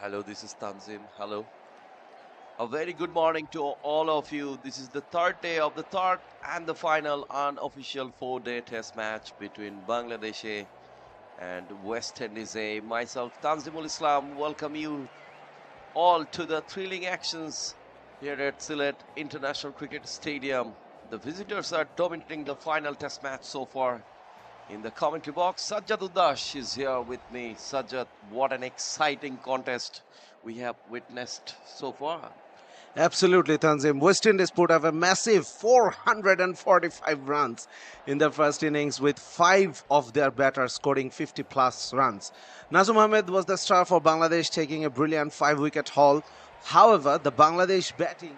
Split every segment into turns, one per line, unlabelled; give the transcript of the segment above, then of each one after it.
Hello, this is Tanzim. Hello. A very good morning to all of you. This is the third day of the third and the final unofficial 4-day test match between Bangladesh and West Indies. Myself, Tanzimul Islam, welcome you all to the thrilling actions here at Sylhet International Cricket Stadium. The visitors are dominating the final test match so far. In the commentary box, Sajjad Udash is here with me. Sajjad, what an exciting contest we have witnessed so far.
Absolutely, Tanzim. West Indies put up a massive 445 runs in their first innings, with 5 of their batters scoring 50-plus runs. Nazum Ahmed was the star for Bangladesh, taking a brilliant 5-wicket haul. However, the Bangladesh batting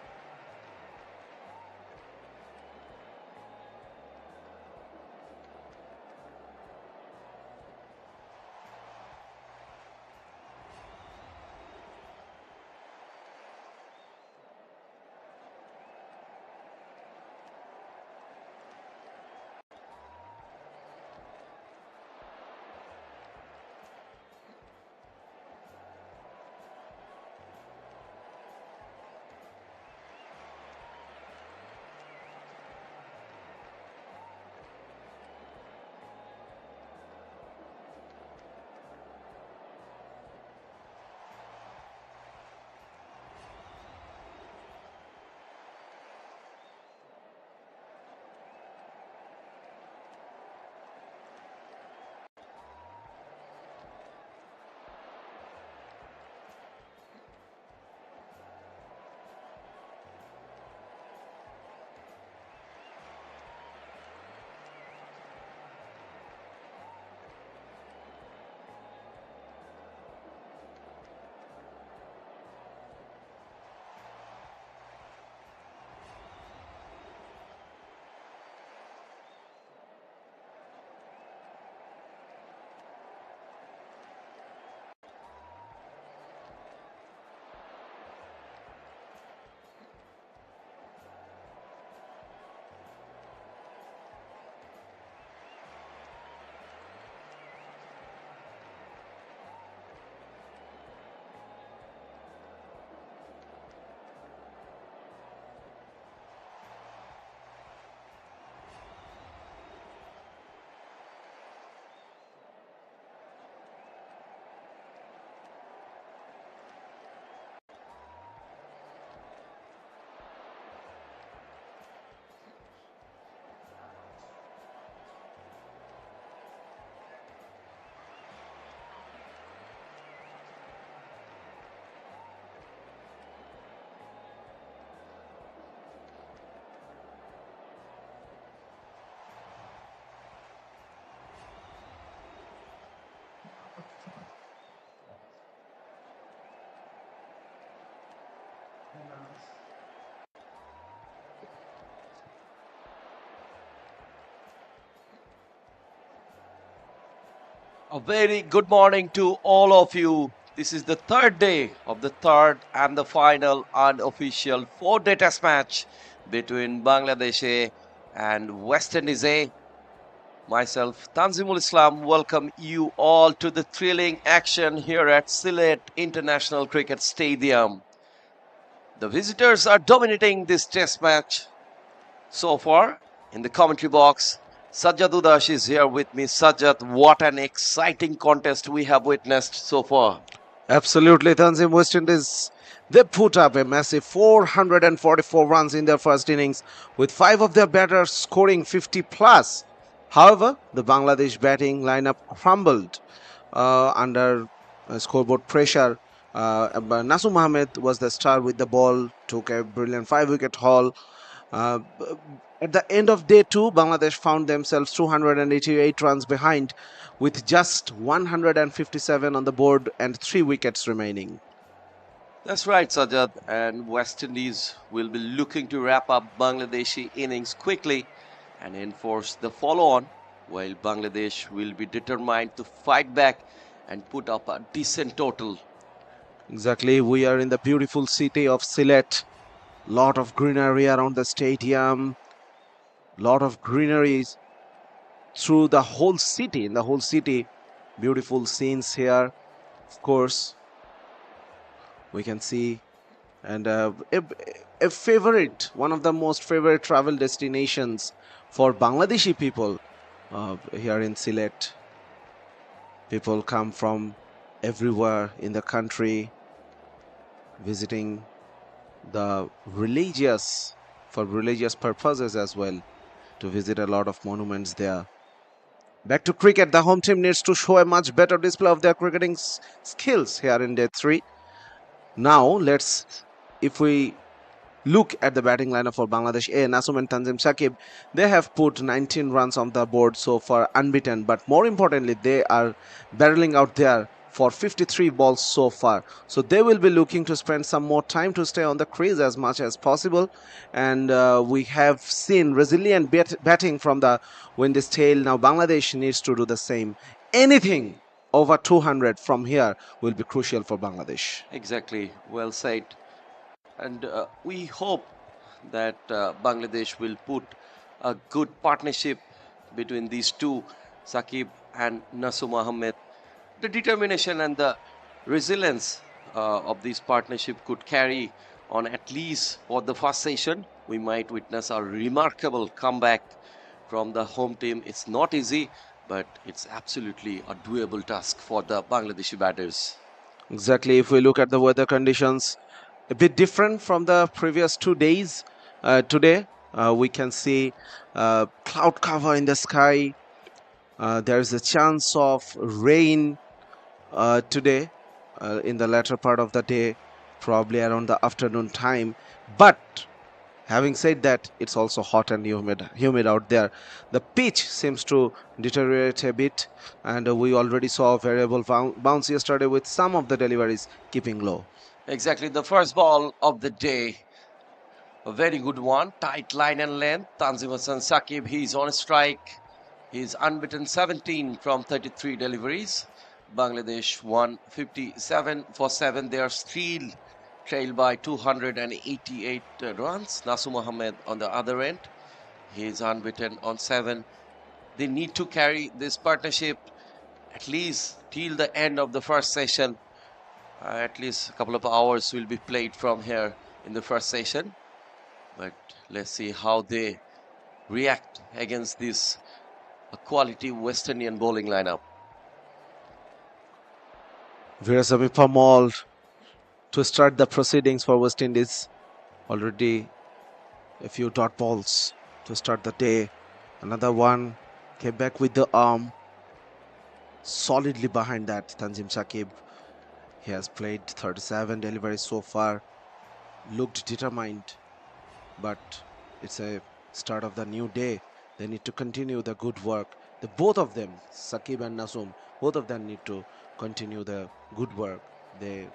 A very good morning to all of you. This is the third day of the third and the final unofficial 4-day test match between Bangladesh and West Indies. Myself, Tanzimul Islam, welcome you all to the thrilling action here at Sylhet International Cricket Stadium. The visitors are dominating this test match so far. In the commentary box, Sajjad Udash is here with me. Sajjad, what an exciting contest we have witnessed so far.
Absolutely, Tanzim. West Indies, they put up a massive 444 runs in their first innings, with 5 of their batters scoring 50-plus. However, the Bangladesh batting lineup crumbled under scoreboard pressure. Nasum Ahmed was the star with the ball, took a brilliant 5-wicket haul. Uh, at the end of day 2, Bangladesh found themselves 288 runs behind, with just 157 on the board and 3 wickets remaining.
That's right, Sajjad. And West Indies will be looking to wrap up Bangladeshi innings quickly and enforce the follow-on, while Bangladesh will be determined to fight back and put up a decent total.
Exactly, we are in the beautiful city of Sylhet, Lot of greenery around the stadium. Lot of greeneries through the whole city. In the whole city, beautiful scenes here. Of course, we can see and a favorite, one of the most favorite travel destinations for Bangladeshi people here in Sylhet. People come from everywhere in the country visiting the religious for religious purposes as well to visit a lot of monuments there. Back to cricket, the home team needs to show a much better display of their cricketing skills here in day 3. Now let's, if we look at the batting lineup for Bangladesh A, Nasum and Tanzim Shakib, they have put 19 runs on the board so far, unbeaten. But more importantly, they are barreling out there for 53 balls so far. So they will be looking to spend some more time to stay on the crease as much as possible. And we have seen resilient batting from the Windies tail. Now Bangladesh needs to do the same. Anything over 200 from here will be crucial for Bangladesh.
Exactly, well said. And we hope that Bangladesh will put a good partnership between these two, Sakib and Nasum Ahmed. The determination and the resilience of this partnership could carry on at least for the first session. We might witness a remarkable comeback from the home team. It's not easy, but it's absolutely a doable task for the Bangladeshi batters.
Exactly. If we look at the weather conditions, a bit different from the previous 2 days. Today, we can see cloud cover in the sky. There is a chance of rain today in the latter part of the day, probably around the afternoon time. But having said that, it's also hot and humid out there. The pitch seems to deteriorate a bit, and we already saw a variable bounce yesterday with some of the deliveries keeping low.
Exactly, the first ball of the day. A very good one. Tight line and length. Tanzim Hassan Sakib, he's on strike. He's unbeaten 17 from 33 deliveries. Bangladesh won 57 for 7. They are still trailed by 288 runs. Nasum Ahmed on the other end. He's unbeaten on 7. They need to carry this partnership at least till the end of the first session. At least a couple of hours will be played from here in the first session. But let's see how they react against this quality West Indian bowling lineup.
Virasamy Pamal to start the proceedings for West Indies. Already a few dot balls to start the day. Another one came back with the arm. Solidly behind that, Tanzim Shakib. He has played 37 deliveries so far. Looked determined, but it's a start of the new day. They need to continue the good work. Both of them, Sakib and Nasum, both of them need to continue the good work they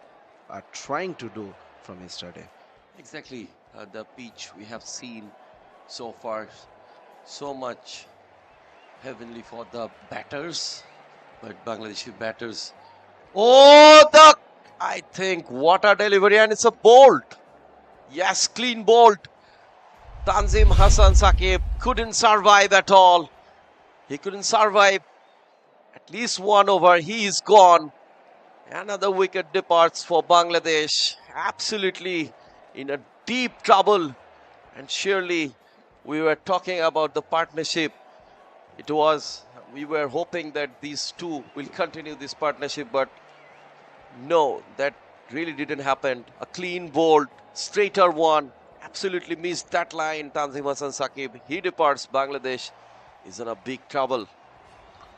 are trying to do from yesterday.
Exactly. The pitch we have seen so far, so much heavenly for the batters, but Bangladeshi batters. Oh, I think what a delivery, and it's a bolt. Yes, clean bolt. Tanzim Hassan Sakib couldn't survive at all. He couldn't survive at least one over. He is gone. Another wicket departs for Bangladesh. Absolutely in a deep trouble. And surely we were talking about the partnership. We were hoping that these two will continue this partnership, but no, that really didn't happen. A clean bolt, straighter one, absolutely missed that line. Tanzim Hassan Sakib, he departs. Bangladesh is in a big trouble.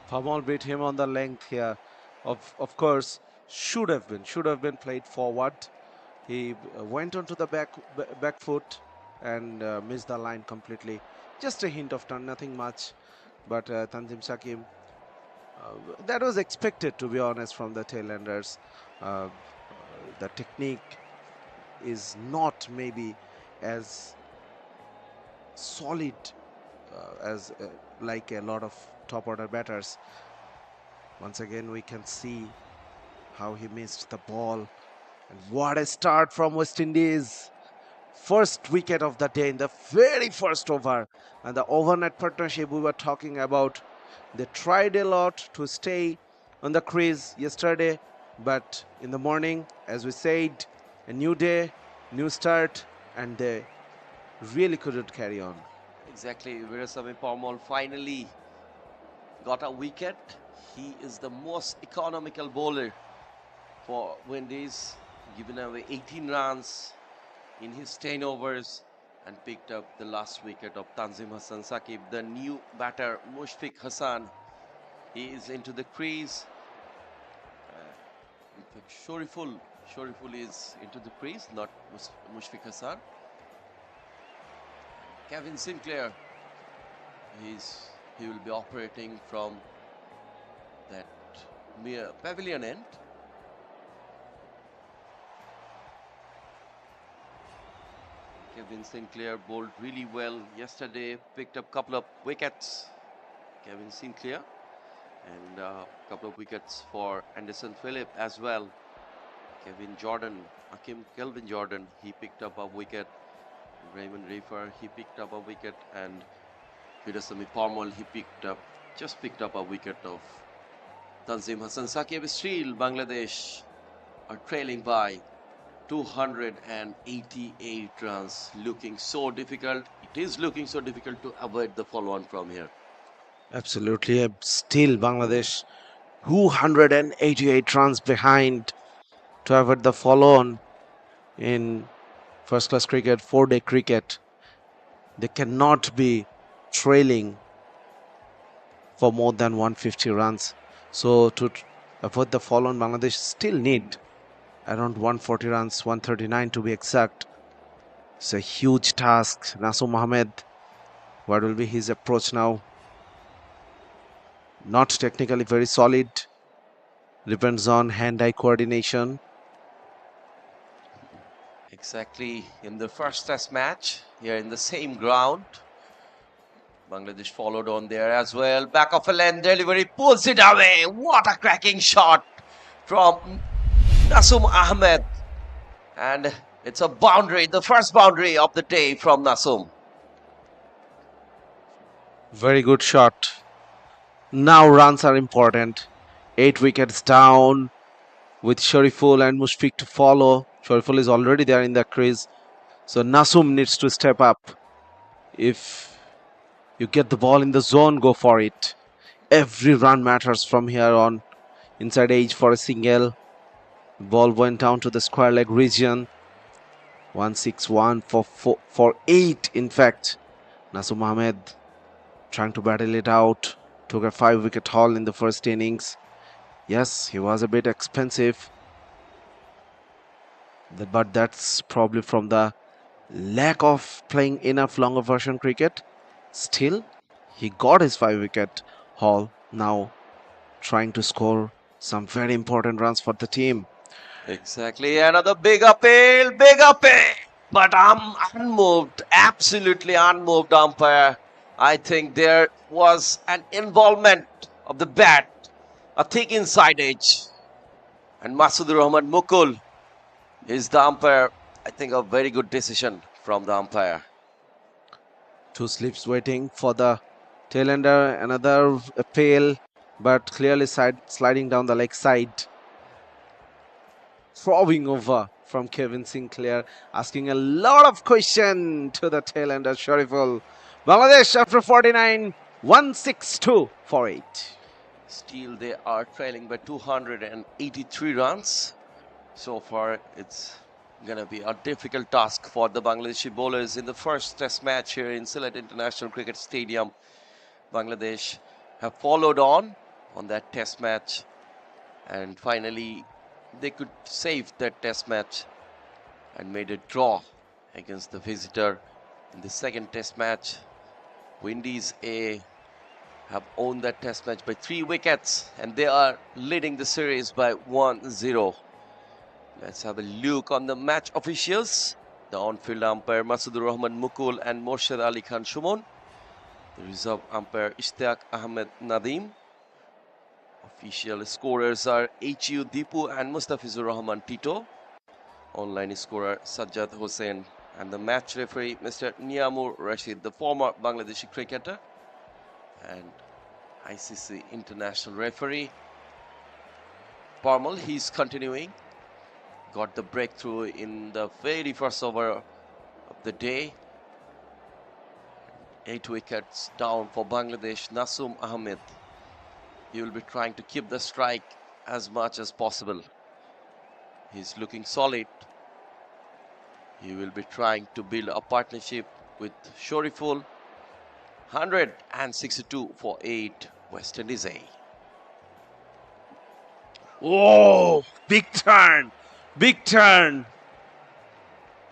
Pamal beat him on the length here. Of course, should have been played forward. He went onto the back foot and missed the line completely. Just a hint of turn, nothing much. But Tanzim Shakib, that was expected, to be honest, from the tailenders. The technique is not maybe as solid as like a lot of top order batters. Once again, we can see how he missed the ball. And what a start from West Indies. first wicket of the day in the very first over. And the overnight partnership we were talking about, they tried a lot to stay on the crease yesterday, but in the morning, as we said, a new day, new start, and they really couldn't carry on.
Exactly. Virasamy Parmol finally got a wicket. He is the most economical bowler for Windies, giving away 18 runs in his 10 overs and picked up the last wicket of Tanzim Hassan Saqib. The new batter, Mushfiq Hassan, he is into the crease. In fact, Shoriful is into the crease, not Mushfiq Hassan. Kevin Sinclair, he will be operating from that mere pavilion end. Kevin Sinclair bowled really well yesterday, picked up a couple of wickets. Kevin Sinclair, and a couple of wickets for Anderson Phillip as well. Kelvin Jordan, he picked up a wicket. Raymond Refer, he picked up a wicket, and Virasamy Parmol, he just picked up a wicket of Tanzim Hassan Saqib. Still, Bangladesh are trailing by 288 runs. Looking so difficult. It is looking so difficult to avoid the follow-on from here.
Absolutely. Still, Bangladesh 288 runs behind to avoid the follow-on in first-class cricket, 4-day cricket. They cannot be trailing for more than 150 runs. So to avoid the follow-on, Bangladesh still need around 140 runs, 139 to be exact. It's a huge task. Nasim Ahmed, what will be his approach now? Not technically very solid. Depends on hand-eye coordination.
Exactly. In the first test match, here in the same ground, Bangladesh followed on there as well. Back of a length delivery, pulls it away. What a cracking shot from Nasim Ahmed. And it's a boundary, the first boundary of the day from Nasim.
Very good shot. Now runs are important. 8 wickets down with Shariful and Mushfiq to follow. Shariful is already there in the crease. So Nasim needs to step up. If you get the ball in the zone, go for it. Every run matters from here on. Inside edge for a single. Ball went down to the square leg region. 161 for 8 in fact. Nasim Ahmed trying to battle it out. Took a 5-wicket haul in the first innings. Yes, he was a bit expensive. But that's probably from the lack of playing enough longer version cricket. Still, he got his 5-wicket haul. Now trying to score some very important runs for the team.
Exactly. Another big appeal, big appeal. But I'm unmoved, absolutely unmoved umpire. I think there was an involvement of the bat, a thick inside edge. And Masadur Rahman Mukul is the umpire. I think a very good decision from the umpire.
2 slips waiting for the tailender. Another appeal, but clearly sliding down the leg side. Throwing over from Kevin Sinclair, asking a lot of questions to the tailender Shariful. Bangladesh after 49, 162 for 8.
Still, they are trailing by 283 runs. So far, it's going to be a difficult task for the Bangladeshi bowlers in the first test match here in Sylhet International Cricket Stadium. Bangladesh have followed on that test match, and finally they could save that test match and made a draw against the visitor in the second test match. Windies A have owned that test match by 3 wickets, and they are leading the series by 1-0. Let's have a look on the match officials. The on-field umpire Masadur Rahman Mukul and Morshed Ali Khan Shumon. The reserve umpire Ishtiaq Ahmed Nadim. Official scorers are HU Dipu and Mustafizur Rahman Tito. Online scorer Sajjad Hossain And the match referee, Mr. Niamur Rashid, the former Bangladeshi cricketer and ICC international referee. Parmal, he's continuing. Got the breakthrough in the very first over of the day. 8 wickets down for Bangladesh. Nasum Ahmed, he will be trying to keep the strike as much as possible. He's looking solid. He will be trying to build a partnership with Sher-e. 162 for 8, West Indies A.
Oh, big turn, big turn.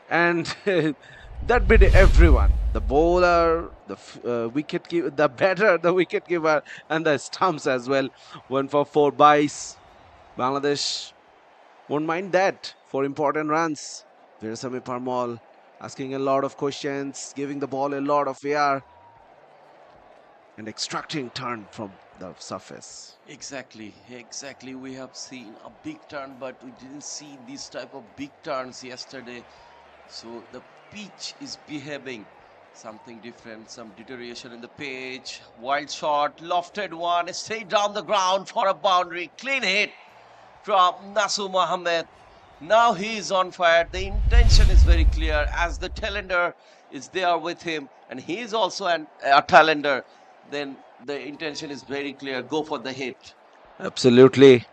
And that beat everyone. The bowler, the wicket keeper, the batter, the wicket keeper, and the stumps as well. 1 for 4 byes. Bangladesh won't mind that for important runs. Virasamy Parmal asking a lot of questions, giving the ball a lot of air, and extracting turn from the surface.
Exactly. We have seen a big turn, but we didn't see these type of big turns yesterday. So the pitch is behaving something different, some deterioration in the pitch. Wild shot, lofted one, straight down the ground for a boundary. Clean hit from Nasum Ahmed. Now he is on fire. The intention is very clear as the talender is there with him and he is also a talender. Then the intention is very clear. Go for the hit.
Absolutely.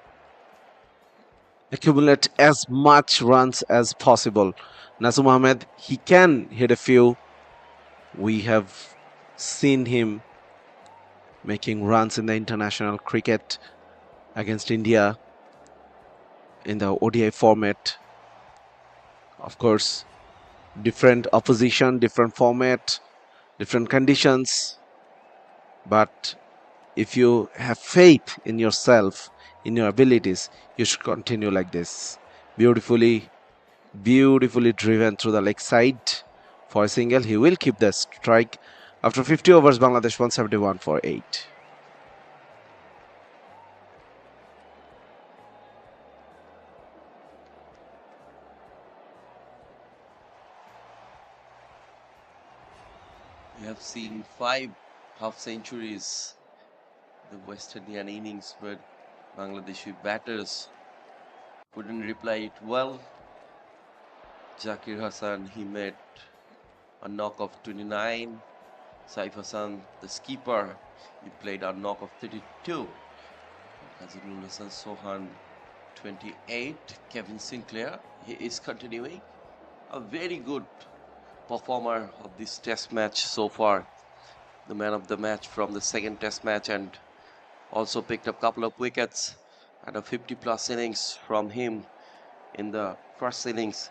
Accumulate as much runs as possible. Nasum Ahmed, he can hit a few. We have seen him making runs in the international cricket against India in the ODI format. Of course, different opposition, different format, different conditions. But if you have faith in yourself, in your abilities, you should continue like this. Beautifully driven through the leg side for a single. He will keep the strike. After 50 overs, Bangladesh 171 for 8.
We have seen 5 half centuries, the West Indian innings, but Bangladeshi batters couldn't reply it well. Zakir Hassan, he made a knock of 29. Saif Hassan, the skipper, he played a knock of 32. Hazirul Hassan Sohan, 28. Kevin Sinclair, he is continuing. A very good performer of this test match so far. The man of the match from the second test match and also picked up a couple of wickets and a 50-plus innings from him in the first innings.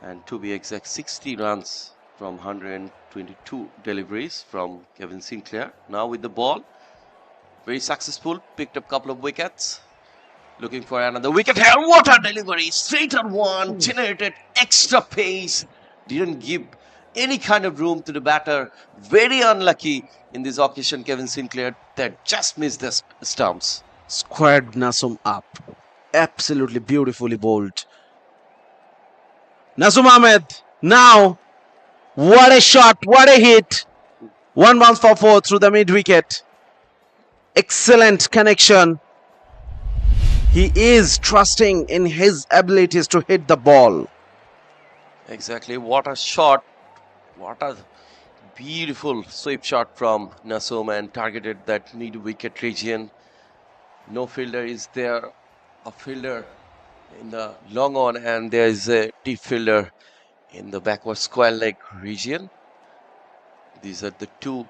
And to be exact, 60 runs from 122 deliveries from Kevin Sinclair. Now with the ball, very successful, picked up a couple of wickets. Looking for another wicket here. What a delivery! Straight on one, generated extra pace. Didn't give any kind of room to the batter. Very unlucky in this occasion, Kevin Sinclair, that just missed the stumps.
Squared Nasum up. Absolutely beautifully bowled. Nasum Ahmed, now, what a shot, what a hit. 1 bounce for 4 through the mid wicket. Excellent connection. He is trusting in his abilities to hit the ball.
Exactly, what a shot. What a beautiful sweep shot from Nasum and targeted that mid wicket region. No fielder is there. A fielder in the long on and there is a deep fielder in the backward square leg region. These are the 2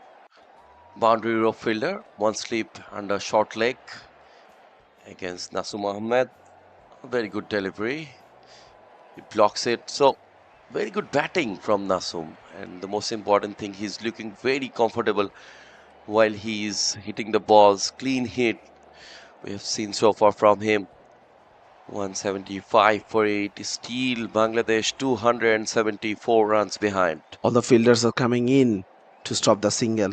boundary row fielder, one slip and a short leg against Nasum Ahmed. A very good delivery. He blocks it. So very good batting from Nasum, and the most important thing, he's looking very comfortable while he is hitting the balls. Clean hit we have seen so far from him. 175 for 8. Still Bangladesh 274 runs behind.
All the fielders are coming in to stop the single.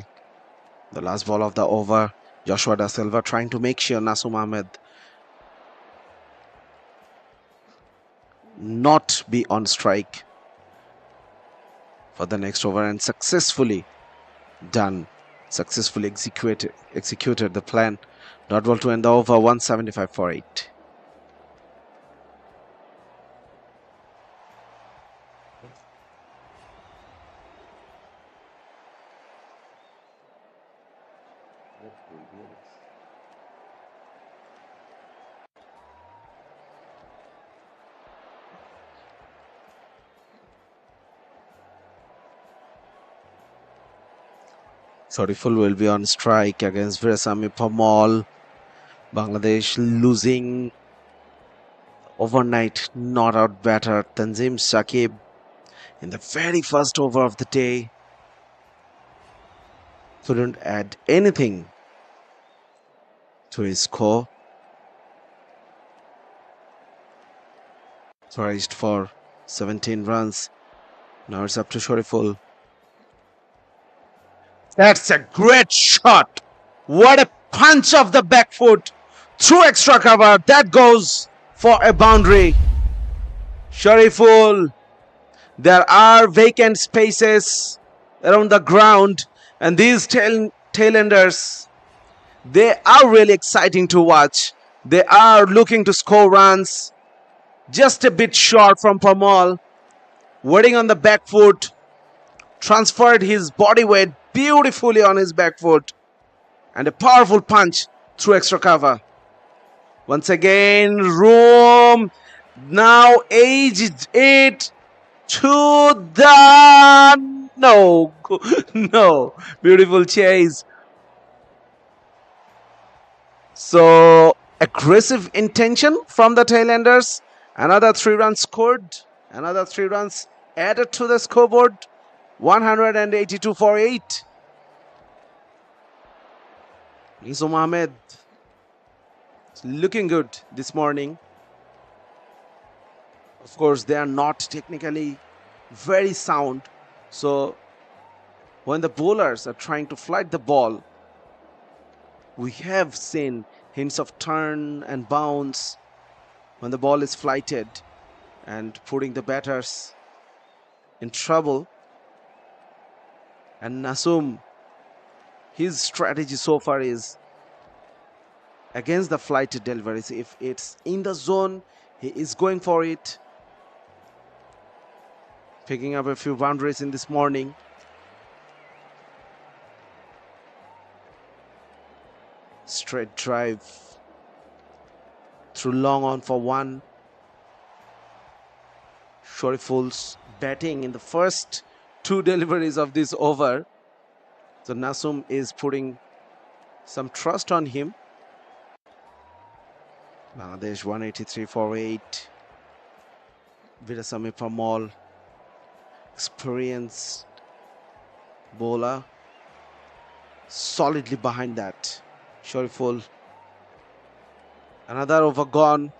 The last ball of the over, Joshua Da Silva trying to make sure Nasum Ahmed not be on strike. for the next over and successfully executed the plan. Dot ball to end the over, 175 for 8. Soriful will be on strike against Virasami Pamal. Bangladesh losing overnight not out batter Tanzim Shakib in the very first over of the day. Couldn't add anything to his score. Surged for 17 runs. Now it's up to Soriful. That's a great shot. What a punch of the back foot. Through extra cover. That goes for a boundary. Soriful. There are vacant spaces around the ground. And these tailenders, they are really exciting to watch. They are looking to score runs. Just a bit short from Pamal. Waiting on the back foot. Transferred his body weight beautifully on his back foot. And a powerful punch through extra cover. Once again, room. Now aged it to the... No. No. Beautiful chase. So, aggressive intention from the tailenders. Another 3 runs scored. Another 3 runs added to the scoreboard. 182 for 8. Nizam Ahmed looking good this morning. Of course, they are not technically very sound. So, when the bowlers are trying to flight the ball, we have seen hints of turn and bounce when the ball is flighted and putting the batters in trouble. And Nasum, his strategy so far is against the flighted deliveries. If it's in the zone, he is going for it. Picking up a few boundaries in this morning. Straight drive through long on for 1. Soriful's batting in the first 2 deliveries of this over. So Nasum is putting some trust on him. Bangladesh 183 for 8. Virasami Pamal, experienced bowler, solidly behind that. Soriful, another over gone.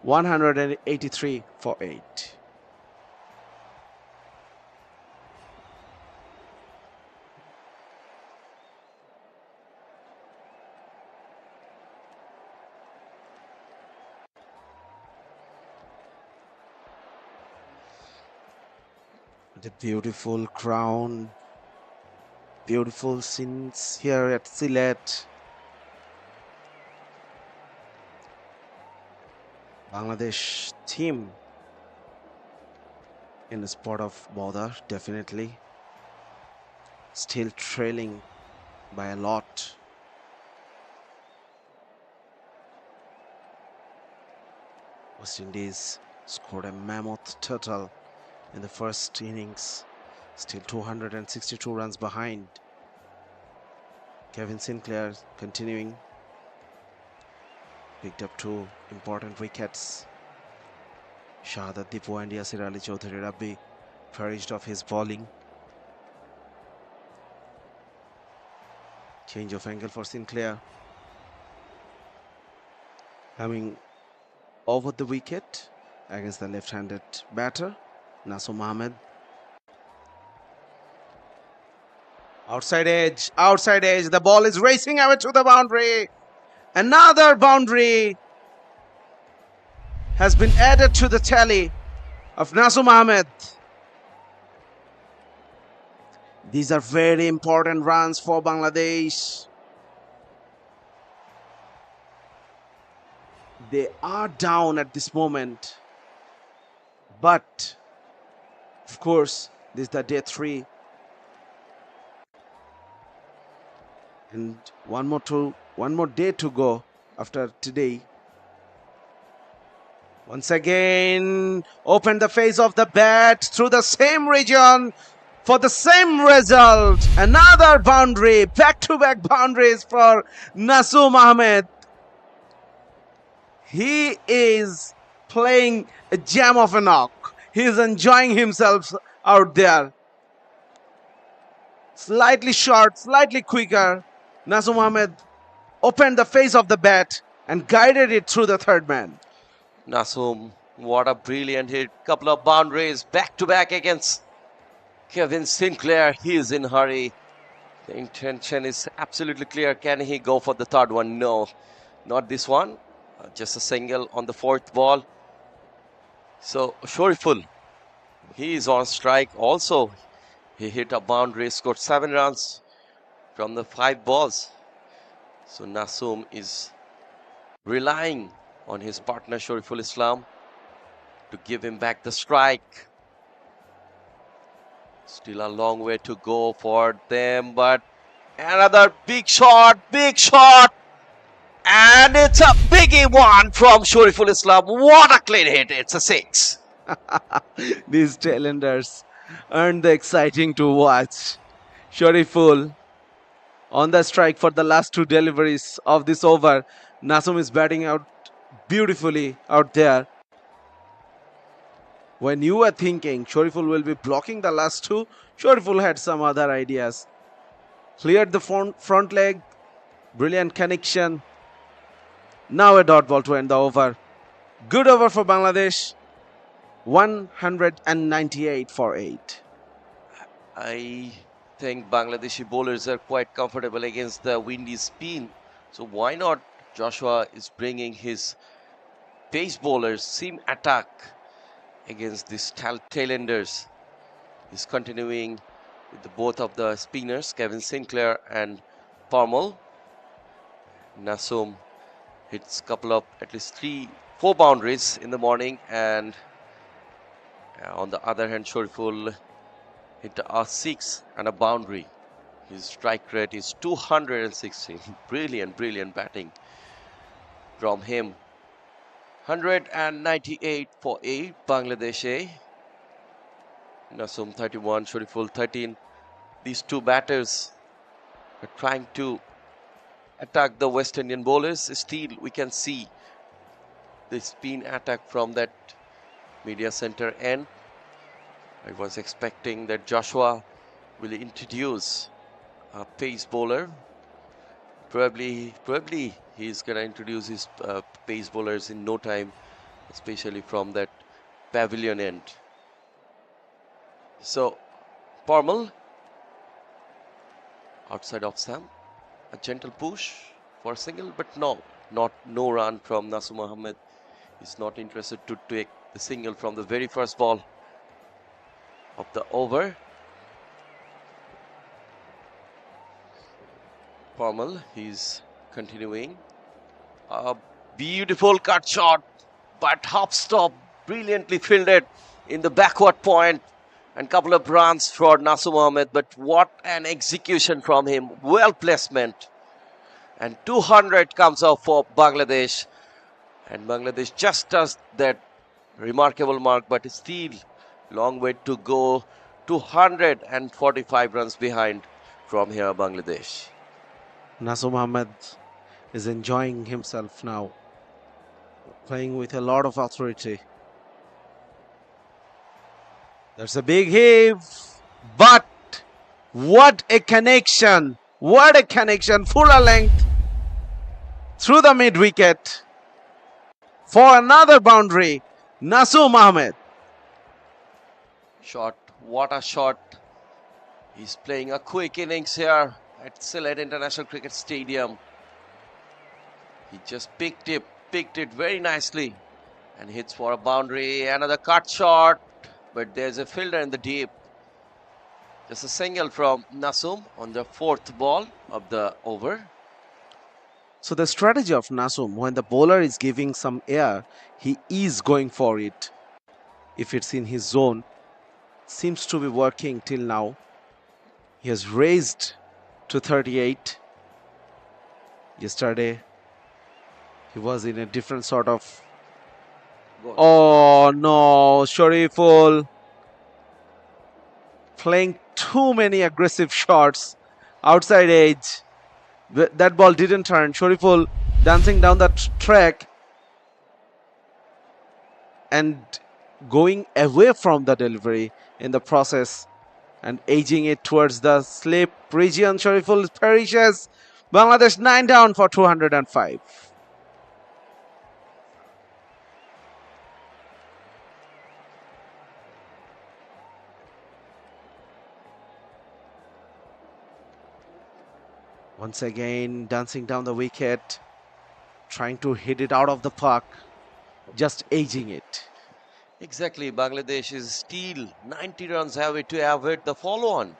183 for 8. The beautiful crown, beautiful scenes here at Sylhet. Bangladesh team in the spot of bother, definitely. Still trailing by a lot. West Indies scored a mammoth total in the first innings, still 262 runs behind. Kevin Sinclair continuing, picked up 2 important wickets. Shahadat Dipu and Yasir Ali Chaudhary Rabbi perished of his bowling. Change of angle for Sinclair. Coming over the wicket against the left-handed batter Nasum Ahmed. Outside edge, the ball is racing away to the boundary. Another boundary has been added to the tally of Nasum Ahmed. These are very important runs for Bangladesh. They are down at this moment. But, of course, this is the day 3. And one more day to go after today. Once again, open the face of the bat through the same region for the same result. Another boundary, back-to-back boundaries for Nasoom Ahmed. He is playing a gem of a knock. He is enjoying himself out there. Slightly short, slightly quicker. Nasoom Ahmed opened the face of the bat and guided it through the third man.
Nasoom, what a brilliant hit. Couple of boundaries back to back against Kevin Sinclair. He is in hurry. The intention is absolutely clear. Can he go for the third one? No, not this one. Just a single on the 4th ball. So Shoriful, he is on strike. Also, he hit a boundary, scored 7 runs from the 5 balls. So Nasoom is relying on his partner Shoriful Islam to give him back the strike. Still a long way to go for them, but another big shot, and it's a biggie one from Shoriful Islam. What a clean hit, it's a 6.
These tailenders aren't the exciting to watch. Shariful on the strike for the last 2 deliveries of this over. Nasoom is batting out beautifully out there. When you were thinking Shariful will be blocking the last 2, Shariful had some other ideas. Cleared the front leg, brilliant connection. Now a dot ball to end the over. Good over for Bangladesh. 198 for 8.
I think Bangladeshi bowlers are quite comfortable against the windy spin. So why not Joshua is bringing his pace bowlers, seam attack against these tailenders. He's continuing with both of the spinners, Kevin Sinclair and Parmal. Nasoom hits couple of at least 3-4 boundaries in the morning, and on the other hand, Shoriful hit a 6 and a boundary. His strike rate is 260. Brilliant batting from him. 198 for 8, Bangladesh. Nasoom 31, Shoriful 13. These 2 batters are trying to attack the West Indian bowlers. Still, we can see the spin attack from that media center end. I was expecting that Joshua will introduce a pace bowler. Probably he's gonna introduce his pace bowlers in no time, especially from that pavilion end. So Parmal outside of Sam, a gentle push for a single, but no run from Nasoom Ahmed. He's not interested to take the single from the very first ball of the over. Parmal, he's continuing. A beautiful cut shot, but half stop, brilliantly fielded in the backward point, and couple of runs for Nasoom Ahmed. But what an execution from him! Well placement, and 200 comes out for Bangladesh, and Bangladesh just does that remarkable mark, but still long way to go. 245 runs behind from here, Bangladesh.
Nasoom Ahmed is enjoying himself now, playing with a lot of authority. There's a big heave, but what a connection! What a connection! Fuller length through the mid wicket for another boundary. Nasoom Ahmed.
Shot, what a shot. He's playing a quick innings here at Sylhet International Cricket Stadium. He just picked it very nicely and hits for a boundary. Another cut shot, but there's a fielder in the deep. Just a single from Nasum on the fourth ball of the over.
So the strategy of Nasum, when the bowler is giving some air, he is going for it. If it's in his zone, seems to be working till now. He has raised to 38. Yesterday, he was in a different sort of.
Ball.
Oh no, Shariful playing too many aggressive shots outside edge. That ball didn't turn. Shariful dancing down the track and going away from the delivery in the process and edging it towards the slip region. Shariful perishes. Bangladesh 9 down for 205. Once again, dancing down the wicket, trying to hit it out of the park, just edging it.
Exactly, Bangladesh is still 90 runs away to avoid the follow-on.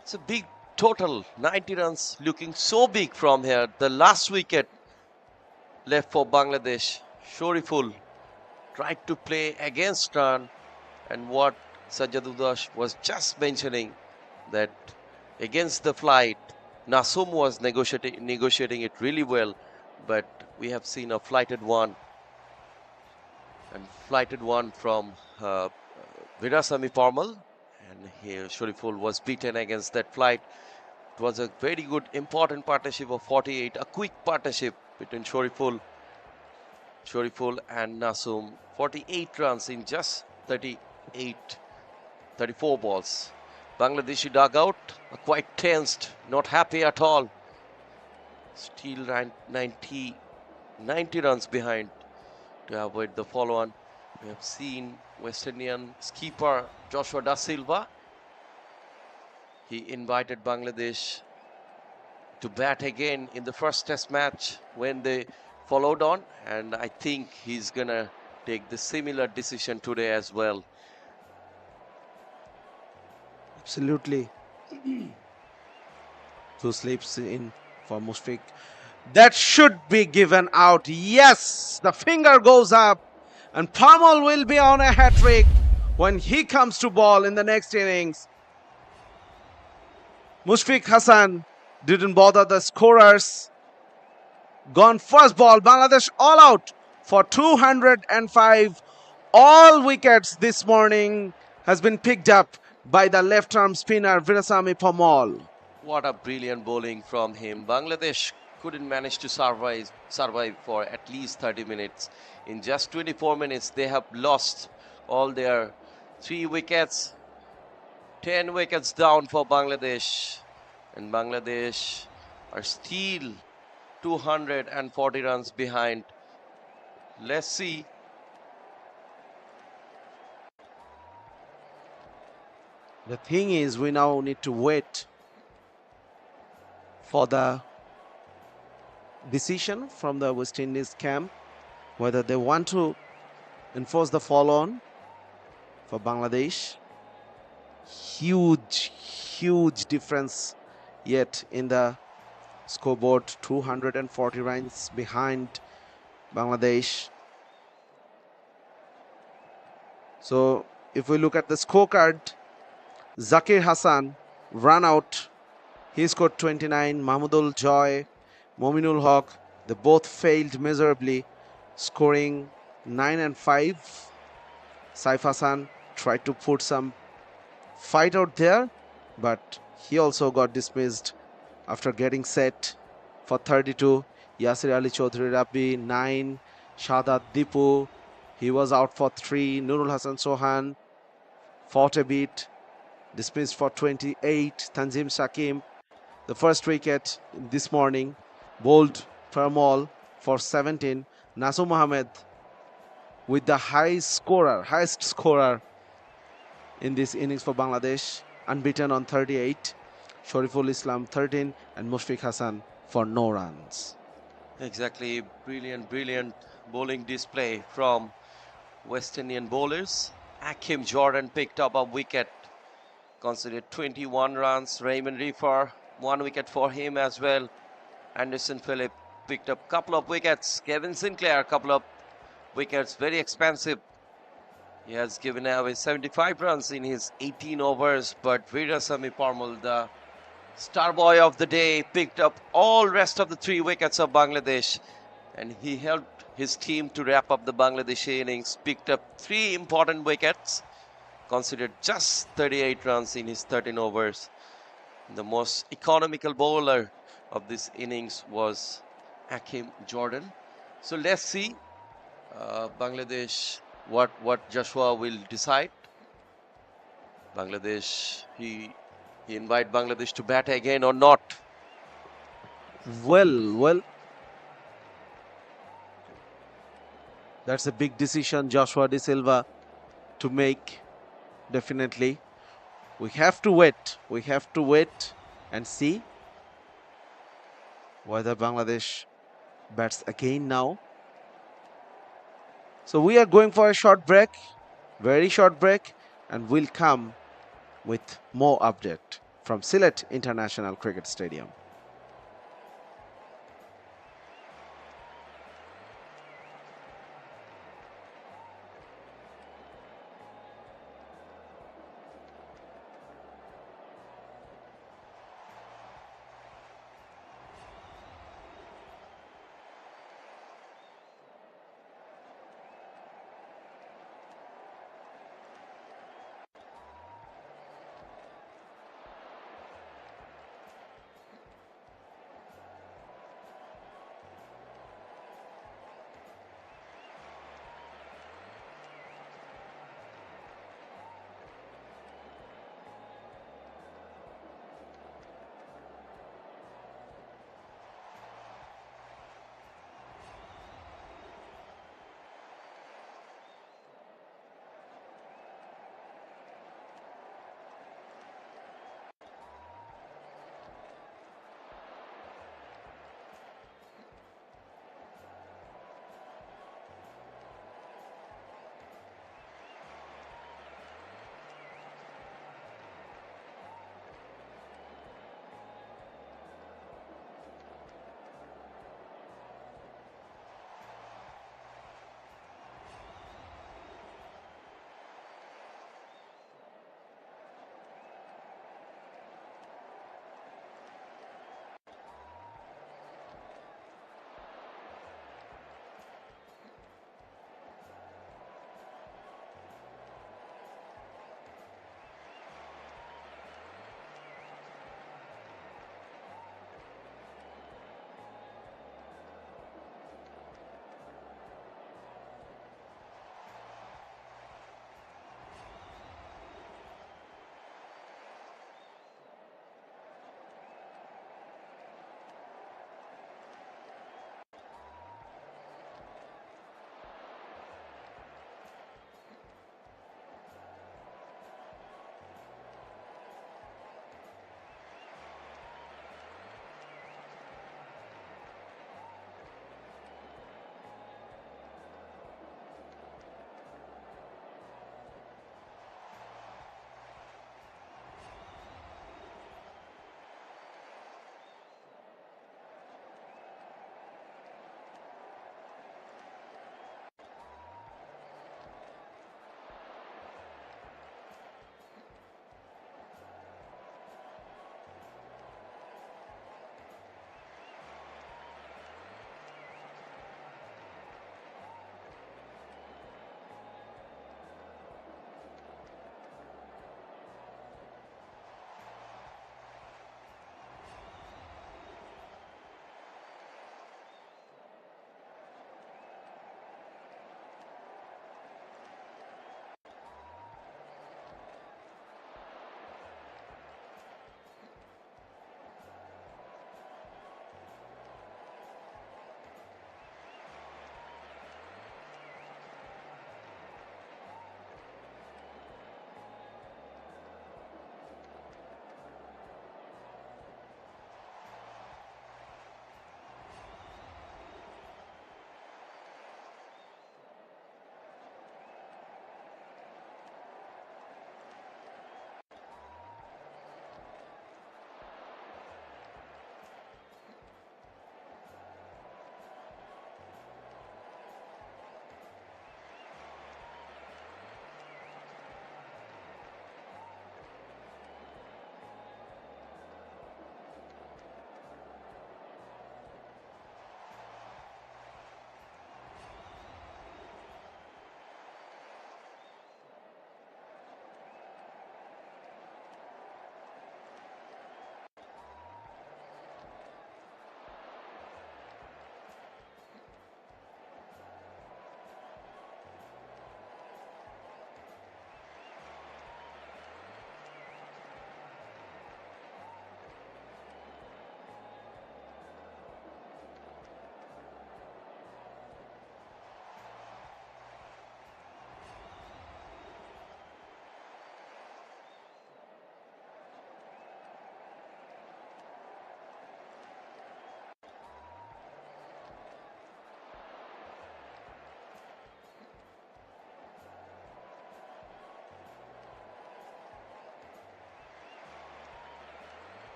It's a big total, 90 runs, looking so big from here. The last wicket left for Bangladesh. Shariful tried to play against run, and what Sajadudash was just mentioning, that against the flight, Nasum was negotiating it really well, but we have seen a flighted one from Virasamy Parmal, and here Shariful was beaten against that flight. It was a very good, important partnership of 48, a quick partnership between Shariful and Nasum. 48 runs in just 34 balls. Bangladeshi dugout quite tensed, not happy at all. Still 90 runs behind to avoid the follow-on. We have seen West Indian skipper Joshua Da Silva. He invited Bangladesh to bat again in the first test match when they followed on, and I think he's gonna take the similar decision today as well.
Absolutely. Two slips in for Mushfiq. That should be given out. Yes, the finger goes up, and Parmal will be on a hat trick when he comes to ball in the next innings. Mushfiq Hassan didn't bother the scorers. Gone first ball. Bangladesh all out for 205. All wickets this morning has been picked up by the left-arm spinner Virasamy Parmal.
What a brilliant bowling from him. Bangladesh couldn't manage to survive for at least 30 minutes. In just 24 minutes, they have lost all their 3 wickets. 10 wickets down for Bangladesh. And Bangladesh are still 240 runs behind. Let's see.
The thing is, we now need to wait for the decision from the West Indies camp whether they want to enforce the follow-on for Bangladesh. Huge difference yet in the scoreboard. 240 runs behind Bangladesh. So if we look at the scorecard, Zakir Hassan run out. He scored 29. Mahmudul Joy, Mominul Haq, they both failed miserably, scoring 9 and 5. Saif Hassan tried to put some fight out there, but he also got dismissed after getting set for 32. Yasir Ali Chaudhry Rabbi 9. Shadat Dipu, he was out for 3. Nurul Hassan Sohan fought a bit, dismissed for 28. Tanzim Sakim, the first wicket this morning, bowled Parmal for 17. Nasum Mohammed with the highest scorer in this innings for Bangladesh, unbeaten on 38. Shariful Islam 13 and Mushfiq Hassan for no runs.
Exactly, brilliant bowling display from West Indian bowlers. Akim Jordan picked up a wicket, conceded 21 runs. Raymond Refer, 1 wicket for him as well. Anderson Phillip picked up a couple of wickets. Kevin Sinclair, a couple of wickets, very expensive. He has given away 75 runs in his 18 overs, but Veerasamy Parmal, the star boy of the day, picked up all rest of the 3 wickets of Bangladesh, and he helped his team to wrap up the Bangladeshi innings, picked up 3 important wickets, considered just 38 runs in his 13 overs. The most economical bowler of this innings was Akim Jordan. So let's see Bangladesh what Joshua will decide. Bangladesh, he invite Bangladesh to bat again or not.
Well, that's a big decision, Joshua De Silva, to make. Definitely, we have to wait. We have to wait and see whether Bangladesh bats again now. So we are going for a short break, very short break, and we'll come with more update from Sylhet International Cricket Stadium.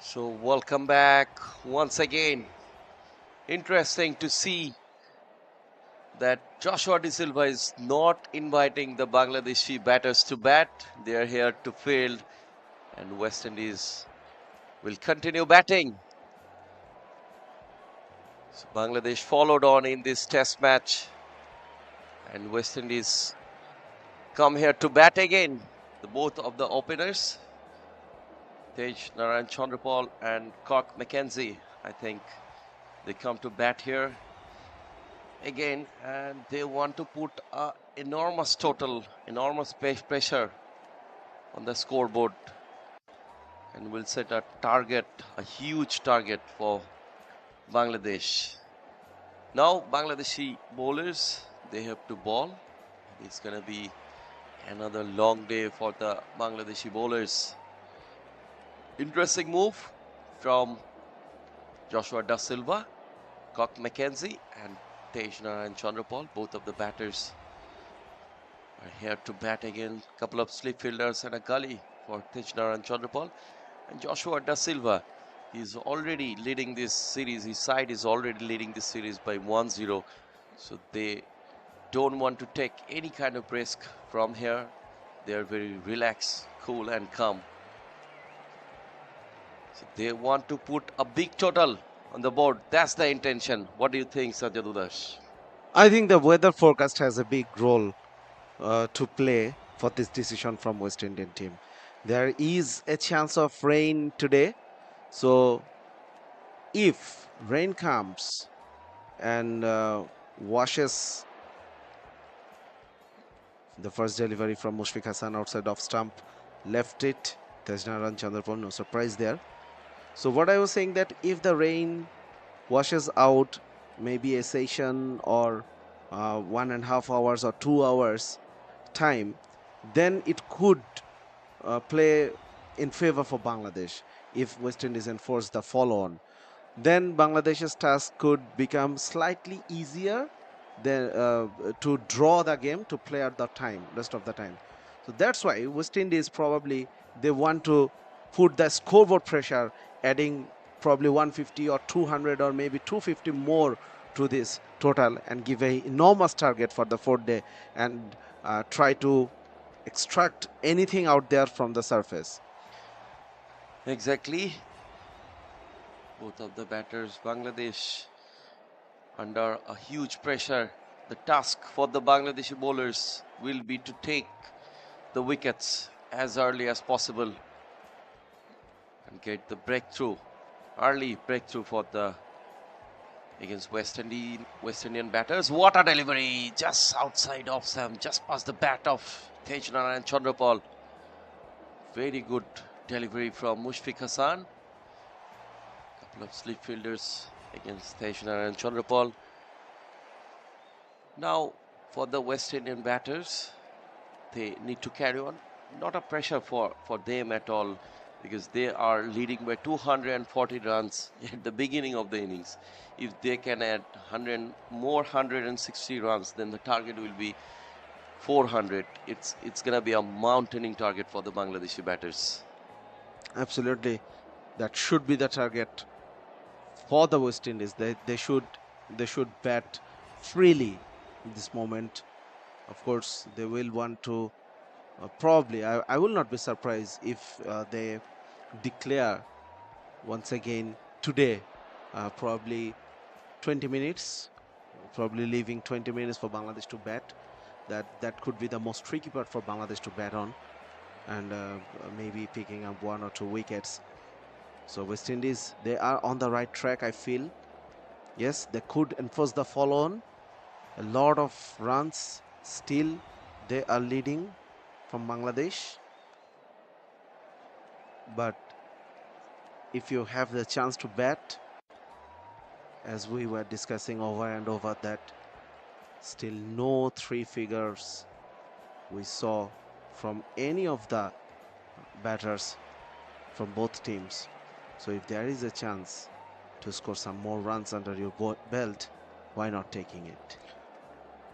So, welcome back once again. Interesting to see that Joshua De Silva is not inviting the Bangladeshi batters to bat. They are here to field, and West Indies will continue batting. So, Bangladesh followed on in this test match, and West Indies come here to bat again. Both of the openers, Tej Narayan Chandrapal and Cock Mackenzie, I think they come to bat here again, and they want to put a enormous pressure on the scoreboard, and will set a target, a huge target for Bangladesh. Now Bangladeshi bowlers, they have to bowl. It's gonna be another long day for the Bangladeshi bowlers. Interesting move from Joshua Da Silva, Cock Mackenzie, and Tej Narayan Chandrapal. Both of the batters are here to bat again. Couple of slip fielders and a gully for Tej Narayan Chandrapal. And Joshua Da Silva, he's already leading this series. His side is already leading this series by 1-0. So they don't want to take any kind of risk from here. They are very relaxed, cool and calm. So they want to put a big total on the board. That's the intention. What do you think, Sajadudash?
I think the weather forecast has a big role to play for this decision from West Indian team. There is a chance of rain today, so if rain comes and washes the first delivery from Mushfiq Hassan outside off stump, left it, Tejnaran Chandrapal, no surprise there. So what I was saying, that if the rain washes out maybe a session or 1.5 hours or 2 hours time, then it could play in favor for Bangladesh. If West Indies enforce the follow on, then Bangladesh's task could become slightly easier than to draw the game, to play at the time, rest of the time. So that's why West Indies probably they want to put the scoreboard pressure, adding probably 150 or 200 or maybe 250 more to this total, and give a enormous target for the fourth day, and try to extract anything out there from the surface.
Exactly. Both of the batters, Bangladesh, under a huge pressure. The task for the Bangladeshi bowlers will be to take the wickets as early as possible and get the breakthrough, early breakthrough for the against West Indian batters. What a delivery! Just outside of Sam, just past the bat of Tej Narayan Chandrapal. Very good delivery from Mushfiq Hassan. Couple of slip fielders against Tej Narayan Chandrapal. Now for the West Indian batters, they need to carry on. Not a pressure for them at all, because they are leading by 240 runs at the beginning of the innings. If they can add 160 runs, then the target will be 400. It's gonna be a mountaining target for the Bangladeshi batters.
Absolutely, that should be the target for the West Indies. They should bat freely in this moment. Of course, they will want to probably. I will not be surprised if they declare once again today, probably 20 minutes, probably leaving 20 minutes for Bangladesh to bat. That could be the most tricky part for Bangladesh to bat on, and maybe picking up 1 or 2 wickets. So West Indies, they are on the right track, I feel. Yes, they could enforce the follow on. A lot of runs still they are leading from Bangladesh. But if you have the chance to bat, as we were discussing over and over, that still no three figures we saw from any of the batters from both teams. So if there is a chance to score some more runs under your belt, why not taking it?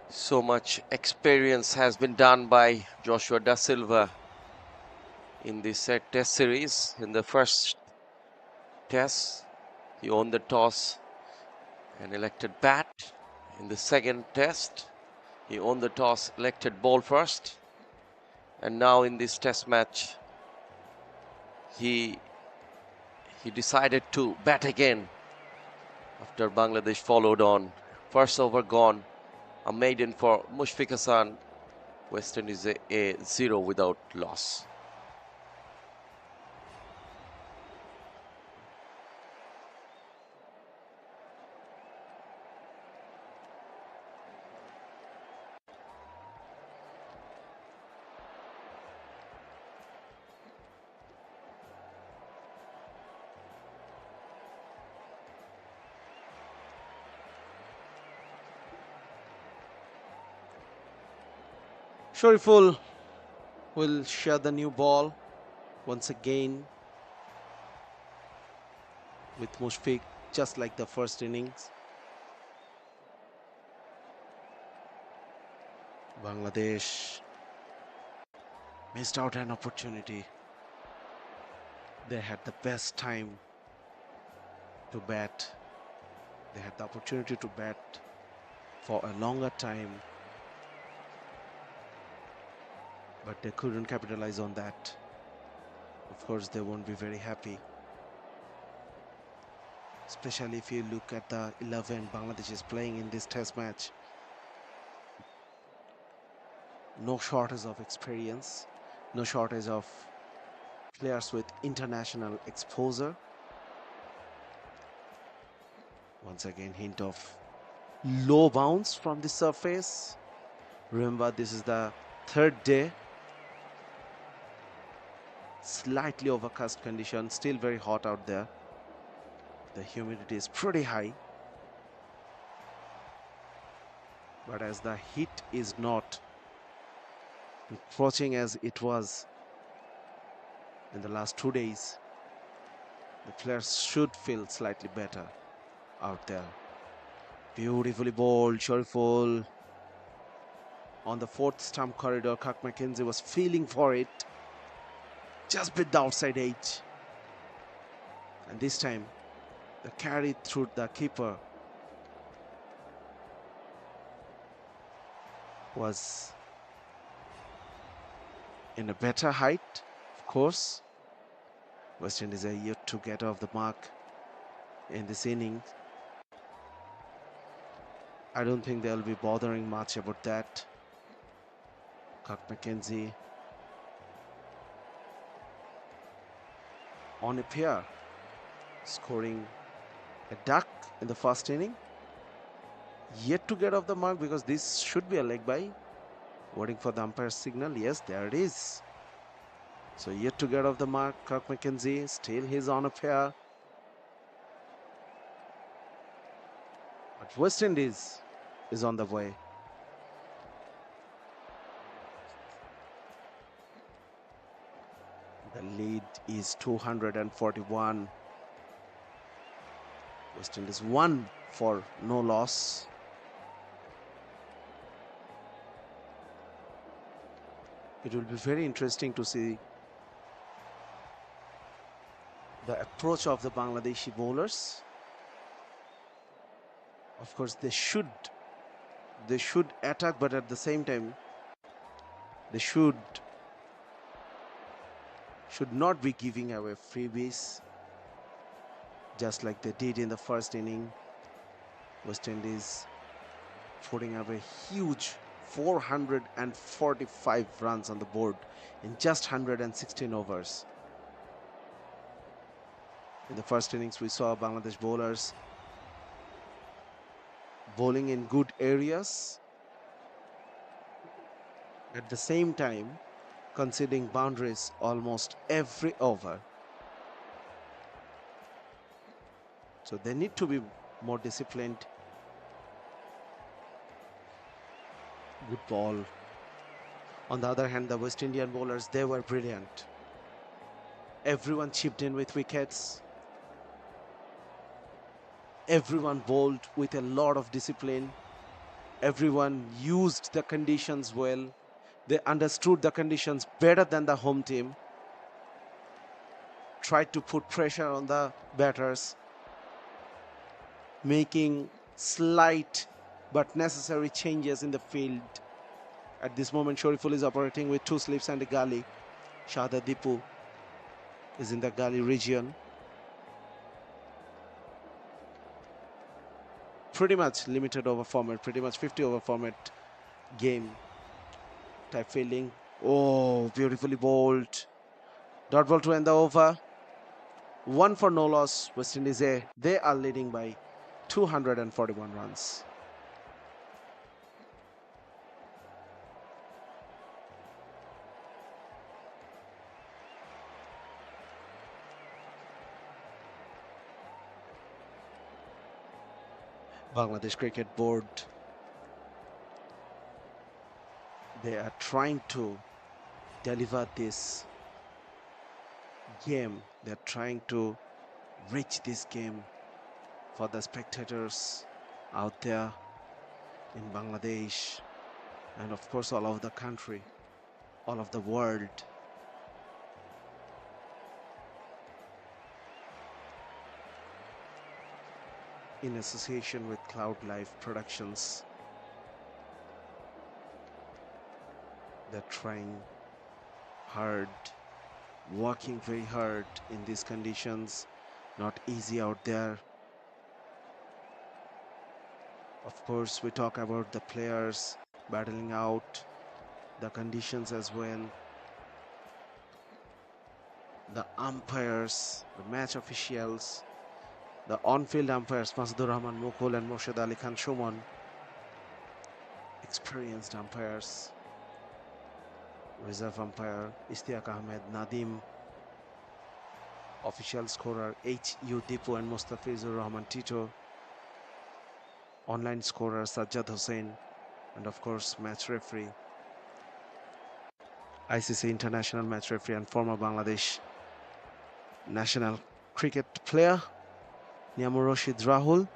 So much experience has been done by Joshua Da Silva in this test series. In the first test, he won the toss and elected bat. In the second test, he won the toss, elected ball first. And now in this test match, he decided to bat again after Bangladesh followed on. First over gone, a maiden for Mushfiq Hassan. West Indies a 0 without loss.
Shariful will share the new ball once again with Mushfiq, just like the first innings. Bangladesh missed out an opportunity. They had the best time to bat. They had the opportunity to bat for a longer time, but they couldn't capitalize on that. Of course, they won't be very happy, especially if you look at the 11 Bangladesh is playing in this test match. No shortage of experience, no shortage of players with international exposure. Once again, hint of low bounce from the surface. Remember, this is the third day. Slightly overcast condition, still very hot out there. The humidity is pretty high. But as the heat is not encroaching as it was in the last 2 days, the players should feel slightly better out there. Beautifully bowled, Shariful. On the fourth stump corridor, Kirk McKenzie was feeling for it. Just bit the outside edge. And this time, the carry through the keeper was in a better height, of course. West Indies are yet to get off the mark in this inning. I don't think they'll be bothering much about that. Kirk McKenzie on a pair, scoring a duck in the first inning. Yet to get off the mark because this should be a leg by. Waiting for the umpire's signal. Yes, there it is. So yet to get off the mark, Kirk McKenzie. Still he's on a pair. But West Indies is on the way. The lead is 241. West Indies 1 for no loss. It will be very interesting to see the approach of the Bangladeshi bowlers. Of course, they should attack, but at the same time, they should not be giving away freebies, just like they did in the first inning. West Indies putting away huge 445 runs on the board in just 116 overs. In the first innings, we saw Bangladesh bowlers bowling in good areas, at the same time conceding boundaries almost every over. So they need to be more disciplined. Good ball. On the other hand, the West Indian bowlers, they were brilliant. Everyone chipped in with wickets. Everyone bowled with a lot of discipline. Everyone used the conditions well. They understood the conditions better than the home team. tried to put pressure on the batters, making slight but necessary changes in the field. At this moment, Shariful is operating with 2 slips and a gully. Shahada Dipu is in the gully region. Pretty much limited over format, pretty much 50 over format game type fielding. Oh, beautifully bowled. Dot ball to end the over. 1 for no loss. West Indies A. They are leading by 241 runs. Bangladesh Cricket Board, they are trying to deliver this game. They're trying to reach this game for the spectators out there in Bangladesh and of course all over the country, all of the world. In association with Cloud Life Productions, they're trying hard, working very hard in these conditions. Not easy out there. Of course, we talk about the players battling out, the conditions as well, the umpires, the match officials, the on-field umpires, Masdur Rahman Mukul and Morshed Ali Khan Shuman, experienced umpires, reserve umpire Istiaq Ahmed Nadim, official scorer H.U. Dipu and Mustafizur Rahman Tito, online scorer Sajjad Hussain, and of course match referee, ICC international match referee and former Bangladesh national cricket player Niamur Rashid Rahul.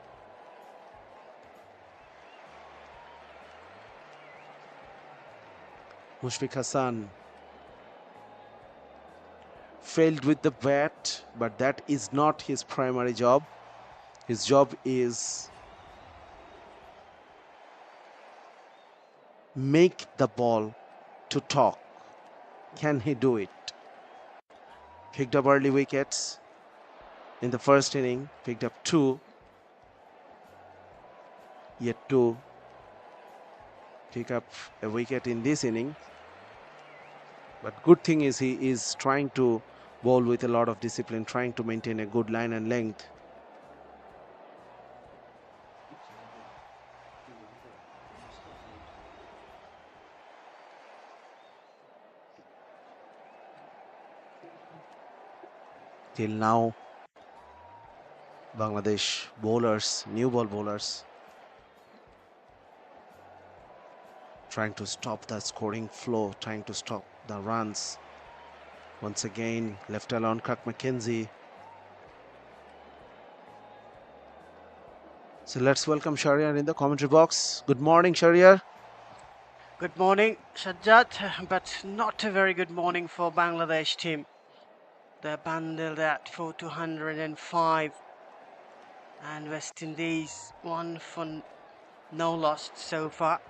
Mushfiq Hassan failed with the bat, but that is not his primary job. His job is make the ball to talk. Can he do it? Picked up early wickets in the first inning, picked up 2, yet to pick up a wicket in this inning. But good thing is he is trying to bowl with a lot of discipline, trying to maintain a good line and length. Till now, Bangladesh bowlers, new ball bowlers, trying to stop the scoring flow, trying to stop the runs. Once again, left alone Kirk McKenzie. So let's welcome Sher-e in the commentary box. Good morning, Sher-e.
Good morning, Sajjad, but not a very good morning for Bangladesh team. They're bundled at for 205 and West Indies 1 for no loss so far.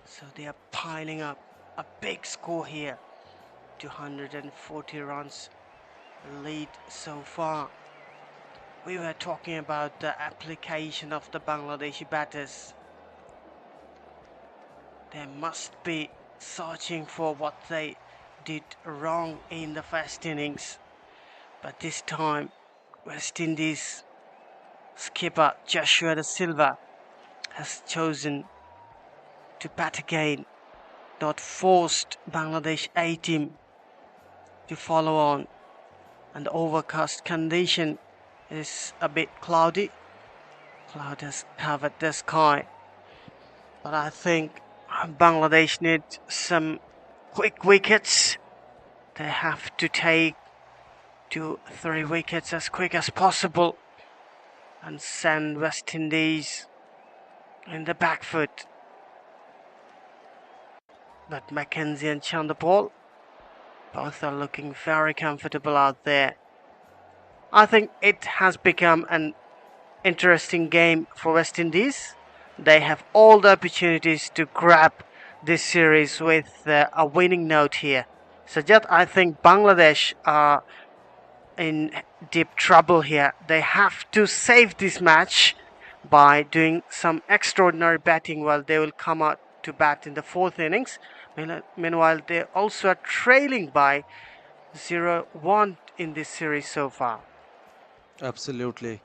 So they are piling up a big score here. 240 runs lead so far. We were talking about the application of the Bangladeshi batters. They must be searching for what they did wrong in the first innings. But this time, West Indies skipper Joshua Da Silva has chosen to bat again, not forced Bangladesh A team to follow on. And the overcast condition is a bit cloudy. Cloud has covered the sky. But I think Bangladesh need some quick wickets. They have to take 2-3 wickets as quick as possible and send West Indies in the back foot. But Mackenzie and Chanderpaul both are looking very comfortable out there. I think it has become an interesting game for West Indies. They have all the opportunities to grab this series with a winning note here. So, just I think Bangladesh are in deep trouble here. They have to save this match by doing some extraordinary batting while they will come out to bat in the fourth innings. Meanwhile, they also are trailing by 0-1 in this series so far.
Absolutely.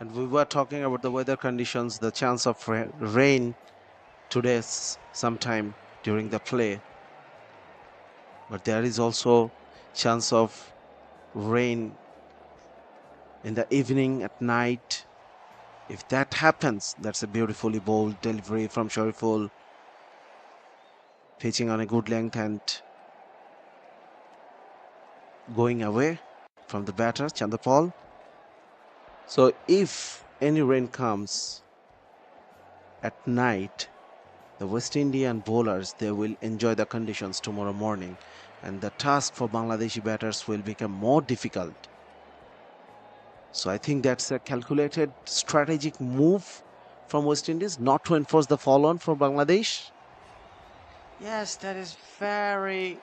And we were talking about the weather conditions, the chance of rain today sometime during the play. But there is also chance of rain in the evening, at night. If that happens, that's a beautifully bold delivery from Sher-e, pitching on a good length and going away from the batter, Chandapal. So if any rain comes at night, the West Indian bowlers, they will enjoy the conditions tomorrow morning, and the task for Bangladeshi batters will become more difficult. So I think that's a calculated strategic move from West Indies, not to enforce the follow-on for Bangladesh.
Yes, that is very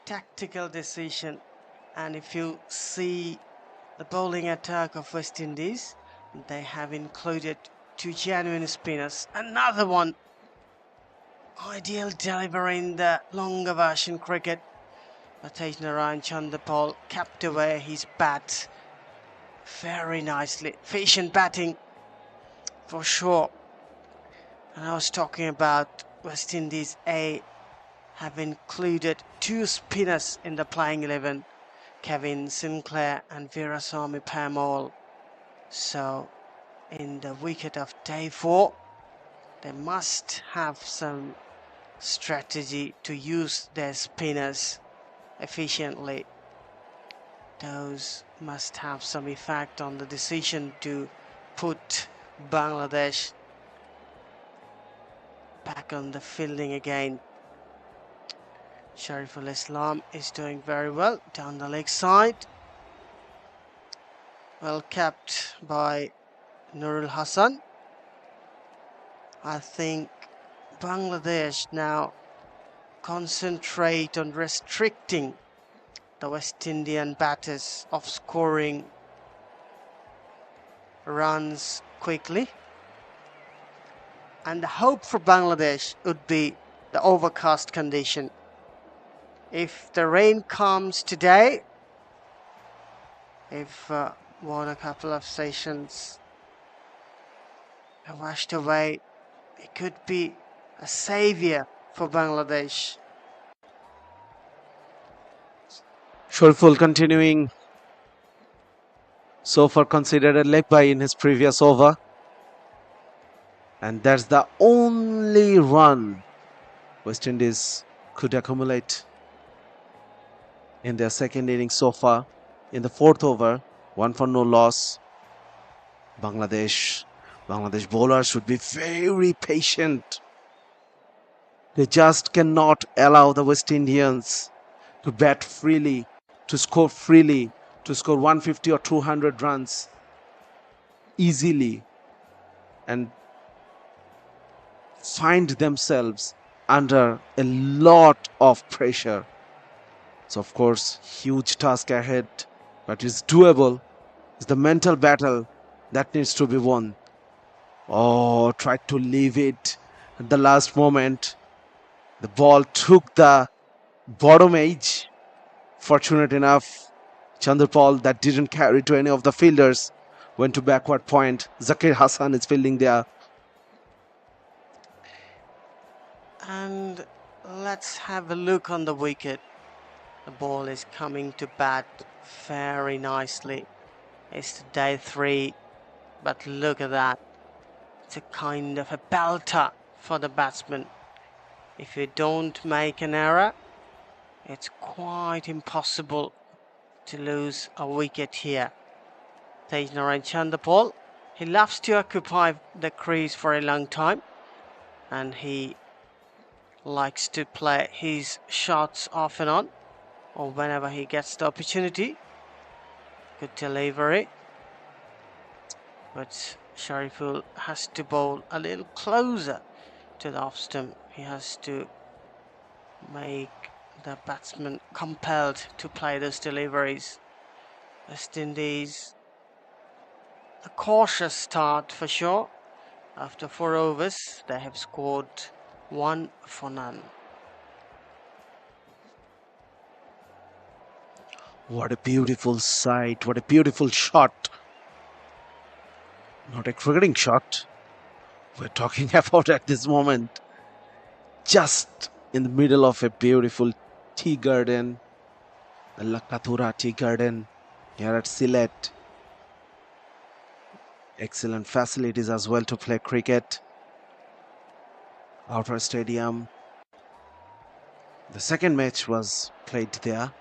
tactical decision. And if you see the bowling attack of West Indies, they have included two genuine spinners. Another one, ideal delivery in the longer version cricket. But Narayan Chandapal kept away his bat very nicely. Efficient batting for sure. And I was talking about West Indies A have included two spinners in the playing 11, Kevin Sinclair and Veerasamy Permaul. So in the wicket of day 4, they must have some strategy to use their spinners efficiently. Those must have some effect on the decision to put Bangladesh back on the fielding again. Shariful Islam is doing very well down the leg side. Well kept by Nurul Hassan. I think Bangladesh now concentrate on restricting the West Indian batters of scoring runs quickly. And the hope for Bangladesh would be the overcast condition. If the rain comes today, if won a couple of sessions are washed away, it could be a savior for Bangladesh.
Sher-e continuing, so far considered a leg bye in his previous over. And that's the only run West Indies could accumulate in their second innings so far. In the fourth over, 1 for no loss. Bangladesh bowlers should be very patient. They just cannot allow the West Indians to bat freely, to score freely, to score 150 or 200 runs easily and find themselves under a lot of pressure. So of course, huge task ahead, but it's doable. It's the mental battle that needs to be won. Oh, tried to leave it at the last moment. The ball took the bottom edge. Fortunate enough, Chandrapal, that didn't carry to any of the fielders, went to backward point. Zakir Hassan is fielding there.
And let's have a look on the wicket. The ball is coming to bat very nicely. It's day 3, but look at that. It's a kind of a belter for the batsman. If you don't make an error, it's quite impossible to lose a wicket here. Tejnarayan Chandapal, he loves to occupy the crease for a long time, and he likes to play his shots off and on, or whenever he gets the opportunity. Good delivery. But Sher-e has to bowl a little closer to the off stump. He has to make the batsman compelled to play those deliveries. West Indies, a cautious start for sure. After 4 overs, they have scored 1 for none.
What a beautiful sight. What a beautiful shot. Not a cricketing shot we're talking about at this moment. Just in the middle of a beautiful tea garden, the Lakathura tea garden here at Sylhet. Excellent facilities as well to play cricket. Outer stadium. The second match was played there.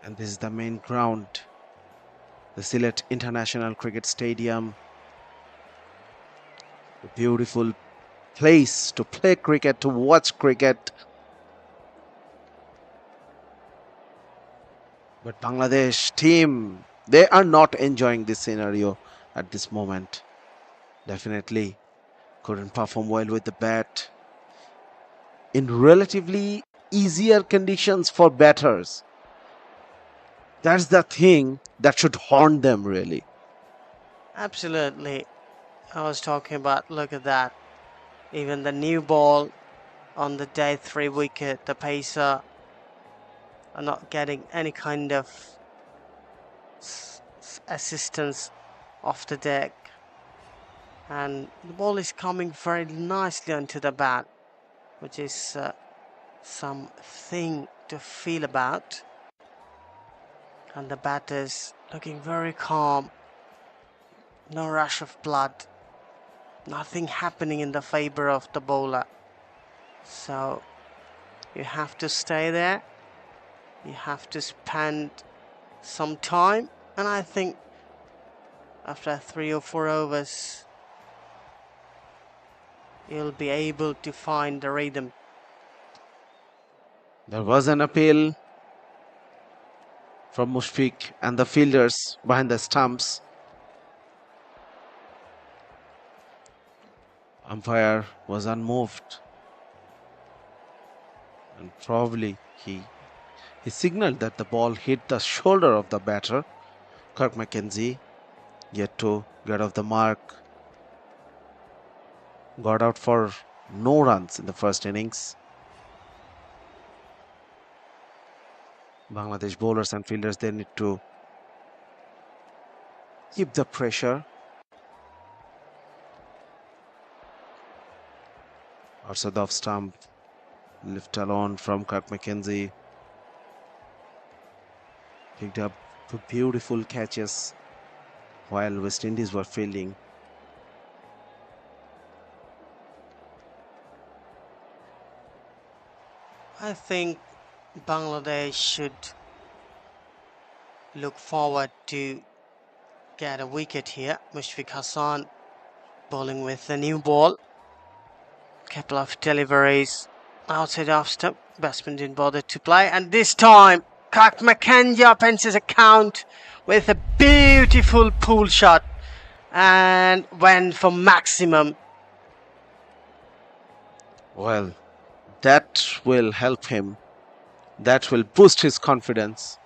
And this is the main ground, the Sylhet International Cricket Stadium. A beautiful place to play cricket, to watch cricket. But Bangladesh team, they are not enjoying this scenario at this moment. Definitely couldn't perform well with the bat. In relatively easier conditions for batters. That's the thing that should haunt them, really.
Absolutely. I was talking about, look at that. Even the new ball on the day 3 wicket, the pacer are not getting any kind of assistance off the deck. And the ball is coming very nicely onto the bat, which is something to feel about. And the batters looking very calm. No rush of blood. Nothing happening in the favor of the bowler. So you have to stay there. You have to spend some time. And I think after 3 or 4 overs, you'll be able to find the rhythm.
There was an appeal from Mushfiq and the fielders behind the stumps. Umpire was unmoved. And probably he signaled that the ball hit the shoulder of the batter, Kirk McKenzie, yet to get off the mark. Got out for no runs in the first innings. Bangladesh bowlers and fielders, they need to keep the pressure. Outside off stump, left alone from Kirk McKenzie. Picked up beautiful catches while West Indies were fielding.
I think Bangladesh should look forward to get a wicket here. Mushfiq Hassan bowling with the new ball. Couple of deliveries outside off stump. Batsman didn't bother to play, and this time Kirk McKenzie opens his account with a beautiful pull shot and went for maximum.
Well, that will help him. That will boost his confidence.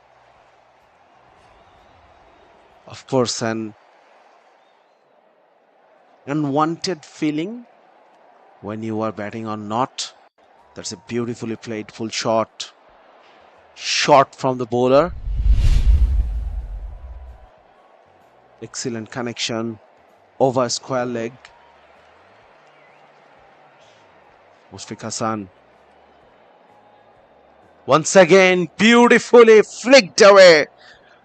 Of course, an unwanted feeling when you are batting or not. That's a beautifully played full shot. Shot from the bowler. Excellent connection over square leg. Mushfiq Hassan once again beautifully flicked away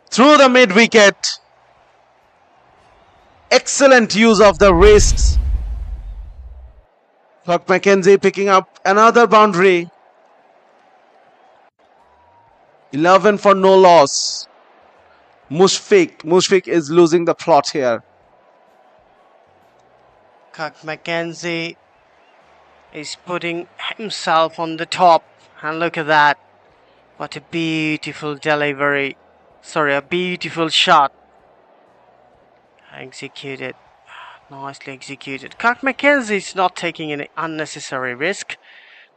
through the mid wicket. Excellent use of the wrists. Kirk McKenzie picking up another boundary. 11 for no loss. Mushfiq is losing the plot here.
Kirk McKenzie is putting himself on the top, and look at that. What a beautiful delivery. a beautiful shot executed. Nicely executed. Kirk McKenzie is not taking any unnecessary risk.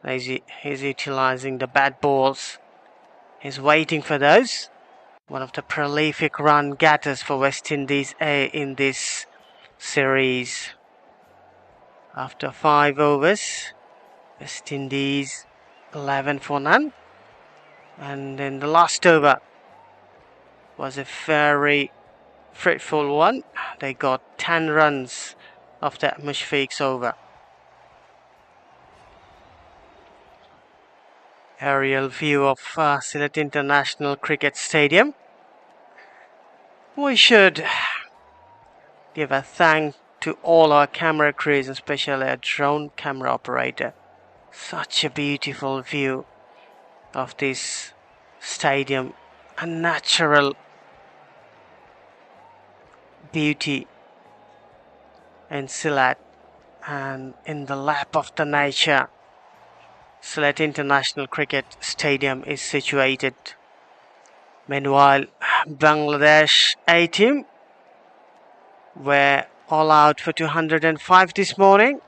He's utilizing the bad balls. He's waiting for those. One of the prolific run getters for West Indies A in this series. After 5 overs, West Indies 11 for none. And then the last over was a very fruitful one. They got 10 runs after Mushfiq's over. Aerial view of Sylhet International Cricket Stadium. We should give a thank to all our camera crews, especially our drone camera operator. Such a beautiful view of this stadium, a natural beauty in Sylhet and in the lap of the nature. Sylhet International Cricket Stadium is situated. Meanwhile, Bangladesh A team were all out for 205 this morning,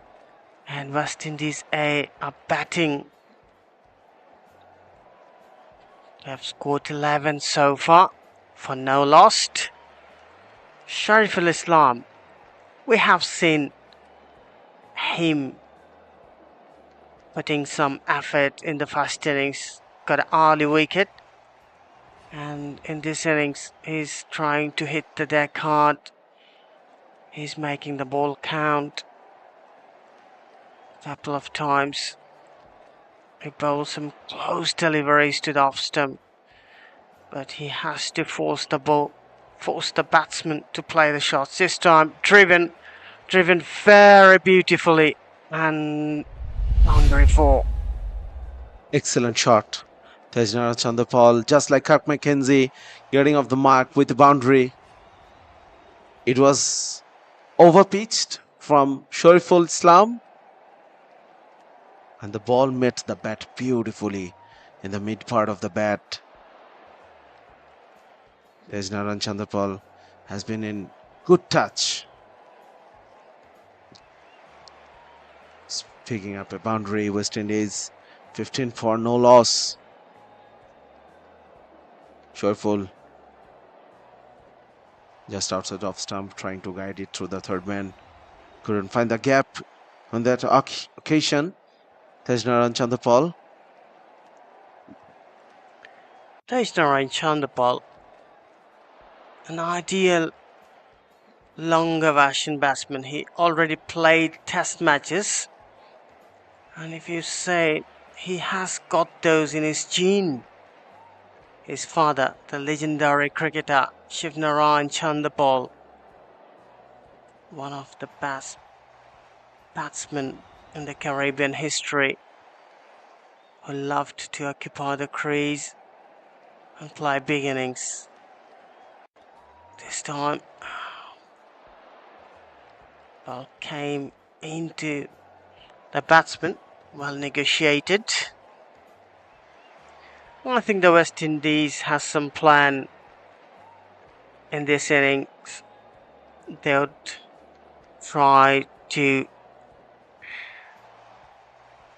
and West Indies A are batting. They have scored 11 so far for no loss. Shariful Islam, we have seen him putting some effort in the first innings, got an early wicket, and in this innings he's trying to hit the deck hard. He's making the ball count a couple of times. He bowls some close deliveries to the off stump, but he has to force the batsman to play the shots. This time driven very beautifully, and boundary 4.
Excellent shot. Tejnara Chandapal, just like Kirk McKenzie, getting off the mark with the boundary. It was overpitched from Shariful Islam, and the ball met the bat beautifully in the mid part of the bat. Tejnaran Chandapal has been in good touch, picking up a boundary. West Indies 15 for no loss. Shariful just outside off stump, trying to guide it through the third man. Couldn't find the gap on that occasion. Tejnaran Chandapal.
Tejnaran Chandapal, an ideal longer version batsman. He already played test matches, and if you say he has got those in his gene. His father, the legendary cricketer Shivnarayan Chandapal, one of the best batsmen in the Caribbean history, who loved to occupy the crease and play big innings. This time, ball came into the batsman, well negotiated. I think the West Indies has some plan in this innings. They would try to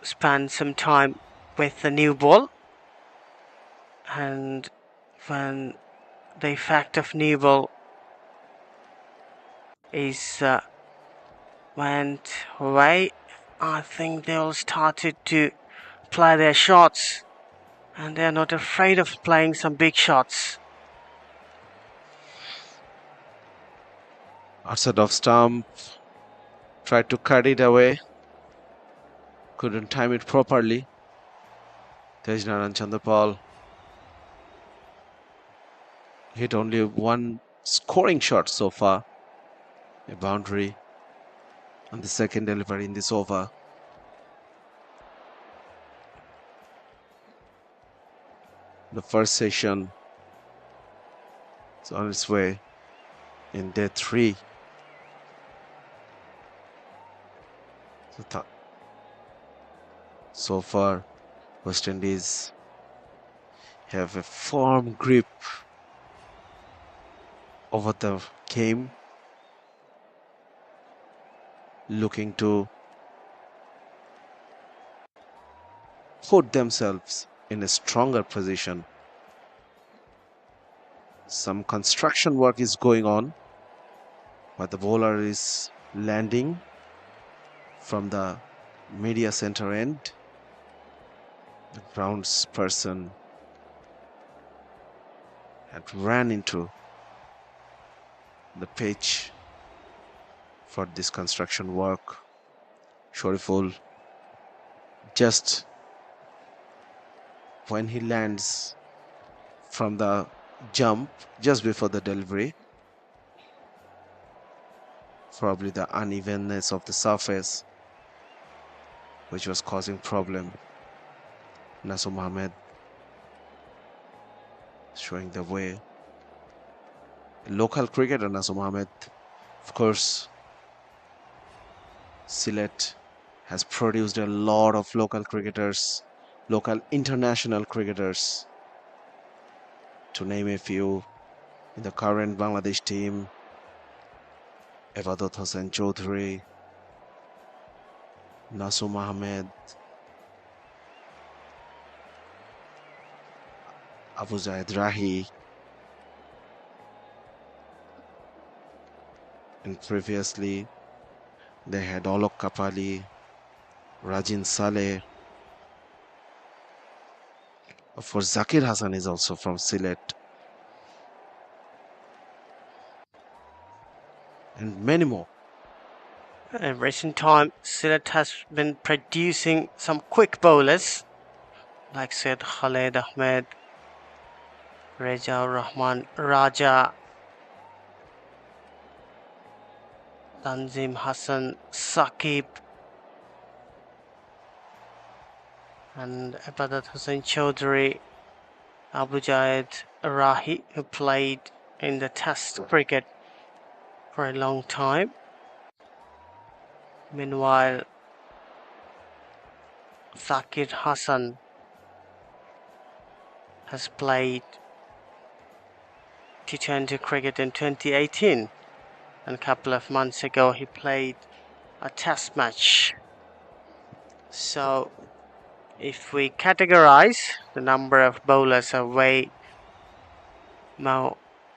spend some time with the new ball, and when the effect of new ball is went away, I think they'll started to play their shots, and they're not afraid of playing some big shots.
Outside of stump, tried to cut it away, couldn't time it properly. Tejnaran Chandapal hit only one scoring shot so far, a boundary on the second delivery in this over. The first session is on its way in day 3. So far, West Indies have a firm grip over the game, looking to put themselves in a stronger position. Some construction work is going on, but the bowler is landing from the media center end. The groundsperson had ran into the pitch for this construction work. Shariful, just when he lands from the jump, just before the delivery, probably the unevenness of the surface which was causing problem. Nasum Ahmed showing the way. Local cricketer Nasum Ahmed, of course, Sylhet has produced a lot of local cricketers, local international cricketers, to name a few. In the current Bangladesh team, Ebadat Hossain Chaudhary, Nasum Ahmed, Abu Zaid Rahi, and previously they had Olok Kapali, Rajin Saleh. Of course, Zakir Hassan is also from Sylhet. And many more.
In recent time, Sylhet has been producing some quick bowlers like Said Khaled Ahmed, Reza Rahman Raja, Tanzim Hassan Saqib, and Ebadat Hossain Chaudhary, Abu Zaid Rahi, who played in the Test cricket for a long time. Meanwhile, Zakir Hassan has played T20 cricket in 2018, and a couple of months ago he played a test match. So if we categorize, the number of bowlers are way more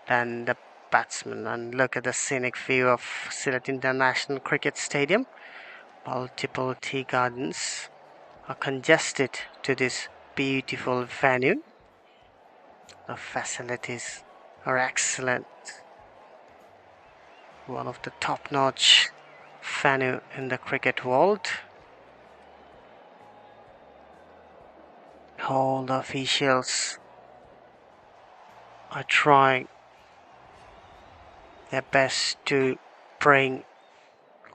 than the batsmen. And look at the scenic view of Sylhet International Cricket Stadium. Multiple tea gardens are congested to this beautiful venue. The facilities are excellent. One of the top-notch venue in the cricket world. All the officials are trying their best to bring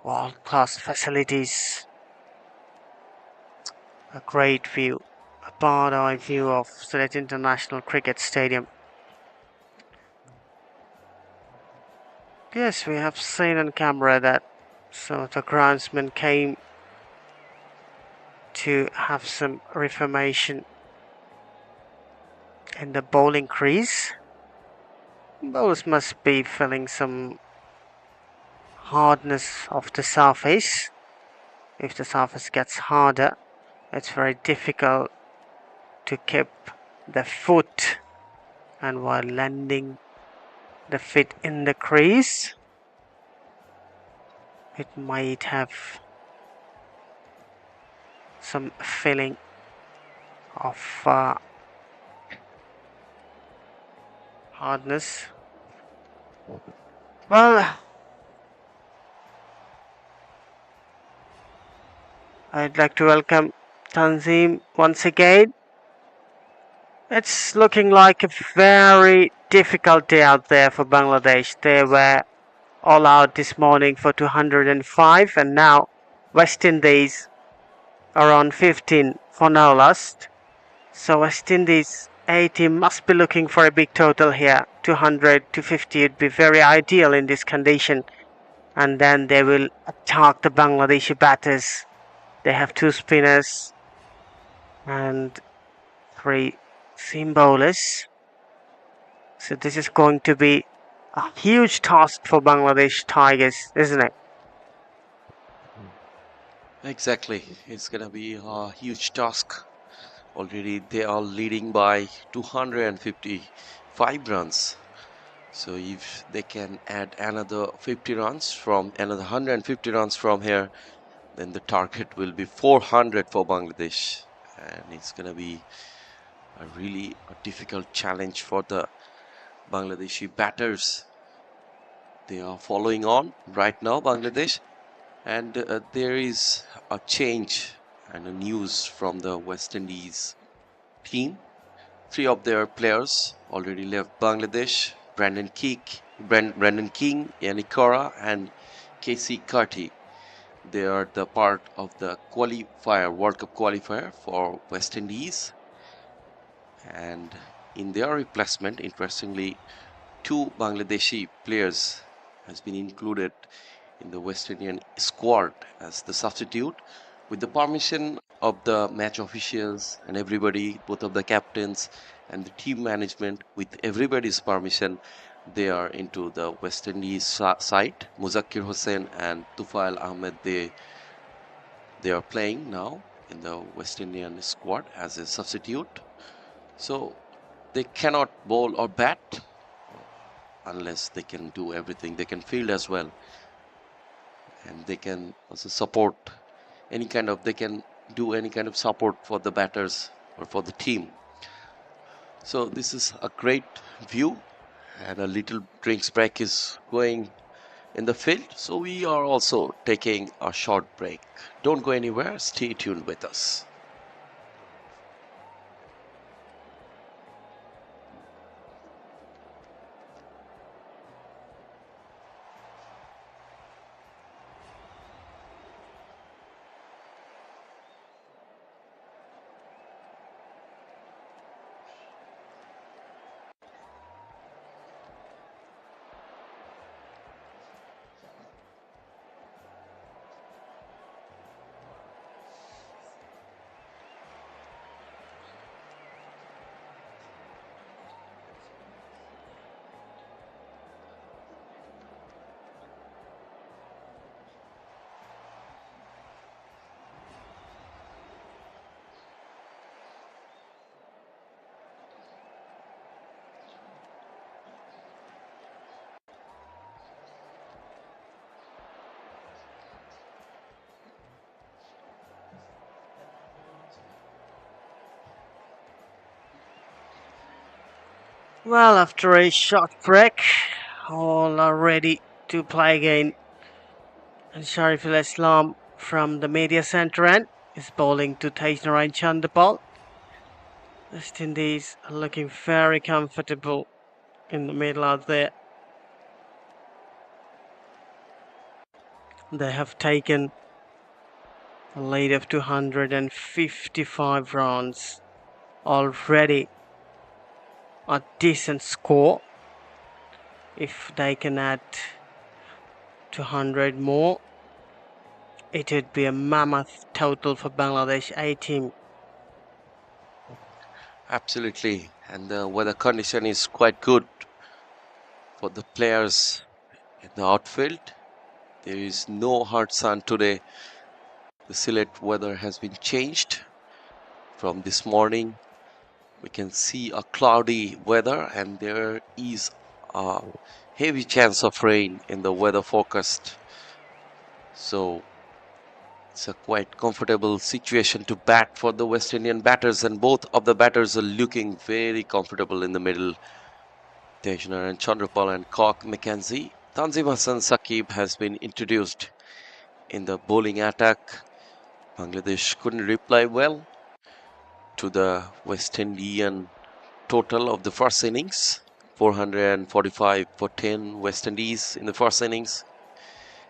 world-class facilities. A great view, a bird's-eye view of Sylhet International Cricket Stadium. Yes, we have seen on camera that some of the groundsmen came to have some reformation in the bowling crease. Bowlers must be feeling some hardness of the surface. If the surface gets harder, it's very difficult to keep the foot, and while landing the feet in the crease, it might have some feeling of hardness. Well, I'd like to welcome Tanzim once again. It's looking like a very difficult day out there for Bangladesh. They were all out this morning for 205, and now West Indies are on 15 for no lost. So West Indies A team must be looking for a big total here. 200 to 50 would be very ideal in this condition. And then they will attack the Bangladeshi batters. They have 2 spinners and 3 seam bowlers. So this is going to be A huge task for Bangladesh Tigers, isn't it?
Exactly. It's gonna be a huge task. Already they are leading by 255 runs. So if they can add another 50 runs from another 150 runs from here, then the target will be 400 for Bangladesh. And it's gonna be a difficult challenge for the Bangladeshi batters. They are following on right now, Bangladesh, and there is a change and a news from the West Indies team. Three of their players already left Bangladesh: Brandon King, Yannick Cora, and Casey Carty. They are the part of the World Cup qualifier for West Indies, and in their replacement, interestingly, two Bangladeshi players has been included in the West Indian squad as the substitute. With the permission of the match officials and everybody, both of the captains and the team management, with everybody's permission, they are into the West Indies side. Muzakkir Hossain and Tufail Ahmed, they are playing now in the West Indian squad as a substitute. So they cannot bowl or bat unless they can do everything. They can field as well, and they can also support they can do any kind of support for the batters or for the team. So this is a great view, and a little drinks break is going in the field. So we are also taking a short break. Don't go anywhere. Stay tuned with us.
Well, after a short break, all are ready to play again. And Shariful Islam from the media centre end is bowling to Taisnarain Chandapal. West Indies are looking very comfortable in the middle out there. They have taken a lead of 255 runs already. A decent score. If they can add 200 more, it would be a mammoth total for Bangladesh A team.
Absolutely, and the weather condition is quite good for the players in the outfield. There is no hard sun today. The Sylhet weather has been changed from this morning. We can see a cloudy weather, and there is a heavy chance of rain in the weather forecast. So it's a quite comfortable situation to bat for the West Indian batters, and both of the batters are looking very comfortable in the middle. Tejnar and Chandrapal and Cock Mackenzie. Tanzim Hassan Saqib has been introduced in the bowling attack. Bangladesh couldn't reply well to the West Indian total of the first innings. 445 for 10 West Indies in the first innings.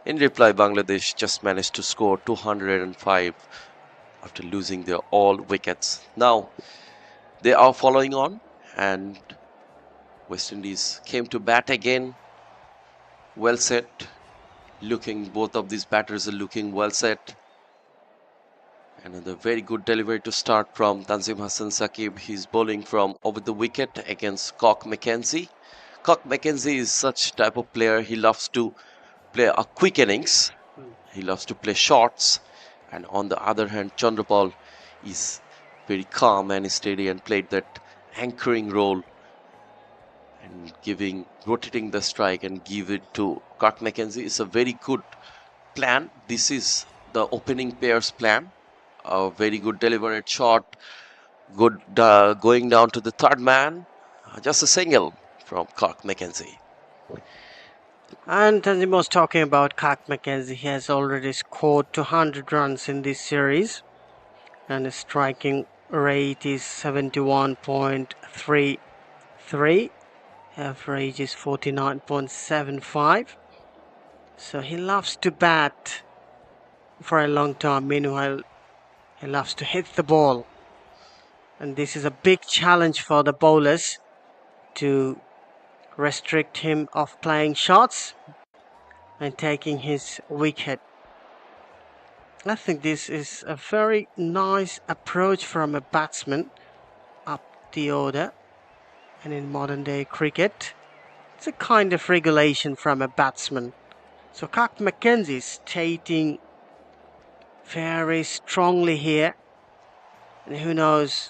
In reply, Bangladesh just managed to score 205 after losing their all wickets. Now they are following on, and West Indies came to bat again. Well set. Both of these batters are looking well set. Another very good delivery to start from Tanzim Hassan Saqib. He's bowling from over the wicket against Cock Mackenzie. Cock Mackenzie is such type of player. He loves to play a quick innings. He loves to play shots. And on the other hand, Chandrapal is very calm and steady and played that anchoring role and rotating the strike and give it to Cock Mackenzie is a very good plan. This is the opening pair's plan. A very good deliberate shot. Good going down to the third man. Just a single from Cock Mackenzie.
And Tanzim was talking about Cock Mackenzie. He has already scored 200 runs in this series, and his striking rate is 71.33. Average is 49.75. So he loves to bat for a long time. Meanwhile, he loves to hit the ball. And this is a big challenge for the bowlers to restrict him of playing shots and taking his wicket. I think this is a very nice approach from a batsman up the order. And in modern day cricket, it's a kind of regulation from a batsman. So Cock Mackenzie is stating very strongly here. And who knows,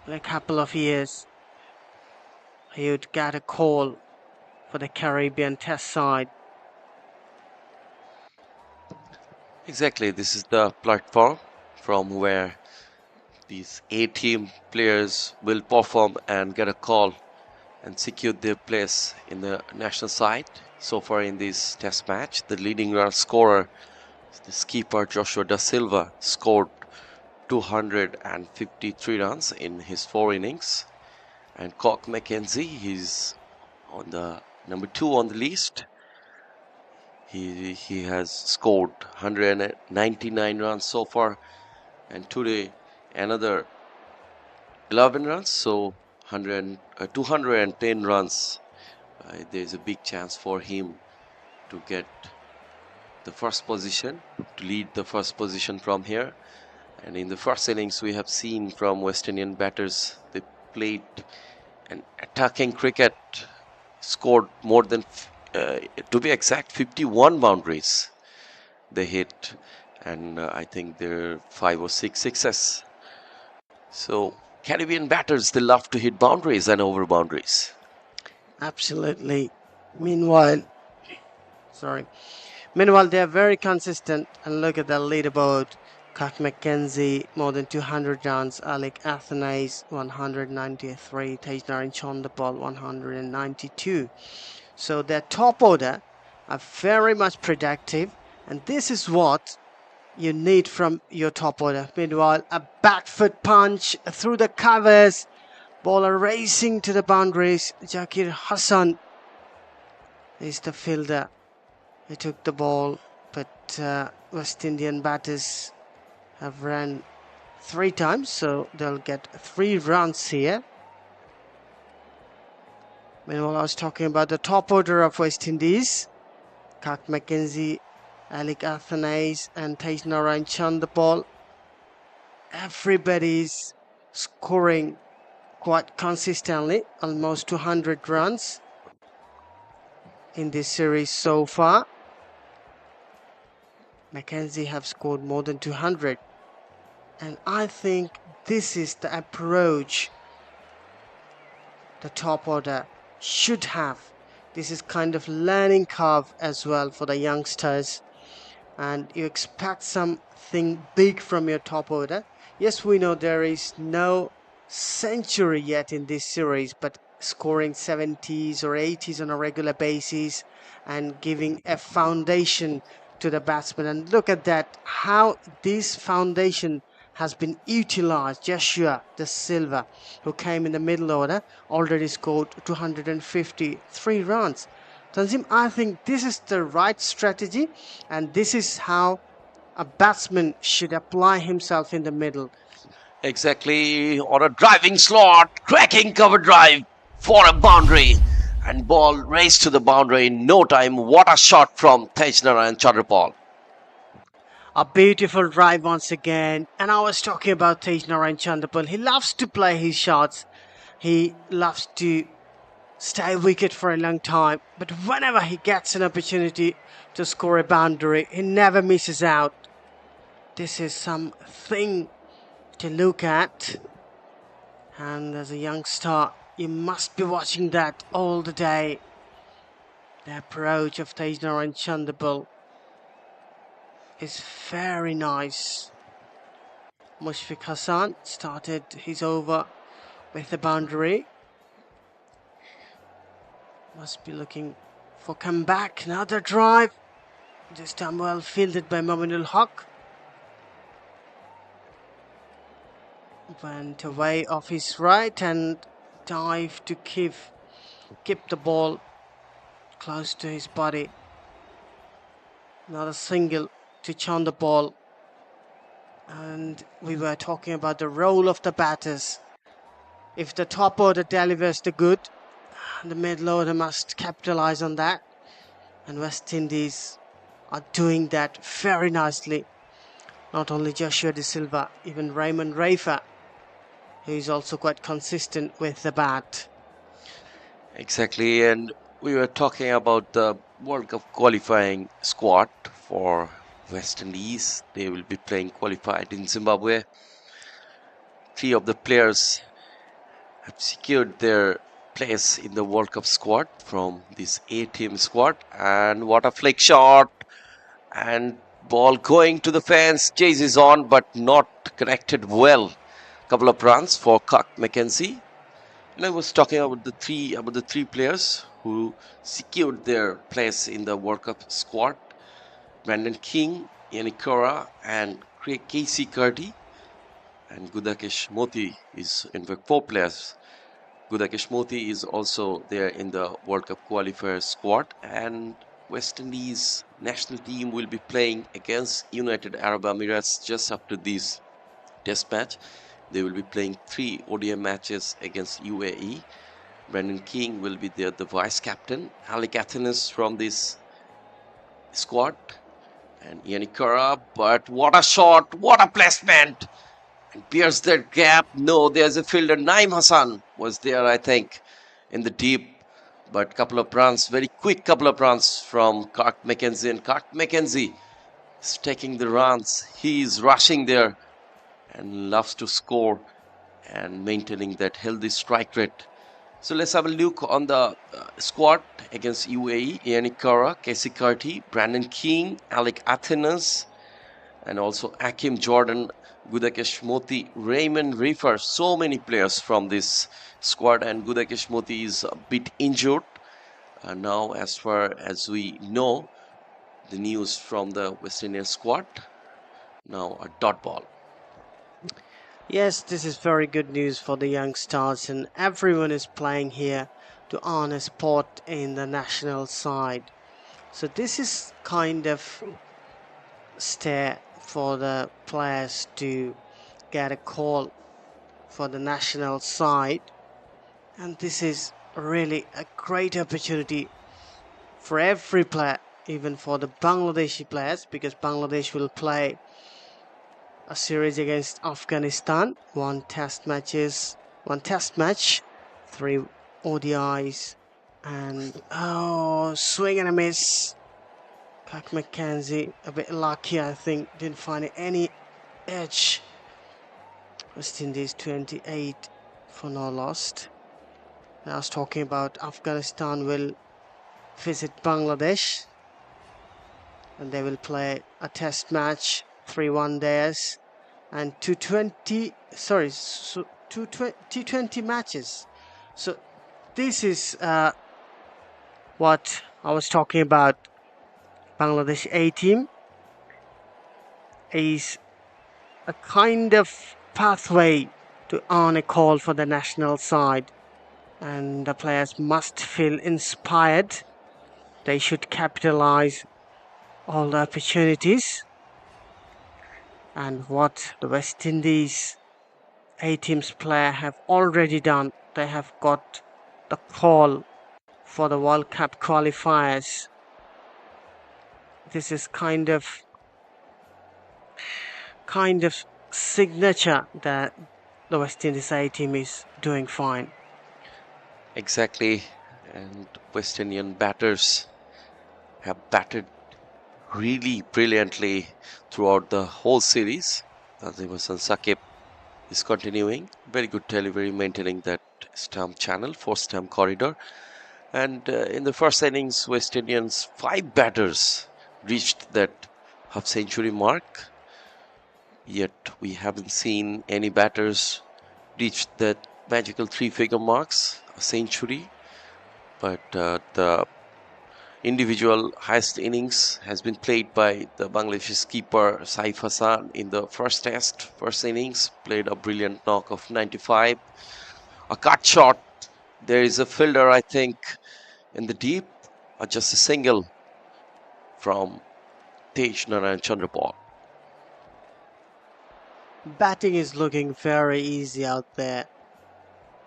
in a couple of years, he would get a call for the Caribbean Test side.
Exactly, this is the platform from where these A-team players will perform and get a call and secure their place in the national side. So far in this test match, the leading run scorer, the skipper Joshua Da Silva, scored 253 runs in his 4 innings. And Cock Mackenzie, he's on the number 2 on the list. He has scored 199 runs so far, and today another 11 runs, so 210 runs. There's a big chance for him to get the first position, to lead the first position from here. And in the first innings, we have seen from West Indian batters, they played an attacking cricket, scored more than, to be exact, 51 boundaries they hit. And I think there are 5 or 6 sixes. So Caribbean batters, they love to hit boundaries and over boundaries.
Absolutely. Meanwhile, they are very consistent. And look at the leaderboard. Cock Mackenzie, more than 200 runs. Alec Athanase, 193. Tejnarain Chandrapal, 192. So their top order are very much productive. And this is what you need from your top order. Meanwhile, a back foot punch through the covers. Bowler racing to the boundaries. Zakir Hassan is the fielder. He took the ball, but West Indian batters have run 3 times, so they'll get 3 runs here. Meanwhile, I was talking about the top order of West Indies. Cock Mackenzie, Alec Athanase and Tejnarain Chandrapal. Everybody's scoring quite consistently, almost 200 runs in this series so far. Mackenzie have scored more than 200, and I think this is the approach the top order should have. This is kind of learning curve as well for the youngsters, and you expect something big from your top order. Yes, we know there is no century yet in this series, but scoring 70s or 80s on a regular basis and giving a foundation to the batsman. And look at that, how this foundation has been utilized. Joshua Da Silva, who came in the middle order, already scored 253 runs. Tanzim, I think this is the right strategy, and this is how a batsman should apply himself in the middle.
Exactly, on a driving slot, cracking cover drive for a boundary, and ball raced to the boundary in no time. What a shot from Tejnarain Chandrapal.
A beautiful drive once again, and I was talking about Tejnarain Chandrapal. He loves to play his shots. He loves to stay wicket for a long time, but whenever he gets an opportunity to score a boundary, he never misses out. This is something to look at, and as a youngster, you must be watching that all the day. The approach of Tejaran Chandabal is very nice. Mushfiq Hassan started his over with the boundary. Must be looking for comeback. Another drive. This time well fielded by Maminul Haq. Went away off his right and dived to keep the ball close to his body. Another single to churn the ball. And we were talking about the role of the batters. If the top order delivers the good, the middle order must capitalize on that. And West Indies are doing that very nicely. Not only Joshua De Silva, even Raymond Rafa, who is also quite consistent with the bat.
Exactly, and we were talking about the World Cup qualifying squad for West Indies. They will be playing qualified in Zimbabwe. 3 of the players have secured their place in the World Cup squad from this A-team squad. And what a flick shot! And ball going to the fence, chases on, but not connected well. Couple of runs for Kirk Mackenzie. And I was talking about the three players who secured their place in the World Cup squad: Brandon King, Yanikora, and Casey Curdy. And Gudakesh Moti is, in fact, 4 players. Gudakesh Moti is also there in the World Cup qualifier squad. And West Indies national team will be playing against United Arab Emirates just after this test match. They will be playing 3 ODI matches against UAE. Brandon King will be there, the vice captain. Alec Athenis from this squad. And Yanikara, but what a shot, what a placement! And pierce that gap. No, there's a fielder. Naim Hassan was there, I think, in the deep. But couple of runs, very quick couple of runs from Kirk Mackenzie. And Kirk Mackenzie is taking the runs. He is rushing there and loves to score and maintaining that healthy strike rate. So let's have a look on the squad against UAE. Yanikara, Casey Curty, Brandon King, Alec Athenas, and also Akim Jordan, Gudakesh Moti, Raymond Reefer. So many players from this squad, and Gudakesh Moti is a bit injured. Now, as far as we know, the news from the West Indian squad, now a dot ball.
Yes, this is very good news for the young stars, and everyone is playing here to earn a spot in the national side. So this is kind of stare for the players to get a call for the national side, and this is really a great opportunity for every player, even for the Bangladeshi players, because Bangladesh will play a series against Afghanistan, one test match, 3 ODIs, and swing and a miss. Kirk Mackenzie a bit lucky, I think, didn't find any edge. West Indies 28 for no lost. I was talking about Afghanistan will visit Bangladesh, and they will play a test match, 3 one-days, and T20 matches. So this is what I was talking about. Bangladesh A team is a kind of pathway to earn a call for the national side, and the players must feel inspired. They should capitalize all the opportunities. And what the West Indies A team's player have already done, they have got the call for the World Cup qualifiers. This is kind of signature that the West Indies A team is doing fine.
Exactly. and West Indian batters have batted really brilliantly throughout the whole series. Nazim Hasan Saqib is continuing. Very good delivery, maintaining that stump channel, 4-stump corridor. And in the first innings, West Indians 5 batters reached that half-century mark. Yet we haven't seen any batters reach that magical 3-figure marks, a century. But the individual highest innings has been played by the Bangladeshi keeper Saif Hassan in the first test, first innings, played a brilliant knock of 95. A cut shot. There is a fielder, I think, in the deep, or just a single from Tej Narayan Chandrapal.
Batting is looking very easy out there.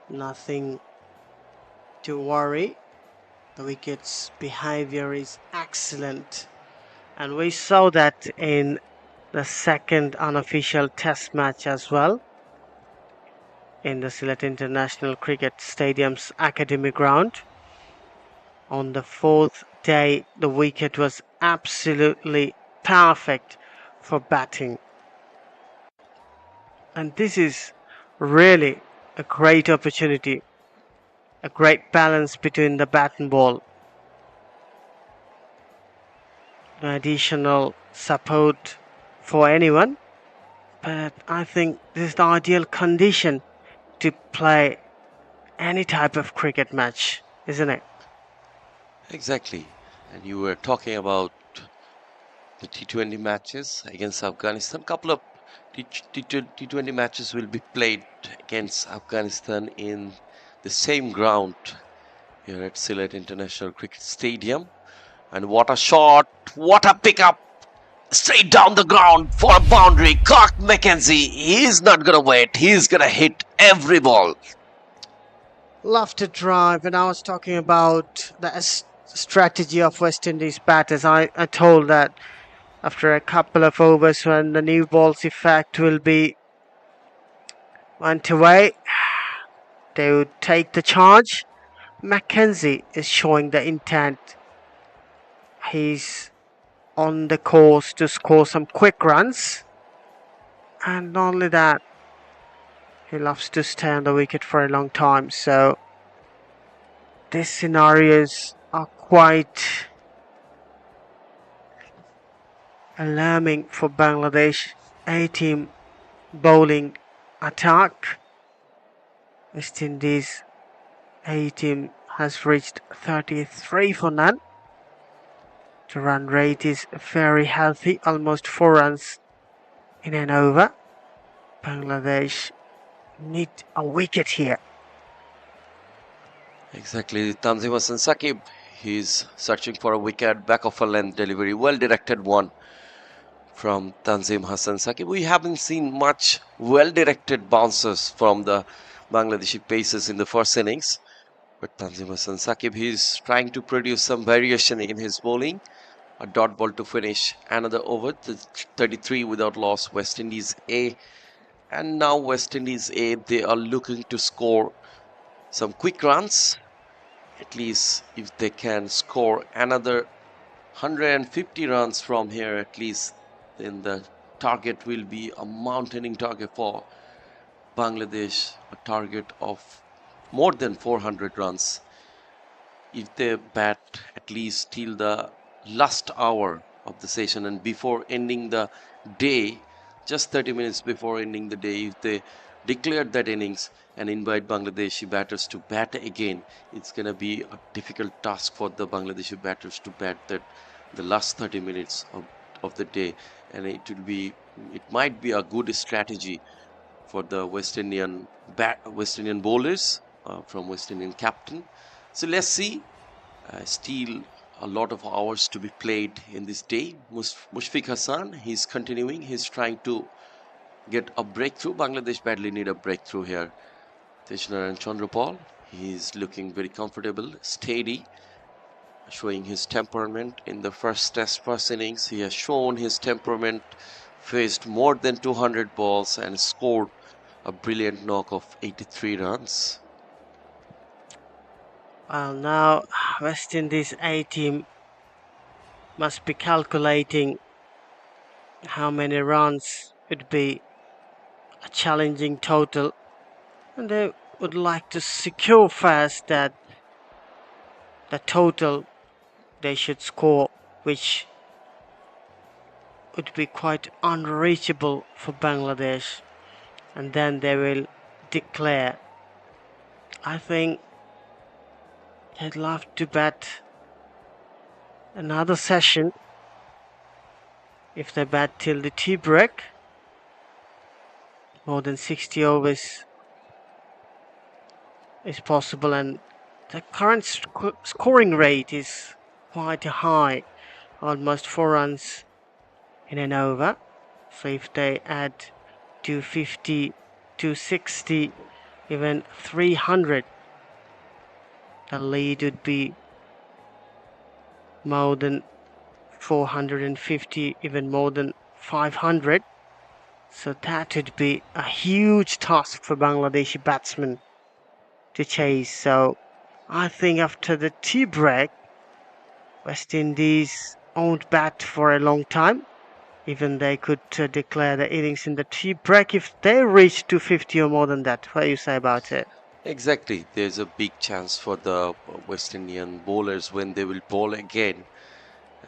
Nothing to worry. The wicket's behavior is excellent. And we saw that in the second unofficial test match as well, in the Sylhet International Cricket Stadium's academy ground. On the fourth day, the wicket was absolutely perfect for batting. And this is really a great opportunity, a great balance between the bat and ball. Additional support for anyone, but I think this is the ideal condition to play any type of cricket match, isn't it?
Exactly. And you were talking about the T20 matches against Afghanistan. A couple of T20 matches will be played against Afghanistan in the same ground here at Sylhet International Cricket Stadium. And what a shot, what a pickup, straight down the ground for a boundary. Clark McKenzie, he's not going to wait, he's going to hit every ball.
Love to drive, and I was talking about the strategy of West Indies batters. I told that after a couple of overs, when the new ball's effect will be went away, they would take the charge. Mackenzie is showing the intent. He's on the course to score some quick runs, and not only that, he loves to stay on the wicket for a long time. So these scenarios are quite alarming for Bangladesh A-team bowling attack. West Indies A-team has reached 33 for none. The run rate is very healthy, almost 4 runs in an over. Bangladesh need a wicket here.
Exactly, Tanzim Hasan Saqib, he's searching for a wicket, back of a length delivery, well directed one from Tanzim Hasan Saqib. We haven't seen much well-directed bounces from the Bangladeshi pacers in the first innings. But Tanzim Hasan Saqib, he's trying to produce some variation in his bowling. A dot ball to finish another over, 33 without loss, West Indies A. And now West Indies A, they are looking to score some quick runs. At least if they can score another 150 runs from here, at least, then the target will be a mountaining target for Bangladesh, a target of more than 400 runs. If they bat at least till the last hour of the session and before ending the day, just 30 minutes before ending the day, if they declared that innings and invite Bangladeshi batters to bat again, it's going to be a difficult task for the Bangladeshi batters to bat the last 30 minutes of the day. And it might be a good strategy for the West Indian bowlers from West Indian captain. So let's see. Still a lot of hours to be played in this day. Mushfiq Hassan, he's continuing. He's trying to get a breakthrough. Bangladesh badly need a breakthrough here. Tej Narayan Chandrapal, he's looking very comfortable, steady, showing his temperament in the first innings. He has shown his temperament, faced more than 200 balls and scored a brilliant knock of 83 runs.
Well, now West Indies A team must be calculating how many runs would be a challenging total, and they would like to secure first that the total they should score, which would be quite unreachable for Bangladesh, and then they will declare. I think they'd love to bat another session if they bat till the tea break. More than 60 overs is possible, and the current scoring rate is quite high, almost 4 runs in an over. So if they add 250, 260, even 300, the lead would be more than 450, even more than 500. So that would be a huge task for Bangladeshi batsmen to chase. So I think after the tea break, West Indies won't bat for a long time. Even they could declare the innings in the tea break if they reach 250 or more than that. What do you say about it?
Exactly. There's a big chance for the West Indian bowlers when they will bowl again,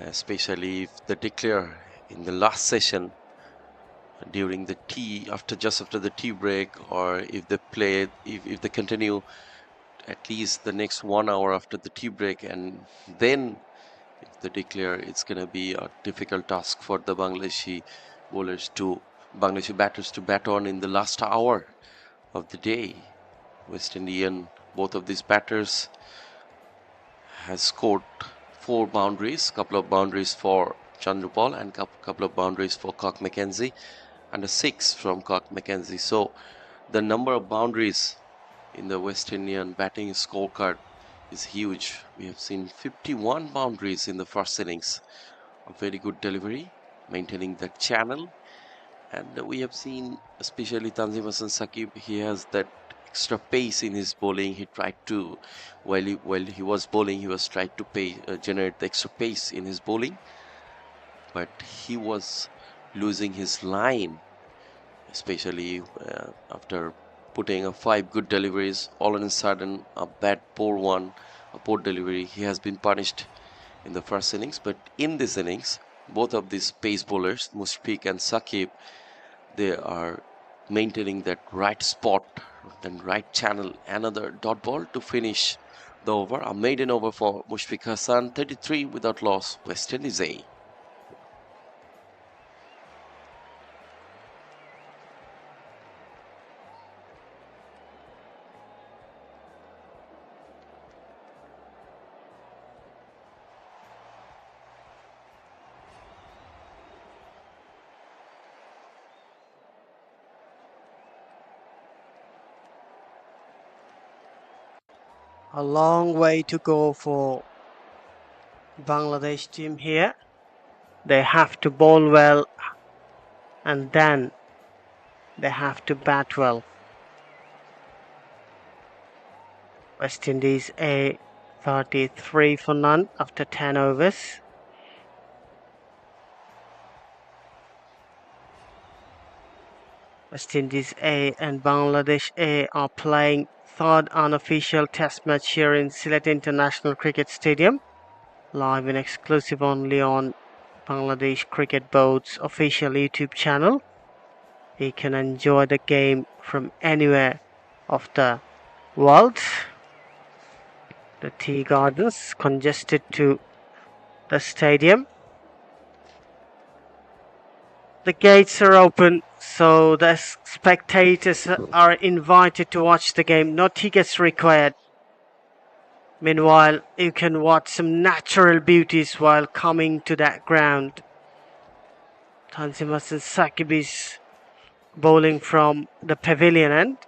especially if they declare in the last session during the tea, just after the tea break, or if they play, if they continue at least the next 1 hour after the tea break, and then if they declare, it's going to be a difficult task for the Bangladeshi batters to bat on in the last hour of the day. West Indian, both of these batters has scored 4 boundaries, couple of boundaries for Chandrapal and couple of boundaries for Cock Mackenzie, and a 6 from Cock Mackenzie. So the number of boundaries in the West Indian batting scorecard is huge. We have seen 51 boundaries in the first innings. A very good delivery, maintaining that channel. And we have seen, especially Tanzim Hassan Saqib, he has that extra pace in his bowling. He tried to, while he was bowling, he was trying to generate the extra pace in his bowling. But he was losing his line, especially after putting 5 good deliveries. All of a sudden, a poor delivery. He has been punished in the first innings. But in this innings, both of these pace bowlers, Mushfiq and Saqib, they are maintaining that right spot and right channel. Another dot ball to finish the over. A maiden over for Mushfiq Hassan, 33 without loss, West Indies A.
A long way to go for Bangladesh team here. They have to bowl well and then they have to bat well. West Indies A 33 for none after 10 overs. West Indies A and Bangladesh A are playing third unofficial test match here in Sylhet International Cricket Stadium. Live and exclusive only on Bangladesh Cricket Board's official YouTube channel. You can enjoy the game from anywhere of the world. The tea gardens congested to the stadium. The gates are open, so the spectators are invited to watch the game. No tickets required. Meanwhile, you can watch some natural beauties while coming to that ground. Tanzim Hassan Saqib is bowling from the pavilion end.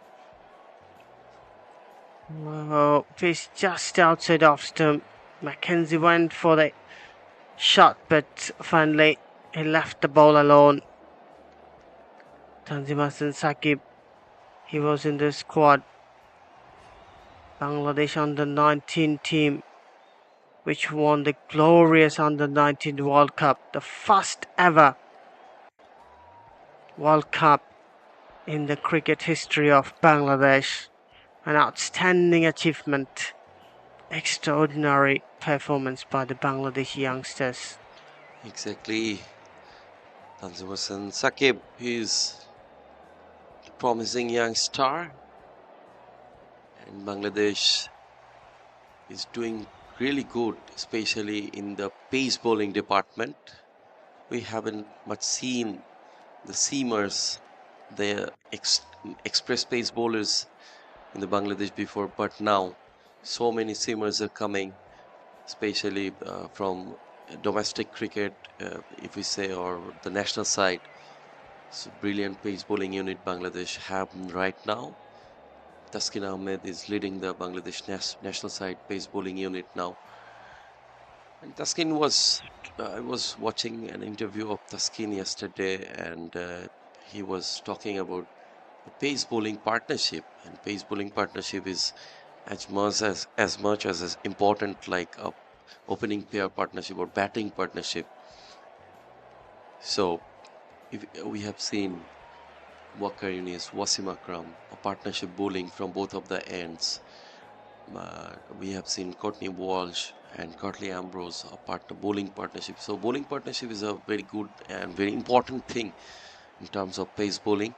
Pitch just outside off stump. Mackenzie went for the shot, but finally he left the ball alone. Tanzim Hassan Saqib, he was in the squad Bangladesh under-19 team, which won the glorious under-19 World Cup, the first ever World Cup in the cricket history of Bangladesh. An outstanding achievement, extraordinary performance by the Bangladeshi youngsters.
Exactly. Tanzim Hassan Saqib is a promising young star, and Bangladesh is doing really good, especially in the pace bowling department. We haven't much seen the seamers, the express pace bowlers in the Bangladesh before, but now so many seamers are coming, especially from domestic cricket, if we say, or the national side. So brilliant pace bowling unit Bangladesh have right now. Taskin Ahmed is leading the Bangladesh national side pace bowling unit now. And Taskin was, I was watching an interview of Taskin yesterday, and he was talking about the pace bowling partnership. And pace bowling partnership is as important like a opening pair partnership or batting partnership. So if we have seen Walker Yunis, Wasim Akram, a partnership bowling from both of the ends. We have seen Courtney Walsh and Curtly Ambrose, a bowling partnership. So bowling partnership is a very good and very important thing in terms of pace bowling.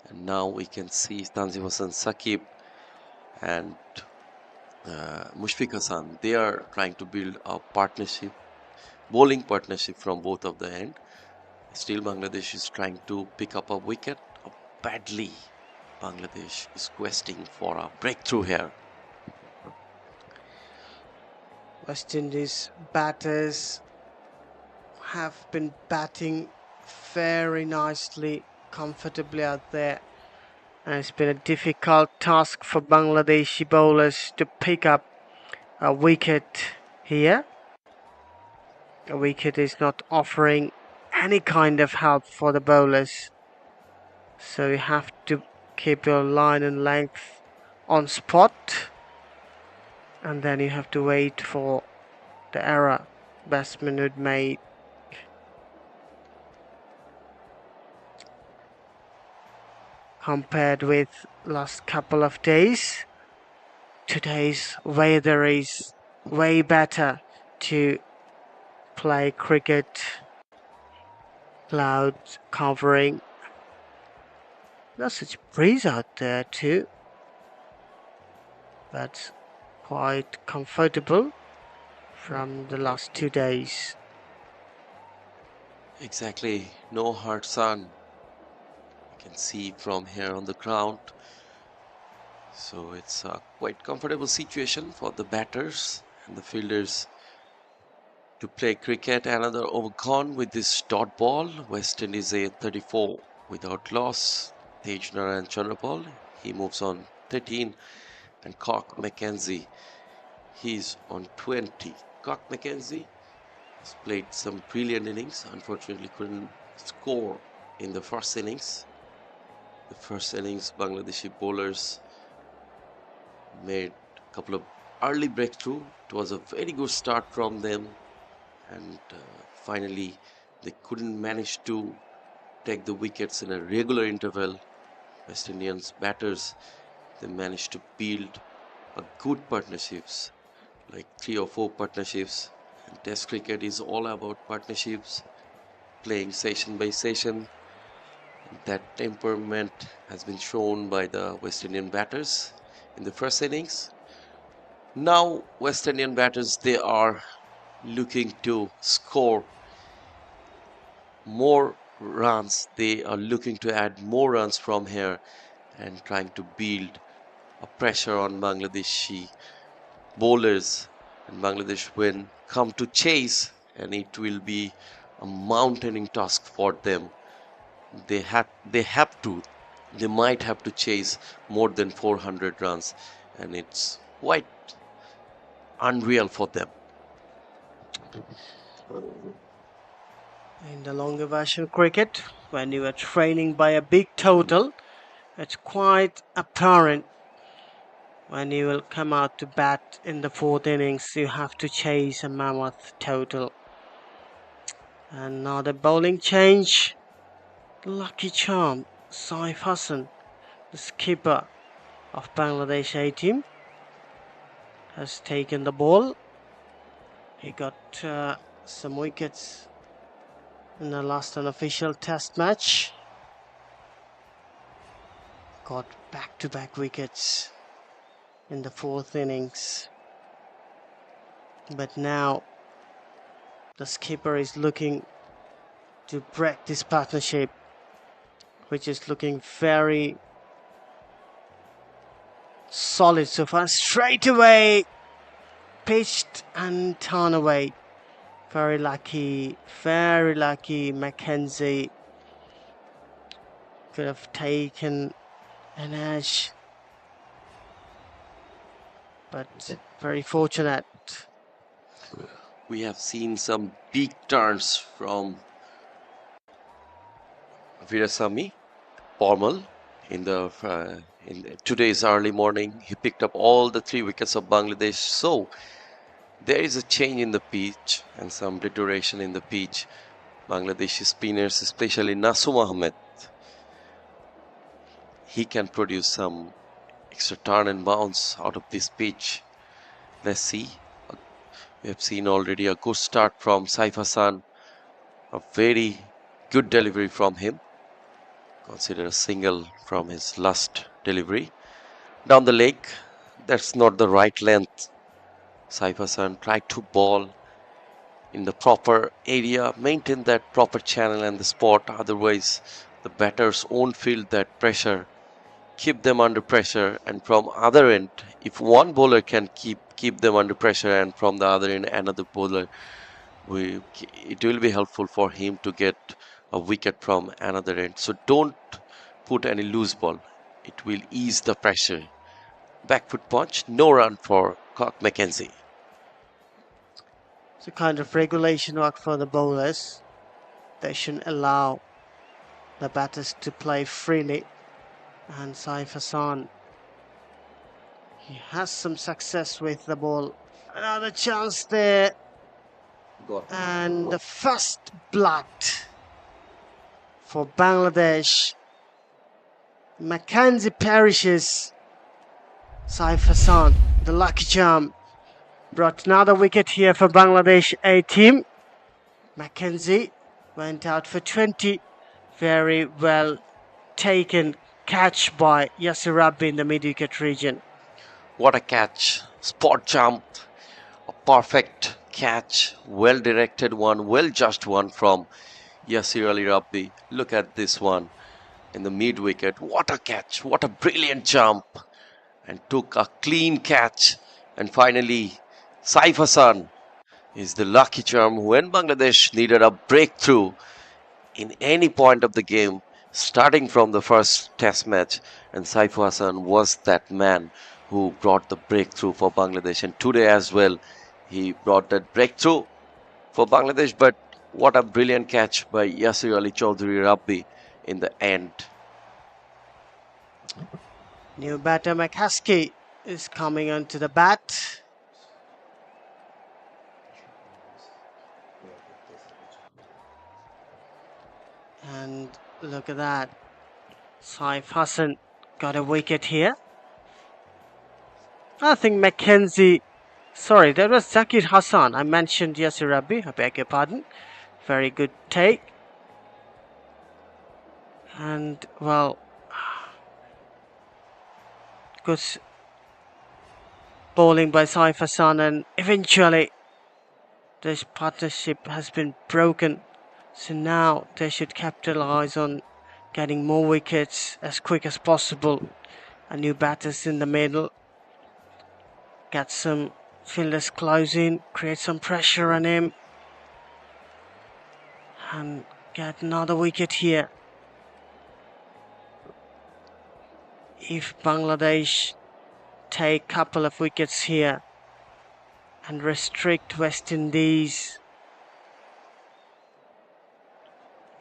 And now we can see Tanzim Hassan Saqib and Mushfiq Hassan. They are trying to build a partnership, bowling partnership from both of the end. Still, Bangladesh is trying to pick up a wicket. Badly, Bangladesh is questing for a breakthrough here.
West Indies batters have been batting very nicely, comfortably out there. And it's been a difficult task for Bangladeshi bowlers to pick up a wicket here. A wicket is not offering any kind of help for the bowlers. So you have to keep your line and length on spot. And then you have to wait for the error batsman would make. Compared with last couple of days, today's weather is way better to play cricket. Clouds covering. There's such breeze out there too. That's quite comfortable from the last 2 days.
Exactly, no hard sun. You can see from here on the ground. So it's a quite comfortable situation for the batters and the fielders to play cricket. Another over gone with this dot ball. West Indies a 34 without loss. Tejnar and Chandrapal, he moves on 13. And Cock Mackenzie, he's on 20. Cock Mackenzie has played some brilliant innings. Unfortunately, couldn't score in the first innings. The first innings, Bangladeshi bowlers made a couple of early breakthrough. It was a very good start from them, and finally they couldn't manage to take the wickets in a regular interval. West Indians batters, they managed to build a good partnerships, like 3 or 4 partnerships. And Test cricket is all about partnerships, playing session by session. That temperament has been shown by the West Indian batters in the first innings. Now West Indian batters, they are looking to score more runs. They are looking to add more runs from here and trying to build a pressure on Bangladeshi bowlers. And Bangladesh will come to chase, and it will be a mountaining task for them. They might have to chase more than 400 runs, and it's quite unreal for them.
In the longer version cricket, when you are trailing by a big total, it's quite apparent when you will come out to bat in the 4th innings, you have to chase a mammoth total. And now the bowling change. Lucky charm, Saif Hassan, the skipper of Bangladesh A team, has taken the ball. He got some wickets in the last unofficial test match. Got back-to-back wickets in the 4th innings. But now the skipper is looking to break this partnership, which is looking very solid so far. Straight away, pitched and torn away. Very lucky Mackenzie could have taken an edge, but very fortunate.
We have seen some big turns from Virasamy Pormal in today's early morning. He picked up all the 3 wickets of Bangladesh. So there is a change in the pitch and some deterioration in the pitch. Bangladeshi spinners, especially Nasum Ahmed, he can produce some extra turn and bounce out of this pitch. Let's see. We have seen already a good start from Saif Hassan. A very good delivery from him. Consider a single from his last delivery. Down the leg, that's not the right length. Saif Hassan tried to ball in the proper area, maintain that proper channel and the spot. Otherwise, the batters won't feel that pressure. Keep them under pressure, and from other end, if one bowler can keep them under pressure, and from the other end another bowler, it will be helpful for him to get a wicket from another end. So don't put any loose ball. It will ease the pressure. Back foot punch, no run for Mackenzie.
It's a kind of regulation work for the bowlers. They shouldn't allow the batters to play freely. And Saif Hassan, he has some success with the ball. Another chance there. And the first blood for Bangladesh. Mackenzie perishes. Saif Hassan, the lucky charm, brought another wicket here for Bangladesh A team. Mackenzie went out for 20. Very well taken catch by Yasir Rabbi in the mid-wicket region.
What a catch. Spot jump. A perfect catch. Well directed one. Well judged one from Yasir Ali Rabbi. Look at this one in the mid-wicket. What a catch. What a brilliant jump. And took a clean catch. And finally, Saif Hassan is the lucky charm when Bangladesh needed a breakthrough in any point of the game, starting from the first test match. And Saif Hassan was that man who brought the breakthrough for Bangladesh. And today as well, he brought that breakthrough for Bangladesh. But what a brilliant catch by Yasir Ali Chaudhry Rabbi in the end.
New batter McCaskey is coming onto the bat. And look at that. Saif Hassan got a wicket here. I think Mackenzie... Sorry, that was Zakir Hassan. I mentioned Yasir Rabbi. I beg your pardon. Very good take. And, well... good bowling by Saif Hassan, and eventually this partnership has been broken. So now they should capitalize on getting more wickets as quick as possible. A new batter's in the middle. Get some fielders close in, create some pressure on him, and get another wicket here. If Bangladesh take a couple of wickets here and restrict West Indies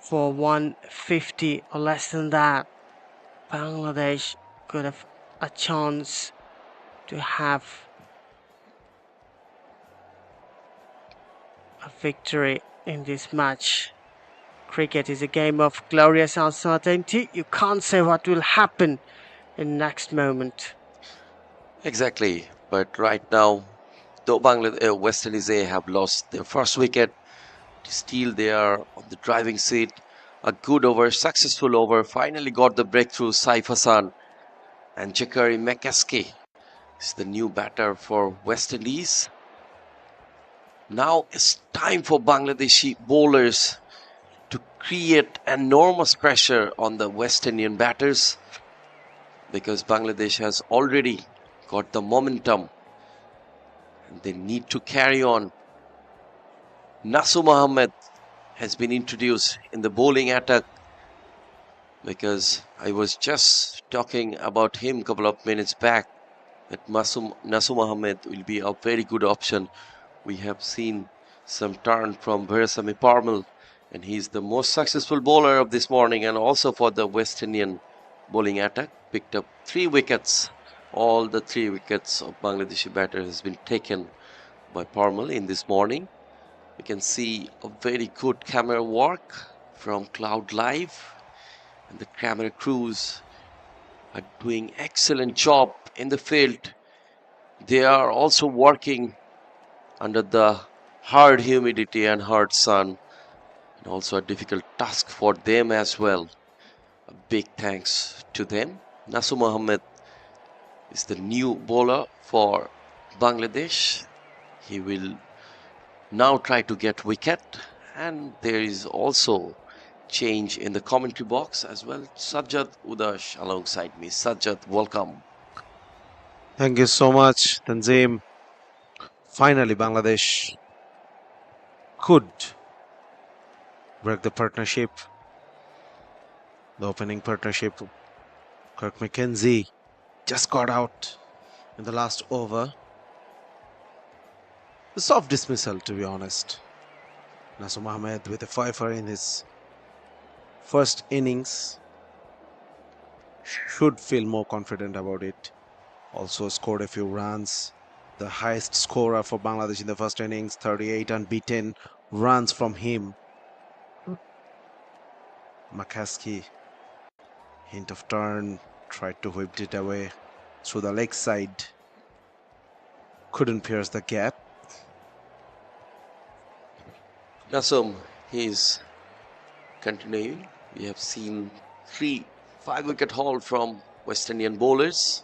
for 150 or less than that, Bangladesh could have a chance to have a victory in this match. Cricket is a game of glorious uncertainty. You can't say what will happen in next moment.
Exactly. But right now, though West Indies A have lost their first wicket, still they are on the driving seat. A good over, successful over, finally got the breakthrough. Saif Hassan and Jakari McCaskey is the new batter for West Indies. Now it's time for Bangladeshi bowlers to create enormous pressure on the West Indian batters, because Bangladesh has already got the momentum and they need to carry on. Nasu Mohammed has been introduced in the bowling attack, because I was just talking about him a couple of minutes back that Nasu Mohammed will be a very good option. We have seen some turn from Veerasamy Parmal, and he's the most successful bowler of this morning, and also for the West Indian bowling attack. Picked up 3 wickets. All the 3 wickets of Bangladeshi batter has been taken by Parmal in this morning. We can see a very good camera work from Cloud Live, and the camera crews are doing excellent job in the field. They are also working under the hard humidity and hard sun, and also a difficult task for them as well. A big thanks to them. Nasu Mohammed is the new bowler for Bangladesh. He will now try to get wicket, and there is also change in the commentary box as well. Sajjad Udash alongside me. Sajjad, welcome.
Thank you so much, Tanzim. Finally, Bangladesh could break the partnership, the opening partnership. Kirk McKenzie just got out in the last over. A soft dismissal, to be honest. Nasu Mohammed with a fifer in his first innings should feel more confident about it. Also scored a few runs. The highest scorer for Bangladesh in the first innings, 38 unbeaten runs from him. McCaskey, hint of turn, tried to whip it away through the leg side. Couldn't pierce the gap.
Nasum, he's continuing. We have seen 5-wicket haul from West Indian bowlers.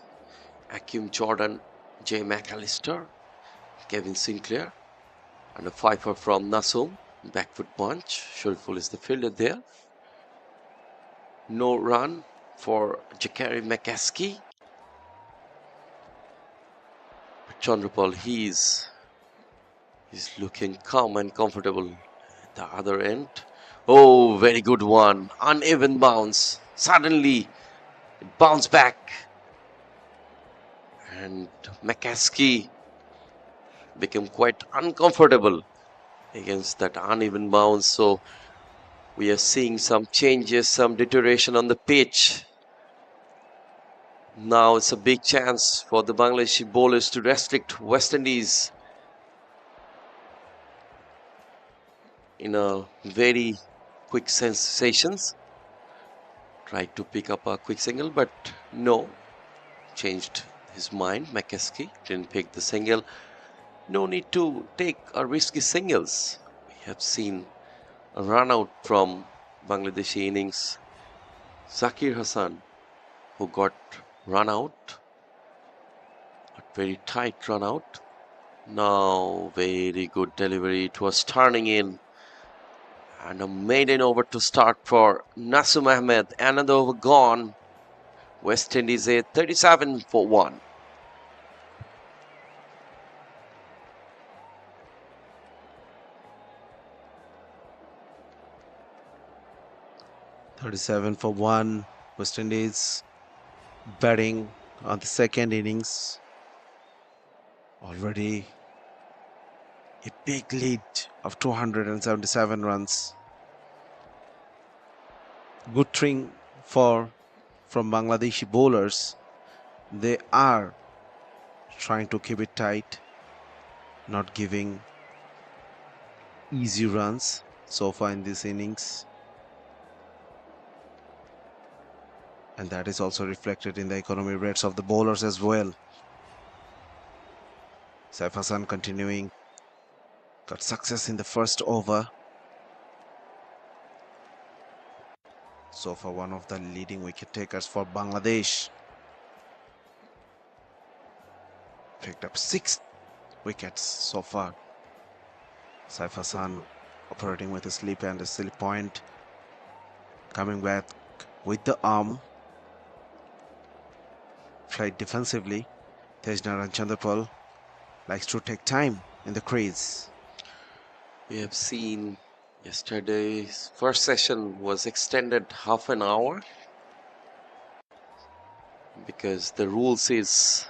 Akeem Jordan, Jay McAllister, Kevin Sinclair, and a fifer from Nasum. Back foot punch. Shariful is the fielder there. No run for Jakari McCaskey. Chandrapal, he's looking calm and comfortable at the other end. Oh, very good one. Uneven bounce. Suddenly, it bounced back. And McCaskey became quite uncomfortable against that uneven bounce. So we are seeing some changes, some deterioration on the pitch. Now it's a big chance for the Bangladeshi bowlers to restrict West Indies in a very quick sensations. Tried to pick up a quick single, but no. Changed his mind. McCaskey didn't pick the single. No need to take a risky singles. We have seen a run out from Bangladeshi innings. Zakir Hassan, who got run out, a very tight run out. Now, very good delivery. It was turning in. And a maiden over to start for Nasum Ahmed. Another over gone. West Indies a 37 for 1.
"37 for 1. West Indies batting on the second innings. Already a big lead of 277 runs. Good thing from Bangladeshi bowlers. They are trying to keep it tight, not giving easy runs so far in this innings. And that is also reflected in the economy rates of the bowlers as well. Saif Hassan continuing, got success in the first over. So far one of the leading wicket takers for Bangladesh. Picked up 6 wickets so far. Saif Hassan operating with a slip and a slip point. Coming back with the arm. Played defensively. Tejnaran Chanderpal likes to take time in the crease.
We have seen yesterday's first session was extended half an hour because the rule says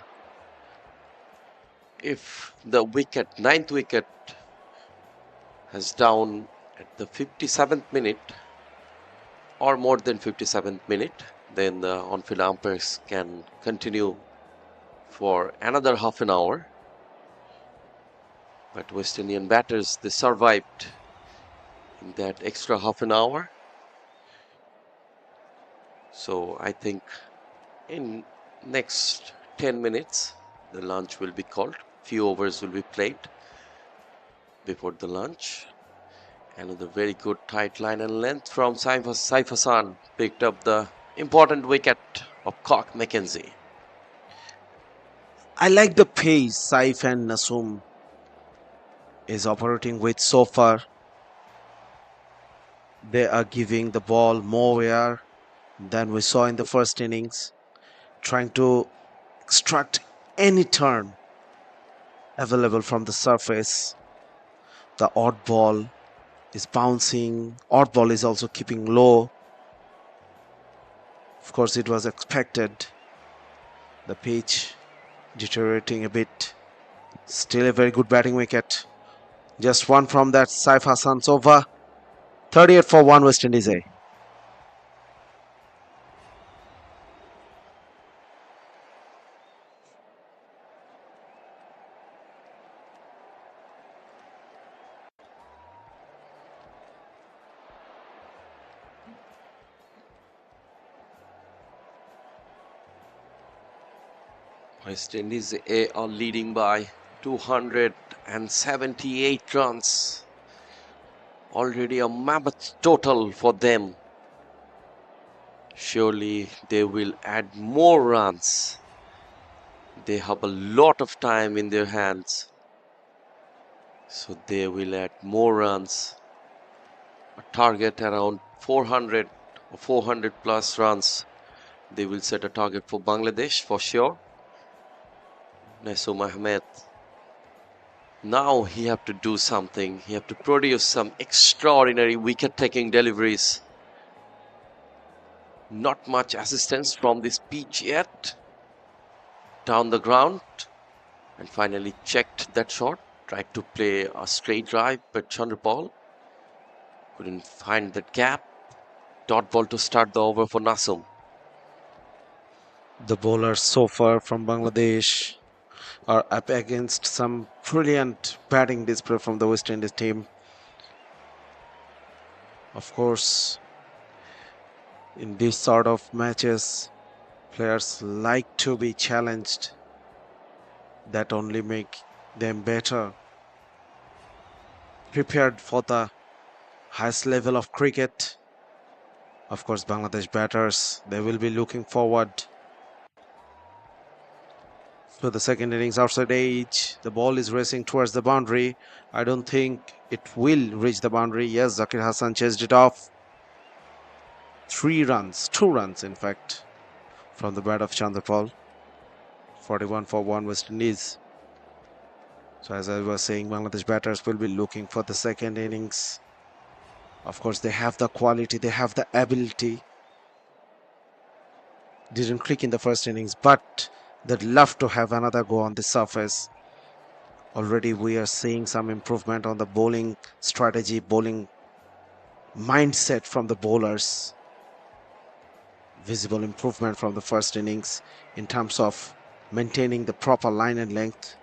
if the ninth wicket has down at the 57th minute or more than 57th minute, then the on-field umpires can continue for another half an hour. But West Indian batters, they survived in that extra half an hour. So I think in next 10 minutes, the lunch will be called. Few overs will be played before the lunch. Another very good tight line and length from Saif Hassan. Picked up the important wicket of Cock Mackenzie.
I like the pace Saif and Nasum is operating with so far. They are giving the ball more wear than we saw in the first innings, trying to extract any turn available from the surface. The odd ball is bouncing, odd ball is also keeping low. Of course, it was expected. The pitch deteriorating a bit. Still a very good batting wicket. Just one from that Saif Hassan's over. 38 for 1 West Indies A.
West Indies A are leading by 278 runs. Already a mammoth total for them. Surely they will add more runs. They have a lot of time in their hands. So they will add more runs. A target around 400 or 400 plus runs. They will set a target for Bangladesh for sure. Nasum Ahmed. Now he have to do something. He have to produce some extraordinary wicket-taking deliveries. Not much assistance from this pitch yet. Down the ground. And finally checked that shot. Tried to play a straight drive, but Chandrapal couldn't find that gap. Dot ball to start the over for Nasum.
The bowlers so far from Bangladesh are up against some brilliant batting display from the West Indies team. Of course, in this sort of matches, players like to be challenged. That only make them better, prepared for the highest level of cricket. Of course, Bangladesh batters, they will be looking forward to the second innings outside edge. The ball is racing towards the boundary. I don't think it will reach the boundary. Yes, Zakir Hassan chased it off. 2 runs in fact, from the bat of Chandrapal. 41 for 1 West Indies. So as I was saying, Bangladesh batters will be looking for the second innings. Of course, they have the quality, they have the ability. Didn't click in the first innings, but they'd love to have another go on the surface. Already we are seeing some improvement on the bowling strategy, bowling mindset from the bowlers. Visible improvement from the first innings in terms of maintaining the proper line and length.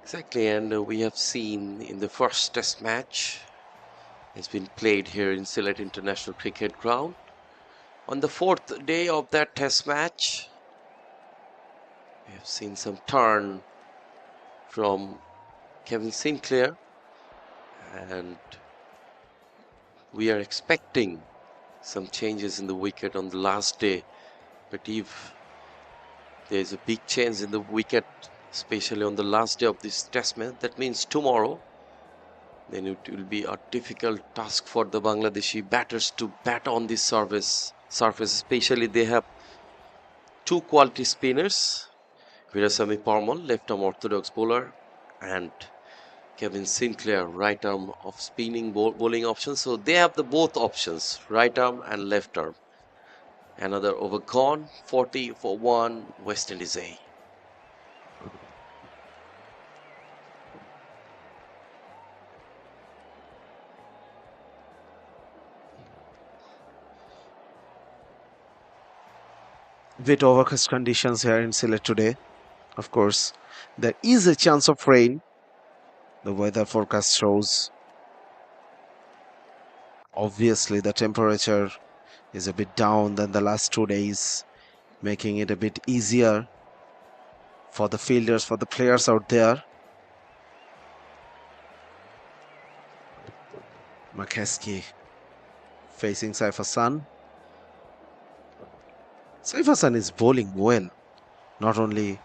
Exactly, and we have seen in the first test match has been played here in Sylhet International Cricket Ground. On the fourth day of that test match, we have seen some turn from Kevin Sinclair, and we are expecting some changes in the wicket on the last day. But if there's a big change in the wicket, especially on the last day of this test match, that means tomorrow, then it will be a difficult task for the Bangladeshi batters to bat on this surface. Especially they have two quality spinners, Virasamy Parmal, left arm orthodox bowler, and Kevin Sinclair, right arm of spinning bowling options. So they have the both options, right arm and left arm. Another over gone, 40 for 1, West Indies A.
Bit overcast conditions here in Sylhet today. Of course, there is a chance of rain. The weather forecast shows. Obviously, the temperature is a bit down than the last 2 days, making it a bit easier for the fielders, for the players out there. McKeskey facing Saif Hassan. Saif Hassan is bowling well. Not only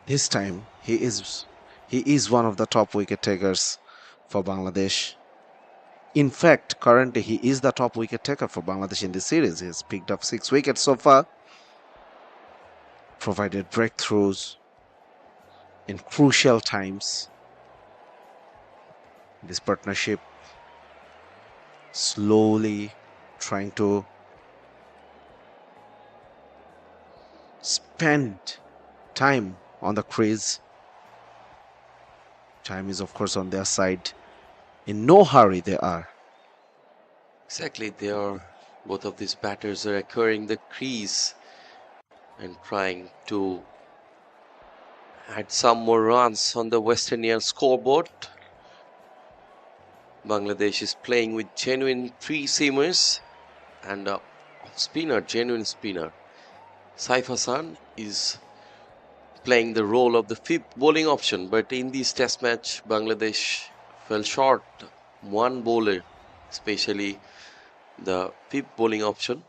this time, he is one of the top wicket takers for Bangladesh. In fact, currently he is the top wicket taker for Bangladesh in this series. He has picked up 6 wickets so far, provided breakthroughs in crucial times. This partnership slowly trying to spend time on the crease. Time is, of course, on their side. In no hurry they are.
Exactly, both of these batters are acquiring the crease and trying to add some more runs on the West Indian scoreboard. Bangladesh is playing with genuine three seamers and a genuine spinner. Saif Hassan is playing the role of the fifth bowling option, but in this test match, Bangladesh fell short. One bowler, especially the fifth bowling option,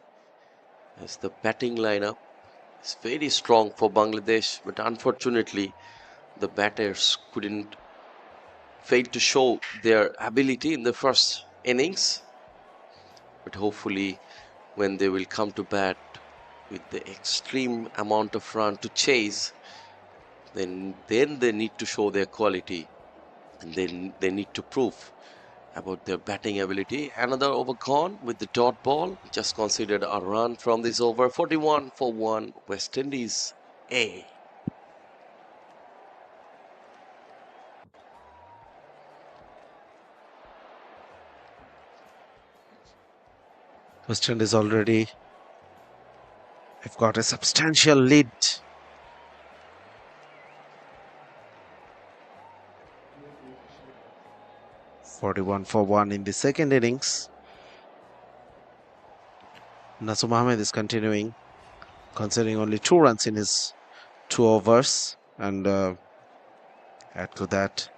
as the batting lineup is very strong for Bangladesh, but unfortunately, the batters couldn't fail to show their ability in the first innings. But hopefully, when they will come to bat with the extreme amount of run to chase, then they need to show their quality, and then they need to prove about their batting ability. Another over gone with the dot ball, just considered a run from this over. 41 for 1, West Indies A.
West Indies already have got a substantial lead. "41 for 1" in the second innings. Nasum Ahmed is continuing, conceding only 2 runs in his 2 overs, and add to that,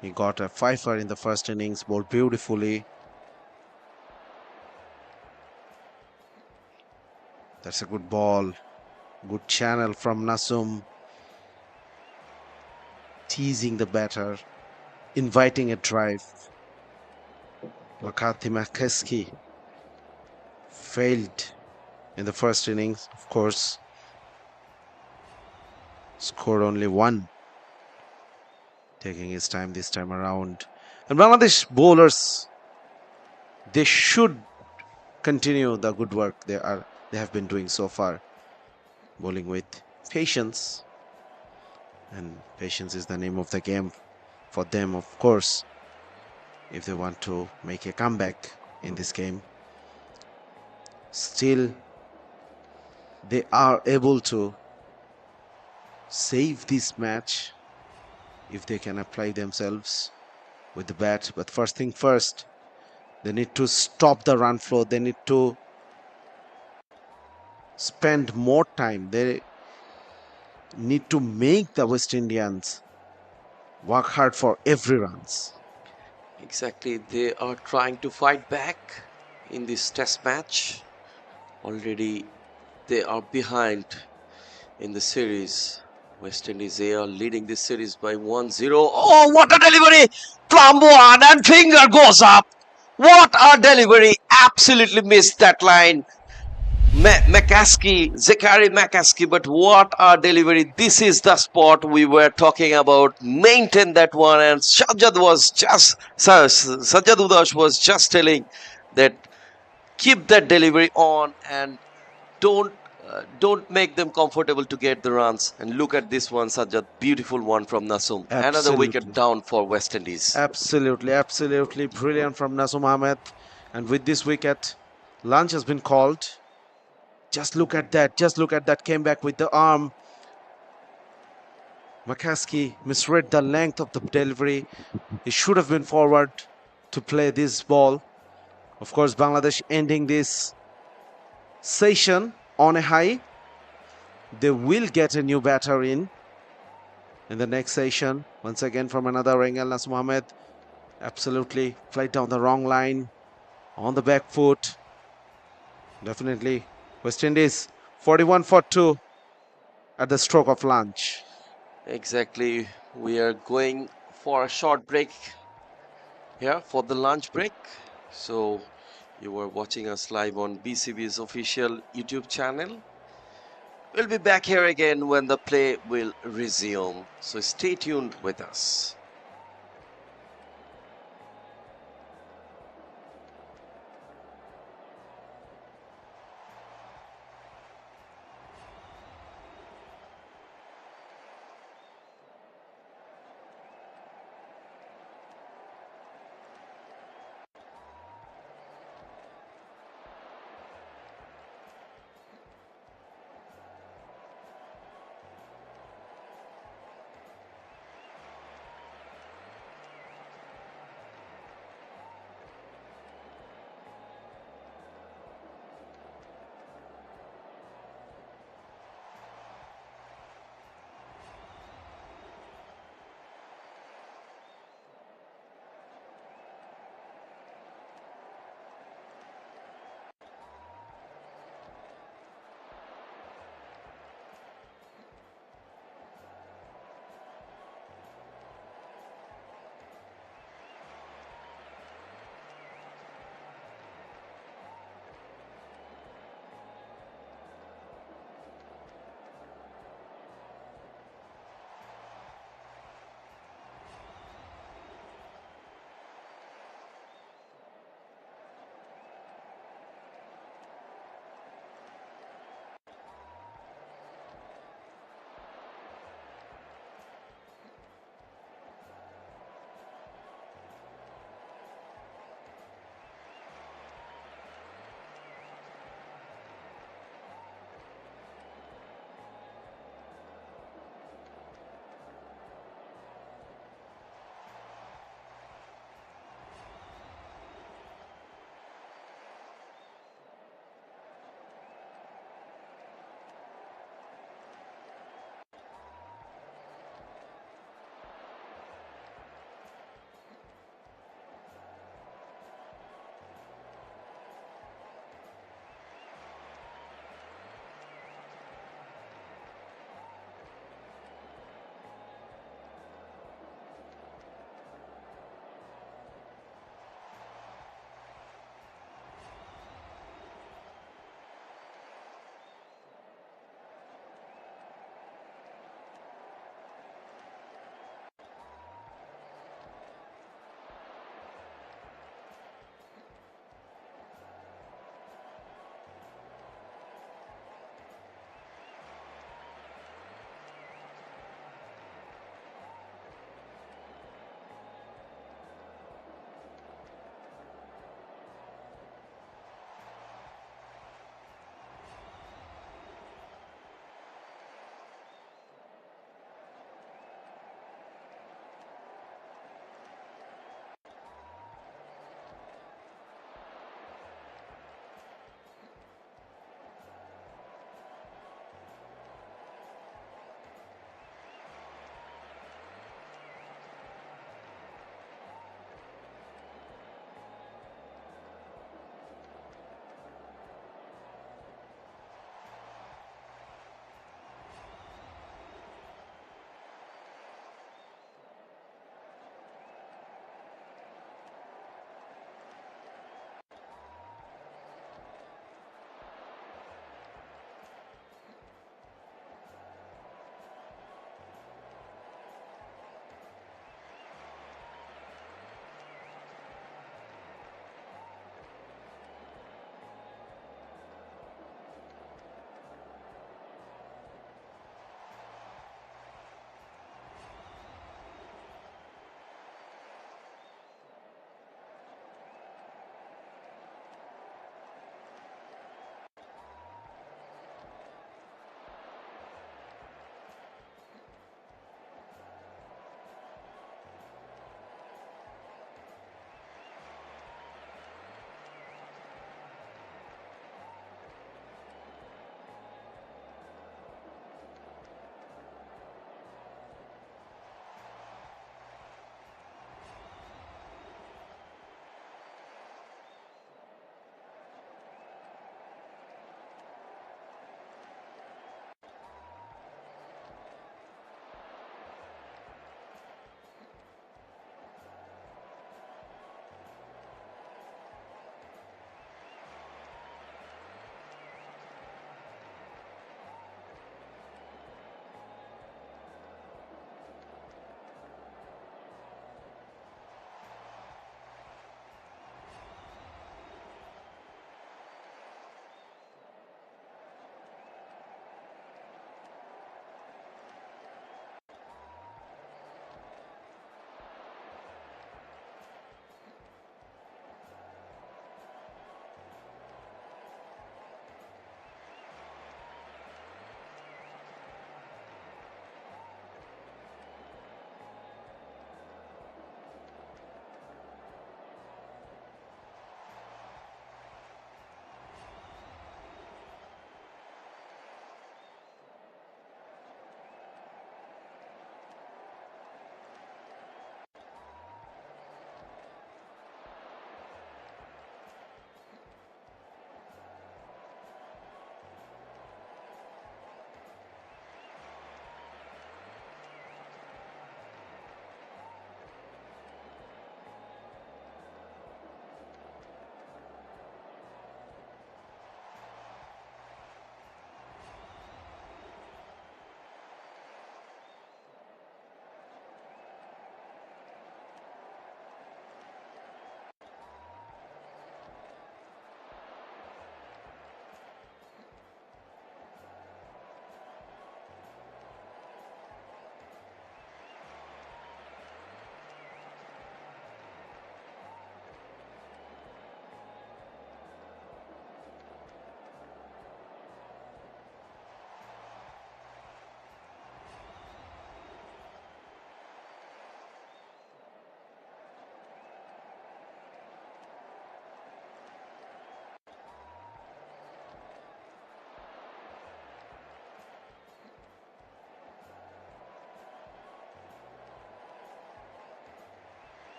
he got a fifer in the first innings, bowled beautifully. That's a good ball, good channel from Nasum, teasing the batter, inviting a drive. McCarthy McKeskey failed in the first innings, of course. Scored only 1, taking his time this time around. And Bangladesh bowlers, they should continue the good work they have been doing so far, bowling with patience, and patience is the name of the game for them, of course, if they want to make a comeback in this game. Still they are able to save this match if they can apply themselves with the bat. But first thing first, they need to stop the run flow. They need to spend more time. They need to make the West Indians work hard for every runs.
Exactly, they are trying to fight back in this test match. Already they are behind in the series. West Indies, they are leading this series by 1-0. Oh, what a delivery! From one and finger goes up. What a delivery! Absolutely missed that line. Zachary McCaskey, but what a delivery. This is the spot we were talking about. Maintain that one, and Sajjad Udash was just telling that keep that delivery on and don't don't make them comfortable to get the runs. And look at this one, Sajjad, beautiful one from Nasum. Another wicket
Absolutely.
down for West Indies.
Absolutely brilliant from Nasum Ahmed. And with this wicket, lunch has been called. Just look at that. Just look at that. Came back with the arm. McCaskey misread the length of the delivery. He should have been forward to play this ball. Of course, Bangladesh ending this session on a high. They will get a new batter in the next session. Once again from another angle, Nasum Ahmed absolutely played down the wrong line on the back foot. Definitely West Indies 41 for 2 at the stroke of lunch.
Exactly. We are going for a short break here for the lunch break. So you are watching us live on BCB's official YouTube channel. We'll be back here again when the play will resume. So stay tuned with us.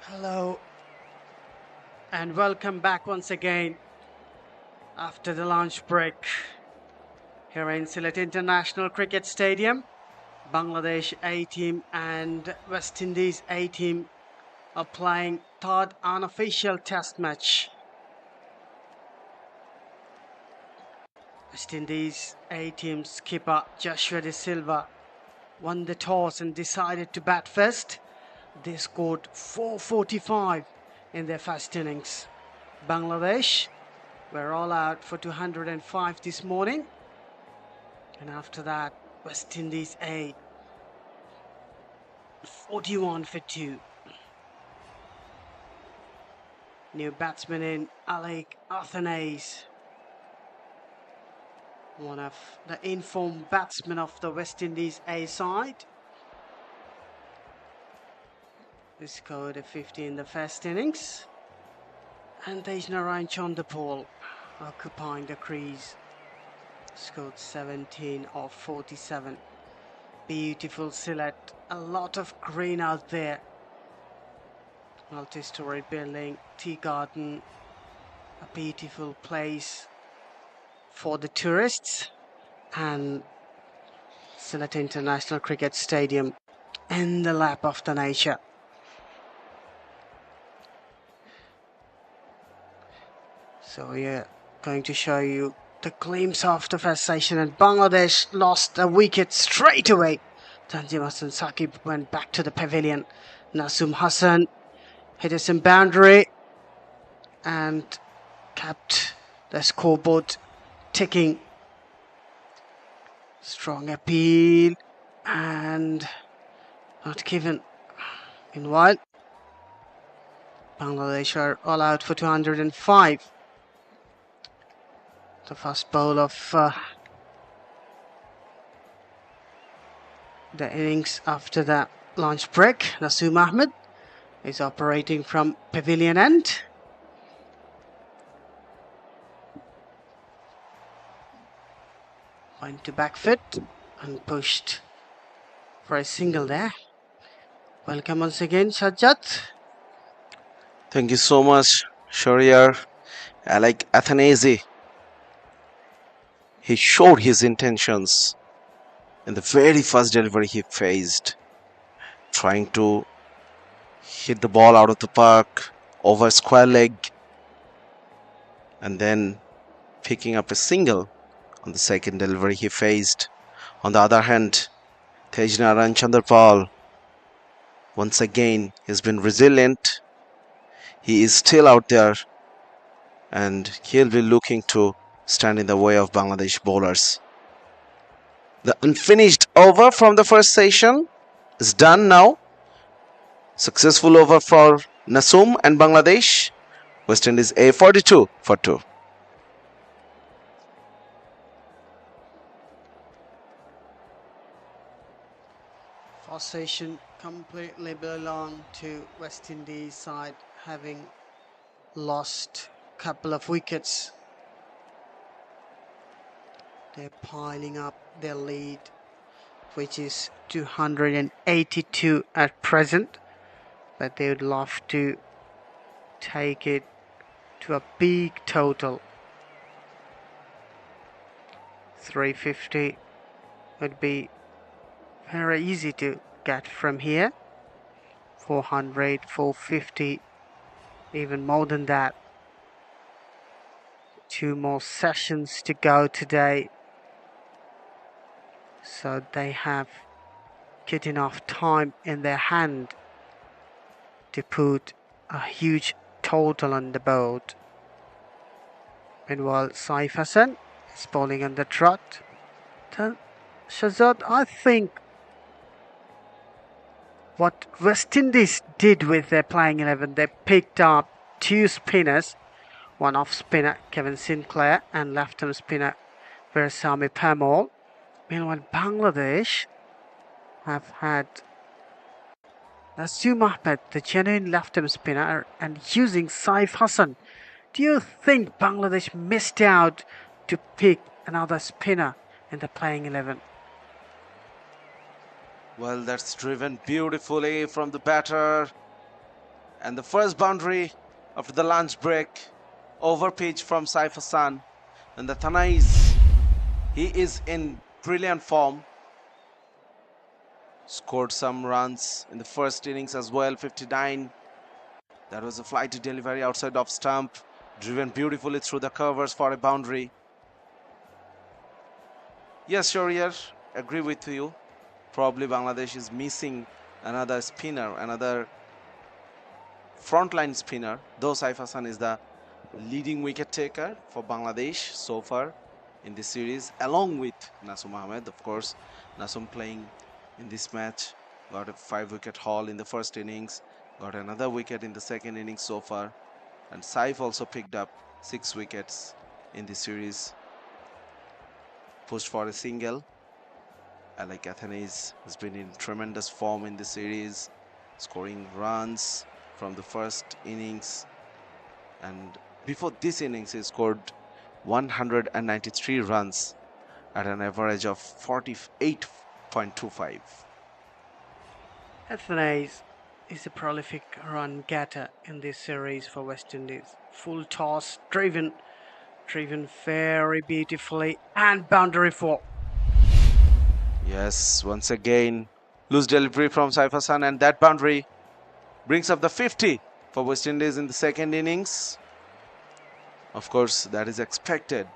Hello and welcome back once again after the lunch break here in Sylhet International Cricket Stadium. Bangladesh A team and West Indies A team are playing third unofficial test match. West Indies A team skipper Joshua De Silva won the toss and decided to bat first. They scored 445 in their first innings. Bangladesh were all out for 205 this morning. And after that, West Indies A 41 for 2. New batsman in Alec Athanase, one of the informed batsmen of the West Indies A side. He scored a 50 in the first innings. And Tejnaran Chandapal occupying the crease. Scored 17 of 47. Beautiful Sylhet, a lot of green out there. Multi-story building, tea garden, a beautiful place for the tourists, and Sylhet International Cricket Stadium in the lap of the nature. So we are going to show you the glimpse of the first session, and Bangladesh lost a wicket straight away. Tanzim Hassan Saqib went back to the pavilion. Nasum Hassan hit a some boundary and kept the scoreboard ticking. Strong appeal and not given. Meanwhile, Bangladesh are all out for 205. The first bowl of the innings after the lunch break. Naseem Ahmed is operating from pavilion end. Went to back foot and pushed for a single there. Welcome once again, Sajjad.
Thank you so much, Sher-e. Alec Athanase. He showed his intentions in the very first delivery he faced, trying to hit the ball out of the park over square leg and then picking up a single on the second delivery he faced. On the other hand, Tejnaran Chanderpal once again has been resilient. He is still out there and he'll be looking to stand in the way of Bangladesh bowlers. The unfinished over from the first session is done now. Successful over for Nasum and Bangladesh. West Indies A 42 for 2.
First session completely belonged to West Indies side, having lost a couple of wickets. They're piling up their lead, which is 282 at present, but they would love to take it to a big total. 350 would be very easy to get from here. 400, 450, even more than that. 2 more sessions to go today, so they have get enough time in their hand to put a huge total on the board. Meanwhile, Saif Hassan is bowling on the trot. Shahzad, I think what West Indies did with their playing 11, they picked up 2 spinners, one off spinner Kevin Sinclair and left-arm spinner Versami Pamal. Meanwhile, Bangladesh have had Naseem Ahmed, the genuine left-arm spinner, and using Saif Hassan. Do you think Bangladesh missed out to pick another spinner in the playing 11?
Well, that's driven beautifully from the batter. And the first boundary after the lunch break, over pitch from Saif Hassan. And the Thanais, he is in brilliant form. Scored some runs in the first innings as well, 59. That was a flighty delivery outside off stump, driven beautifully through the covers for a boundary. Yes, Sher-e, agree with you. Probably Bangladesh is missing another spinner, another frontline spinner, though Saif Hassan is the leading wicket taker for Bangladesh so far in this series, along with Nasum Ahmed. Of course, Nasum playing in this match got a 5-wicket haul in the first innings, got another wicket in the second innings so far, and Saif also picked up 6 wickets in this series, pushed for a single. Alec Athanaze has been in tremendous form in the series, scoring runs from the first innings, and before this innings he scored 193 runs at an average of 48.25.
Athanaze is a prolific run getter in this series for West Indies. Full toss, driven very beautifully, and boundary 4.
Yes, once again, loose delivery from Saif Hassan, and that boundary brings up the 50 for West Indies in the second innings. Of course, that is expected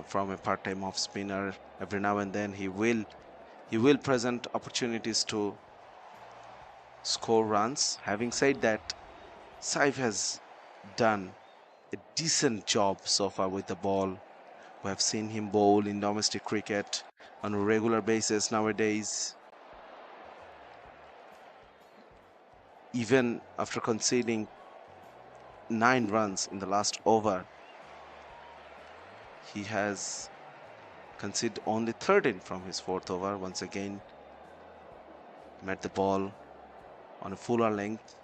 from a part-time off spinner. Every now and then he will present opportunities to score runs. Having said that, Saif has done a decent job so far with the ball. We have seen him bowl in domestic cricket on a regular basis nowadays. Even after conceding 9 runs in the last over, he has conceded only 13 from his 4th over. Once again, met the ball on a fuller length.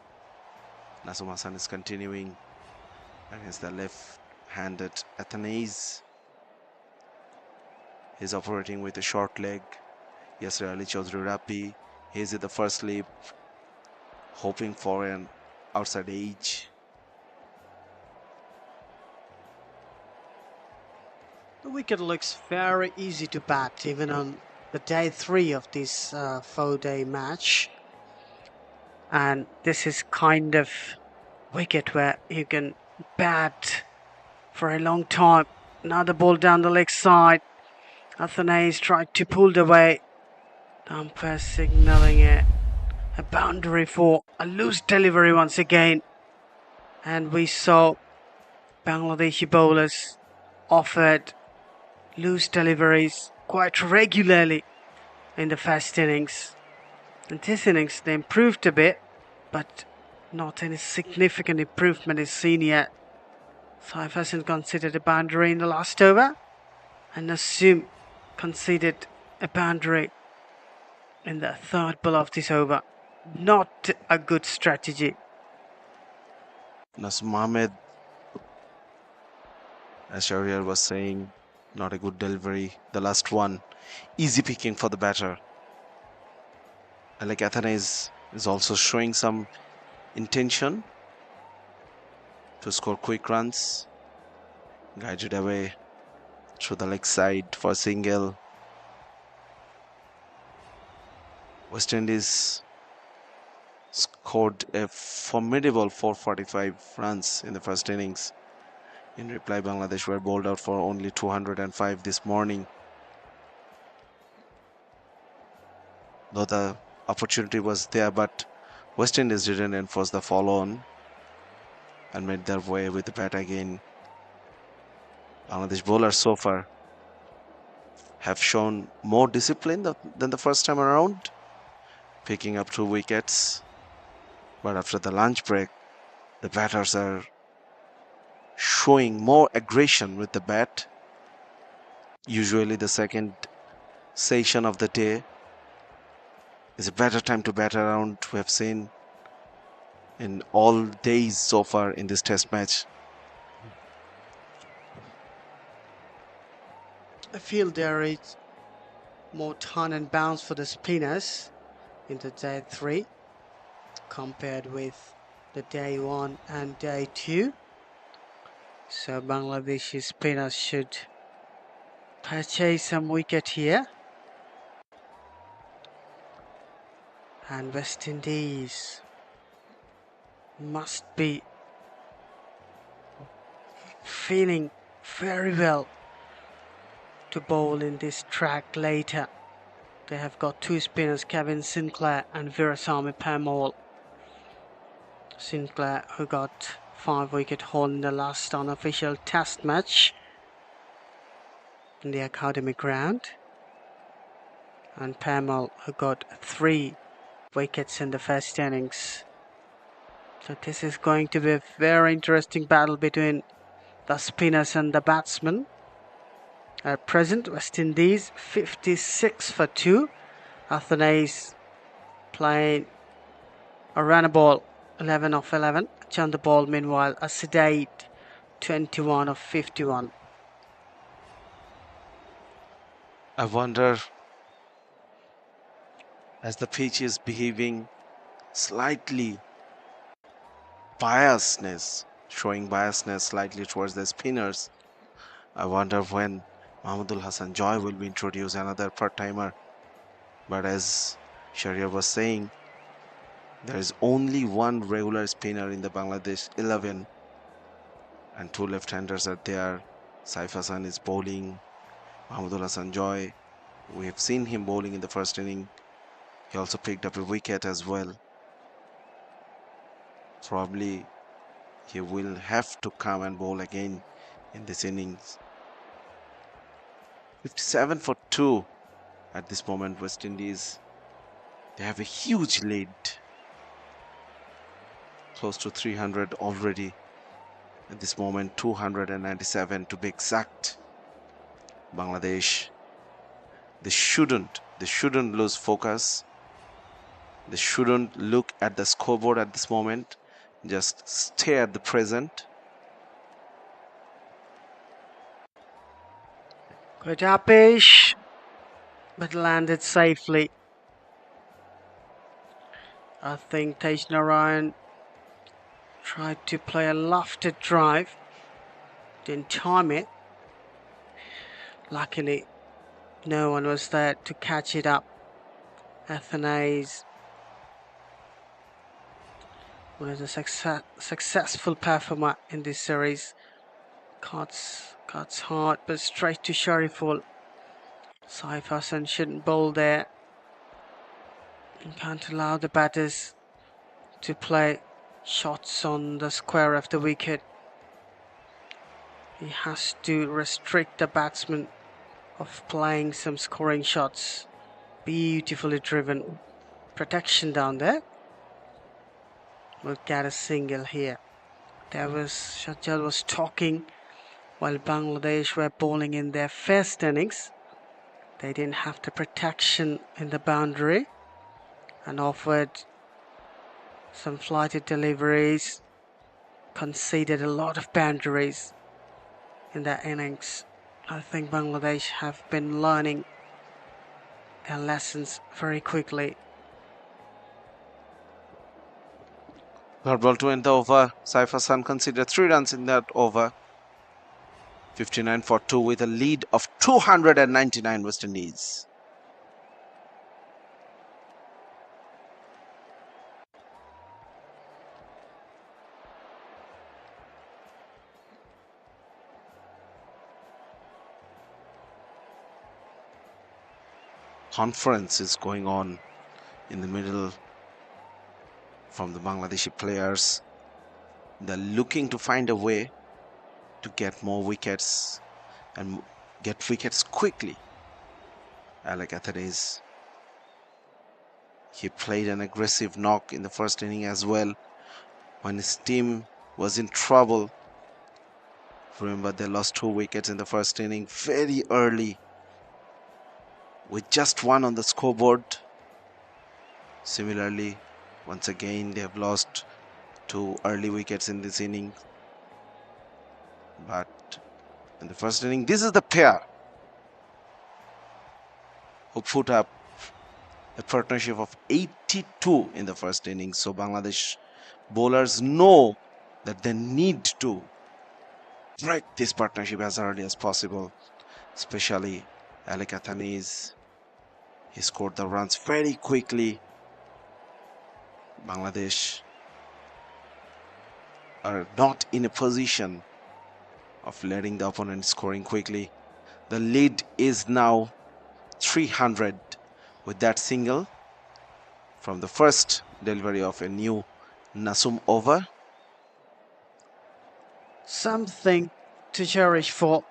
Nasum Hassan is continuing against the left-handed Athanaze. He's operating with a short leg. Yasir Ali Chaudhry Rapi, he's at the first leap, hoping for an outside edge.
The wicket looks very easy to bat even on the day 3 of this 4-day match. And this is kind of wicket where you can bat for a long time. Another ball down the leg side. Athanaze tried to pull away. The umpire signalling it. A boundary 4. A loose delivery once again. And we saw Bangladeshi bowlers offered loose deliveries quite regularly in the first innings. In this innings they improved a bit, but not any significant improvement is seen yet. Saif Hassan conceded a boundary in the last over, and Nasum conceded a boundary in the 3rd ball of this over. Not a good strategy.
Nasum Ahmed, as Sher-e was saying, not a good delivery. The last one, easy picking for the batter. Alec Athanaze is also showing some intention to score quick runs. Guided away through the leg side for a single. West Indies scored a formidable 445 runs in the first innings. In reply, Bangladesh were bowled out for only 205 this morning. Though the opportunity was there, but West Indies didn't enforce the follow-on and made their way with the bat again. Bangladesh bowlers so far have shown more discipline than the first time around, picking up 2 wickets. But after the lunch break, the batters are showing more aggression with the bat. Usually the second session of the day is a better time to bat around. We have seen in all days so far in this test match.
I feel there is more turn and bounce for the spinners in the day 3 compared with the day 1 and day 2. So Bangladeshi spinners should purchase some wicket here. And West Indies must be feeling very well to bowl in this track later. They have got 2 spinners, Kevin Sinclair and Virasamy Permaul. Sinclair, who got 5-wicket haul in the last unofficial test match in the academy ground, and Permaul, who got 3 wickets in the first innings. So this is going to be a very interesting battle between the spinners and the batsmen. At present, West Indies 56 for 2. Athanaze playing a runner ball 11 of 11. Chandabal meanwhile a sedate 21 of 51.
I wonder, as the pitch is behaving slightly showing biasness slightly towards the spinners, I wonder when Mahmudul Hasan Joy will be introduced, another part-timer. But as Sher-e was saying, there is only one regular spinner in the Bangladesh 11 and 2 left-handers are there. Saif Hasan is bowling. Mahmudul Hasan Joy, we have seen him bowling in the first inning. He also picked up a wicket as well. Probably he will have to come and bowl again in this innings. 57 for 2 at this moment. West Indies, they have a huge lead, close to 300 already at this moment, 297 to be exact. Bangladesh, they shouldn't lose focus. They shouldn't look at the scoreboard at this moment. Just stay at the present.
Good upish, but landed safely. I think Tej Narayan tried to play a lofted drive, didn't time it. Luckily, no one was there to catch it up. Athanaze was a successful performer in this series. Cuts hard, but straight to Shariful. Saif Hasan shouldn't bowl there. You can't allow the batters to play shots on the square of the wicket. He has to restrict the batsman of playing some scoring shots. Beautifully driven protection down there. We'll get a single here. Shajjal was talking while Bangladesh were bowling in their first innings. They didn't have the protection in the boundary and offered some flighted deliveries, conceded a lot of boundaries in their innings. I think Bangladesh have been learning their lessons very quickly.
Third ball to end the over. Saif Hasan considered 3 runs in that over. 59 for 2 with a lead of 299 West Indies. Conference is going on in the middle from the Bangladeshi players. They're looking to find a way to get more wickets and get wickets quickly. Alec Athanaze, he played an aggressive knock in the first inning as well when his team was in trouble. Remember, they lost 2 wickets in the first inning very early with just 1 on the scoreboard. Similarly, once again, they have lost 2 early wickets in this inning. But in the first inning, this is the pair who put up a partnership of 82 in the first inning. So Bangladesh Bowlers know that they need to break this partnership as early as possible, especially Alec Athanis. He scored the runs very quickly. Bangladesh are not in a position of letting the opponent scoring quickly. The lead is now 300 with that single from the first delivery of a new Nasum over.
Something to cherish for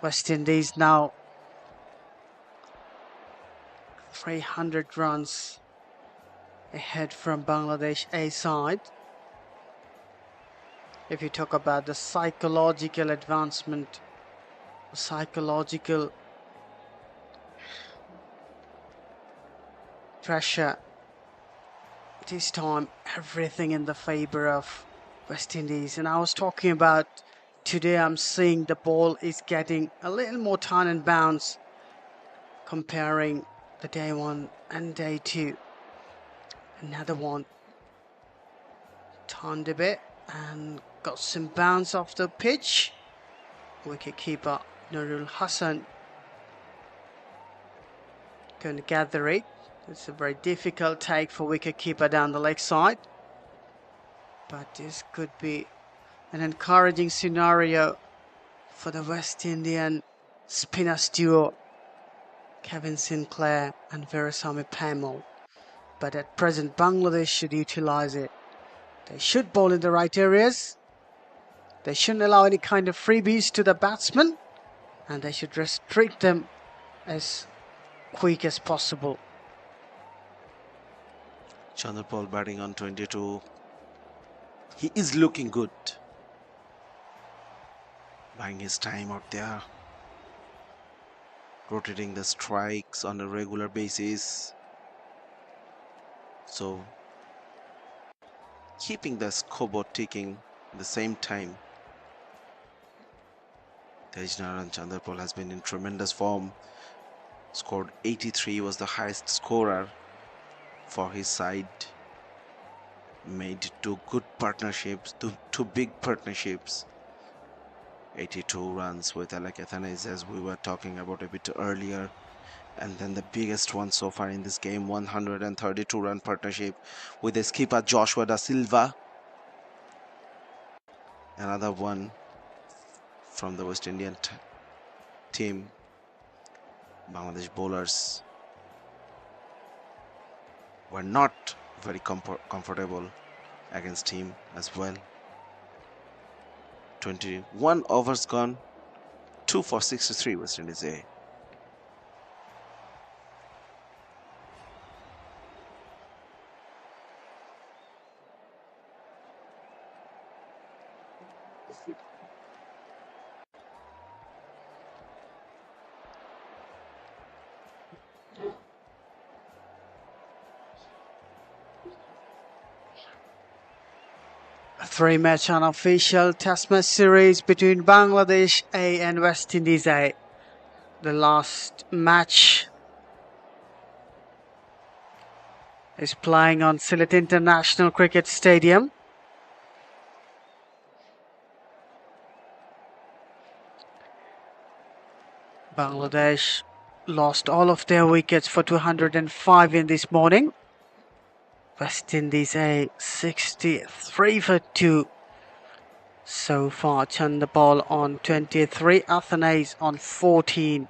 West Indies now. 300 runs ahead from Bangladesh A side. If you talk about the psychological advancement, psychological pressure, this time everything in the favor of West Indies. And I was talking about today, I'm seeing the ball is getting a little more turn and bounce comparing the day one and day two. Another one turned a bit and got some bounce off the pitch. Wicketkeeper Nurul Hassan going to gather it. It's a very difficult take for wicketkeeper down the leg side, but this could be an encouraging scenario for the West Indian spinners duo Kevin Sinclair and Veerasamy Pamal. But at present Bangladesh should utilize it. They should bowl in the right areas. They shouldn't allow any kind of freebies to the batsmen, and they should restrict them as quick as possible.
Chandrapal batting on 22. He is looking good. Buying his time out there. Rotating the strikes on a regular basis. So, keeping the scoreboard ticking at the same time. Tejnaran Chandrapal has been in tremendous form. Scored 83, was the highest scorer for his side. Made two good partnerships, two big partnerships. 82 runs with Alec Athanis, as we were talking about a bit earlier. And then the biggest one so far in this game, 132-run partnership with the skipper Joshua Da Silva. Another one from the West Indian team. Bangladesh bowlers were not very comfortable against him as well. 21 overs gone, 2 for 63 West Indies A.
A three-match unofficial Test match series between Bangladesh A and West Indies A. The last match is playing on Sylhet International Cricket Stadium. Bangladesh lost all of their wickets for 205 in this morning. West Indies A 63 for 2 so far. Chandrapal on 23, Athanas on 14.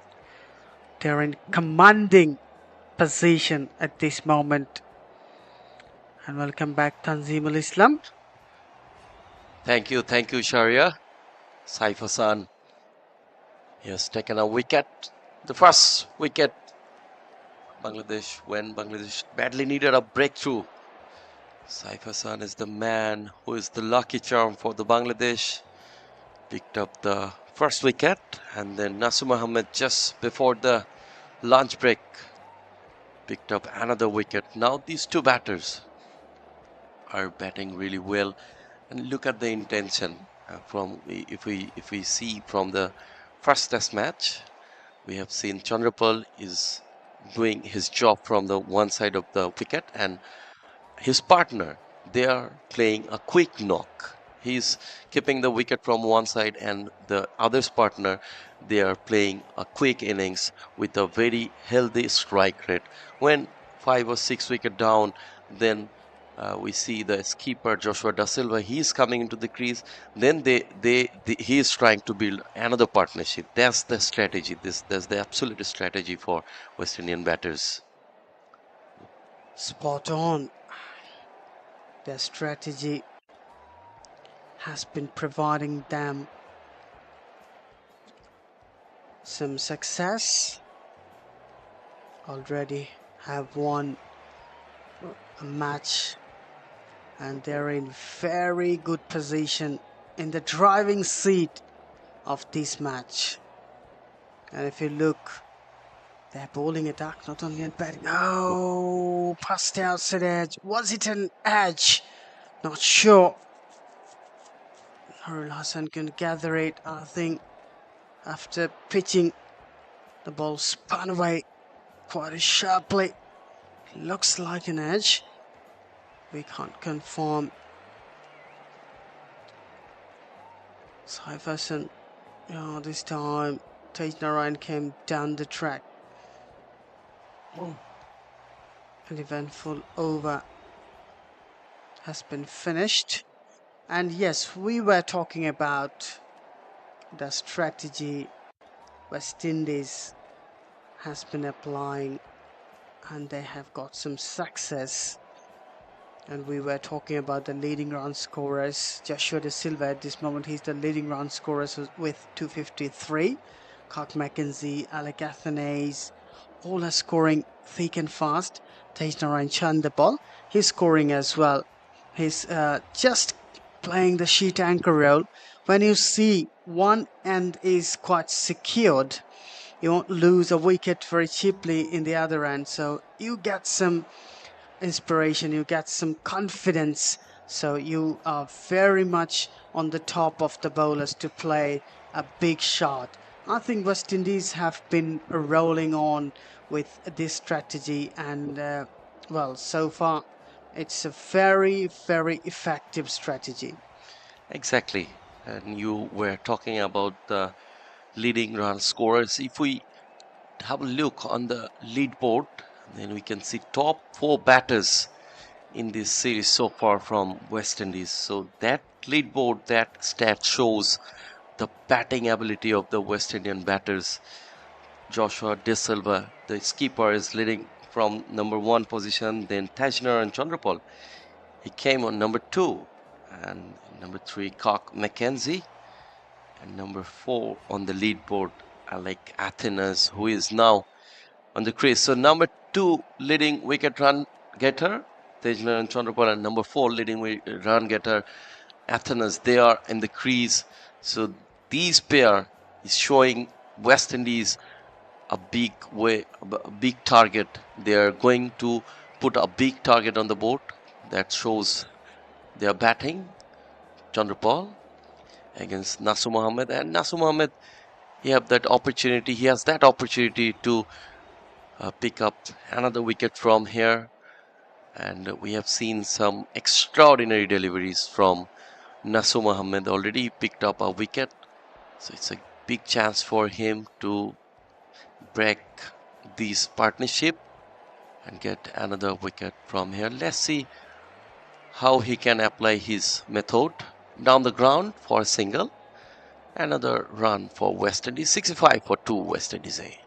They're in commanding position at this moment. And welcome back Tanzimul Islam.
Thank you, Sher-e. Saif Hassan, he has taken a wicket, the first wicket. Bangladesh, when Bangladesh badly needed a breakthrough. Saif Hassan is the man who is the lucky charm for the Bangladesh. Picked up the first wicket, and then Nasum Ahmed just before the lunch break picked up another wicket. Now these two batters are batting really well, and look at the intention from if we see from the first test match, we have seen Chandrapal is doing his job from the one side of the wicket, and his partner they are playing a quick knock. He's keeping the wicket from one side, and the other's partner, they are playing a quick innings with a very healthy strike rate. When 5 or 6 wicket down, then we see the skipper Joshua Da Silva. He's coming into the crease. Then he is trying to build another partnership. That's the strategy. That's the absolute strategy for West Indian batters.
Spot on. Their strategy has been providing them some success. Already have won a match, and they're in very good position in the driving seat of this match. And if you look, their bowling attack, not only in batting. Oh, past the outside edge. Was it an edge? Not sure. Harul Hassan can gather it. I think after pitching, the ball spun away quite sharply. Looks like an edge. We can't confirm. Saif Hassan, this time Tej Narayan came down the track. An eventful over has been finished. And yes, we were talking about the strategy West Indies has been applying, and they have got some success. And we were talking about the leading run scorers. Joshua Da Silva at this moment, he's the leading run scorer with 253. Kirk McKenzie, Alec Athanaze, all are scoring thick and fast. Tej Narayan Chand, the ball, he's scoring as well. He's just playing the sheet anchor role. When you see one end is quite secured, you won't lose a wicket very cheaply in the other end. So you get some inspiration, you get some confidence. So you are very much on the top of the bowlers to play a big shot. I think West Indies have been rolling on with this strategy, and well, so far it's a very, very effective strategy.
Exactly. And you were talking about the leading run scorers. If we have a look on the leaderboard, then we can see top 4 batters in this series so far from West Indies. So that leaderboard, that stat shows the batting ability of the West Indian batters. Joshua De Silva, the skipper, is leading from number 1 position. Then Tajner and Chandrapal, he came on number 2, and number 3 Cock McKenzie, and number 4 on the leaderboard Alec Athenas, who is now on the crease. So number 2 leading wicket run getter Tejna and Chandrapal, and number 4 leading run getter Athenas, they are in the crease. So these pair is showing West Indies a big target. They are going to put a big target on the board. That shows they are batting. Chandrapal against Nasu Mohammed, and Nasu Mohammed, he has that opportunity to pick up another wicket from here. And we have seen some extraordinary deliveries from Nasu Mohammed. Already picked up a wicket, so it's a big chance for him to break this partnership and get another wicket from here. Let's see how he can apply his method. Down the ground for a single. Another run for West Indies. 65 for 2 West Indies A.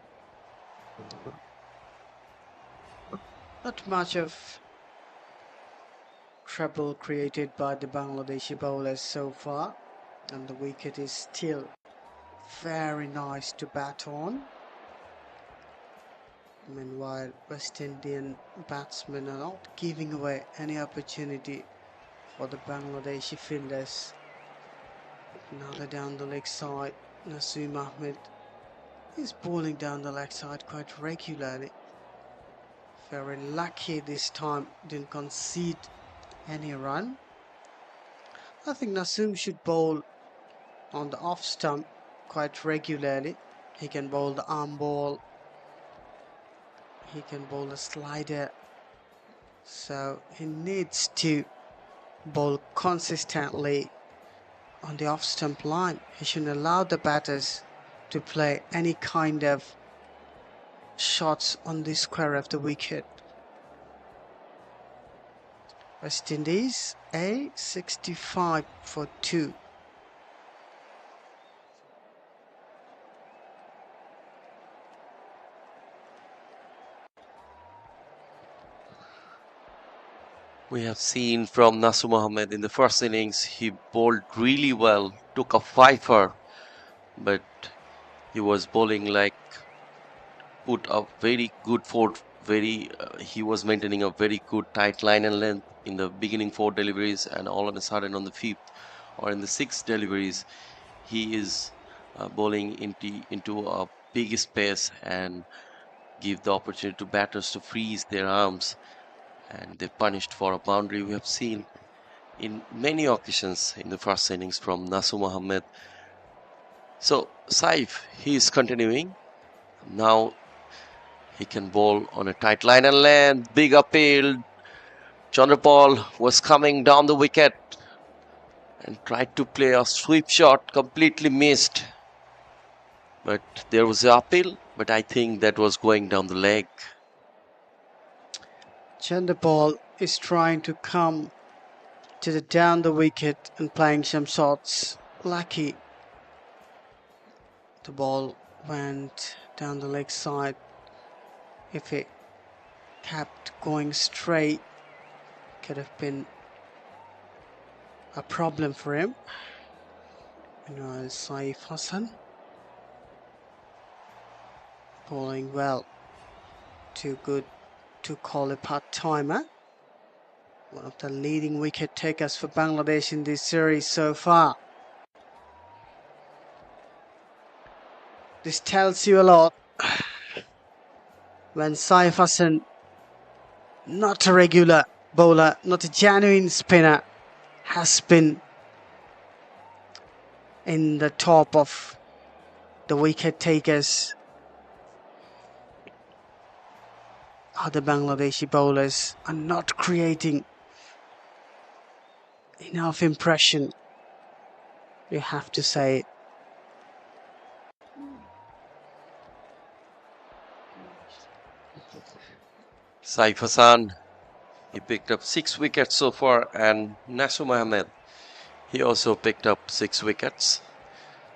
Not much of trouble created by the Bangladeshi bowlers so far, and the wicket is still very nice to bat on. Meanwhile, West Indian batsmen are not giving away any opportunity for the Bangladeshi fielders. Now they're down the leg side. Naseem Ahmed is bowling down the leg side quite regularly. Very lucky this time, didn't concede any run. I think Naseem should bowl on the off stump quite regularly. He can bowl the arm ball, he can bowl the slider, so he needs to bowl consistently on the off-stump line. He shouldn't allow the batters to play any kind of shots on the square of the wicket. West Indies a 65 for 2.
We have seen from Nasu Mohammed in the first innings, he bowled really well, took a fifer, but he was bowling like put a very good he was maintaining a very good tight line and length in the beginning 4 deliveries, and all of a sudden on the 5th or in the 6th deliveries, he is bowling into a big space and give the opportunity to batters to freeze their arms, and they punished for a boundary. We have seen in many occasions in the first innings from Nasu Mohammed. So Saif, he is continuing. Now he can bowl on a tight line and length, big appeal. Chandrapal was coming down the wicket and tried to play a sweep shot, completely missed. But there was an appeal, but I think that was going down the leg.
Chandrapal is trying to come to the down the wicket and playing some shots. Lucky the ball went down the leg side. If it kept going straight, could have been a problem for him. Saif Hassan bowling well, too good to call a part-timer. One of the leading wicket takers for Bangladesh in this series so far. This tells you a lot. When Saif Hassan, not a regular bowler, not a genuine spinner, has been in the top of the wicket takers, other Bangladeshi bowlers are not creating enough impression, you have to say.
Saif Hassan, he picked up 6 wickets so far, and Nasu Mohammed, he also picked up 6 wickets.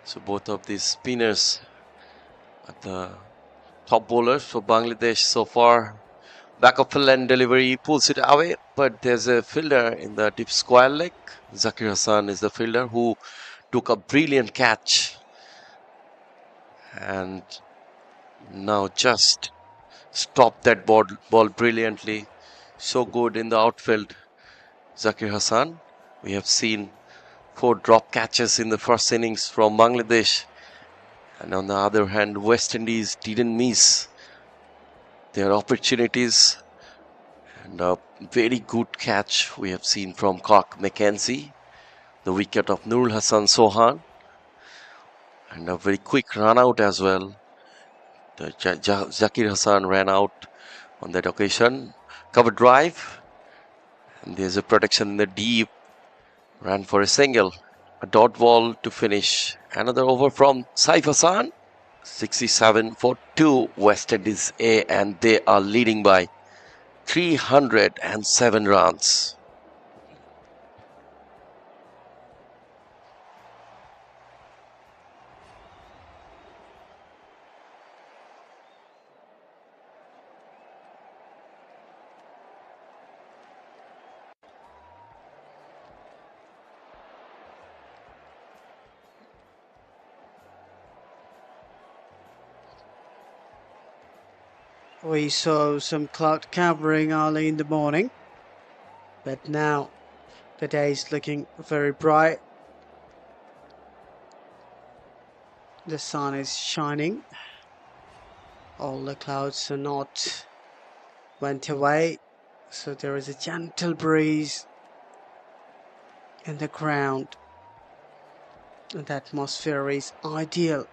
So both of these spinners are the top bowlers for Bangladesh so far. Back of field and delivery pulls it away, but there's a fielder in the deep square leg. Zakir Hassan is the fielder who took a brilliant catch and now just stopped that ball brilliantly. So good in the outfield, Zakir Hassan. We have seen 4 drop catches in the first innings from Bangladesh, and on the other hand, West Indies didn't miss their opportunities, and a very good catch we have seen from Cock Mackenzie, the wicket of Nurul Hassan Sohan, and a very quick run out as well. Zakir Hassan ran out on that occasion. Cover drive, and there's a protection in the deep, ran for a single, a dot ball to finish. Another over from Saif Hassan. 67 for 2, West Indies A, and they are leading by 307 runs.
We saw some cloud covering early in the morning, but now the day is looking very bright. The sun is shining. All the clouds are not went away, so there is a gentle breeze in the ground, and the atmosphere is ideal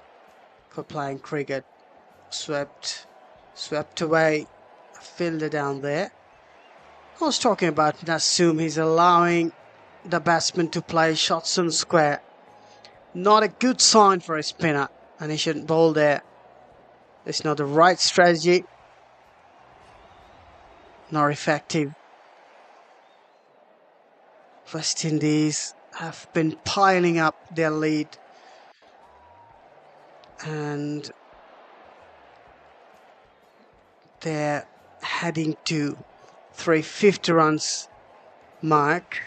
for playing cricket. Swept away a fielder down there. I was talking about Nasum. He's allowing the batsman to play shots on square. Not a good sign for a spinner, and he shouldn't bowl there. It's not the right strategy, nor effective. West Indies have been piling up their lead, and they're heading to 350 runs mark.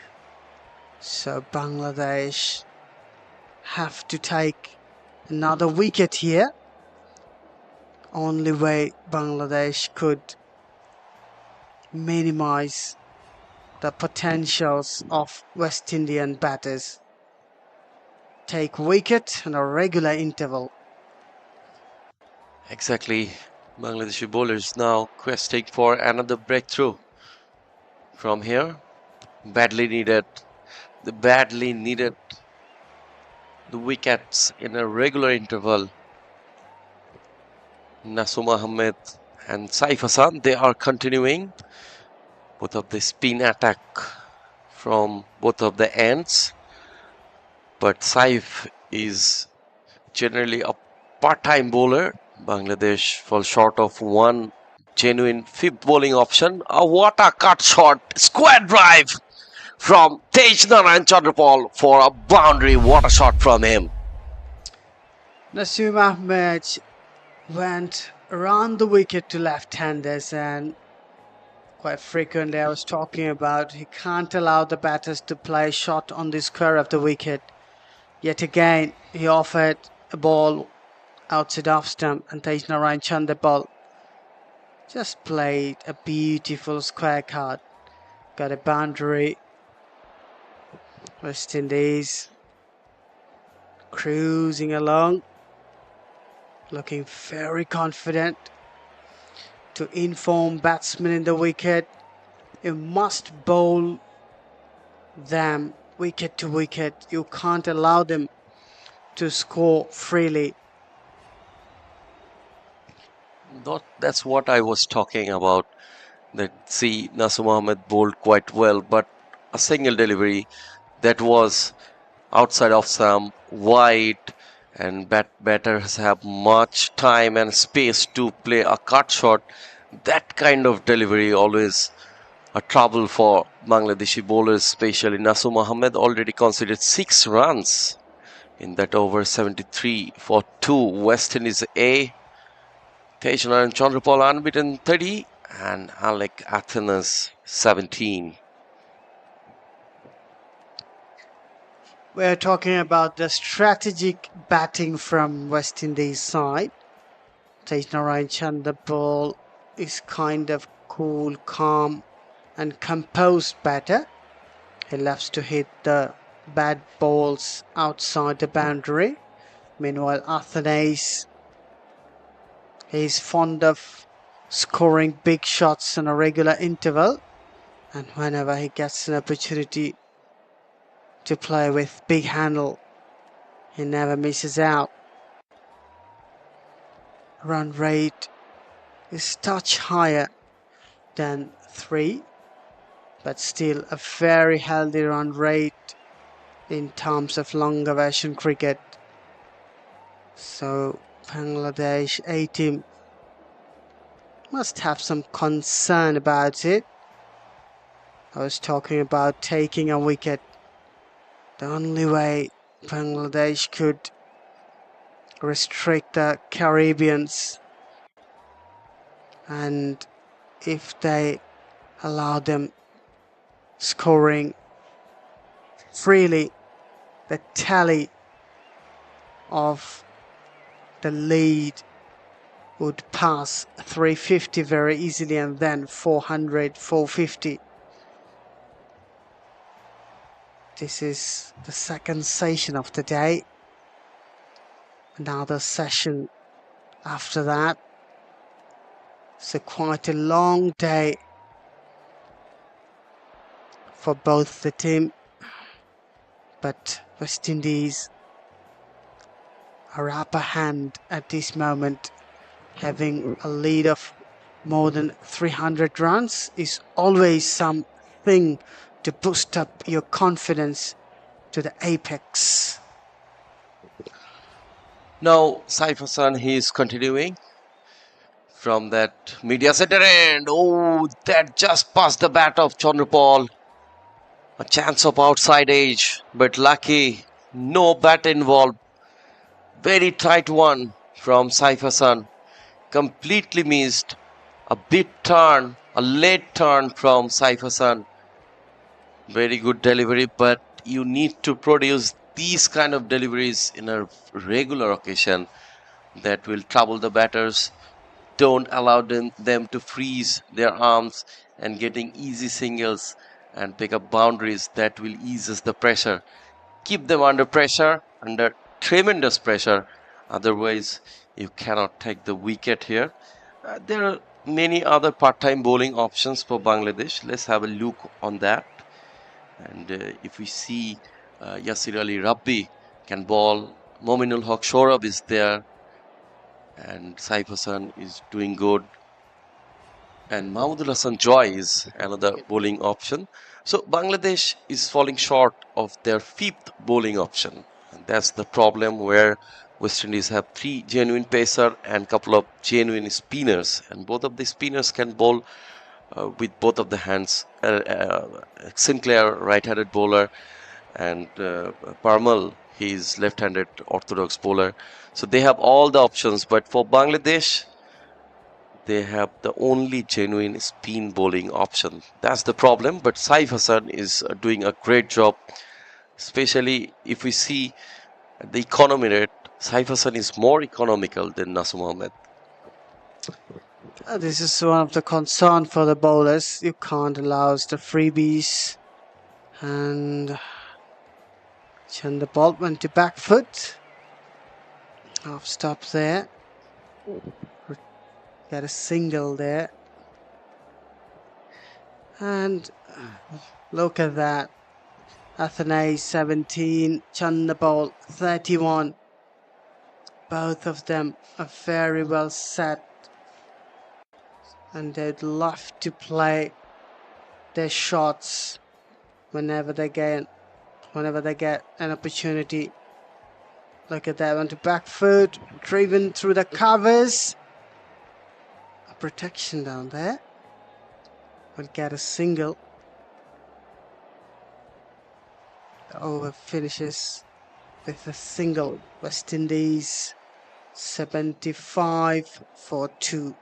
So Bangladesh have to take another wicket here. Only way Bangladesh could minimize the potentials of West Indian batters. Take wicket on a regular interval.
Exactly. Bangladeshi bowlers now questing for another breakthrough. From here, badly needed. They badly needed the wickets in a regular interval. Nasum Ahmed and Saif Hassan, they are continuing both of the spin attack from both of the ends. But Saif is generally a part-time bowler. Bangladesh falls short of one genuine fifth bowling option. What a cut shot, square drive from Tej Narayan Chandrapal for a boundary. What a shot from him.
Nasum Ahmed went around the wicket to left-handers, and quite frequently I was talking about he can't allow the batters to play a shot on the square of the wicket. Yet again, he offered a ball outside off stump, and Tej Narayan Chandrapal just played a beautiful square card. Got a boundary. West Indies cruising along, looking very confident to inform batsmen in the wicket. You must bowl them wicket to wicket. You can't allow them to score freely.
That's what I was talking about. Nasum Ahmed bowled quite well, but a single delivery that was outside of some wide, and batters have much time and space to play a cut shot. That kind of delivery always a trouble for Bangladeshi bowlers, especially Nasum Ahmed already conceded 6 runs in that over 73 for 2. West Indies A. Tej Narayan Chandrapal unbeaten 30 and Alec Athenas 17.
We're talking about the strategic batting from West Indies side. Tej Narayan Chandrapal is kind of cool, calm and composed batter. He loves to hit the bad balls outside the boundary. Meanwhile, Athenas, he's fond of scoring big shots on a regular interval, and whenever he gets an opportunity to play with big handle, he never misses out. Run rate is touch higher than 3, but still a very healthy run rate in terms of longer version cricket. So Bangladesh A team must have some concern about it. I was talking about taking a wicket. The only way Bangladesh could restrict the Caribbeans, and if they allow them scoring freely, the tally of the lead would pass 350 very easily, and then 400, 450. This is the second session of the day. Another session after that. So quite a long day for both the team, but West Indies are upper hand at this moment. Having a lead of more than 300 runs is always something to boost up your confidence to the apex.
Now, Saifasan, he is continuing from that media center end. Oh, that just passed the bat of Chandrapal. A chance of outside edge, but lucky. No bat involved. Very tight one from Saifasan. Completely missed. A bit turn, a late turn from Saifasan. Very good delivery, but you need to produce these kind of deliveries in a regular occasion that will trouble the batters. Don't allow them to freeze their arms and getting easy singles and pick up boundaries that will eases the pressure. Keep them under pressure, under tremendous pressure. Otherwise, you cannot take the wicket here. There are many other part-time bowling options for Bangladesh. Let's have a look on that. And if we see Yasir Ali Rabbi can bowl, Mominul Haq Shorav is there, and Saif Hassan is doing good, and Mahmudul Hassan Joy is another bowling option. So Bangladesh is falling short of their fifth bowling option, and that's the problem where West Indies have 3 genuine pacer and couple of genuine spinners, and both of the spinners can bowl with both of the hands. Sinclair, right-handed bowler, and Parmal, he's left-handed orthodox bowler. So they have all the options, but for Bangladesh, they have the only genuine spin bowling option. That's the problem, but Saif Hassan is doing a great job, especially if we see the economy rate. Saif Hassan is more economical than Nasum Ahmed.
This is one of the concern for the bowlers. You can't allow the freebies. And Chandrapal went to back foot. Half stop there. Got a single there. And look at that. Athenay 17, Chandrapal 31. Both of them are very well set. And they'd love to play their shots whenever they get an opportunity. Look at that, onto back foot, driven through the covers. A protection down there. Will get a single. The over finishes with a single. West Indies 75 for 2.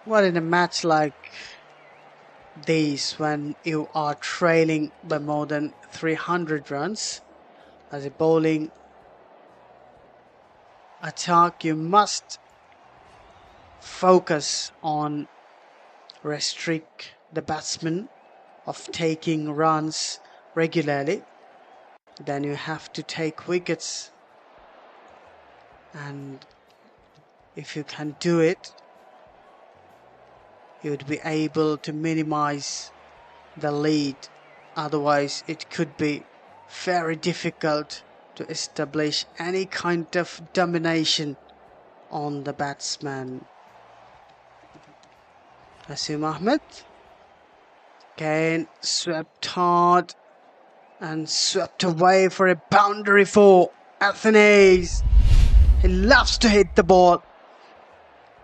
Well, in a match like this, when you are trailing by more than 300 runs, as a bowling attack, you must focus on restrict the batsman of taking runs regularly. Then you have to take wickets, and if you can do it, you would be able to minimize the lead. Otherwise, it could be very difficult to establish any kind of domination on the batsman. Naseem Ahmed again swept hard and swept away for a boundary for Athenaeus. He loves to hit the ball.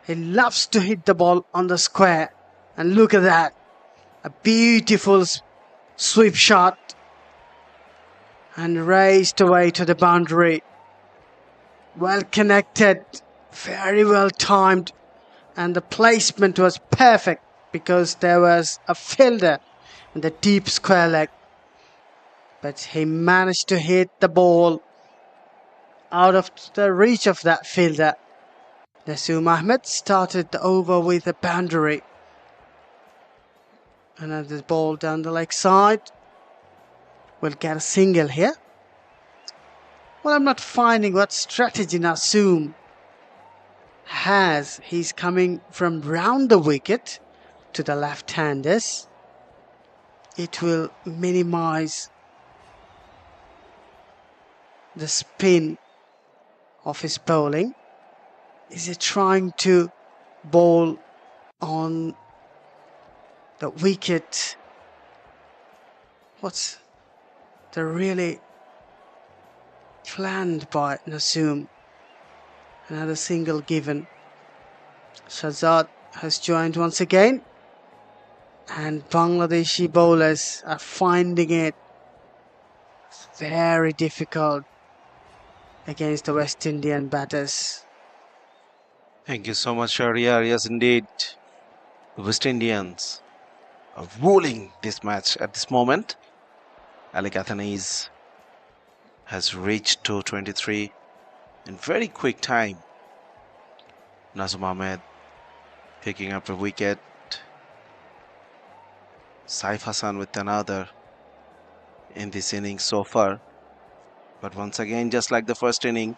He loves to hit the ball on the square. And look at that. A beautiful sweep shot. And raced away to the boundary. Well connected. Very well timed. And the placement was perfect because there was a fielder in the deep square leg. But he managed to hit the ball out of the reach of that fielder. Naseem Ahmed started the over with a boundary. Another ball down the leg side. We'll get a single here. Well, I'm not finding what strategy Naseem has. He's coming from round the wicket to the left-handers. It will minimize the spin of his bowling. Is he trying to bowl on the wicket? What's the really planned by Naseem? Another single given. Shahzad has joined once again, and Bangladeshi bowlers are finding it very difficult against the West Indian batters.
Thank you so much, Sher-e. Yes, indeed. The West Indians are ruling this match at this moment. Alec Athanaze has reached 223 in very quick time. Nazim Ahmed picking up a wicket. Saif Hassan with another in this innings so far. But once again, just like the first inning,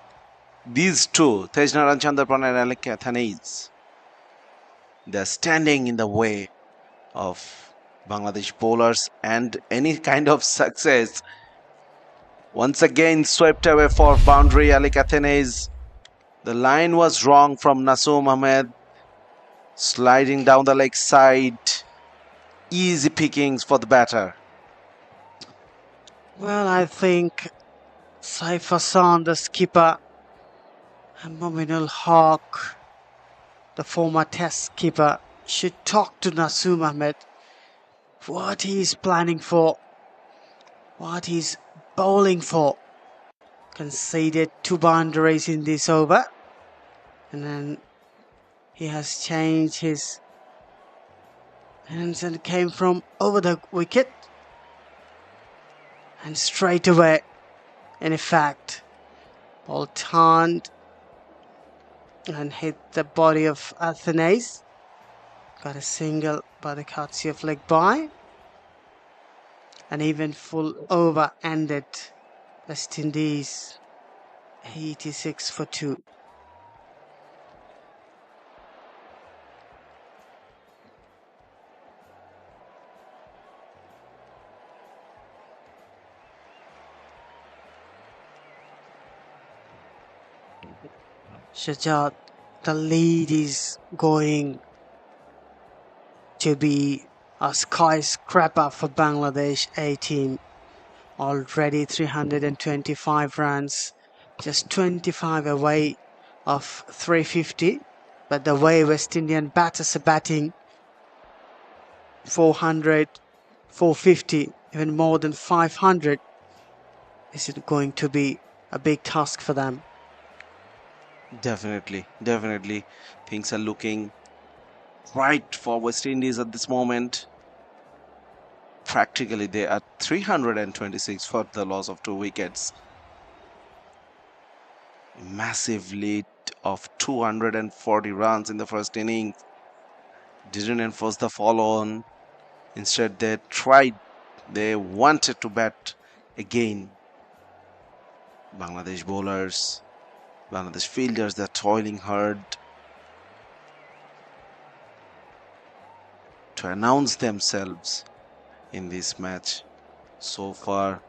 these two, Tejnaran Chandrapan and Alec Athanaze, they're standing in the way of Bangladesh bowlers and any kind of success. Once again swept away for boundary, Alec Athanaze. The line was wrong from Naseem Ahmed, sliding down the leg side. Easy pickings for the batter.
Well, I think Saif Hassan, the skipper, and Mominul Haq, the former test skipper, should talk to Naseem Ahmed what he's planning for, what he's bowling for. Conceded 2 boundaries in this over, and then he has changed his hands and came from over the wicket, and straight away, in effect, ball turned and hit the body of Athanaze. Got a single by the courtesy of leg by. An even full over ended. West Indies 86 for 2. Shahzad, the lead is going to be a skyscraper for Bangladesh A team. Already 325 runs, just 25 away of 350. But the way West Indian batters are batting, 400, 450, even more than 500, is it going to be a big task for them?
Definitely. Things are looking right for West Indies at this moment. Practically, they are 326 for the loss of 2 wickets. Massive lead of 240 runs in the first inning. Didn't enforce the follow-on. Instead, they wanted to bat again. Bangladesh bowlers, Bangladesh fielders, they're toiling hard to announce themselves in this match. So far,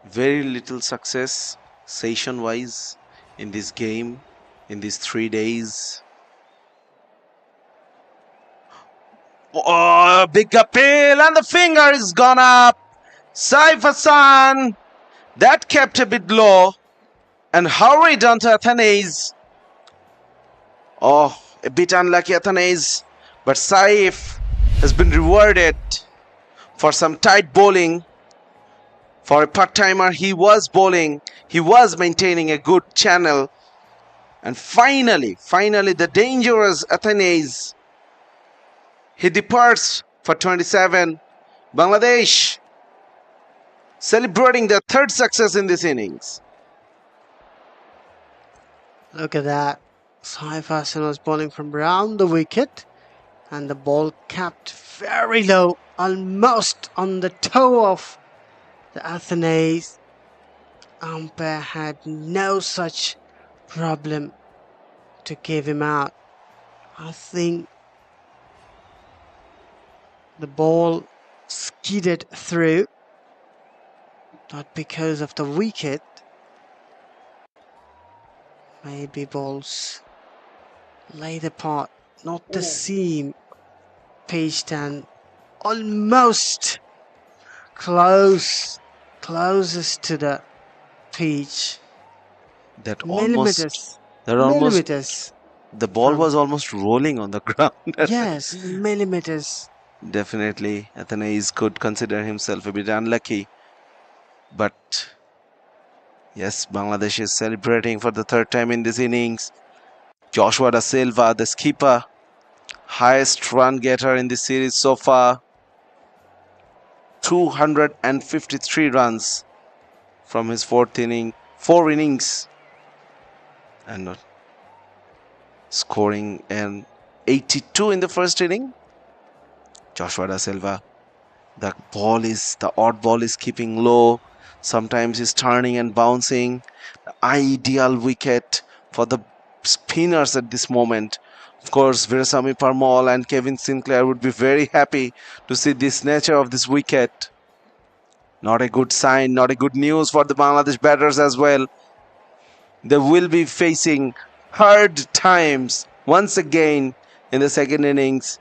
very little success session-wise in this game, in these 3 days. Oh, big appeal, and the finger is gone up. Saif Hassan, that kept a bit low and hurried onto Athanaze. Oh, a bit unlucky Athanaze, but Saif has been rewarded for some tight bowling. For a part-timer, he was bowling, he was maintaining a good channel, and finally the dangerous Athanaze, he departs for 27. Bangladesh celebrating their 3rd success in this innings.
Look at that. Saif Hassan was bowling from round the wicket, and the ball capped very low, almost on the toe of the Athanaze. Umpire had no such problem to give him out. I think the ball skidded through, not because of the wicket, Maybe balls lay the part, not the seam, pitched and almost closest to the pitch.
That
Millimeters,
almost
millimeters
the ball
from,
was almost rolling on the ground.
yes, millimeters.
Definitely, Athanasis could consider himself a bit unlucky, but yes, Bangladesh is celebrating for the third time in this innings. Joshua Da Silva, the skipper, highest run getter in this series so far, 253 runs from his four innings, and scoring an 82 in the first inning. Joshua Da Silva, the odd ball is keeping low. Sometimes he's turning and bouncing. The ideal wicket for the spinners at this moment. Of course, Veerasamy Parmol and Kevin Sinclair would be very happy to see this nature of this wicket. Not a good sign, not a good news for the Bangladesh batters as well. They will be facing hard times once again in the second innings.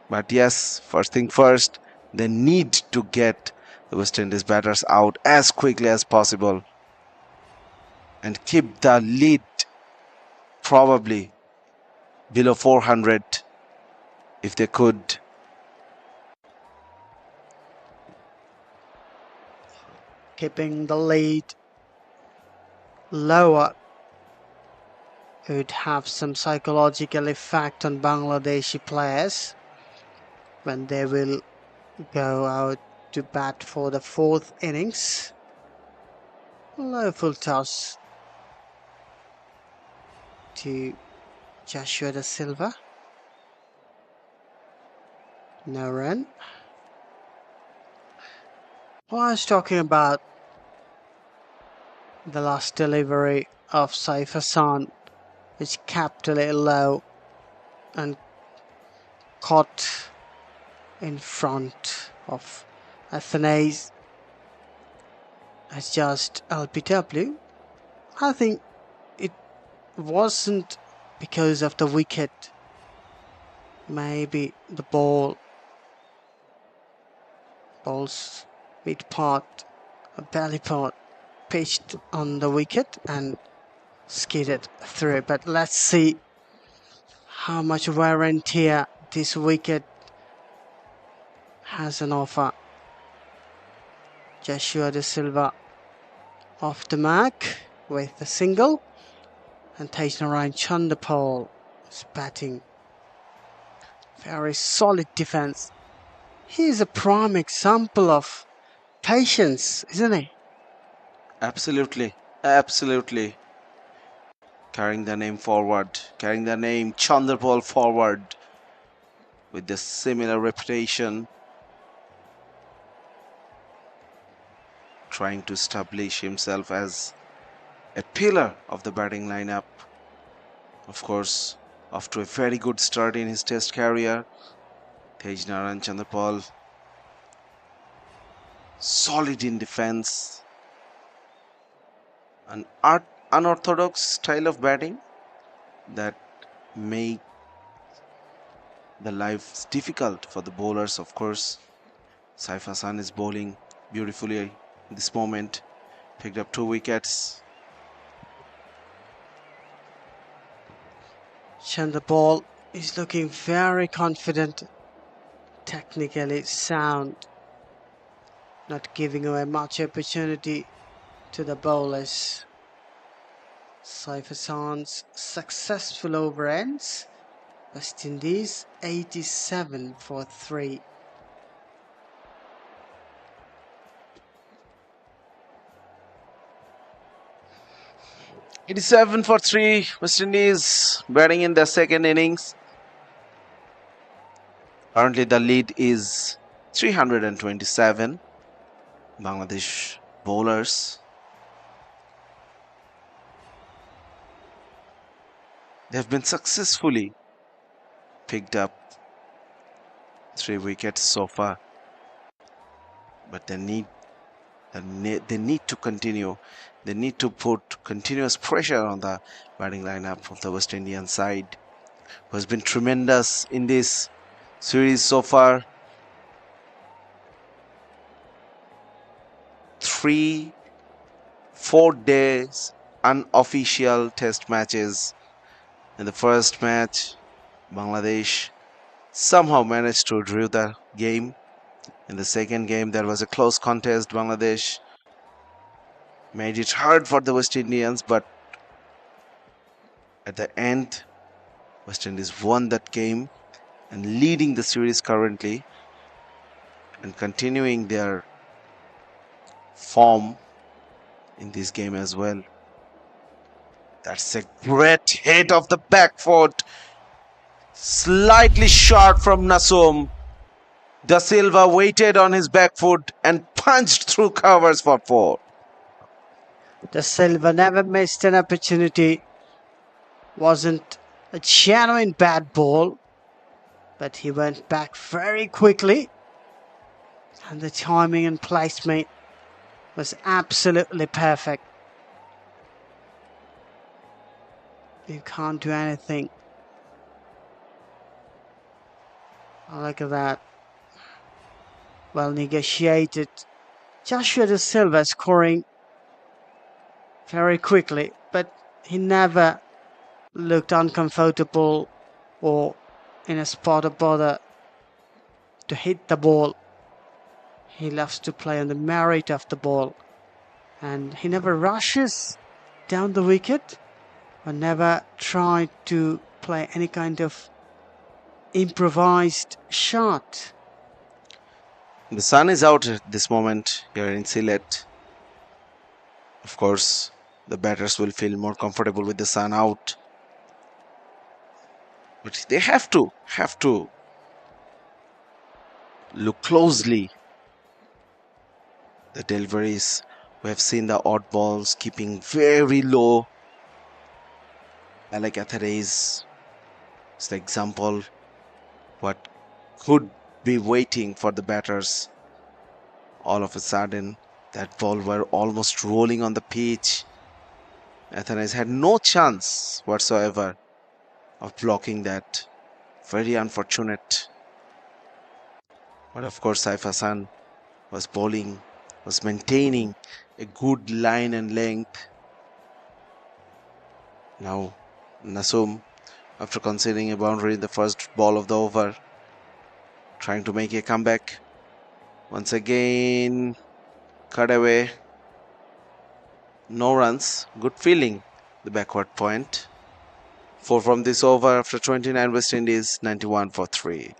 But yes, first thing first, they need to get the West Indies batters out as quickly as possible and keep the lead probably below 400 if they could.
Keeping the lead lower would have some psychological effect on Bangladeshi players when they will go out to bat for the fourth innings. Low full toss to Joshua Da Silva. No run. Well, I was talking about the last delivery of Saif Hassan, which capped a little low and caught in front of Athanasis as just LBW. I think it wasn't because of the wicket. Maybe the ball's mid part, a belly part, pitched on the wicket and skidded through. But let's see how much wear and tear this wicket has an offer. Joshua Da Silva off the mark with a single, and Tagenarine Chandapal is batting. Very solid defense. He is a prime example of patience, isn't he?
Absolutely, absolutely. Carrying the name forward, carrying the name Chandrapal forward with the similar reputation, trying to establish himself as a pillar of the batting lineup. Of course, after a very good start in his test career, Tejnaran Chandrapal solid in defense, an unorthodox style of batting that make the life difficult for the bowlers. Of course, Saif Hassan is bowling beautifully in this moment, picked up 2 wickets.
Chandapal is looking very confident, technically sound, not giving away much opportunity to the bowlers. Saif Hassan's successful over ends. West Indies 87 for 3.
It is 7 for 3. West Indies batting in the second innings. Currently, the lead is 327. Bangladesh bowlers. They have been successfully picked up 3 wickets so far, but they need And they need to continue. They need to put continuous pressure on the batting lineup of the West Indian side, who has been tremendous in this series so far. 4 days unofficial test matches. In the first match, Bangladesh somehow managed to draw the game. In the second game, there was a close contest. Bangladesh made it hard for the West Indians, but at the end, West Indies won that game and leading the series currently and continuing their form in this game as well. That's a great hit of the back foot, slightly short from Nasum. Da Silva waited on his back foot and punched through covers for 4.
Da Silva never missed an opportunity. Wasn't a genuine bad ball, but he went back very quickly, and the timing and placement was absolutely perfect. You can't do anything. Look at that. Well negotiated. Joshua Da Silva scoring very quickly, but he never looked uncomfortable or in a spot of bother to hit the ball. He loves to play on the merit of the ball, and he never rushes down the wicket or never tried to play any kind of improvised shot.
The sun is out at this moment here in Sylhet. Of course, the batters will feel more comfortable with the sun out. But they have to look closely. The deliveries, we have seen the odd balls keeping very low. Alec Atheres is the example what could be waiting for the batters. All of a sudden, that ball were almost rolling on the pitch. Atheres had no chance whatsoever of blocking that. Very unfortunate. But of course, Saif Hassan was bowling, was maintaining a good line and length. Now, Nasum, after conceding a boundary in the first ball of the over, trying to make a comeback. Once again, cut away. No runs. Good feeling. The backward point. 4 from this over after 29. West Indies 91 for 3.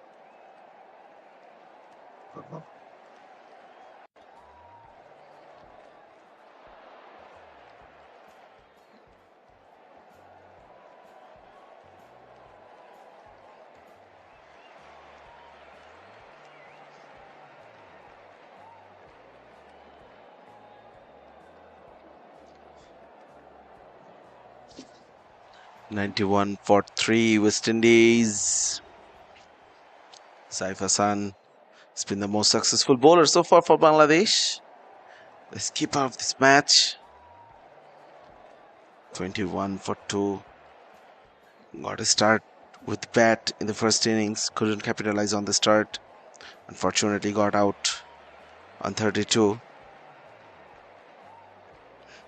"91 for 3 West Indies." Saif Hassan has been the most successful bowler so far for Bangladesh. The skipper of this match. 21 for 2. Got a start with bat in the first innings. Couldn't capitalize on the start. Unfortunately got out on 32.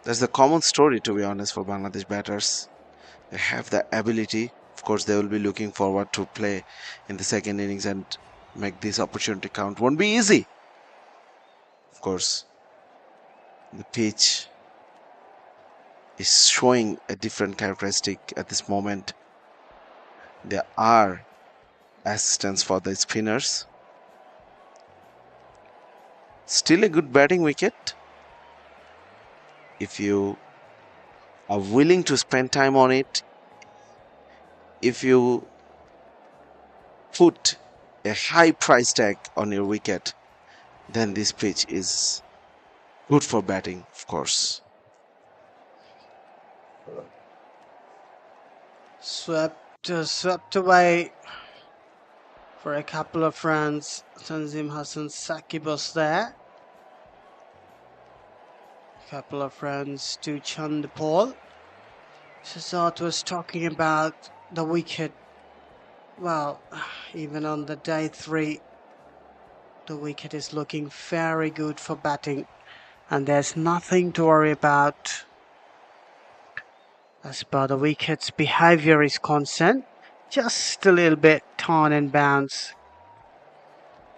That's the common story, to be honest, for Bangladesh batters. They have the ability. Of course, they will be looking forward to play in the second innings and make this opportunity count. Won't be easy. Of course, the pitch is showing a different characteristic at this moment. There are assistance for the spinners. Still a good batting wicket. If you are willing to spend time on it, if you put a high price tag on your wicket, then this pitch is good for batting, of course.
Swept away for a couple of runs. Tanzim Hassan Saqib was there. Couple of runs to Chandapal. Shazad was talking about the wicket. Well, even on the day 3, the wicket is looking very good for batting, and there's nothing to worry about as far the wicket's behavior is concerned. Just a little bit turn and bounce,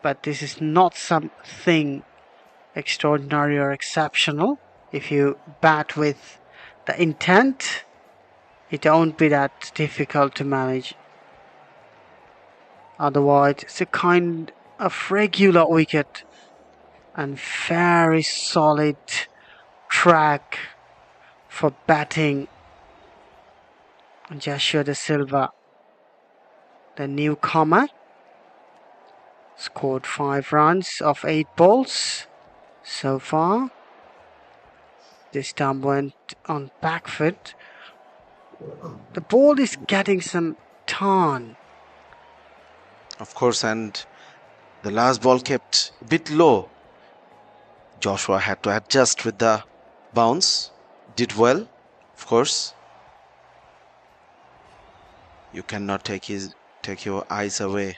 but this is not something extraordinary or exceptional. If you bat with the intent, it won't be that difficult to manage. Otherwise, it's a kind of regular wicket and very solid track for batting. Joshua De Silva, the newcomer, scored 5 runs off 8 balls so far. This time went on back foot. The ball is getting some turn.
Of course, and the last ball kept a bit low. Joshua had to adjust with the bounce. Did well, of course. You cannot take your eyes away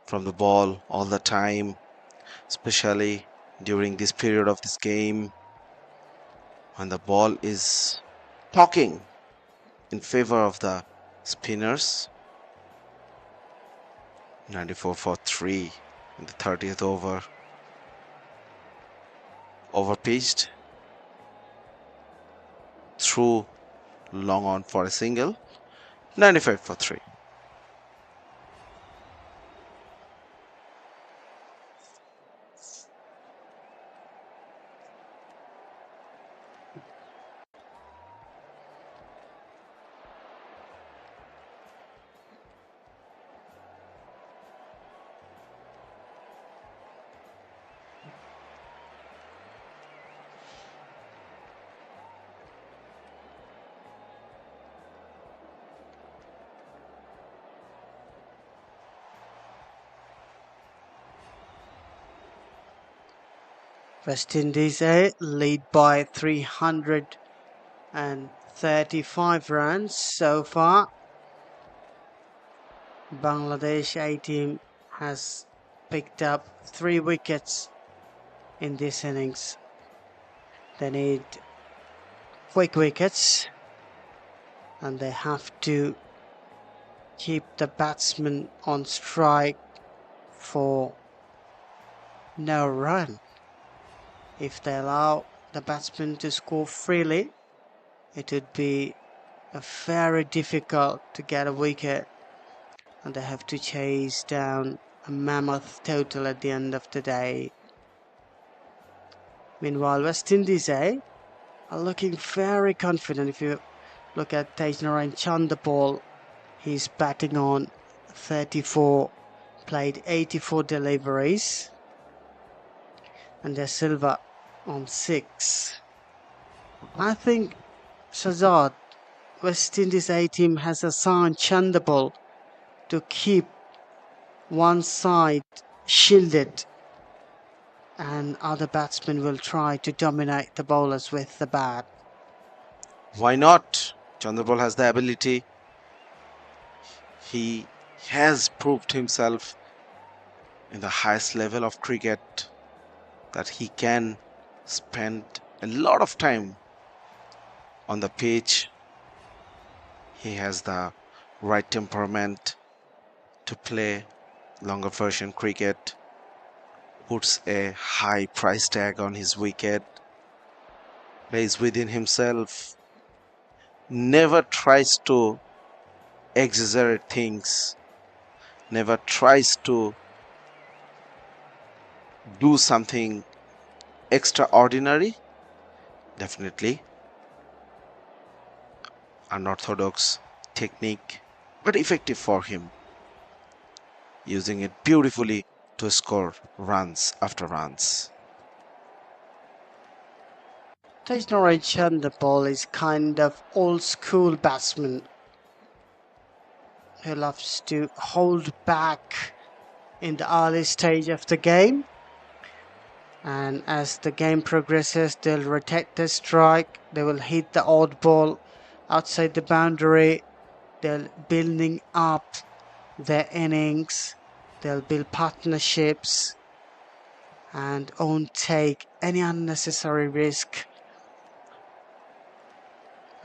from the ball all the time, especially during this period of this game when the ball is talking in favor of the spinners. 94 for 3 in the 30th over. Overpitched. Through long on for a single. 95 for 3.
West Indies lead by 335 runs so far. Bangladesh A team has picked up 3 wickets in this innings. They need quick wickets, and they have to keep the batsmen on strike for no run. If they allow the batsmen to score freely, it would be very difficult to get a wicket, and they have to chase down a mammoth total at the end of the day. Meanwhile, West Indies are looking very confident. If you look at Tejnarain Chandapal, he's batting on 34, played 84 deliveries, and De Silva on 6. I think Shazad, West Indies A team, has assigned Chandapal to keep one side shielded, and other batsmen will try to dominate the bowlers with the bat.
Why not? Chandrabal has the ability. He has proved himself in the highest level of cricket that he can spend a lot of time on the pitch. He has the right temperament to play longer version cricket, puts a high price tag on his wicket, plays within himself, never tries to exaggerate things, never tries to do something extraordinary. Definitely unorthodox technique, but effective for him, using it beautifully to score runs after runs.
Tejnarain Chandapal is kind of old school batsman who loves to hold back in the early stage of the game. And as the game progresses, they'll rotate the strike, they will hit the odd ball outside the boundary, they'll building up their innings, they'll build partnerships and won't take any unnecessary risk,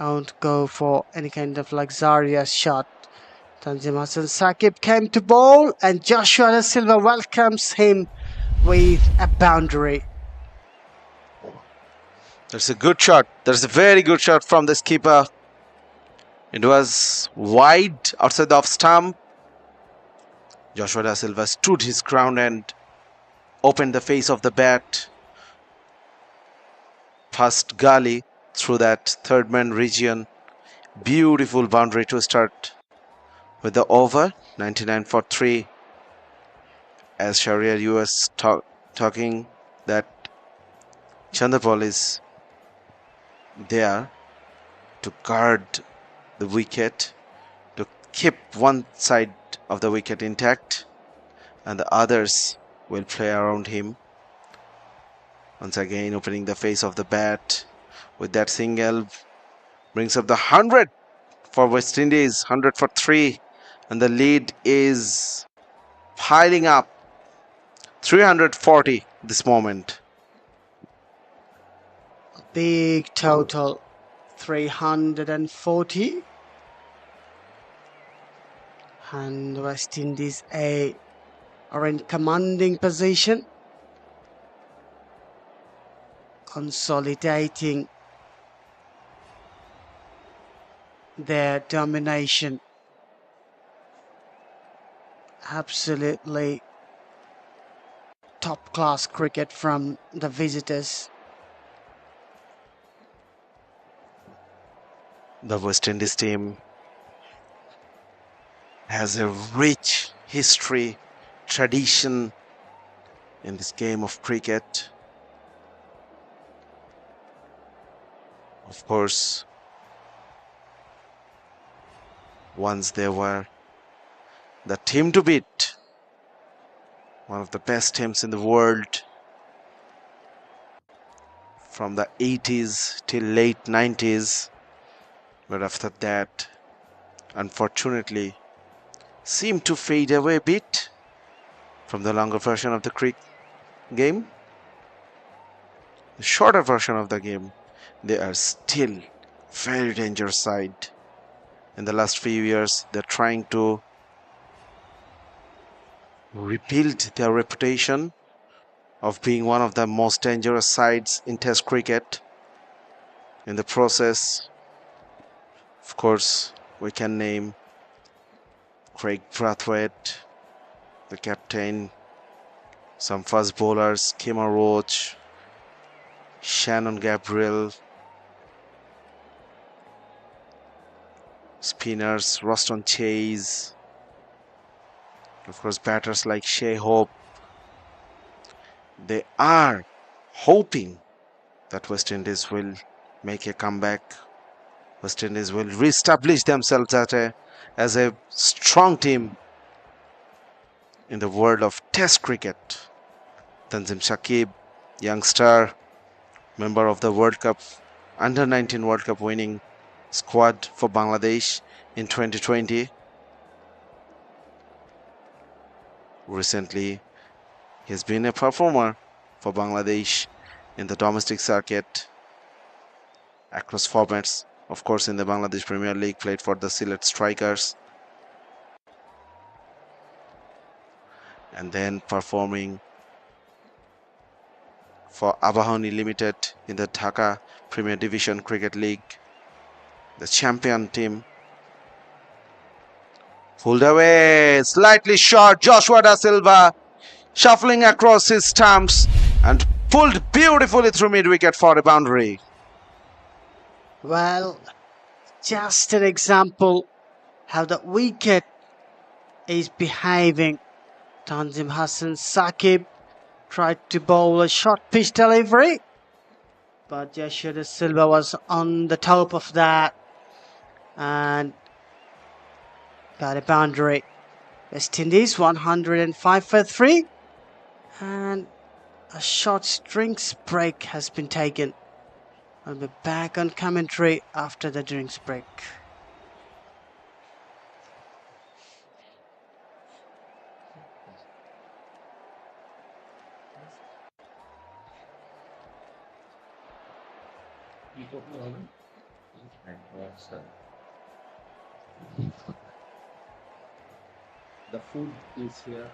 won't go for any kind of luxurious shot. Tanzim Hassan Saqib came to bowl and Joshua Da Silva welcomes him with a boundary.
That's a good shot. That's a very good shot from the skipper. It was wide outside the off stump. Joshua Da Silva stood his ground and opened the face of the bat past gully through that third man region. Beautiful boundary to start with the over. 99 for 3. As Sher-e, you was talking that Chandrapal is there to guard the wicket, to keep one side of the wicket intact, and the others will play around him. Once again, opening the face of the bat with that single, brings up the 100 for West Indies, 100 for 3, and the lead is piling up. 340 this moment.
Big total, 340. And West Indies are in commanding position, consolidating their domination. Absolutely top class cricket from the visitors.
The West Indies team has a rich history, tradition in this game of cricket. Of course, once they were the team to beat, one of the best teams in the world from the 80s till late 90s. But after that, unfortunately, seemed to fade away a bit from the longer version of the cricket game. The shorter version of the game, they are still very dangerous side. In the last few years, they're trying to rebuild their reputation of being one of the most dangerous sides in Test cricket. In the process, of course, we can name Craig Brathwaite, the captain, some fast bowlers, Kemar Roach, Shannon Gabriel, spinners, Roston Chase, of course, batters like Shea Hope. They are hoping that West Indies will make a comeback. West Indies will re-establish themselves as a strong team in the world of Test cricket. Tanzim Saqib, youngster, member of the World Cup, Under-19 World Cup winning squad for Bangladesh in 2020. Recently, he has been a performer for Bangladesh in the domestic circuit across formats. Of course, in the Bangladesh Premier League, played for the Sylhet Strikers, and then performing for Abahani Limited in the Dhaka Premier Division Cricket League, the champion team. Pulled away, slightly short, Joshua Da Silva shuffling across his stumps and pulled beautifully through mid-wicket for a boundary.
Well, just an example how the wicket is behaving. Tanzim Hassan Saqib tried to bowl a short pitch delivery, but Joshua Da Silva was on the top of that and got a boundary. West Indies 105 for 3, and A short drinks break has been taken. I'll be back on commentary after the drinks break.
The food is here.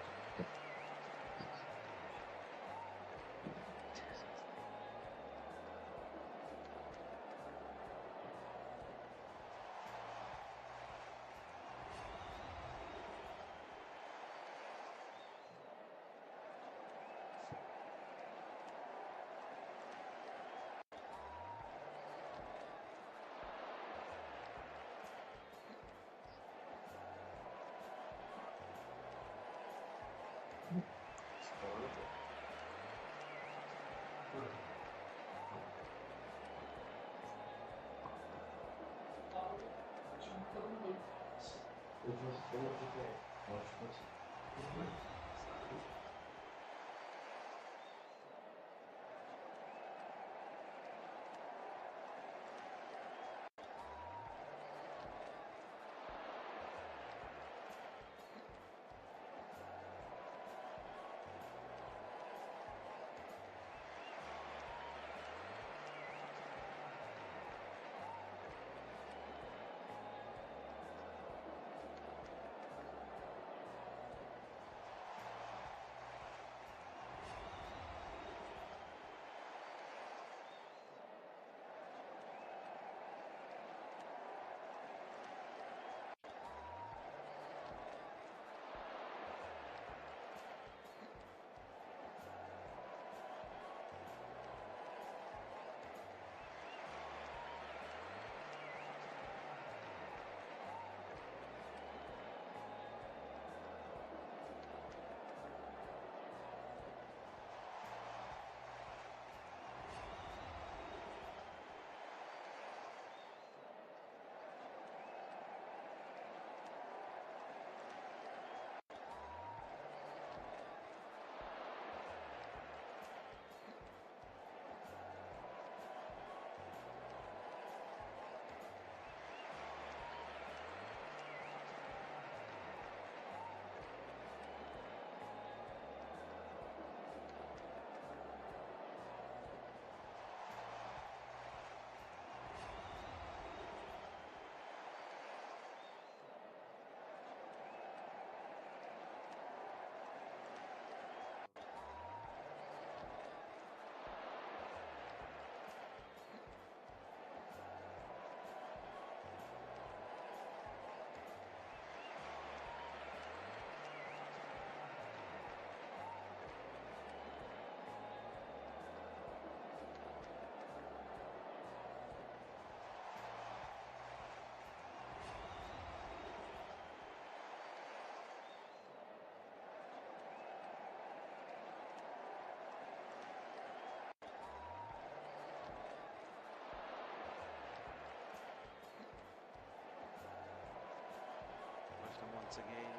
Welcome once again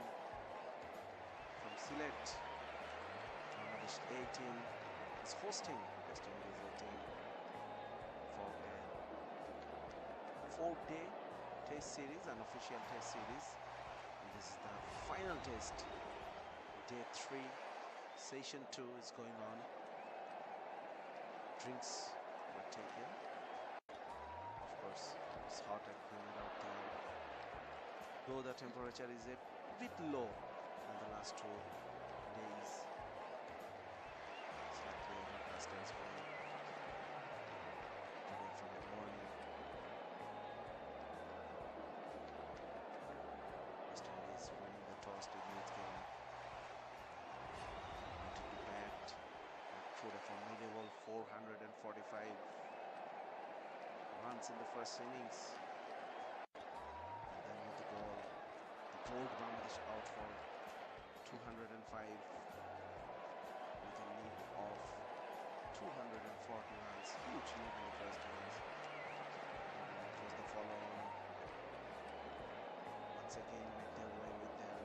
from Sylhet. Bangladesh A team is hosting West Indies A team for a 4-day test series, an official test series. And this is the final test. Day 3, session 2 is going on. Drinks were taken. Of course, it's hot and humid out there. Though the temperature is a bit low than the last 2 days. Slightly overcast as well. Today from the morning. West Indies winning the toss to lead game. Wanted to bat and put a formidable 445 runs in the first innings. And then with the ball, the bowled Bangladesh out for 205 with a lead of 240 runs. Huge lead in the first innings. Didn't enforce the follow-on. Once again made their way with their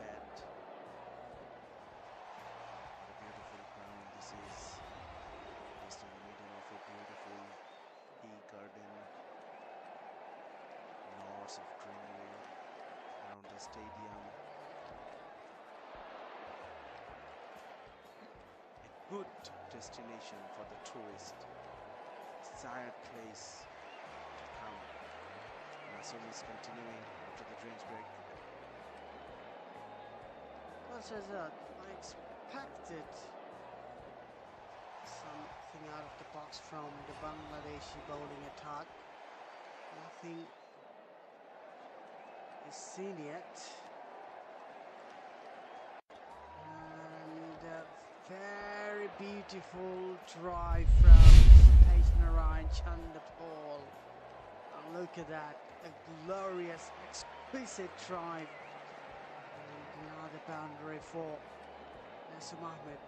bat. What a beautiful ground this stadium. A good destination for the tourist. Desired place to come. Nasum is continuing after the drinks break.
Well, Shazad, I expected something out of the box from the Bangladeshi bowling attack. Nothing is seen yet. And a very beautiful drive from Narayan Chandapal. And look at that, a glorious, exquisite drive. And another boundary for Nasum Ahmed.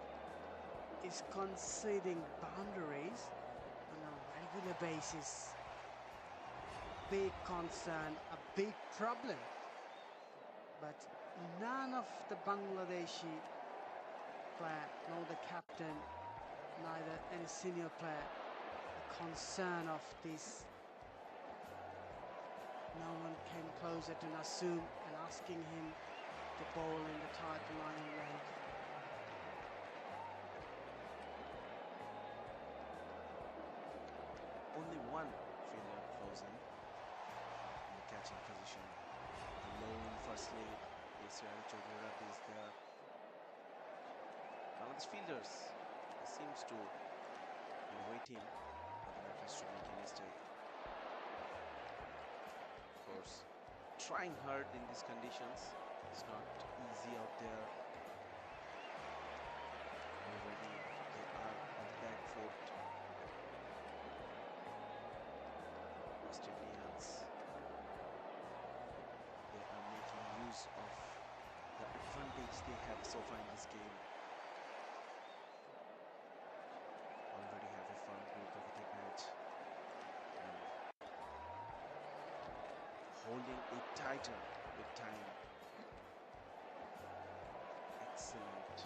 Is conceding boundaries on a regular basis. Big concern, a big problem. But none of the Bangladeshi player, nor the captain, neither any senior player, the concern of this. No one came closer to Nasum and asking him to bowl in the tight line length.
Only one fielder closing in the catching position. The lone firstly is Sher-e is there. Bangladesh fielders seems to be waiting for the batters to make a mistake. Of course, trying hard in these conditions is not easy out there. Already they are on the back foot. West Indians, they are making use of the advantage they have so far in this game. Already have a firm grip of the match and holding it tighter with time. Excellent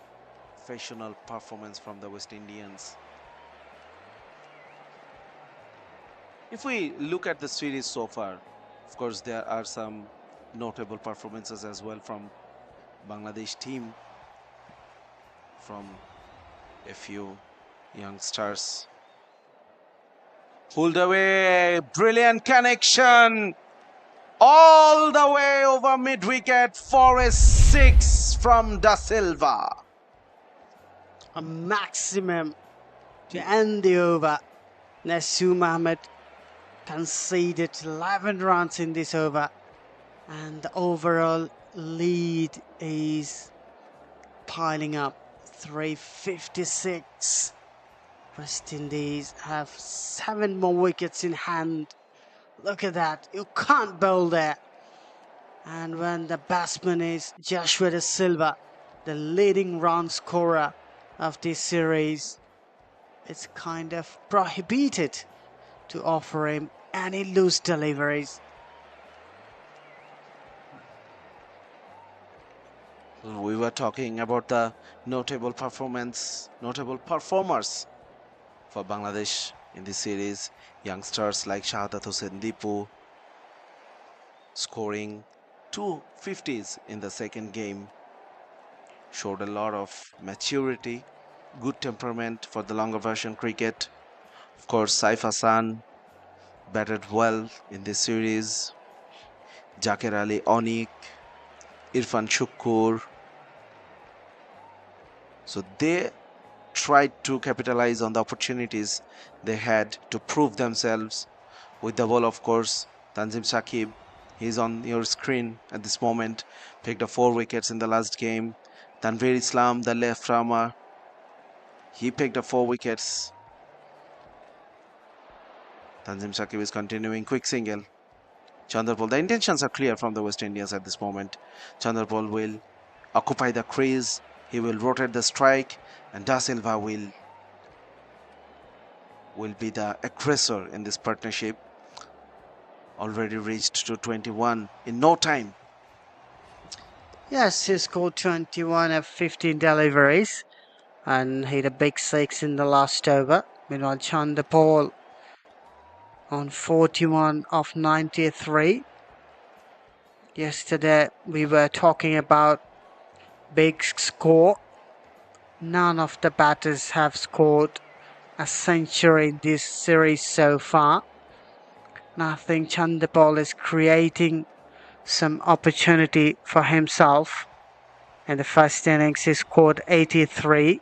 professional performance from the West Indians. If we look at the series so far, of course, there are some notable performances as well from Bangladesh team, from a few youngsters. Pulled away, brilliant connection, all the way over mid-wicket for a 6 from Da Silva.
A maximum to end the over. Nasum Ahmed conceded 11 runs in this over, and the overall lead is piling up 356. West Indies have 7 more wickets in hand. Look at that, you can't bowl there. And when the batsman is Joshua Da Silva, the leading run scorer of this series, it's kind of prohibited to offer him any loose deliveries.
We were talking about the notable performers for Bangladesh in this series. Youngsters like Shahadat Hossain Dipu scoring 2 50s in the second game. Showed a lot of maturity, good temperament for the longer version cricket. Of course, Saif Hassan batted well in this series. Zakir Ali Onik, Irfan Shukkur. So they tried to capitalize on the opportunities they had to prove themselves. With the ball, of course, Tanzim Shakib, he's on your screen at this moment, picked up 4 wickets in the last game. Tanveer Islam, the left armer, he picked up 4 wickets. Tanzim Shakib is continuing, quick single. Chandrapal, the intentions are clear from the West Indians at this moment. Chandrapal will occupy the crease, he will rotate the strike, and Da Silva will be the aggressor in this partnership. Already reached to 21 in no time.
Yes, he scored 21 of 15 deliveries and hit a big 6 in the last over. Meanwhile, Chandapal on 41 of 93. Yesterday we were talking about big score. None of the batters have scored a century in this series so far. And I think Chandapal is creating some opportunity for himself. In the first innings, he scored 83.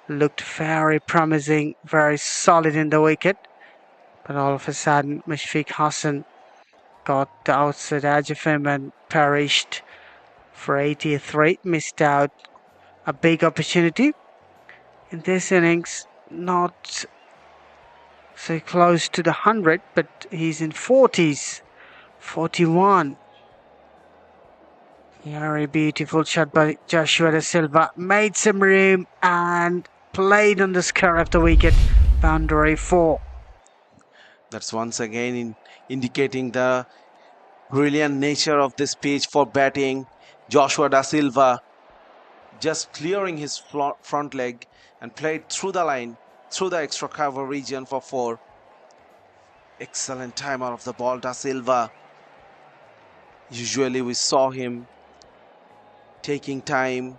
Looked very promising, very solid in the wicket. But all of a sudden, Mushfiq Hassan got the outside edge of him and perished for 83. Missed out a big opportunity. In this innings, not so close to the 100, but he's in 40s. 41. Very beautiful shot by Joshua Da Silva. Made some room and played on the square of the wicket. Boundary 4.
That's once again indicating the brilliant nature of this pitch for batting. Joshua Da Silva just clearing his front leg and played through the line, through the extra cover region for 4. Excellent time out of the ball, Da Silva. Usually we saw him taking time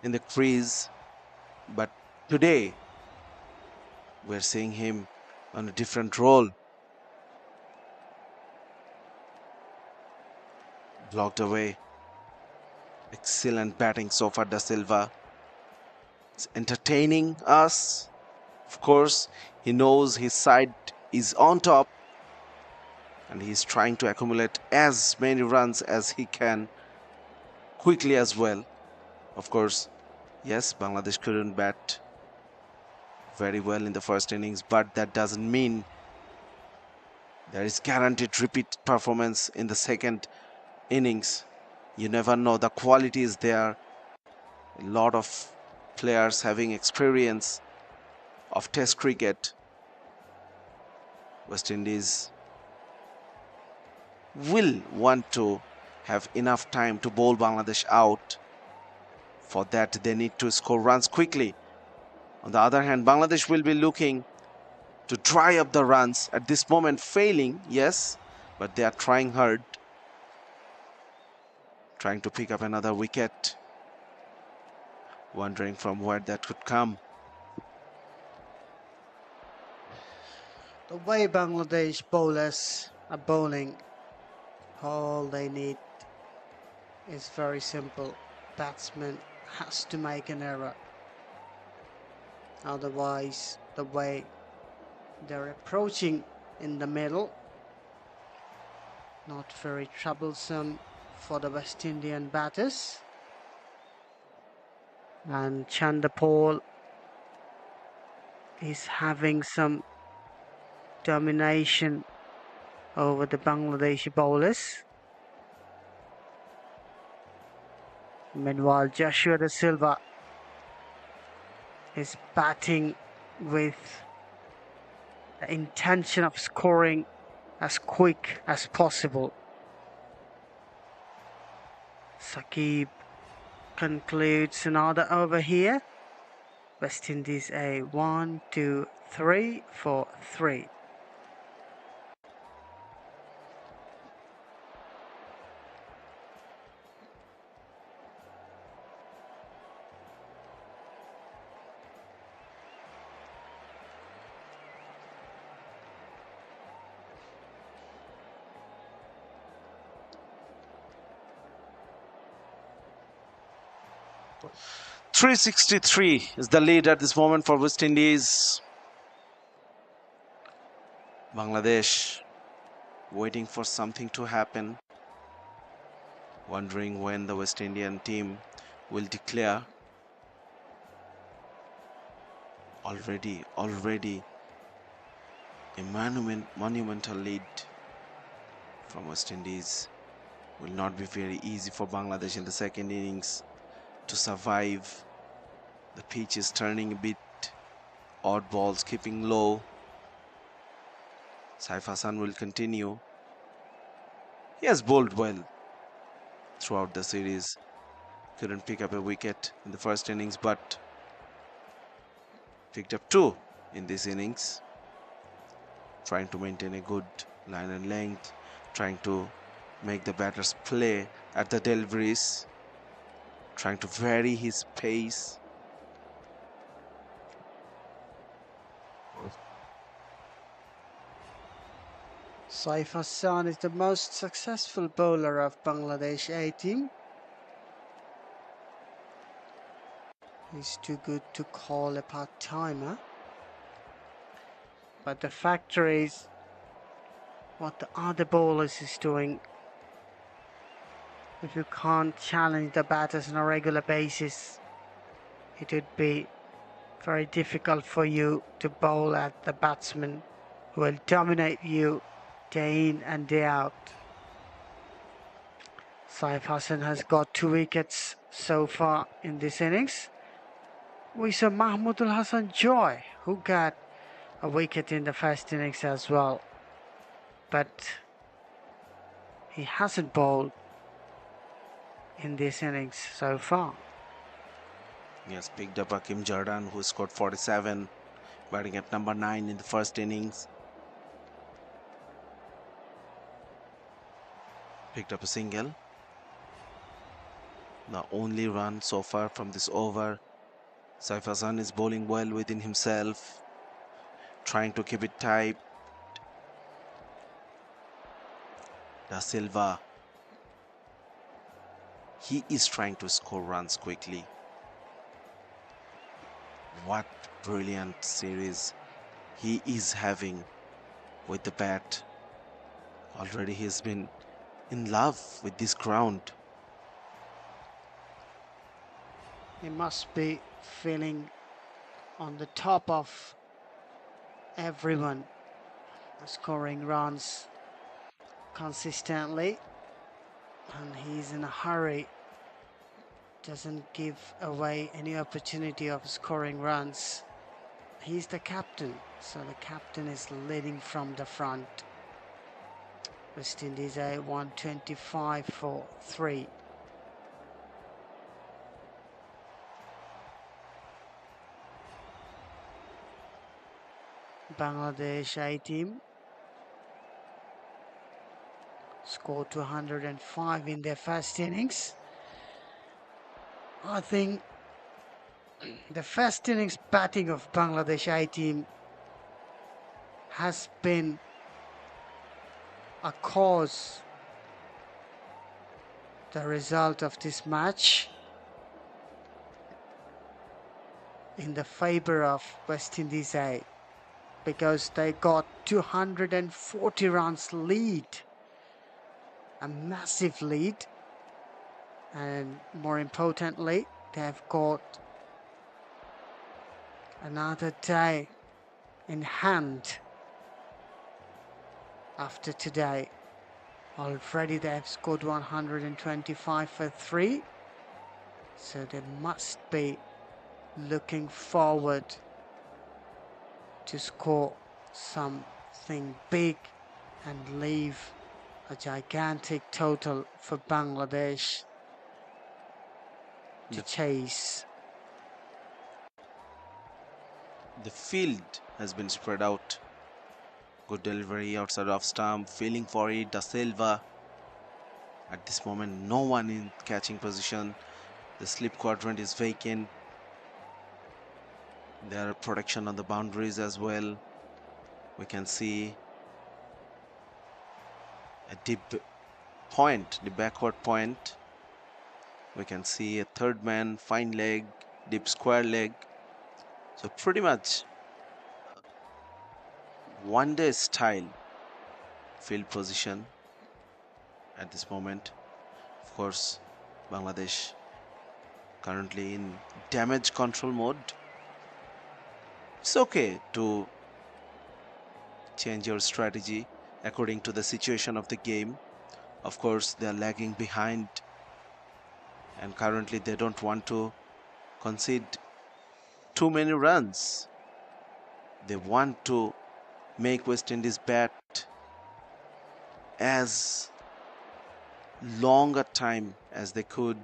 in the crease, but today we're seeing him on a different role. Blocked away. Excellent batting so far, Da Silva. It's entertaining us. Of course, he knows his side is on top and he's trying to accumulate as many runs as he can quickly as well. Of course, yes, Bangladesh couldn't bat very well in the first innings, but that doesn't mean there is guaranteed repeat performance in the second innings. You never know, the quality is there. A lot of players having experience of Test cricket. West Indies will want to have enough time to bowl Bangladesh out. For that, they need to score runs quickly. On the other hand, Bangladesh will be looking to dry up the runs. At this moment, failing, yes, but they are trying hard. Trying to pick up another wicket. Wondering from where that could come.
The way Bangladesh bowlers are bowling, all they need is very simple. Batsman has to make an error. Otherwise, the way they're approaching in the middle, not very troublesome for the West Indian batters. And Chandapal is having some domination over the Bangladeshi bowlers. Meanwhile, Joshua Da Silva is batting with the intention of scoring as quick as possible. Saqib concludes another over here. West Indies a 1, 2, 3 for 3.
.363 is the lead at this moment for West Indies. Bangladesh waiting for something to happen. Wondering when the West Indian team will declare. Already a monumental lead from West Indies. Will not be very easy for Bangladesh in the second innings to survive. The pitch is turning a bit, odd balls keeping low. Saif Hassan will continue. He has bowled well throughout the series. Couldn't pick up a wicket in the first innings, but picked up 2 in this innings. Trying to maintain a good line and length. trying to make the batters play at the deliveries, trying to vary his pace.
Saif Hassan is the most successful bowler of Bangladesh A team. He's too good to call a part-timer. But the fact is, what the other bowlers is doing, if you can't challenge the batters on a regular basis, it would be very difficult for you to bowl at the batsmen who will dominate you day in and day out. Saif Hassan has got 2 wickets so far in this innings. We saw Mahmudul Hassan Joy, who got a wicket in the first innings as well. But he hasn't bowled in this innings so far.
He has picked up Akim Jordan, who scored 47, batting at number 9 in the first innings. Picked up a single. The only run so far from this over. Saif Hassan is bowling well within himself, trying to keep it tight. Da Silva, he is trying to score runs quickly. What brilliant series he is having with the bat. Already he's been in love with this ground.
He must be feeling on the top of everyone, scoring runs consistently, and he's in a hurry, doesn't give away any opportunity of scoring runs. He's the captain, so the captain is leading from the front. West Indies a 125 for 3. Bangladesh A team scored 205 in their first innings. I think the first innings batting of Bangladesh A team has been a cause, the result of this match in the favor of West Indies A, because they got 240 runs lead, a massive lead, and more importantly, they've got another day in hand after today. Already they've scored 125 for 3, so they must be looking forward to score something big and leave a gigantic total for Bangladesh to chase.
The field has been spread out. Good delivery outside of stump, feeling for it. Da Silva. At this moment, no one in catching position. The slip quadrant is vacant. There are protection on the boundaries as well. We can see a deep point, the backward point. We can see a third man, fine leg, deep square leg. So pretty much one day style field position at this moment. Of course, Bangladesh currently in damage control mode. It's okay to change your strategy according to the situation of the game. Of course, they are lagging behind, and currently they don't want to concede too many runs. They want to make West Indies bat as long a time as they could.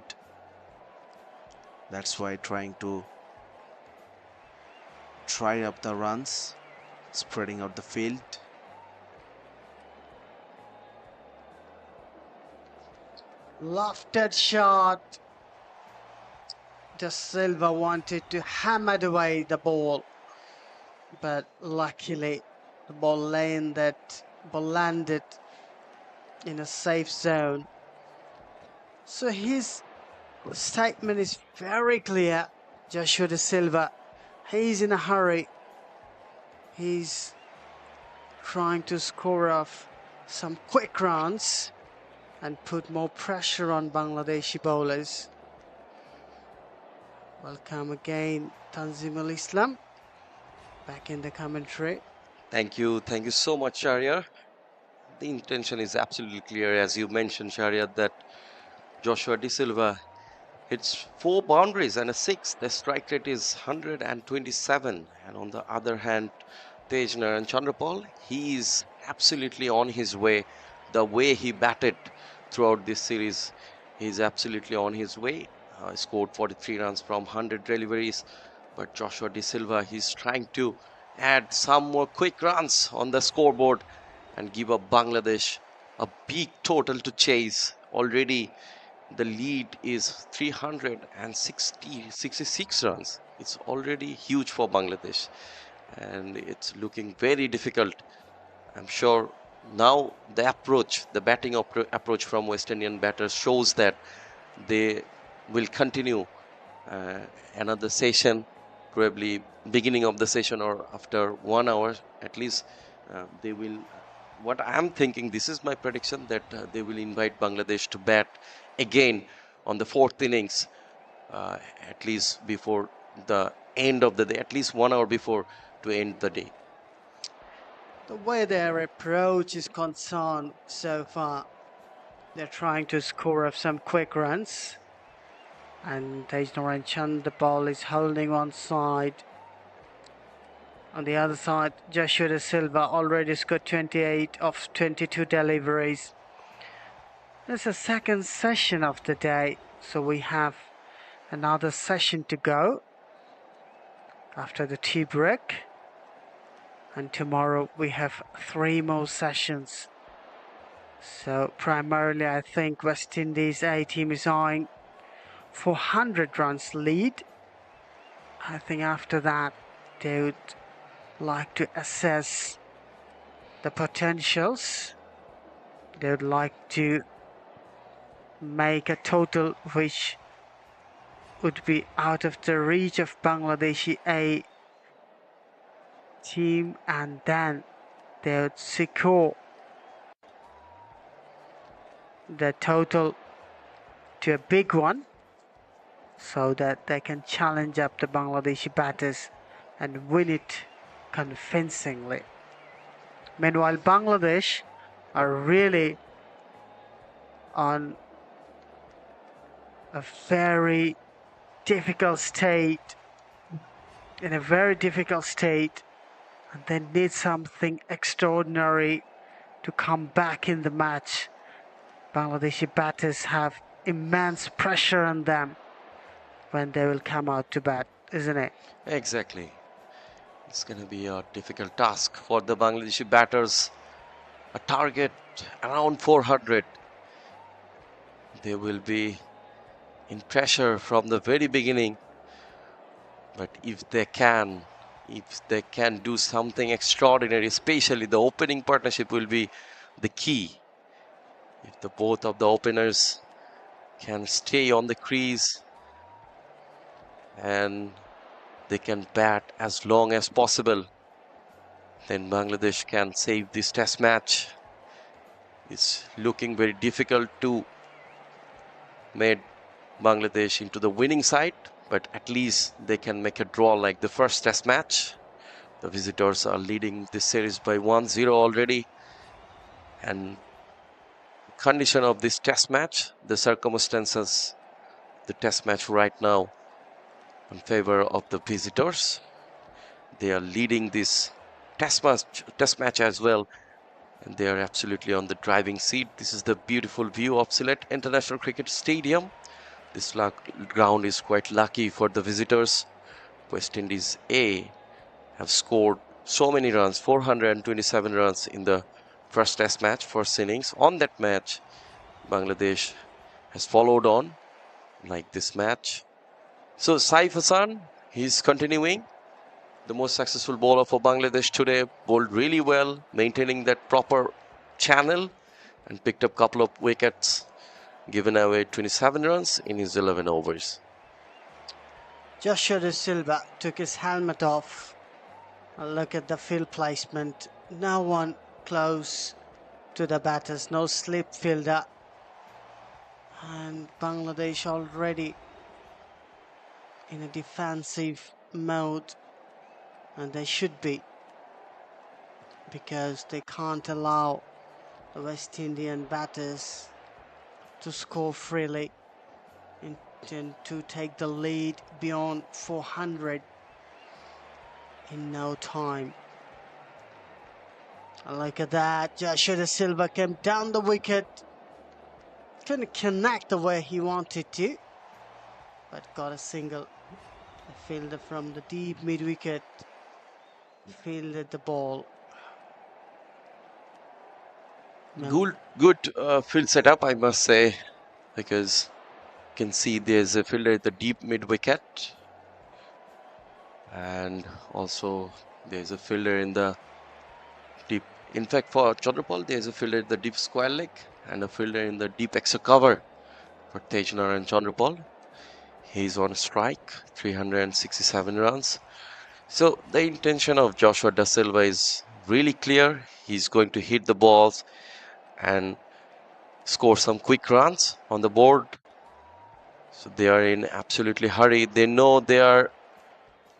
That's why trying to try up the runs, spreading out the field.
Lofted shot. De Silva wanted to hammer away the ball, but luckily the ball landed in a safe zone. So his statement is very clear. Joshua De Silva, he's in a hurry. He's trying to score off some quick runs and put more pressure on Bangladeshi bowlers. Welcome again, Tanzimul Islam, back in the commentary.
Thank you so much, Sharia. The intention is absolutely clear, as you mentioned, Sharia, that Joshua De Silva hits 4 boundaries and a 6. The strike rate is 127. And on the other hand, Tejner and Chandrapal, he is absolutely on his way. The way he batted throughout this series, he's absolutely on his way. Scored 43 runs from 100 deliveries. But Joshua De Silva, he's trying to add some more quick runs on the scoreboard and give up Bangladesh a big total to chase. Already the lead is 366 runs. It's already huge for Bangladesh, and it's looking very difficult. I'm sure now the batting approach from West Indian batters shows that they will continue another session, probably beginning of the session or after 1 hour at least. They will. What I'm thinking, this is my prediction, that they will invite Bangladesh to bat again on the 4th innings, at least before the end of the day, at least 1 hour before to end the day.
The way their approach is concerned so far, they're trying to score off some quick runs. And Tejner and Chand, the ball is holding one side. On the other side, Joshua De Silva already scored 28 of 22 deliveries. It's the second session of the day, so we have another session to go after the tea break. And tomorrow we have 3 more sessions. So primarily I think West Indies A team is eyeing 400 runs lead. I think after that they would like to assess the potentials. They would like to make a total which would be out of the reach of Bangladeshi A team, and then they would secure the total to a big one so that they can challenge up the Bangladeshi batters and win it convincingly. Meanwhile, Bangladesh are really on a very difficult state, and they need something extraordinary to come back in the match. Bangladeshi batters have immense pressure on them when they will come out to bat, isn't it?
Exactly. It's going to be a difficult task for the Bangladeshi batters. A target around 400. They will be in pressure from the very beginning. But if they can do something extraordinary, especially the opening partnership will be the key. If both of the openers can stay on the crease and they can bat as long as possible, then Bangladesh can save this test match. It's looking very difficult to make Bangladesh into the winning side, but at least they can make a draw like the first test match. The visitors are leading this series by 1-0 already, and condition of this test match, the circumstances, the test match right now in favor of the visitors. They are leading this test match as well, and they are absolutely on the driving seat. This is the beautiful view of Sylhet International Cricket Stadium. This ground is quite lucky for the visitors. West Indies A have scored so many runs, 427 runs in the first test match, first innings. On that match, Bangladesh has followed on like this match. So Saif Hassan, he's continuing. The most successful bowler for Bangladesh today, bowled really well, maintaining that proper channel and picked up a couple of wickets, given away 27 runs in his 11 overs.
Joshua De Silva took his helmet off. Look at the field placement. No one close to the batters, no slip fielder. And Bangladesh already in a defensive mode, and they should be, because they can't allow the West Indian batters to score freely and to take the lead beyond 400 in no time. And look at that, Joshua De Silva came down the wicket, couldn't connect the way he wanted to, but got a single. The fielder from the deep mid-wicket fielded the ball.
Good field setup, I must say, because you can see there's a fielder at the deep mid-wicket, and also there's a fielder in the deep. In fact, for Chandrapal, there's a fielder at the deep square leg and a fielder in the deep extra cover for Tejnar and Chandrapal. He's on strike, 367 runs. So the intention of Joshua Da Silva is really clear. He's going to hit the balls and score some quick runs on the board. So they are in absolutely hurry. They know they are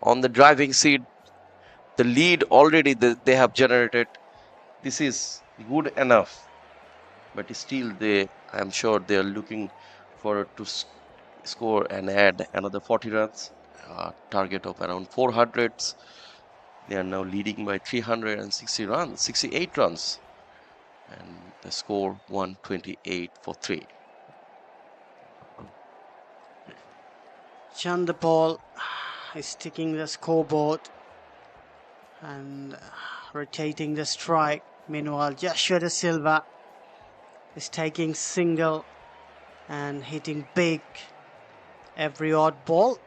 on the driving seat. The lead already they have generated. This is good enough, but still I'm sure they are looking forward to score and add another 40 runs. Target of around 400. They are now leading by 360 runs, 68 runs, and the score 128 for 3.
Chandrapal is ticking the scoreboard and rotating the strike. Meanwhile, Joshua De Silva is taking single and hitting big every odd ball.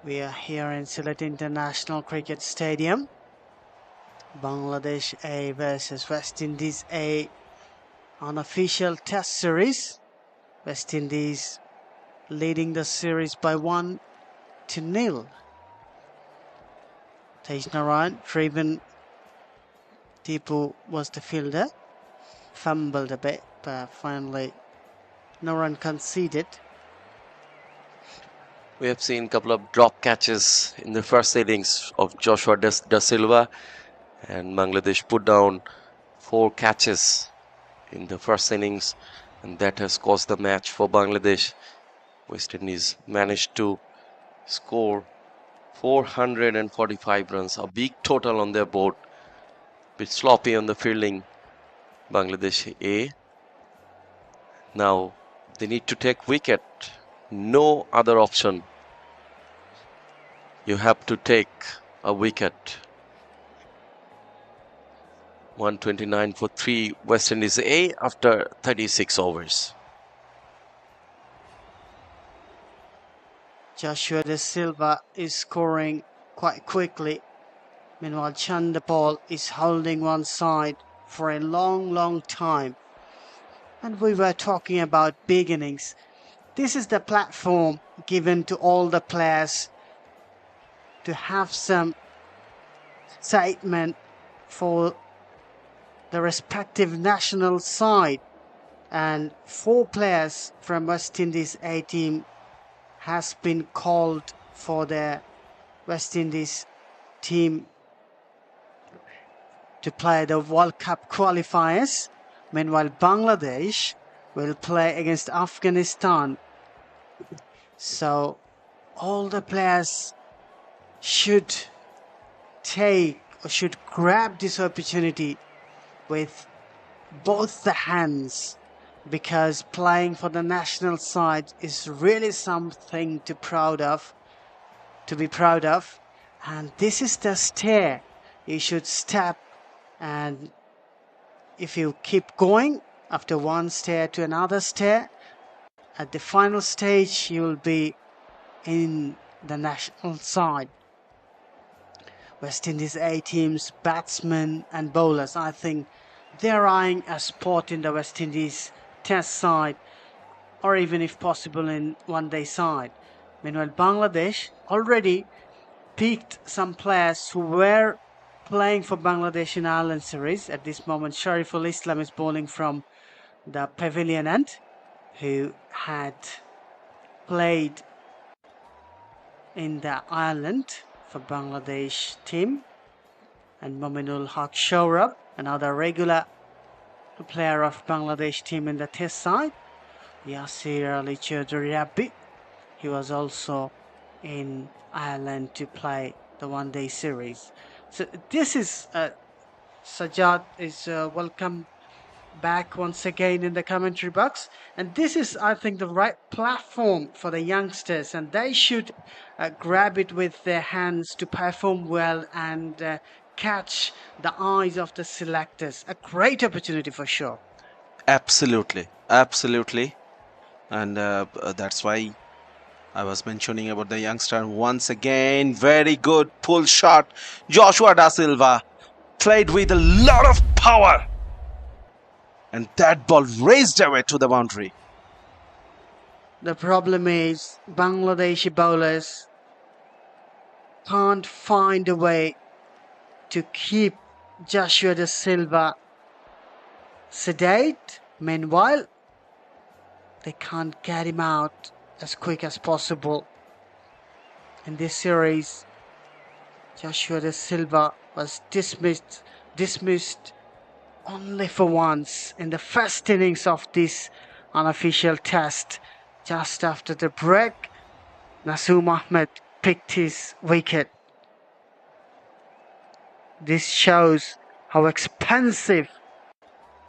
We are here in Sylhet International Cricket Stadium. Bangladesh A versus West Indies A, unofficial test series. West Indies leading the series by 1-0. Tejnar Triven Tipu was the fielder, fumbled a bit, but finally no run conceded.
We have seen a couple of drop catches in the first innings of Joshua Da Silva, and Bangladesh put down 4 catches in the first innings, and that has caused the match for Bangladesh. West Indies managed to score 445 runs, a big total on their board. Bit sloppy on the fielding, Bangladesh A. Now they need to take wicket. No other option. You have to take a wicket. 129 for 3, West Indies A after 36 overs.
Joshua De Silva is scoring quite quickly. Meanwhile, Chandrapal is holding one side for a long time. And we were talking about beginnings. This is the platform given to all the players to have some excitement for the respective national side. And 4 players from West Indies A team has been called for the West Indies team to play the World Cup qualifiers. Meanwhile, Bangladesh will play against Afghanistan. So all the players should grab this opportunity with both the hands, because playing for the national side is really something to be proud of. And this is the stair you should step, and if you keep going after one stair to another stair. At the final stage, you will be in the national side. West Indies A teams, batsmen and bowlers, I think they're eyeing a spot in the West Indies Test side, or even if possible in one-day side. Meanwhile, Bangladesh already picked some players who were playing for Bangladesh in Ireland series. At this moment, Shariful Islam is bowling from the pavilion end, who had played in the Ireland for Bangladesh team, and Mominul Haq Shourab, another regular player of Bangladesh team in the Test side. Yasir Ali Chaudhry Rabbi, he was also in Ireland to play the one-day series. So this is Sajjad is welcome back once again in the commentary box, and this is, I think, the right platform for the youngsters, and they should grab it with their hands to perform well and catch the eyes of the selectors. A great opportunity for sure.
Absolutely, absolutely. And that's why I was mentioning about the youngster once again. Very good pull shot. Joshua Da Silva played with a lot of power. And that ball raced away to the boundary.
The problem is Bangladeshi bowlers can't find a way to keep Joshua Da Silva sedate. Meanwhile, they can't get him out as quick as possible. In this series, Joshua Da Silva was dismissed only for once in the first innings of this unofficial test. Just after the break, Naseem Ahmed picked his wicket. This shows how expensive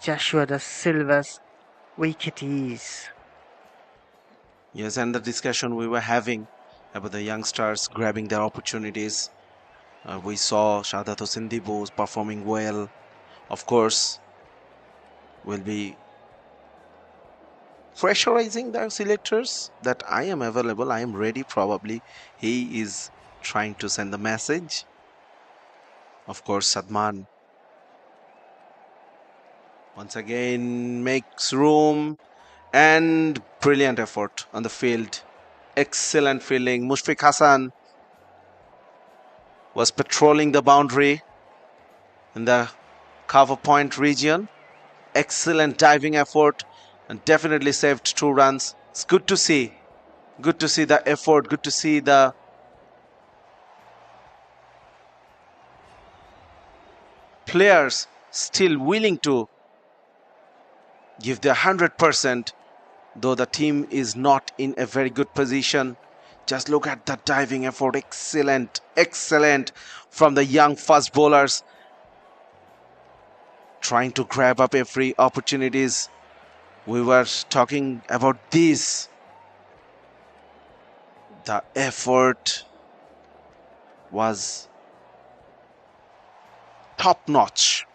Joshua Da Silva's wicket is.
Yes, and the discussion we were having about the youngsters grabbing their opportunities. We saw Shahadat Hossain Dibu performing well. Of course, will be pressurizing the selectors that I am available, I am ready. Probably he is trying to send the message. Of course, Sadman once again makes room, and brilliant effort on the field. Excellent fielding. Mushfiq Hassan was patrolling the boundary in the cover point region. Excellent diving effort and definitely saved 2 runs. It's good to see. Good to see the effort. Good to see the players still willing to give their 100%, though the team is not in a very good position. Just look at the diving effort. Excellent, excellent from the young fast bowlers, trying to grab up every opportunities. We were talking about this. The effort was top notch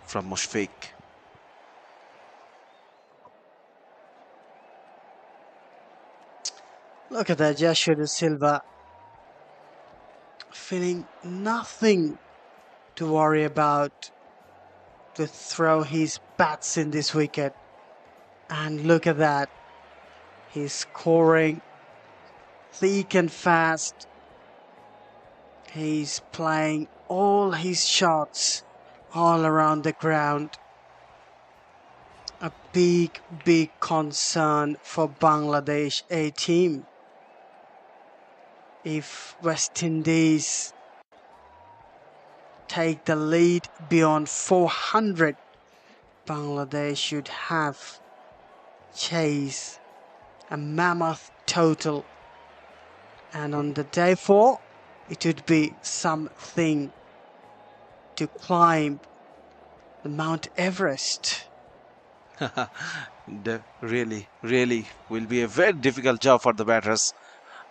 from Mushfiq.
Look at that, Joshua Da Silva feeling nothing to worry about to throw his bats in this wicket. And look at that, he's scoring thick and fast. He's playing all his shots all around the ground. A big concern for Bangladesh A team. If West Indies take the lead beyond 400, Bangladesh should have chased a mammoth total, and on the day 4 it would be something to climb the Mount Everest.
Really will be a very difficult job for the batters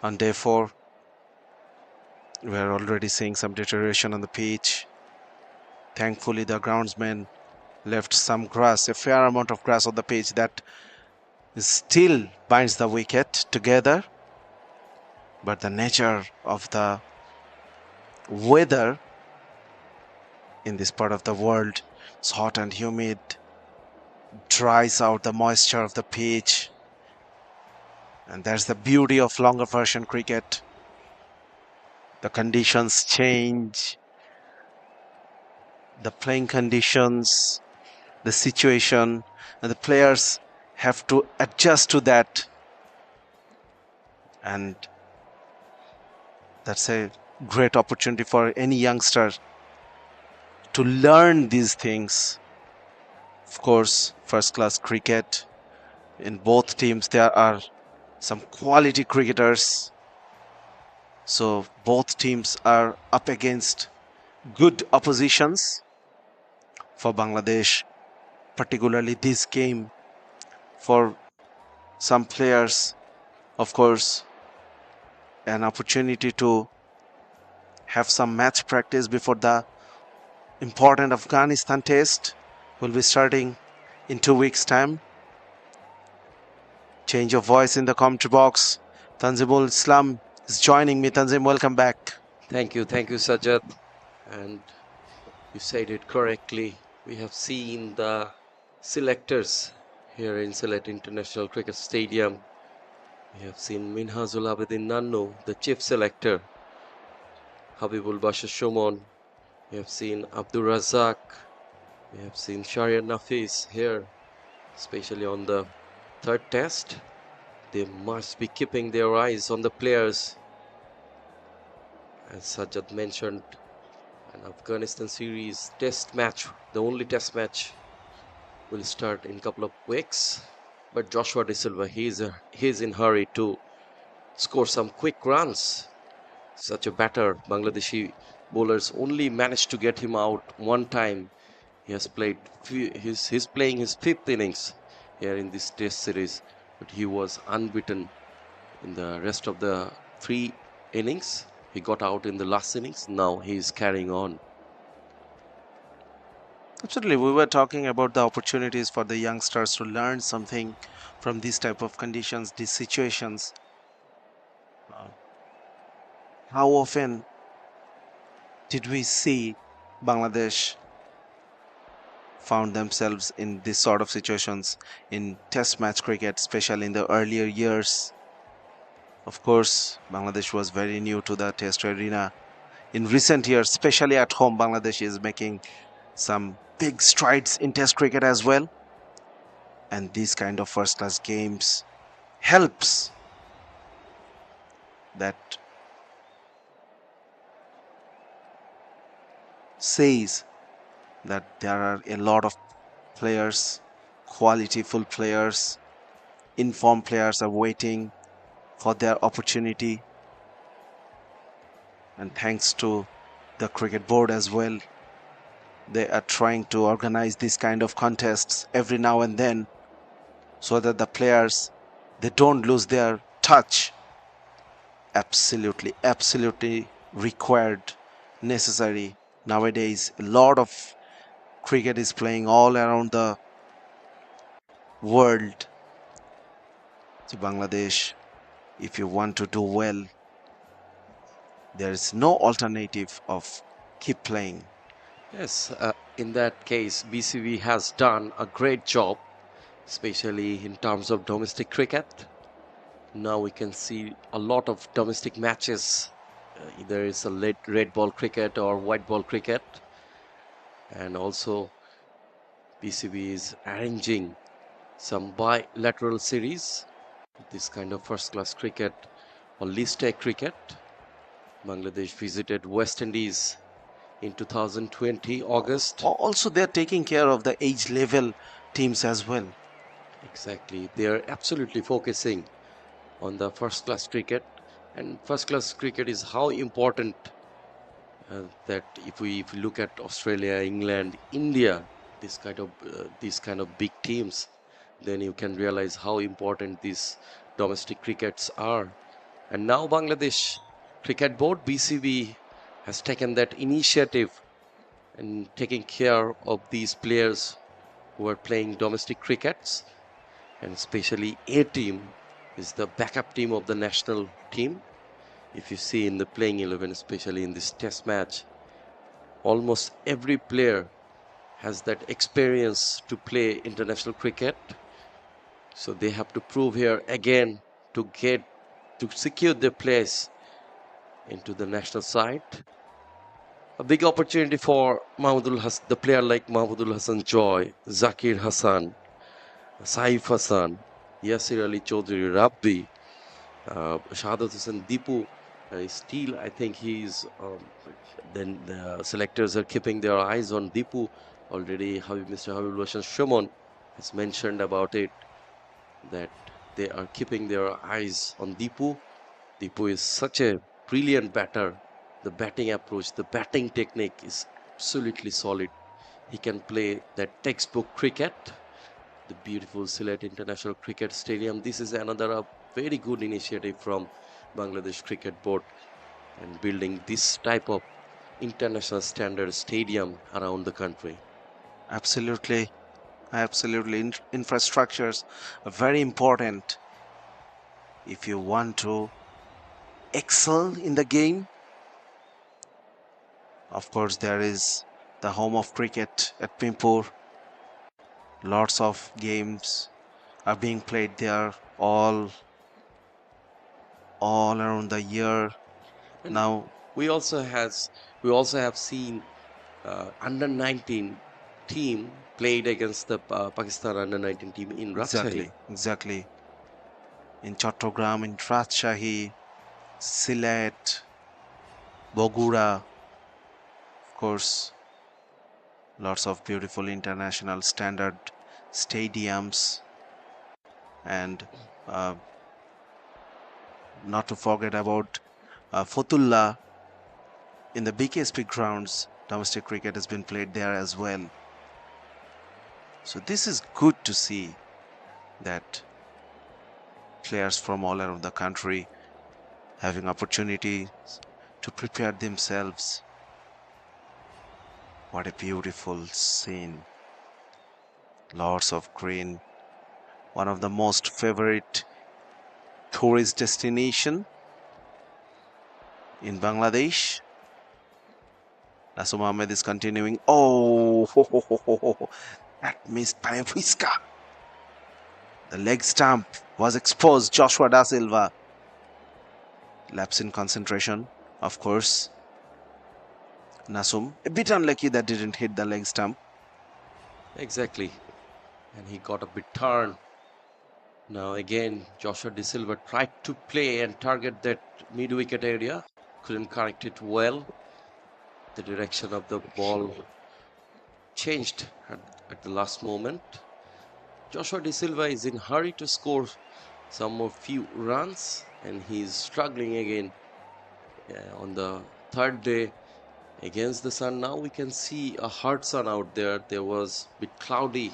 on day 4. We are already seeing some deterioration on the pitch. Thankfully, the groundsmen left some grass, a fair amount of grass on the pitch that still binds the wicket together. But the nature of the weather in this part of the world is hot and humid, dries out the moisture of the pitch. And that's the beauty of longer version cricket. The conditions change, the playing conditions, the situation, and the players have to adjust to that. And that's a great opportunity for any youngster to learn these things. Of course, first class cricket. In both teams, there are some quality cricketers. So both teams are up against good oppositions. For Bangladesh, particularly this game, for some players, of course, an opportunity to have some match practice before the important Afghanistan test will be starting in 2 weeks' time. Change of voice in the commentary box. Tanzimul Islam is joining me. Tanzim, welcome back.
Thank you, Sajjad. And you said it correctly. We have seen the selectors here in Sylhet International Cricket Stadium. We have seen Minhazul Abedin Nannu, the chief selector. Habibul Bashir Shomon. We have seen Abdur Razak. We have seen Shahriar Nafis here, especially on the third test. They must be keeping their eyes on the players. As Sajjad mentioned, an Afghanistan series test match, the only test match, will start in a couple of weeks. But Joshua De Silva, he's in hurry to score some quick runs. Such a batter, Bangladeshi bowlers only managed to get him out one time. He has played, he's playing his fifth innings here in this test series, but he was unbeaten in the rest of the 3 innings. He got out in the last innings. Now he is carrying on.
Absolutely, we were talking about the opportunities for the youngsters to learn something from these type of conditions, these situations. How often did we see Bangladesh found themselves in this sort of situations in test match cricket, especially in the earlier years? Of course, Bangladesh was very new to the test arena. In recent years, especially at home, Bangladesh is making some big strides in test cricket as well. And these kind of first class games helps that says that there are a lot of players, qualityful players, informed players are waiting for their opportunity. And thanks to the cricket board as well, they are trying to organize these kind of contests every now and then so that the players, they don't lose their touch. Absolutely required, necessary. Nowadays, a lot of cricket is playing all around the world. So Bangladesh, if you want to do well, there is no alternative of keep playing.
Yes, in that case, BCV has done a great job, especially in terms of domestic cricket. Now we can see a lot of domestic matches. Either it's a red ball cricket or white ball cricket. And also BCB is arranging some bilateral series. This kind of first class cricket or list A cricket. Bangladesh visited West Indies in 2020 August.
Also, they're taking care of the age level teams as well.
Exactly. They're absolutely focusing on the first class cricket. And first class cricket is how important that if we look at Australia, England, India, these kind of big teams, then you can realize how important these domestic crickets are. And now Bangladesh Cricket Board, BCB, has taken that initiative and taking care of these players who are playing domestic crickets, and especially A team is the backup team of the national team. If you see in the playing 11, especially in this test match, almost every player has that experience to play international cricket. So they have to prove here again to secure their place into the national side. A big opportunity for the player like Mahmudul Hassan Joy, Zakir Hassan, Saif Hassan, Yasir Ali Chaudhry Rabbi, Shahadat Hussain Deepu. Still, I think then the selectors are keeping their eyes on Deepu. Already, Mr. Habib Roshan Shimon has mentioned about it, that they are keeping their eyes on Deepu. Deepu is such a brilliant batter. The batting approach, the batting technique is absolutely solid. He can play that textbook cricket, the beautiful Sylhet International Cricket Stadium. This is another very good initiative from Bangladesh Cricket Board, and building this type of international standard stadium around the country.
Absolutely. Infrastructures are very important if you want to excel in the game. Of course, there is the home of cricket at Pimpur. Lots of games are being played there all around the year.
And
Now
we also have seen under 19 team played against the Pakistan under 19 team in Rajshahi.
exactly. In Chattogram, in Rajshahi, Sylhet, Bogura, of course, lots of beautiful international standard stadiums, and not to forget about Fotullah. In the BKSP grounds, domestic cricket has been played there as well. So this is good to see that players from all around the country having opportunities to prepare themselves. What a beautiful scene. Lots of green. One of the most favorite tourist destination in Bangladesh. Nasum Ahmed is continuing. Oh, that missed by a whisker. The leg stump was exposed. Joshua Da Silva. Lapse in concentration, of course. Nasum, a bit unlucky that didn't hit the leg stump.
Exactly. And he got a bit turned. Now again, Joshua De Silva tried to play and target that mid-wicket area. Couldn't correct it well. The direction of the ball changed at the last moment. Joshua De Silva is in hurry to score some more few runs, and he's struggling again on the third day against the sun. Now we can see a hard sun out there. There was a bit cloudy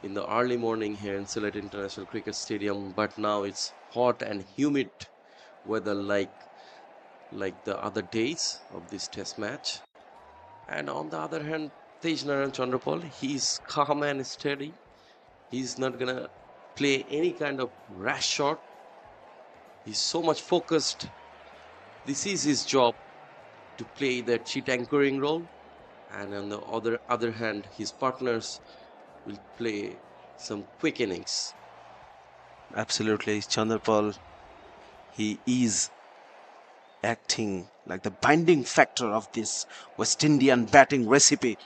in the early morning here in Sylhet International Cricket Stadium, but now it's hot and humid weather like the other days of this test match. And on the other hand, Tejnaran Chandrapal, he's calm and steady. He's not gonna play any kind of rash shot. He's so much focused. This is his job, to play that cheat anchoring role. And on the other hand, his partners will play some quick innings.
Absolutely, Chandrapal, he is acting like the binding factor of this West Indian batting recipe.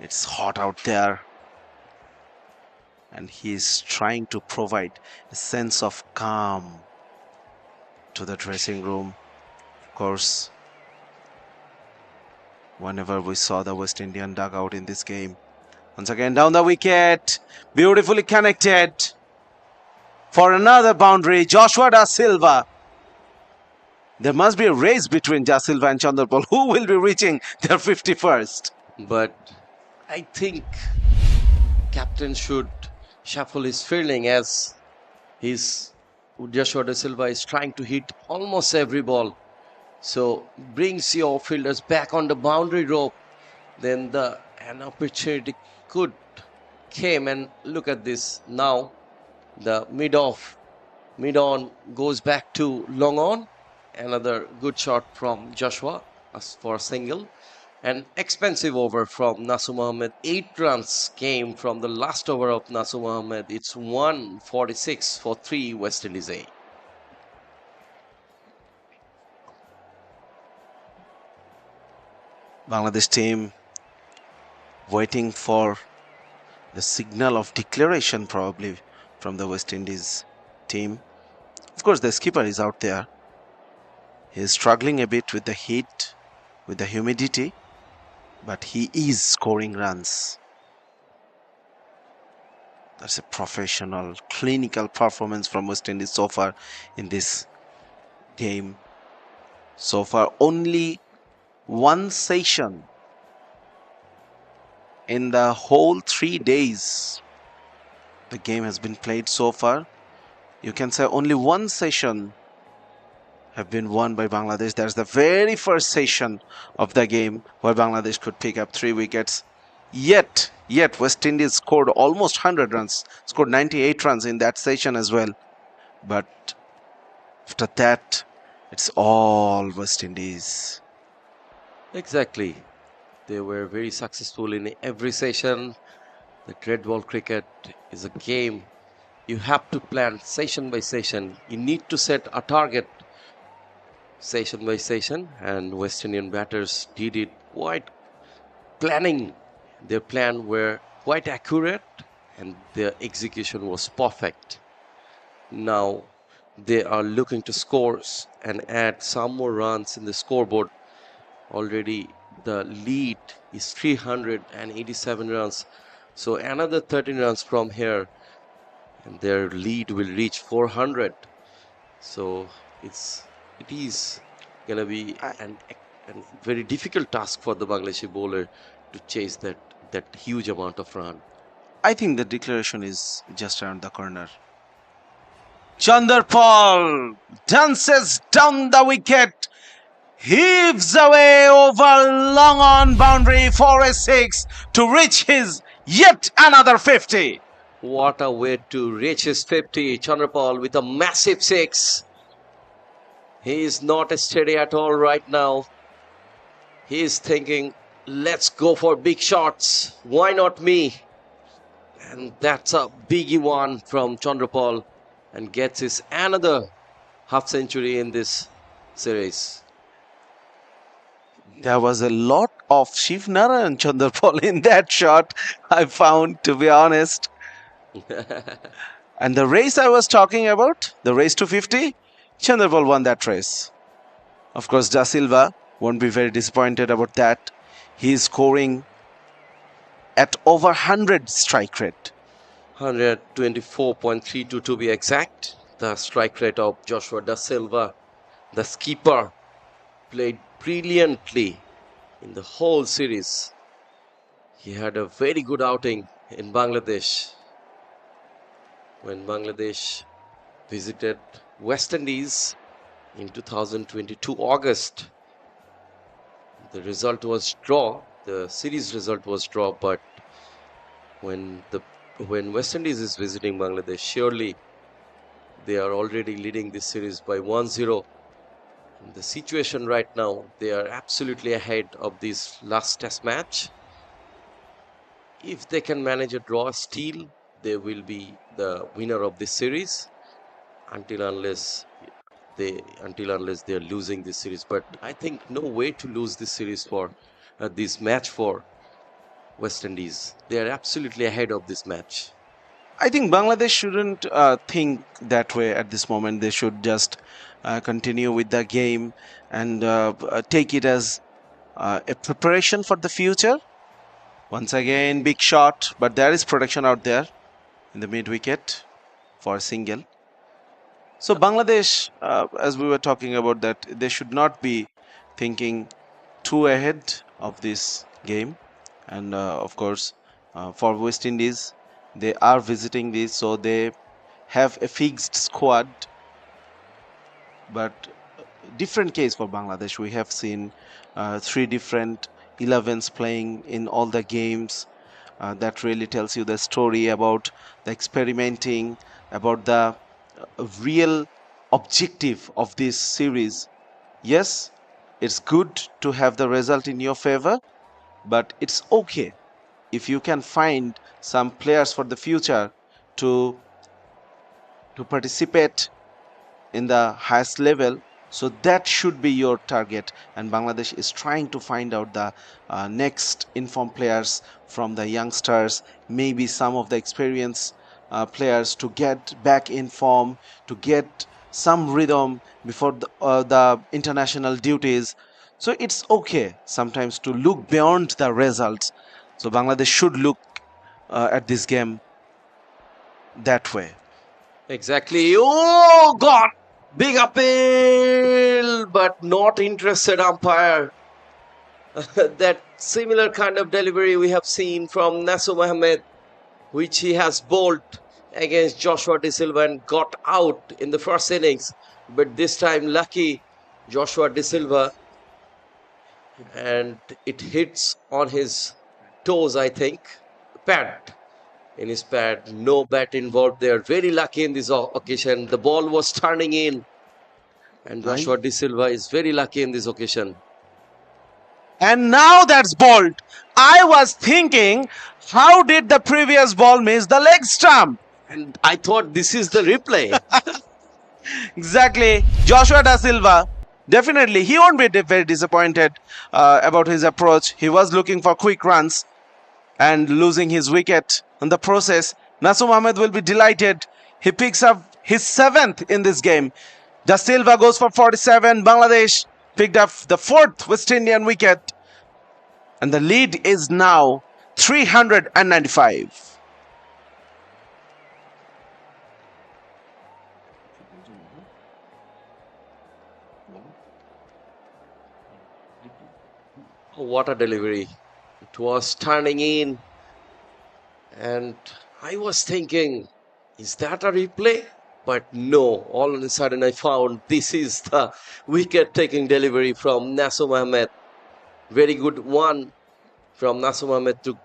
It's hot out there, and he is trying to provide a sense of calm to the dressing room. Of course, whenever we saw the West Indian dugout in this game. Once again, down the wicket, beautifully connected for another boundary. Joshua Da Silva. There must be a race between Da Silva and Chandrapal. Who will be reaching their 51st?
But I think captain should shuffle his fielding, as Joshua De Silva is trying to hit almost every ball. So brings your fielders back on the boundary rope. Then the an opportunity could came, and look at this now. The mid on goes back to long on. Another good shot from Joshua as for a single. An expensive over from Nasu Mohammed. 8 runs came from the last over of Nasu Mohammed. It's 146 for 3 West Indies A.
Bangladesh team waiting for the signal of declaration probably from the West Indies team. Of course, the skipper is out there. He is struggling a bit with the heat, with the humidity, but he is scoring runs. That's a professional, clinical performance from West Indies so far in this game. So far, only one session in the whole 3 days the game has been played so far. You can say only one session have been won by Bangladesh. That's the very first session of the game where Bangladesh could pick up 3 wickets. Yet West Indies scored almost 100 runs, scored 98 runs in that session as well. But after that, it's all West Indies.
Exactly. They were very successful in every session. The red ball cricket is a game you have to plan session by session. You need to set a target session by session, and West Indian batters did it quite planning. Their plan were quite accurate and their execution was perfect. Now they are looking to score and add some more runs in the scoreboard. Already the lead is 387 runs. So another 13 runs from here and their lead will reach 400. So it is going to be a very difficult task for the Bangladeshi bowler to chase that huge amount of run.
I think the declaration is just around the corner. Chanderpal dances down the wicket, heaves away over long on boundary for a 6 to reach his yet another 50.
What a way to reach his 50. Chandrapal with a massive 6. He is not steady at all right now. He is thinking, let's go for big shots. Why not me? And that's a biggie one from Chandrapal and gets his another half century in this series.
There was a lot of Shivnarayan Chanderpal in that shot, I found, to be honest. And the race I was talking about, the race to 50, Chanderpal won that race. Of course, Da Silva won't be very disappointed about that. He is scoring at over 100 strike rate.
124.32 to be exact. The strike rate of Joshua Da Silva, the skipper, played brilliantly in the whole series. He had a very good outing in Bangladesh. When Bangladesh visited West Indies in 2022 August, the result was draw. The series result was draw, but when West Indies is visiting Bangladesh, surely they are already leading this series by 1-0. In the situation right now, they are absolutely ahead of this last test match. If they can manage a draw still, they will be the winner of this series until unless they are losing this series. But I think no way to lose this series for this match for West Indies. They are absolutely ahead of this match.
I think Bangladesh shouldn't think that way at this moment. They should just continue with the game and take it as a preparation for the future. Once again, big shot, but there is protection out there in the mid wicket for a single. So Bangladesh, as we were talking about, that they should not be thinking too ahead of this game. And of course, for West Indies, they are visiting this, so they have a fixed squad. But different case for Bangladesh. We have seen 3 different 11s playing in all the games. That really tells you the story about the experimenting, about the real objective of this series. Yes, it's good to have the result in your favor, but it's okay if you can find some players for the future to participate in the highest level. So that should be your target, and Bangladesh is trying to find out the next informed players from the youngsters, maybe some of the experienced players, to get back in form, to get some rhythm before the international duties. So it's okay sometimes to look beyond the results. So Bangladesh should look at this game that way.
Exactly. Oh, God! Big appeal, but not interested umpire. That similar kind of delivery we have seen from Naso Mohammed, which he has bowled against Joshua De Silva and got out in the first innings. But this time, lucky Joshua De Silva, and it hits on his toes, I think. Pad. In his pad, no bat involved there. Very lucky in this occasion. The ball was turning in, and Joshua De Silva is very lucky in this occasion.
And now that's bowled. I was thinking, how did the previous ball miss the leg stump?
And I thought this is the replay.
Exactly. Joshua Da Silva, definitely, he won't be very disappointed about his approach. He was looking for quick runs and losing his wicket in the process. Nasum Ahmed will be delighted. He picks up his 7th in this game. Da Silva goes for 47. Bangladesh picked up the 4th West Indian wicket. And the lead is now 395.
What a delivery. It was turning in, and I was thinking, is that a replay? But no, all of a sudden I found this is the wicket-taking delivery from Naso Mohammed. Very good one from Naso Mohammed to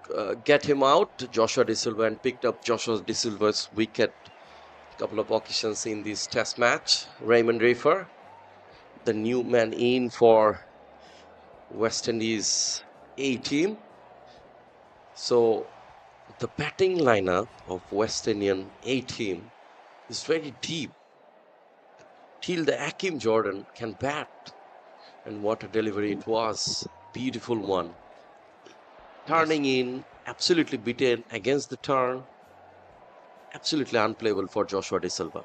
get him out. Joshua De Silva, and picked up Joshua De Silva's wicket a couple of occasions in this test match. Raymond Refer, the new man in for West Indies A team. So the batting lineup of West Indian A team is very deep. Till the Akim Jordan can bat. And what a delivery it was. Beautiful one. Turning in, absolutely beaten against the turn. Absolutely unplayable for Joshua De Silva.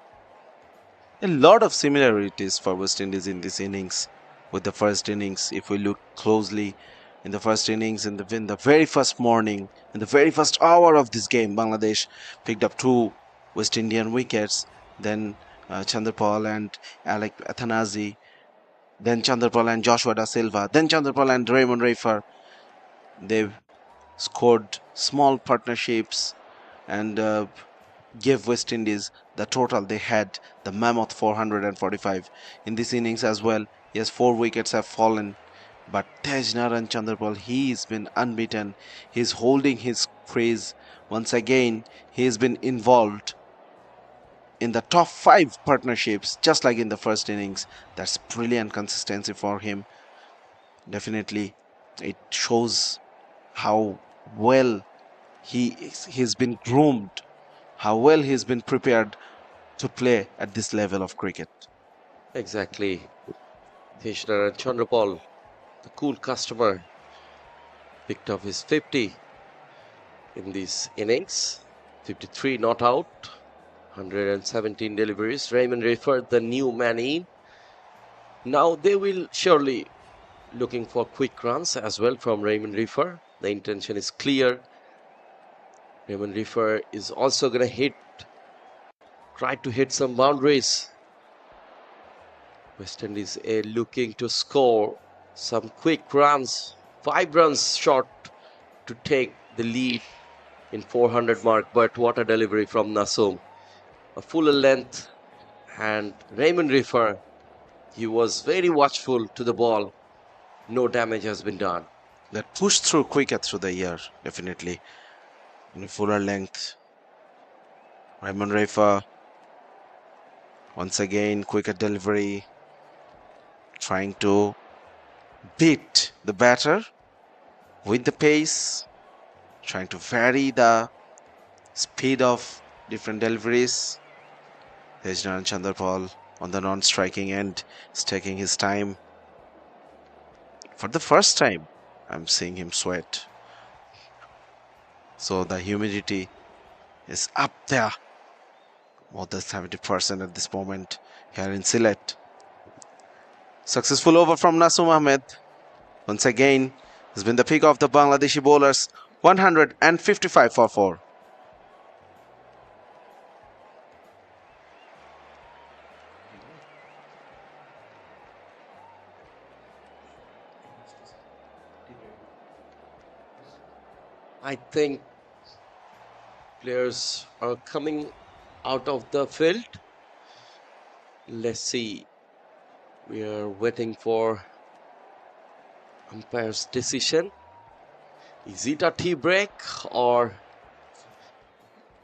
A lot of similarities for West Indies in this innings with the first innings. If we look closely, in the first innings, in the very first morning, in the very first hour of this game, Bangladesh picked up 2 West Indian wickets. Then Chandrapal and Alec Athanazi, then Chandrapal and Joshua Da Silva, then Chandrapal and Raymond Refer. They scored small partnerships and gave West Indies the total they had, the mammoth 445 in this innings as well. Yes, 4 wickets have fallen, but Tejnaran Chandrapal, he's been unbeaten. He's holding his craze once again. He's been involved in the top 5 partnerships, just like in the first innings. That's brilliant consistency for him. Definitely, it shows how well he's been groomed, how well he's been prepared to play at this level of cricket.
Exactly. Tejnaran Chandrapal, the cool customer, picked up his 50 in this innings. 53 not out, 117 deliveries. Raymond Refer, the new man in. Now they will surely looking for quick runs as well from Raymond Refer. The intention is clear. Raymond Refer is also going to try to hit some boundaries. West Indies looking to score some quick runs. 5 runs short to take the lead in 400 mark. But what a delivery from Nasum. A fuller length, and Raymond Refer, he was very watchful to the ball. No damage has been done.
that push through quicker through the air, definitely. In a fuller length. Raymond Rafa, once again, quicker delivery, trying to beat the batter with the pace, trying to vary the speed of different deliveries. There's Naran Chanderpal on the non-striking end, is taking his time. For the first time, I'm seeing him sweat. So the humidity is up there, more than 70% at this moment here in Sylhet. Successful over from Nasum Ahmed. Once again, has been the pick of the Bangladeshi bowlers, 155 for 4.
I think players are coming out of the field. Let's see. We are waiting for umpire's decision. Is it a tea break or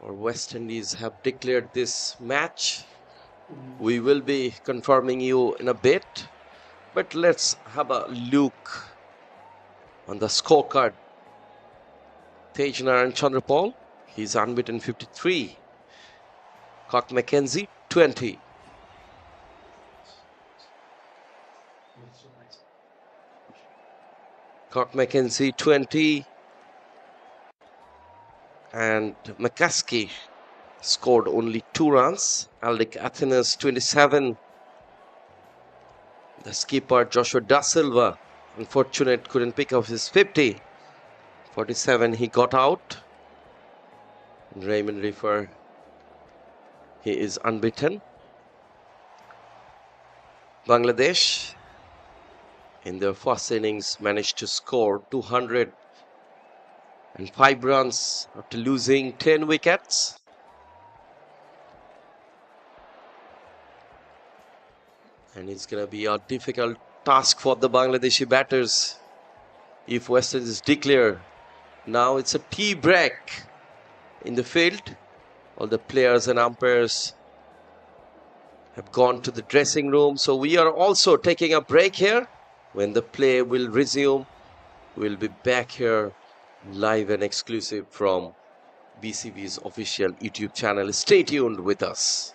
West Indies have declared this match? We will be confirming you in a bit, but let's have a look on the scorecard. Tejnaran Chandrapal, he's unbeaten 53. Cock McKenzie 20. Cock McKenzie 20. And McCaskey scored only 2 runs. Aldic Athenas 27. The skipper Joshua Da Silva, unfortunate, couldn't pick up his 50. 47 he got out. And Raymond Refer, he is unbeaten. Bangladesh in their first innings managed to score 205 runs after losing 10 wickets. And it's going to be a difficult task for the Bangladeshi batters if West Indies declare. Now it's a tea break in the field. All the players and umpires have gone to the dressing room. So we are also taking a break here. When the play will resume, we'll be back here live and exclusive from BCB's official YouTube channel. Stay tuned with us.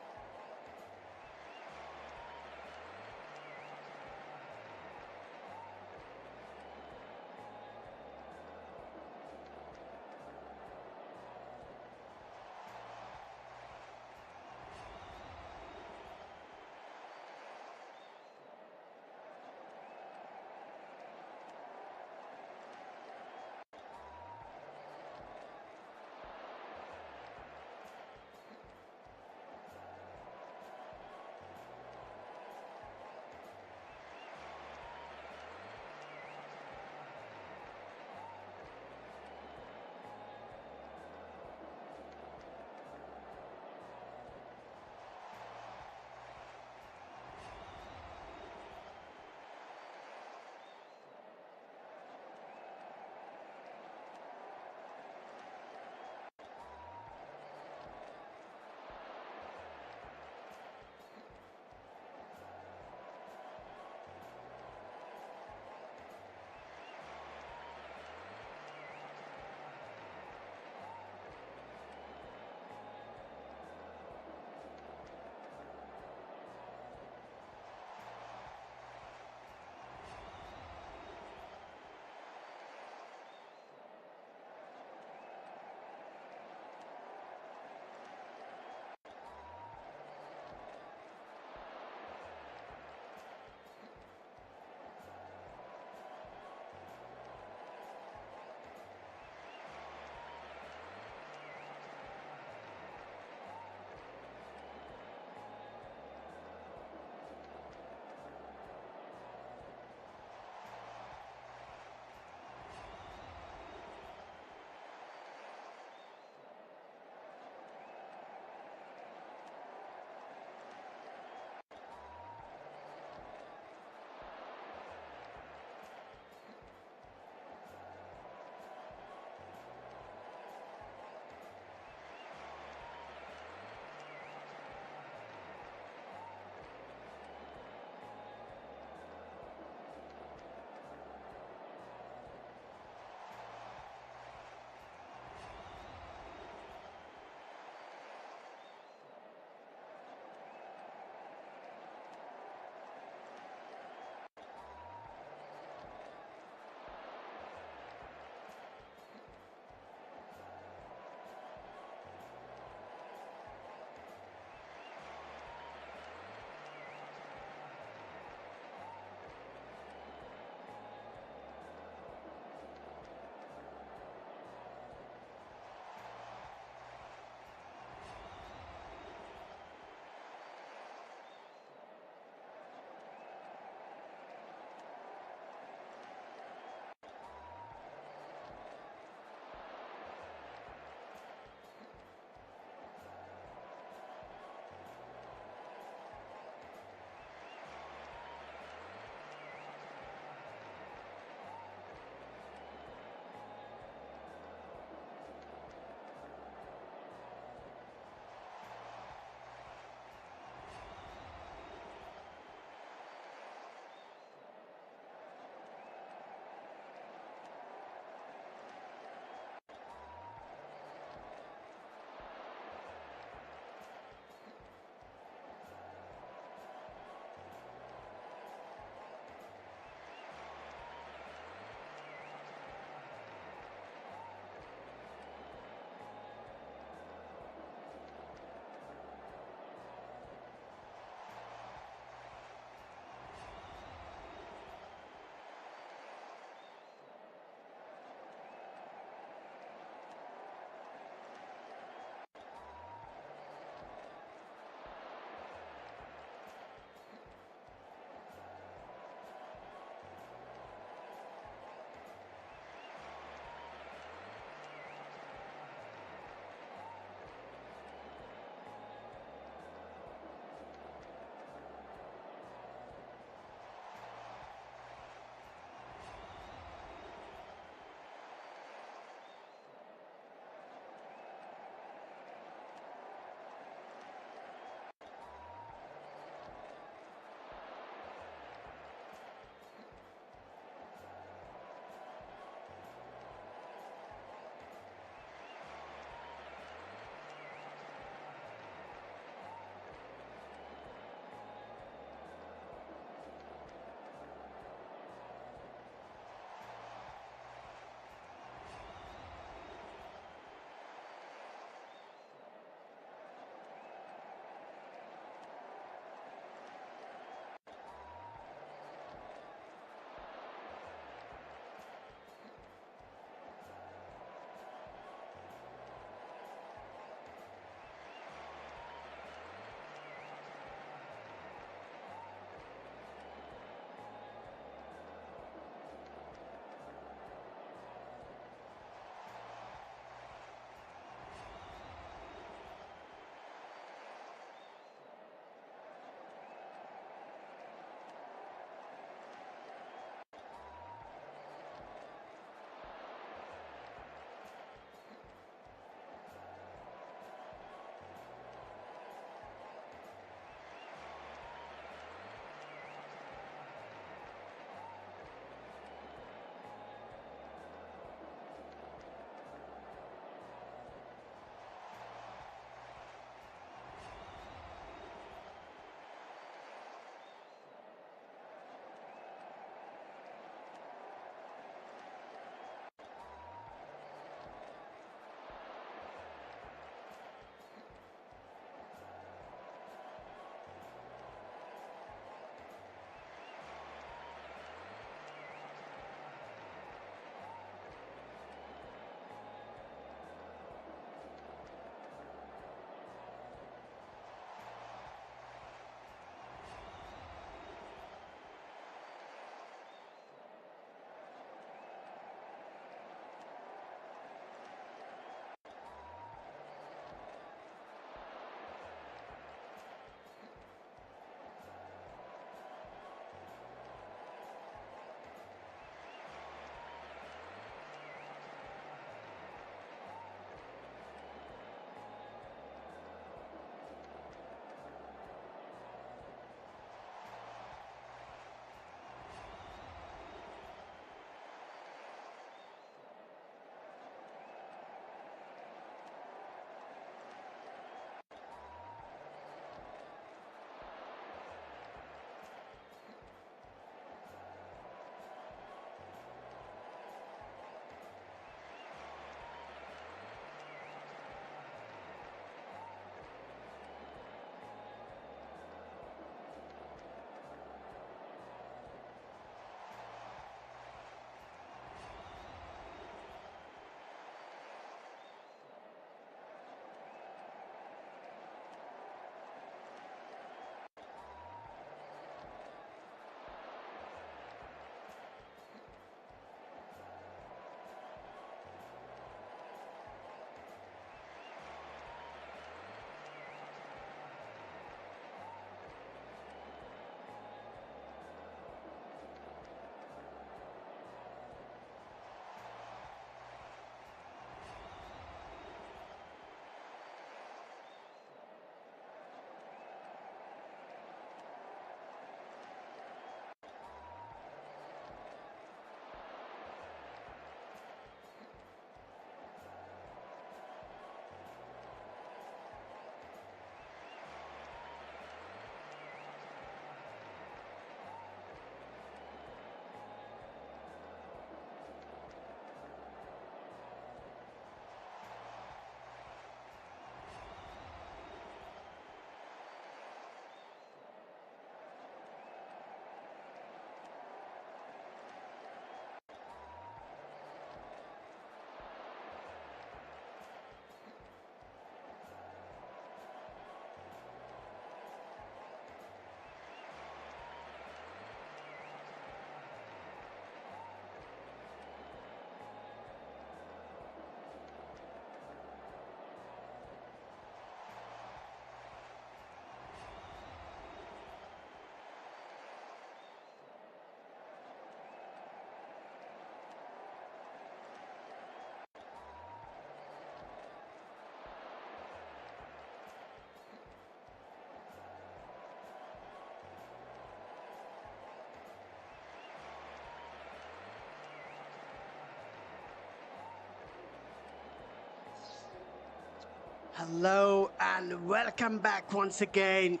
Hello and welcome back once again.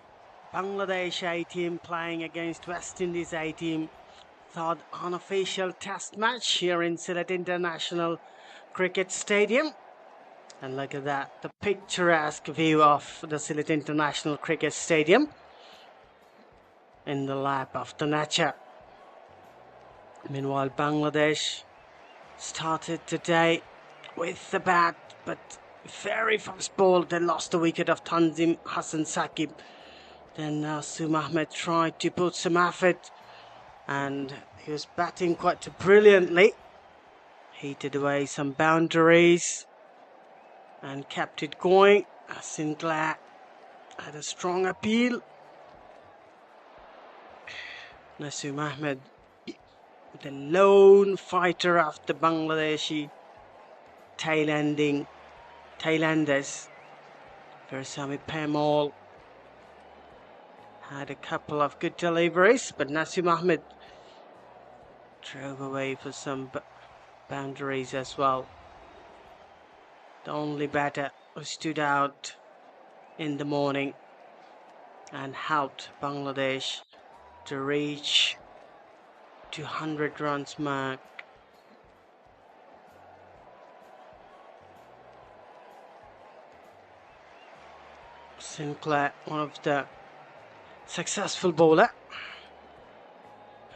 Bangladesh A team playing against West Indies A team. Third unofficial test match here in Sylhet International Cricket Stadium. And look at that, the picturesque view of the Sylhet International Cricket Stadium in the lap of the nature. Meanwhile, Bangladesh started today with the bat, but very first ball they lost the wicket of Tanzim Hassan Saqib. Then Nasum Ahmed tried to put some effort and he was batting quite brilliantly. Heated away some boundaries and kept it going. Sinclair had a strong appeal. Nasum Ahmed, the lone fighter of the Bangladeshi Thailanders. Versami Pemal had a couple of good deliveries, but Nasum Ahmed drove away for some boundaries as well. The only batter who stood out in the morning and helped Bangladesh to reach 200 runs mark. Sinclair, one of the successful bowler.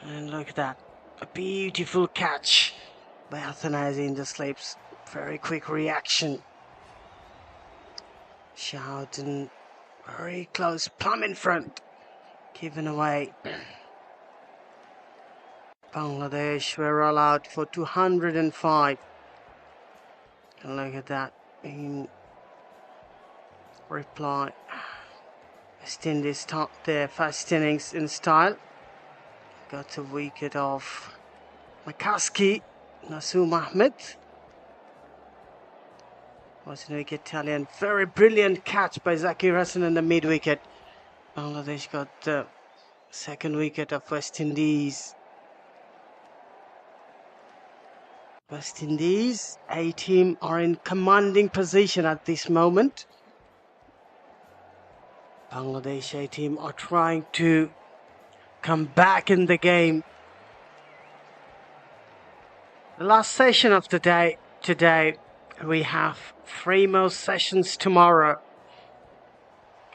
And look at that, a beautiful catch by Athanazi in the slips. Very quick reaction. Shout and very close, plumb in front, given away. Bangladesh were allowed for 205. And look at that, in reply, West Indies stopped their first innings in style. Got a wicket off McCaskey. Nasum Ahmed was an wicket Italian. Very brilliant catch by Zakir Hassan in the mid wicket. Bangladesh got the second wicket of West Indies. West Indies A team are in commanding position at this moment. Bangladesh A team are trying to come back in the game. The last session of the day today. We have 3 more sessions tomorrow.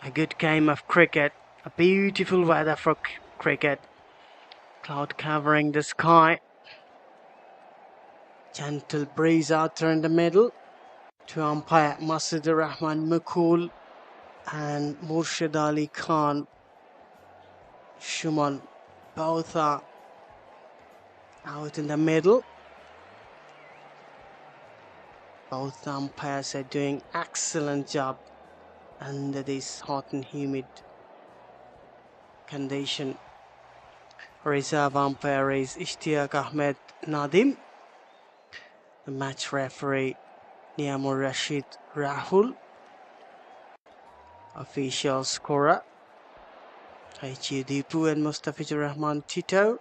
A good game of cricket, a beautiful weather for cricket. Cloud covering the sky. Gentle breeze out there in the middle. To umpire Masidur Rahman Mukul and Murshid Ali Khan Shuman. Both are out in the middle. Both umpires are doing excellent job under this hot and humid condition. Reserve umpire is Ishtiaq Ahmed Nadim. The match referee Niamur Rashid Rahul. Official scorer H.U. Dipu and Mustafizur Rahman Tito.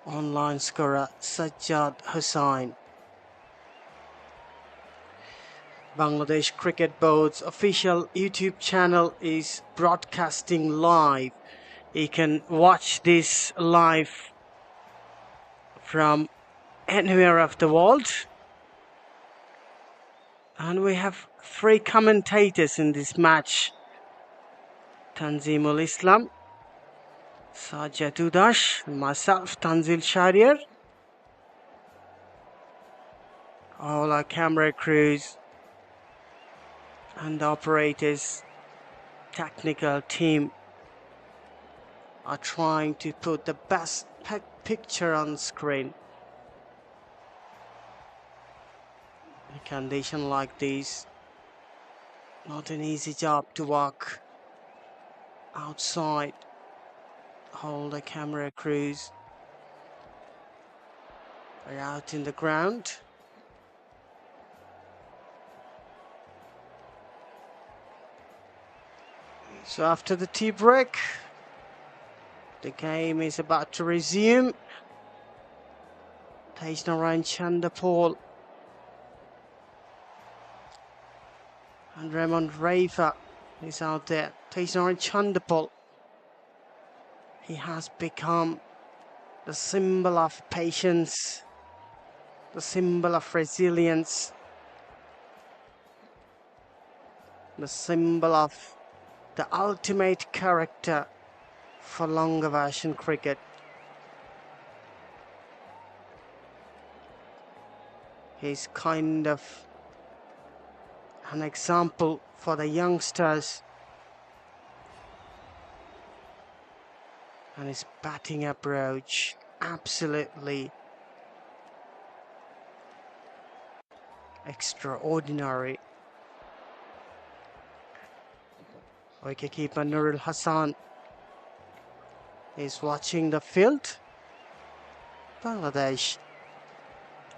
Online scorer Sajjad Hussain. Bangladesh Cricket Board's official YouTube channel is broadcasting live. You can watch this live from anywhere of the world. And we have 3 commentators in this match. Tanzimul Islam, Sajjad Udash, myself, Tanzil Sharier. All our camera crews and the operators, technical team are trying to put the best picture on screen. In a condition like this, not an easy job to work outside. All the camera crews are out in the ground. So after the tea break, the game is about to resume. Tej Narayan Chandapal And Raymond Rafa is out there. Taysnori Chandapal. He has become the symbol of patience, the symbol of resilience, the symbol of the ultimate character for longer version cricket. He's kind of an example for the youngsters, and his batting approach absolutely extraordinary. Wicketkeeper Nurul Hassan is watching the field. Bangladesh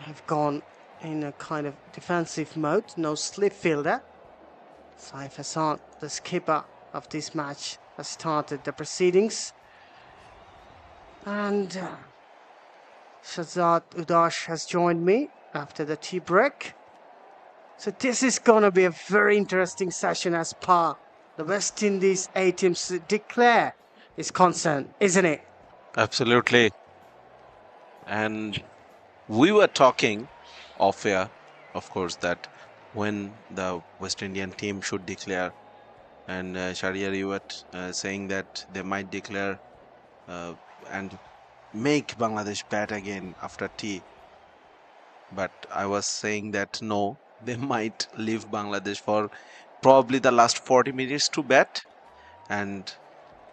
have gone in a kind of defensive mode, no slip fielder. Saif Hassan, the skipper of this match, has started the proceedings. And Shahzad Udash has joined me after the tea break. So this is going to be a very interesting session as per the West Indies A teams declare is concerned, isn't it?
Absolutely. And we were talking off air, of course, that when the West Indian team should declare, and Sher-e, you were saying that they might declare and make Bangladesh bat again after tea. But I was saying that no, they might leave Bangladesh for probably the last 40 minutes to bat, and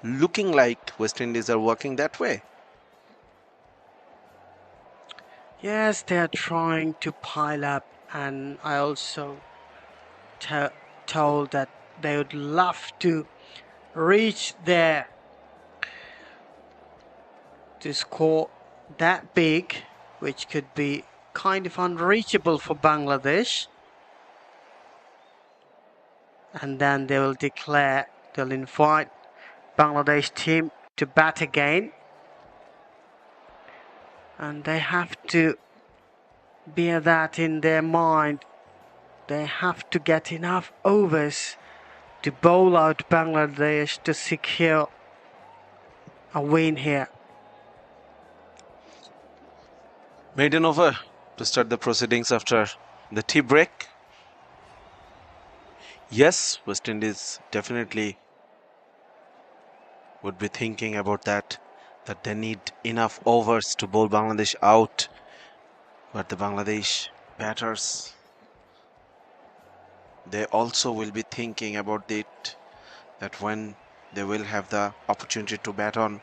looking like West Indies are working that way.
Yes, they are trying to pile up, and I also told that they would love to reach there to score that big, which could be kind of unreachable for Bangladesh. And then they will declare, they'll invite Bangladesh team to bat again. And they have to bear that in their mind. They have to get enough overs to bowl out Bangladesh to secure a win here.
Maiden over to start the proceedings after the tea break. Yes, West Indies definitely would be thinking about that they need enough overs to bowl Bangladesh out. But the Bangladesh batters, they also will be thinking about it, that when they will have the opportunity to bat on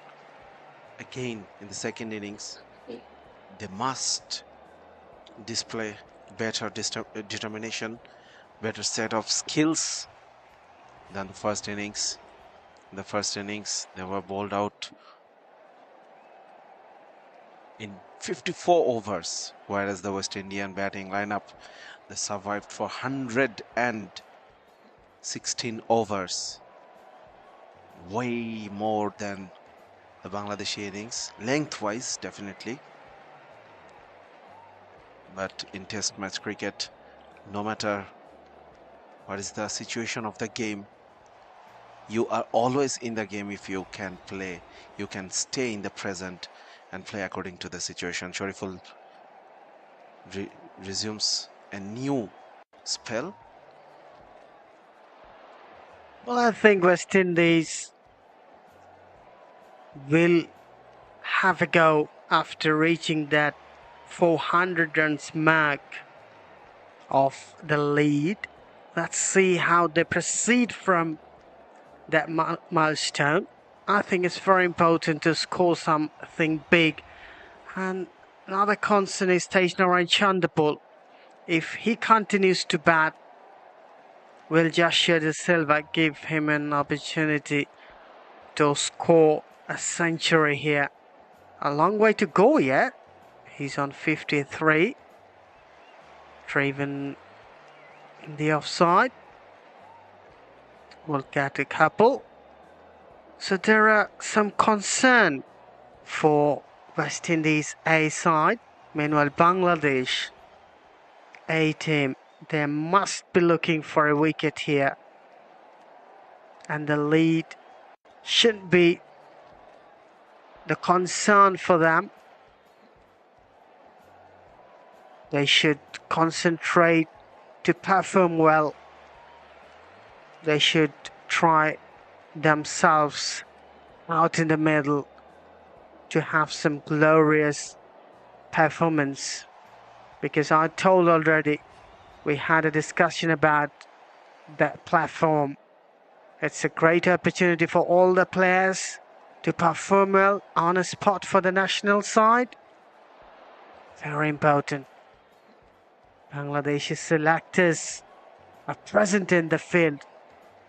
again in the second innings, they must display better determination, better set of skills than the first innings. In the first innings, they were bowled out in 54 overs, whereas the West Indian batting lineup, they survived for 116 overs. Way more than the Bangladeshi innings, lengthwise definitely. But in test match cricket, no matter what is the situation of the game, you are always in the game if you can play. You can stay in the present and play according to the situation. Shariful resumes a new spell.
Well, I think West Indies will have a go after reaching that 400 runs mark of the lead. Let's see how they proceed from that milestone. I think it's very important to score something big. And another concern is Taysnori Chandapal. If he continues to bat, will Joshua De Silva give him an opportunity to score a century here? A long way to go yet. He's on 53. Driven in the offside. We'll get a couple. So there are some concern for West Indies A side. Meanwhile, Bangladesh A team, They must be looking for a wicket here. And the lead shouldn't be the concern for them. They should concentrate to perform well. They should try themselves out in the middle to have some glorious performance. Because I told already, we had a discussion about that platform. It's a great opportunity for all the players to perform well on a spot for the national side. Very important. Bangladeshi selectors are present in the field.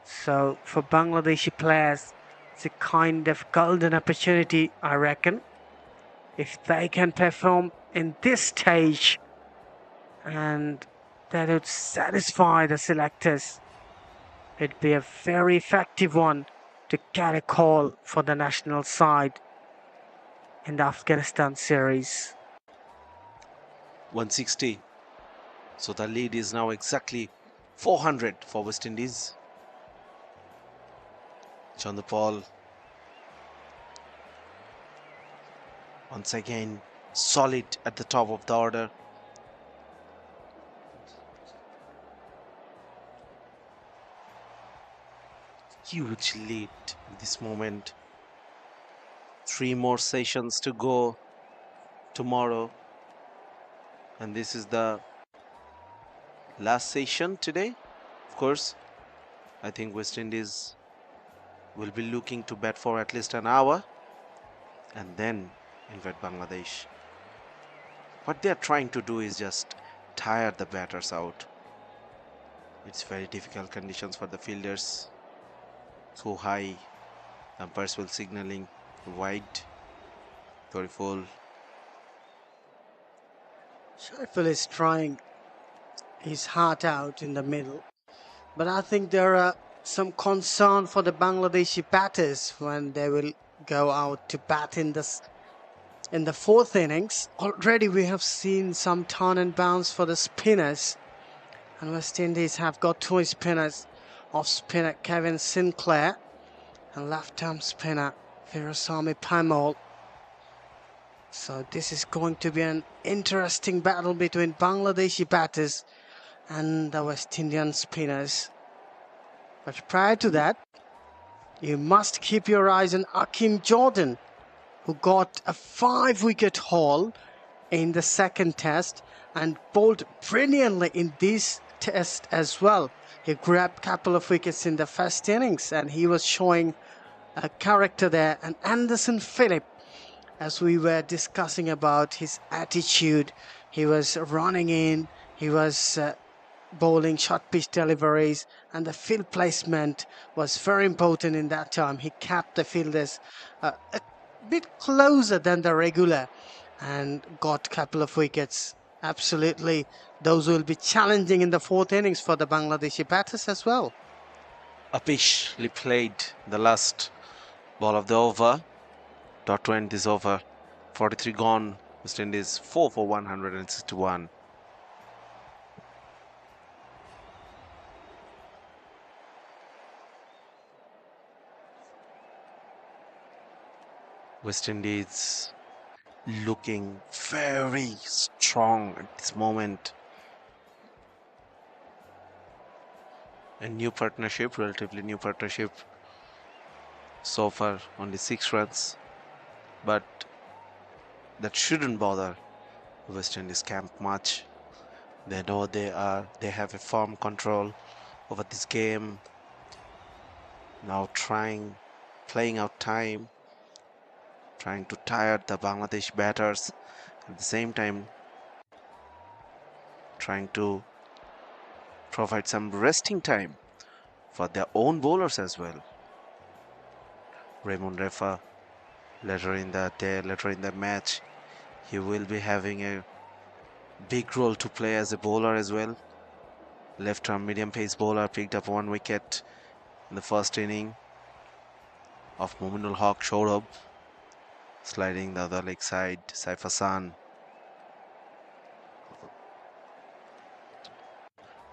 So for Bangladeshi players, it's a kind of golden opportunity, I reckon. If they can perform in this stage, and that would satisfy the selectors, it'd be a very effective one to get a call for the national side in the Afghanistan series.
160. So the lead is now exactly 400 for West Indies. Chandapal once again solid at the top of the order. Huge lead in this moment. 3 more sessions to go tomorrow, and this is the last session today. Of course, I think West Indies will be looking to bat for at least an hour and then invade Bangladesh. What they are trying to do is just tire the batters out. It's very difficult conditions for the fielders. So high, umpires will signaling wide, very full.
Sher-e is trying his heart out in the middle, but I think there are some concern for the Bangladeshi batters when they will go out to bat in the fourth innings. Already we have seen some turn and bounce for the spinners, and West Indies have got 2 spinners. Off spinner Kevin Sinclair and left-arm spinner Virasamy Pamal. So this is going to be an interesting battle between Bangladeshi batters and the West Indian spinners. But prior to that, you must keep your eyes on Akeem Jordan, who got a 5-wicket haul in the second test and bowled brilliantly in this test as well. He grabbed a couple of wickets in the first innings and he was showing a character there. And Anderson Phillip, as we were discussing about his attitude, he was running in, he was bowling short pitch deliveries, and the field placement was very important in that time. He kept the fielders a bit closer than the regular and got a couple of wickets. Absolutely, those will be challenging in the fourth innings for the Bangladeshi batters as well.
Apishly played the last ball of the over. Dot to end this over. 43 gone. West Indies 4 for 161. West Indies looking very strong at this moment. A new partnership, relatively new partnership. So far, only 6 runs. But that shouldn't bother the West Indies camp much. They know they have a firm control over this game. Now playing out time, trying to tire the Bangladesh batters. At the same time, trying to provide some resting time for their own bowlers as well. Raymond Refa, later in the match, he will be having a big role to play as a bowler as well. Left-arm medium pace bowler, picked up 1 wicket in the first inning of Mominul Haq Shourab, sliding the other leg side. Saif Hassan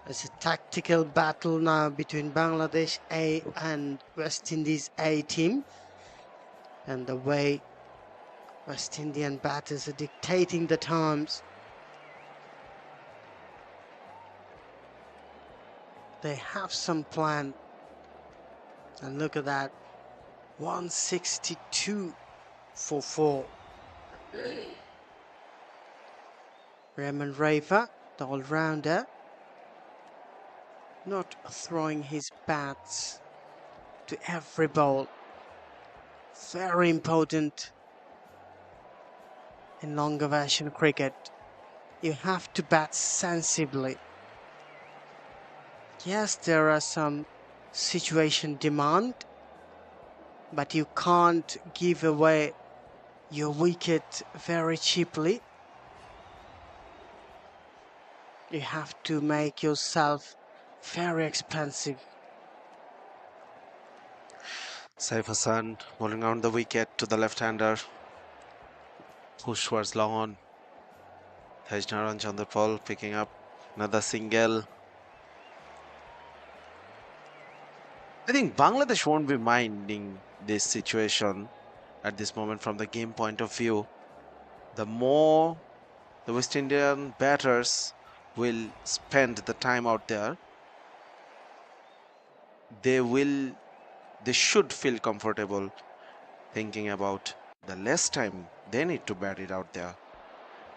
It's a tactical battle now between Bangladesh A and West Indies A team. And the way West Indian batters are dictating the times. They have some plan. And look at that. 162 for 4. Raymond Rafa, the all-rounder, not throwing his bats to every ball. Very important in longer version cricket. You have to bat sensibly. Yes, there are some situation demand, but you can't give away your wicket very cheaply. You have to make yourself very expensive.
Saif Hassan bowling around the wicket to the left-hander. Push towards long on. Tejnaran Chanderpal picking up another single. I think Bangladesh won't be minding this situation at this moment from the game point of view. The more the West Indian batters will spend the time out there, they should feel comfortable thinking about the less time they need to bat it out there.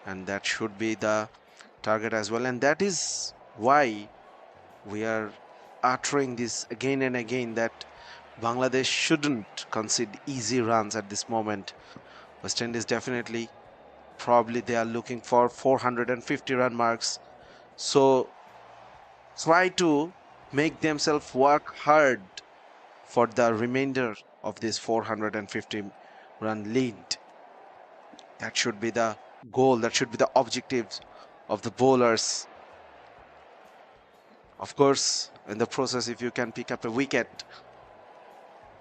And that should be the target as well. And that is why we are uttering this again and again, that Bangladesh shouldn't concede easy runs at this moment. West Indies definitely, probably they are looking for 450 run marks. So try to make themselves work hard for the remainder of this 450 run lead. That should be the goal, that should be the objectives of the bowlers. Of course, in the process, if you can pick up a wicket,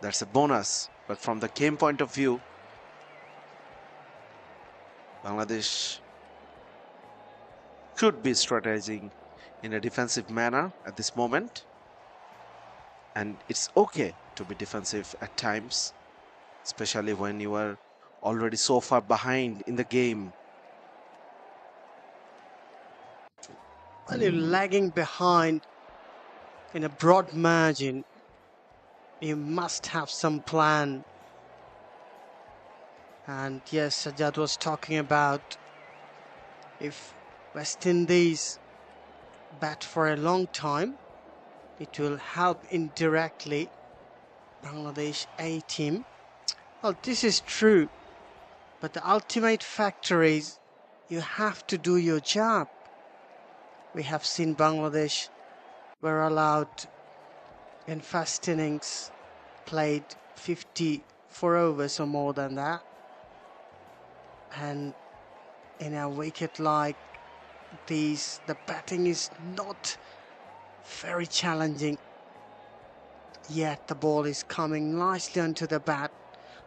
that's a bonus. But from the game point of view, Bangladesh should be strategizing in a defensive manner at this moment. And it's okay to be defensive at times, especially when you are already so far behind in the game.
When you're lagging behind in a broad margin, you must have some plan. And yes, Sajjad was talking about if West Indies bat for a long time, it will help indirectly Bangladesh A team. Well, this is true, but the ultimate factor is you have to do your job. We have seen Bangladesh were allowed in first innings played 54 overs or more than that, and in a wicket like these, the batting is not very challenging, yet the ball is coming nicely onto the bat.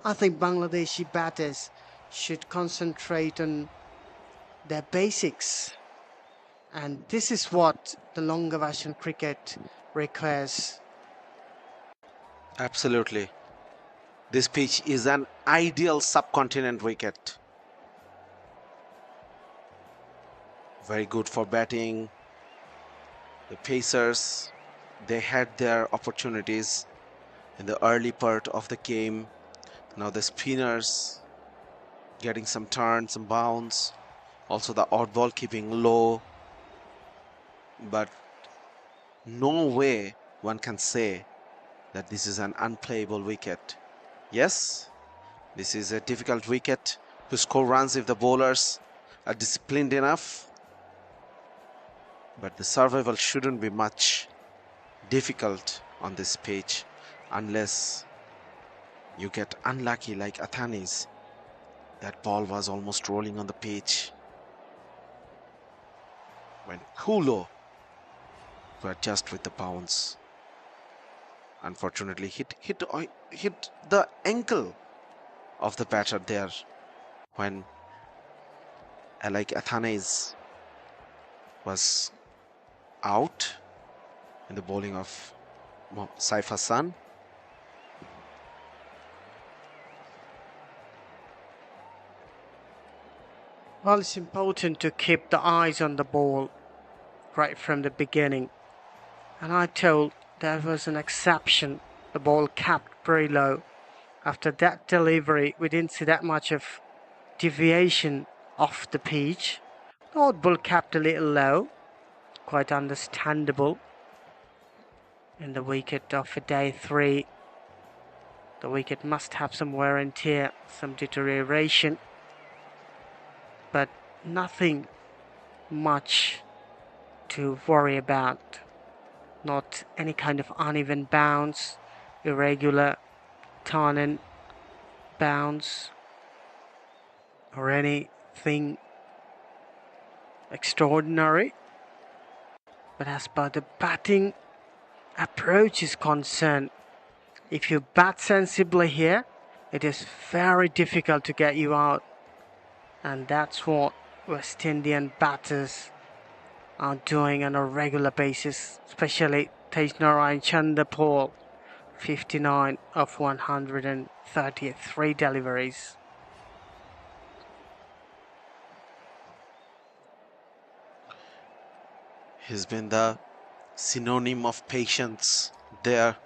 I think Bangladeshi batters should concentrate on their basics, and this is what the longer version cricket requires.
Absolutely. This pitch is an ideal subcontinent wicket. Very good for batting. The Pacers, they had their opportunities in the early part of the game. Now the spinners getting some turns, some bounce. Also the odd ball keeping low. But no way one can say that this is an unplayable wicket. Yes, this is a difficult wicket to score runs if the bowlers are disciplined enough. But the survival shouldn't be much difficult on this pitch unless you get unlucky like Athanis. That ball was almost rolling on the pitch when Kulo to adjust with the bounce. Unfortunately, hit the ankle of the batter there when like Athanes was out. in the bowling of Saif Hassan.
Well, it's important to keep the eyes on the ball right from the beginning. And I told there was an exception. The ball capped very low. After that delivery, we didn't see that much of deviation off the pitch. The odd ball capped a little low, quite understandable. In the wicket of day 3, the wicket must have some wear and tear, some deterioration, but nothing much to worry about. Not any kind of uneven bounce, irregular turn bounce, or anything extraordinary. But as far the batting approach is concerned, if you bat sensibly here, it is very difficult to get you out. And that's what West Indian batters are doing on a regular basis, especially Tejnarayan Chanderpaul, 59 of 133 deliveries.
He's been the synonym of patience there.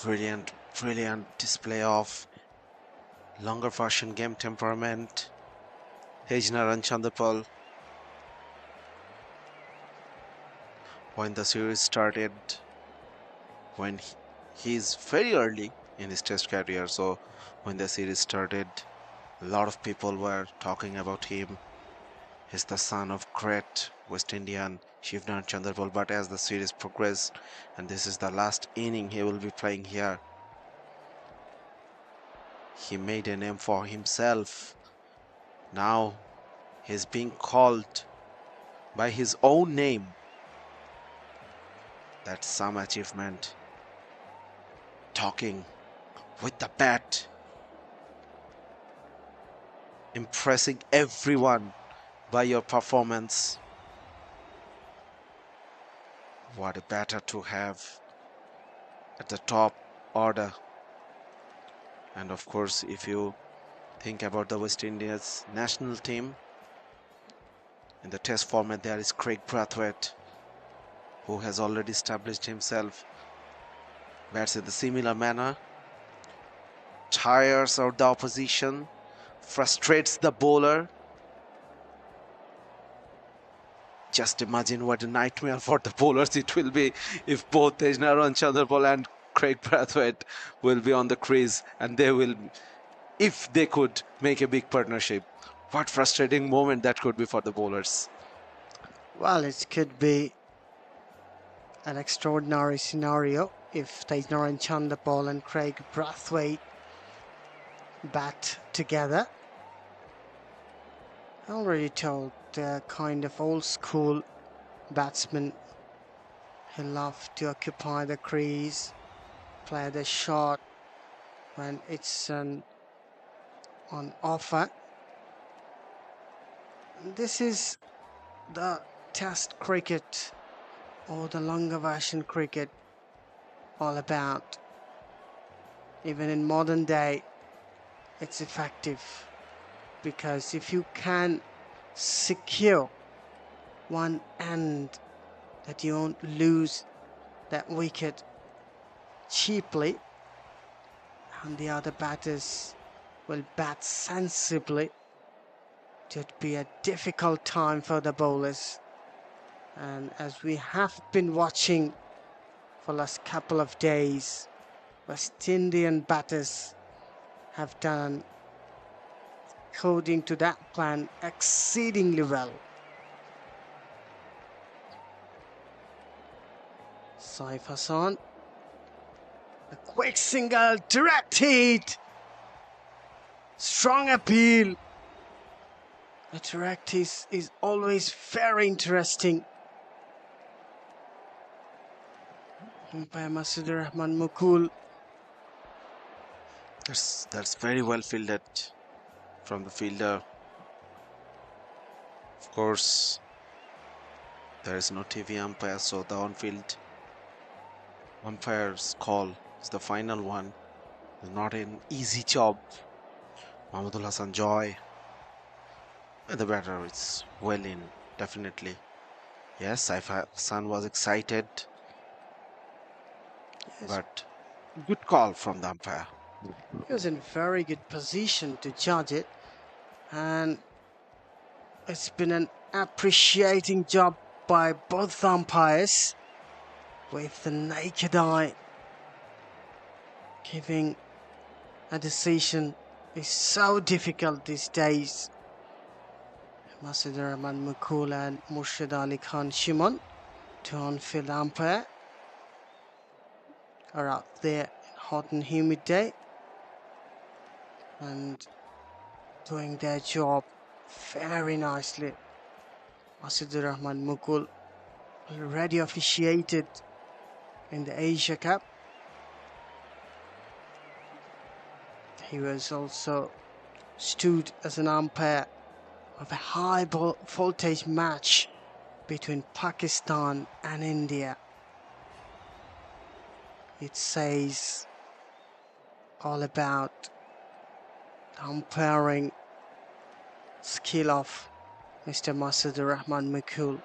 Brilliant display of longer version game temperament. Tejnaran Chanderpaul, when the series started, when he's very early in his test career, so when the series started, a lot of people were talking about him. He's the son of great West Indian Shivnarth Chanderpaul, but as the series progressed, and this is the last inning he will be playing here, he made a name for himself. Now he's being called by his own name. That's some achievement. Talking with the bat, impressing everyone by your performance. What a batter to have at the top order. And of course, if you think about the West Indies national team, in the test format there is Craig Brathwaite, who has already established himself, bats in the similar manner, tires out the opposition, frustrates the bowler. Just imagine what a nightmare for the bowlers it will be if both Tejnaran Chanderpaul and Craig Brathwaite will be on the crease, and they will, if they could make a big partnership. What frustrating moment that could be for the bowlers.
Well, it could be an extraordinary scenario if Tejnarayan Chanderpaul and Craig Brathwaite bat together. I already told the kind of old school batsman who love to occupy the crease, play the shot when it's on offer. This is the test cricket or the longer version cricket all about. Even in modern day, it's effective, because if you can secure one end, that you won't lose that wicket cheaply, and the other batters will bat sensibly, it would be a difficult time for the bowlers. And as we have been watching for the last couple of days, West Indian batters have done, according to that plan, exceedingly well. Saif Hassan, a quick single, direct hit, strong appeal. A direct hit is always very interesting. Umpire Masudur Rahman Mukul.
That's very well fielded from the fielder. Of course, There is no TV umpire, so the on-field umpire's call is the final one. It's not an easy job. Mahmudul Hassan Joy, and the batter is well in, definitely. Yes, Saif Hassan was excited,
Yes,
but good call from the umpire.
he was in very good position to judge it, and it's been an appreciating job by both umpires with the naked eye. Giving a decision is so difficult these days. Masud Rahman Mukul and Murshid Ali Khan Shimon, two on-field umpire, are out there in hot and humid day and doing their job very nicely. Masud Rahman Mukul already officiated in the Asia Cup. He was also stood as an umpire of a high voltage match between Pakistan and India. It says all about the umpiring skill of Mr. Masud Rahman Mukul.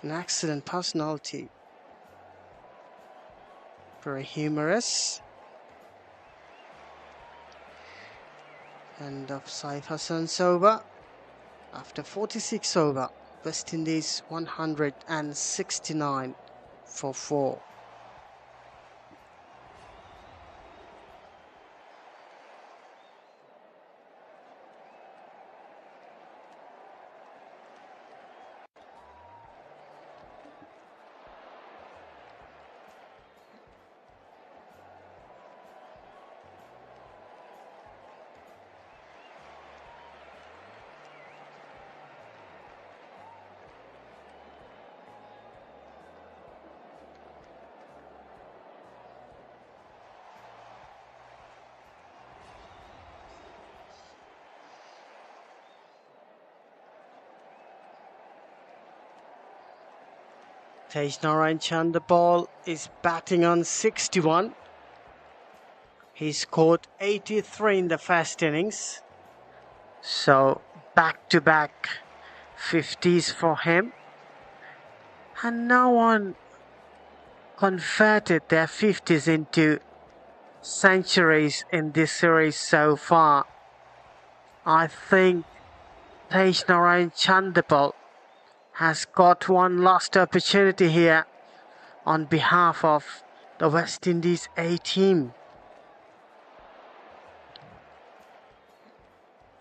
An excellent personality, very humorous. End of Saif Hassan's over. After 46 over, West Indies 169 for 4. Tej Chand, the ball is batting on 61. He scored 83 in the first innings. So back-to-back 50s for him. And no one converted their 50s into centuries in this series so far. I think Tej Chandapal has got one last opportunity here on behalf of the West Indies A team.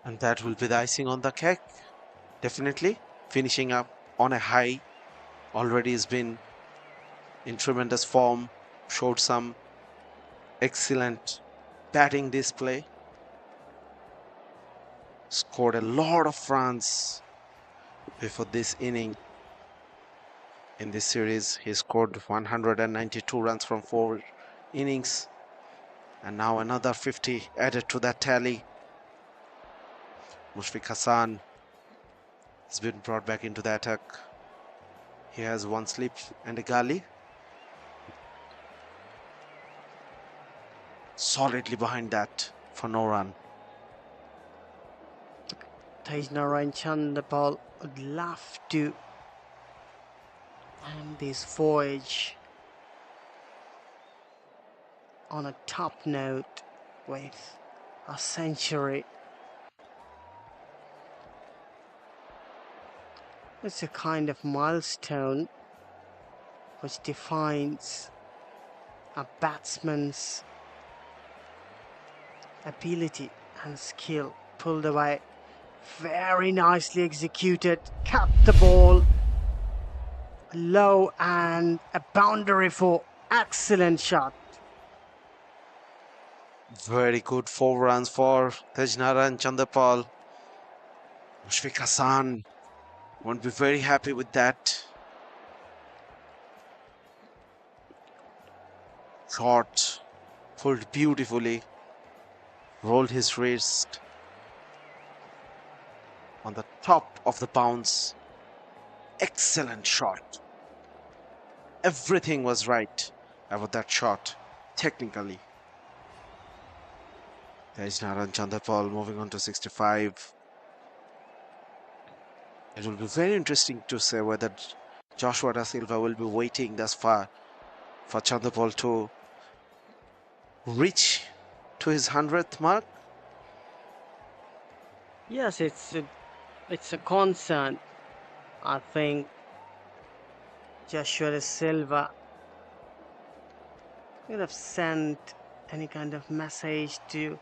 And that will be the icing on the cake. Definitely finishing up on a high. Already has been in tremendous form. Showed some excellent batting display. Scored a lot of runs before this inning. In this series, he scored 192 runs from 4 innings. And now another 50 added to that tally. Mushfiq Hassan has been brought back into the attack. He has one slip and a gully. Solidly behind that for no run.
Tej Chandapal would love to end this voyage on a top note with a century. It's a kind of milestone which defines a batsman's ability and skill. Pulled away, very nicely executed, cut the ball low and a boundary for excellent shot.
Very good 4 runs for Tej Chandapal. Mushfiq Hassan won't be very happy with that. Shot pulled beautifully. Rolled his wrist on the top of the bounce. excellent shot. Everything was right about that shot, technically. There's Naran Chanderpaul moving on to 65. It will be very interesting to say whether Joshua Da Silva will be waiting thus far for Chanderpaul to reach to his 100th mark.
Yes, it's a concern. I think Joshua Da Silva could have sent any kind of message to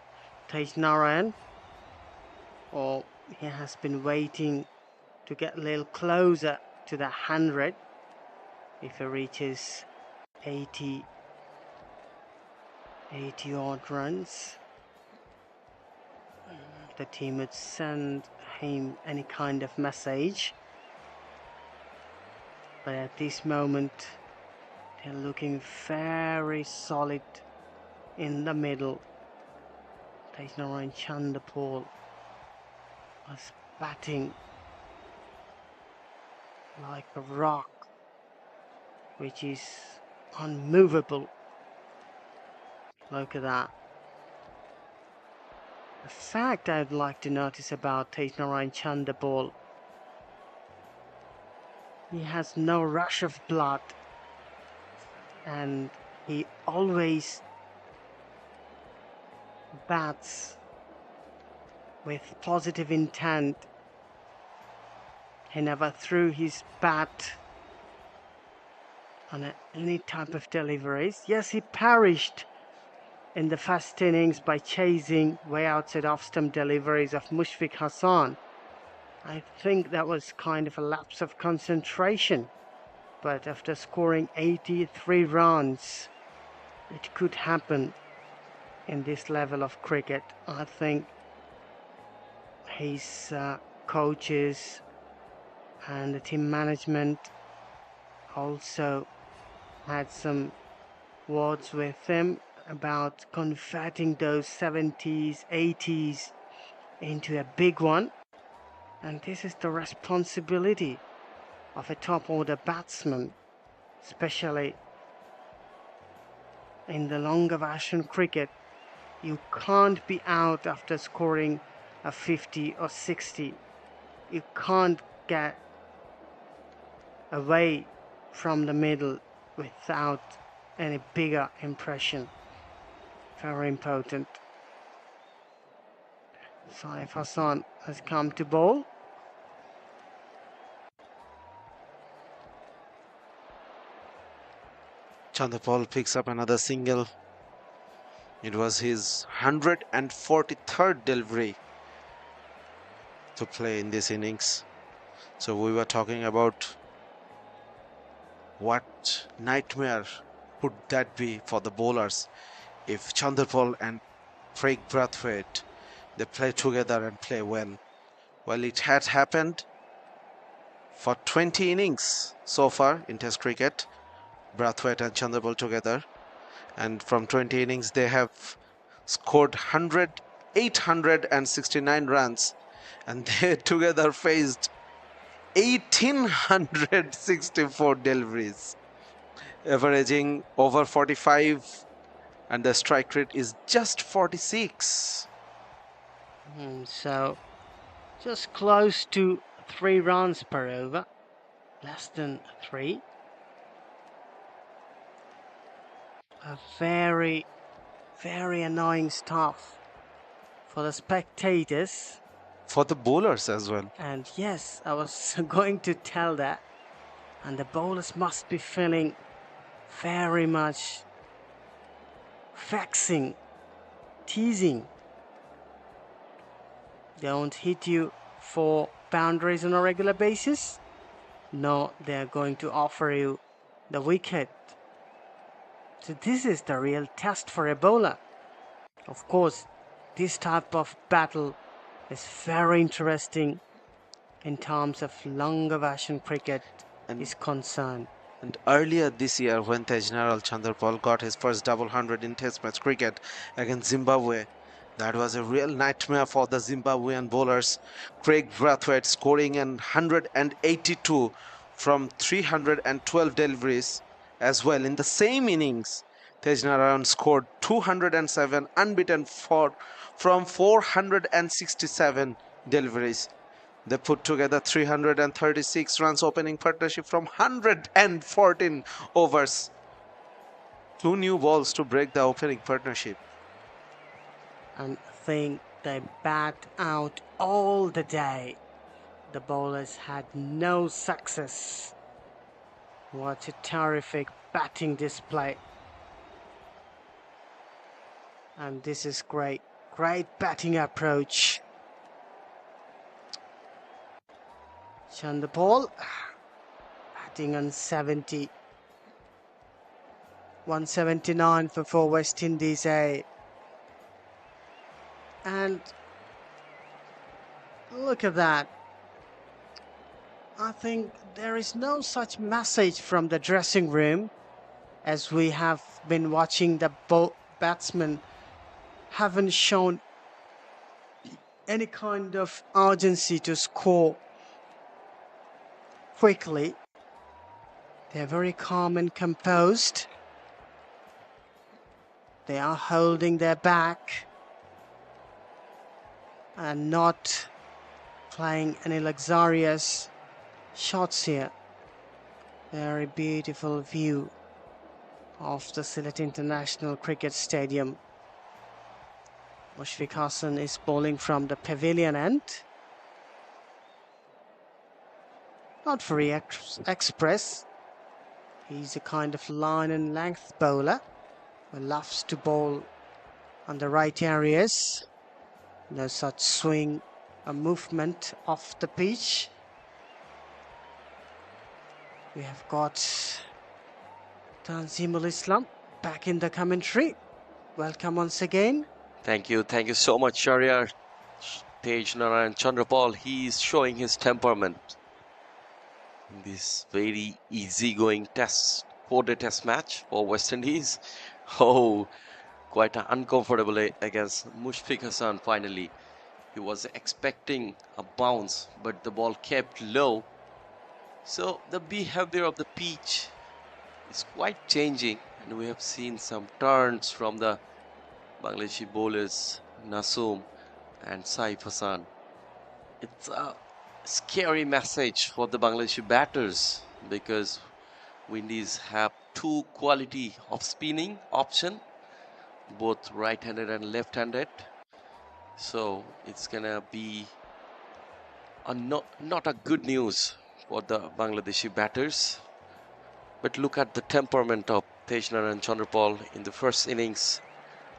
Tej, or he has been waiting to get a little closer to the 100. If he reaches 80 odd runs, the team would send him any kind of message. But at this moment, they're looking very solid in the middle. Tej Chanderpaul was batting like a rock, which is unmovable. Look at that. The fact I'd like to notice about Tej Chanderpaul, he has no rush of blood, and he always bats with positive intent. He never threw his bat on any type of deliveries. Yes, he perished in the first innings by chasing way outside off-stump deliveries of Mushfiq Hassan. I think that was kind of a lapse of concentration. But after scoring 83 runs, it could happen in this level of cricket. I think his coaches and the team management also had some words with him about converting those 70s, 80s into a big one. And this is the responsibility of a top order batsman, especially in the longer version cricket. You can't be out after scoring a 50 or 60. You can't get away from the middle without any bigger impression. Very important. Saif Hassan has come to bowl.
Chanderpaul picks up another single. It was his 143rd delivery to play in this innings. So we were talking about what nightmare would that be for the bowlers if Chanderpaul and Craig Brathwaite, they play together and play well. Well, it had happened for 20 innings so far in Test cricket, Brathwaite and Chanderpaul together, and from 20 innings they have scored 869 runs, and they together faced 1864 deliveries, averaging over 45, and the strike rate is just 46.
So just close to 3 runs per over, less than 3. A very, very annoying stuff for the spectators.
For the bowlers as well.
And yes, I was going to tell that. And the bowlers must be feeling very much vexing, teasing. They won't hit you for boundaries on a regular basis. No, they're going to offer you the wicket. So this is the real test for a bowler. Of course, this type of battle is very interesting in terms of longer version cricket is concerned.
And earlier this year, when Tejnaral Chanderpaul got his first double hundred in Test match cricket against Zimbabwe, that was a real nightmare for the Zimbabwean bowlers. Craig Brathwaite scoring an 182 from 312 deliveries as well. In the same innings, Tejnarayan scored 207, unbeaten from 467 deliveries. They put together 336 runs opening partnership from 114 overs. Two new balls to break the opening partnership.
And think they bat out all the day. The bowlers had no success. What a terrific batting display. And this is great. Great batting approach. Chandapal batting on 70. 179 for West Indies A. And look at that. I think there is no such message from the dressing room, as we have been watching the batsmen haven't shown any kind of urgency to score quickly. They're very calm and composed. They are holding their back and not playing any luxurious shots here. Very beautiful view of the Sylhet International Cricket Stadium. Mushfiq Hassan is bowling from the pavilion end. Not very express. He's a kind of line and length bowler who loves to bowl on the right areas. No such swing or movement off the pitch. We have got Tanzimul Islam back in the commentary. Welcome once again.
Thank you so much, Sher-e. Tejnarayan Chandrapal, he is showing his temperament in this very easygoing test, 4-day test match for West Indies. Oh, quite uncomfortable against Mushfiq Hassan finally. He was expecting a bounce, but the ball kept low. So the behavior of the pitch is quite changing, and we have seen some turns from the Bangladeshi bowlers Nasoom and Saif Hassan. It's a scary message for the Bangladeshi batters, because Windies have two quality of spinning option, both right-handed and left-handed. So it's gonna be not a good news for the Bangladeshi batters. But look at the temperament of Tejnarayan Chandrapal in the first innings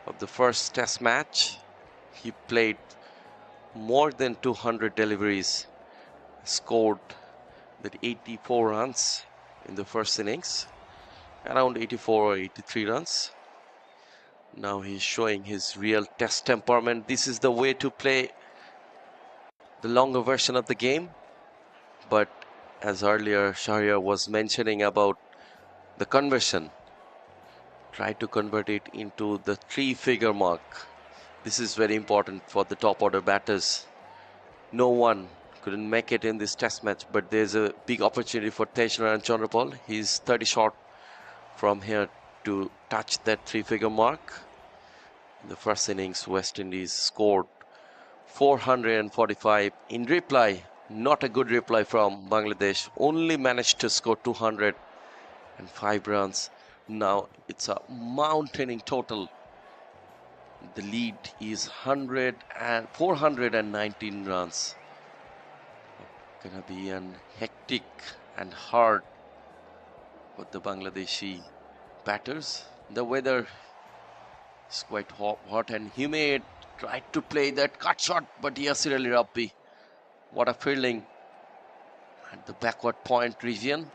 of the first test match. He played more than 200 deliveries, scored that 84 runs in the first innings, around 84 or 83 runs. Now he's showing his real test temperament. This is the way to play the longer version of the game. But as earlier Sher-e was mentioning about the conversion, try to convert it into the 3-figure mark. This is very important for the top order batters. No one couldn't make it in this test match, but there's a big opportunity for Tejnarayan Chandrapal. He's 30 short from here to touch that 3-figure mark. In the first innings, West Indies scored 445. In reply, not a good reply from Bangladesh, only managed to score 205 runs. Now it's a mountaining total. The lead is 419 runs. Gonna be an hectic and hard for the Bangladeshi batters. The weather is quite hot and humid. Tried to play that cut shot, but Yasir Ali Rabbi, what a fielding at the backward point region.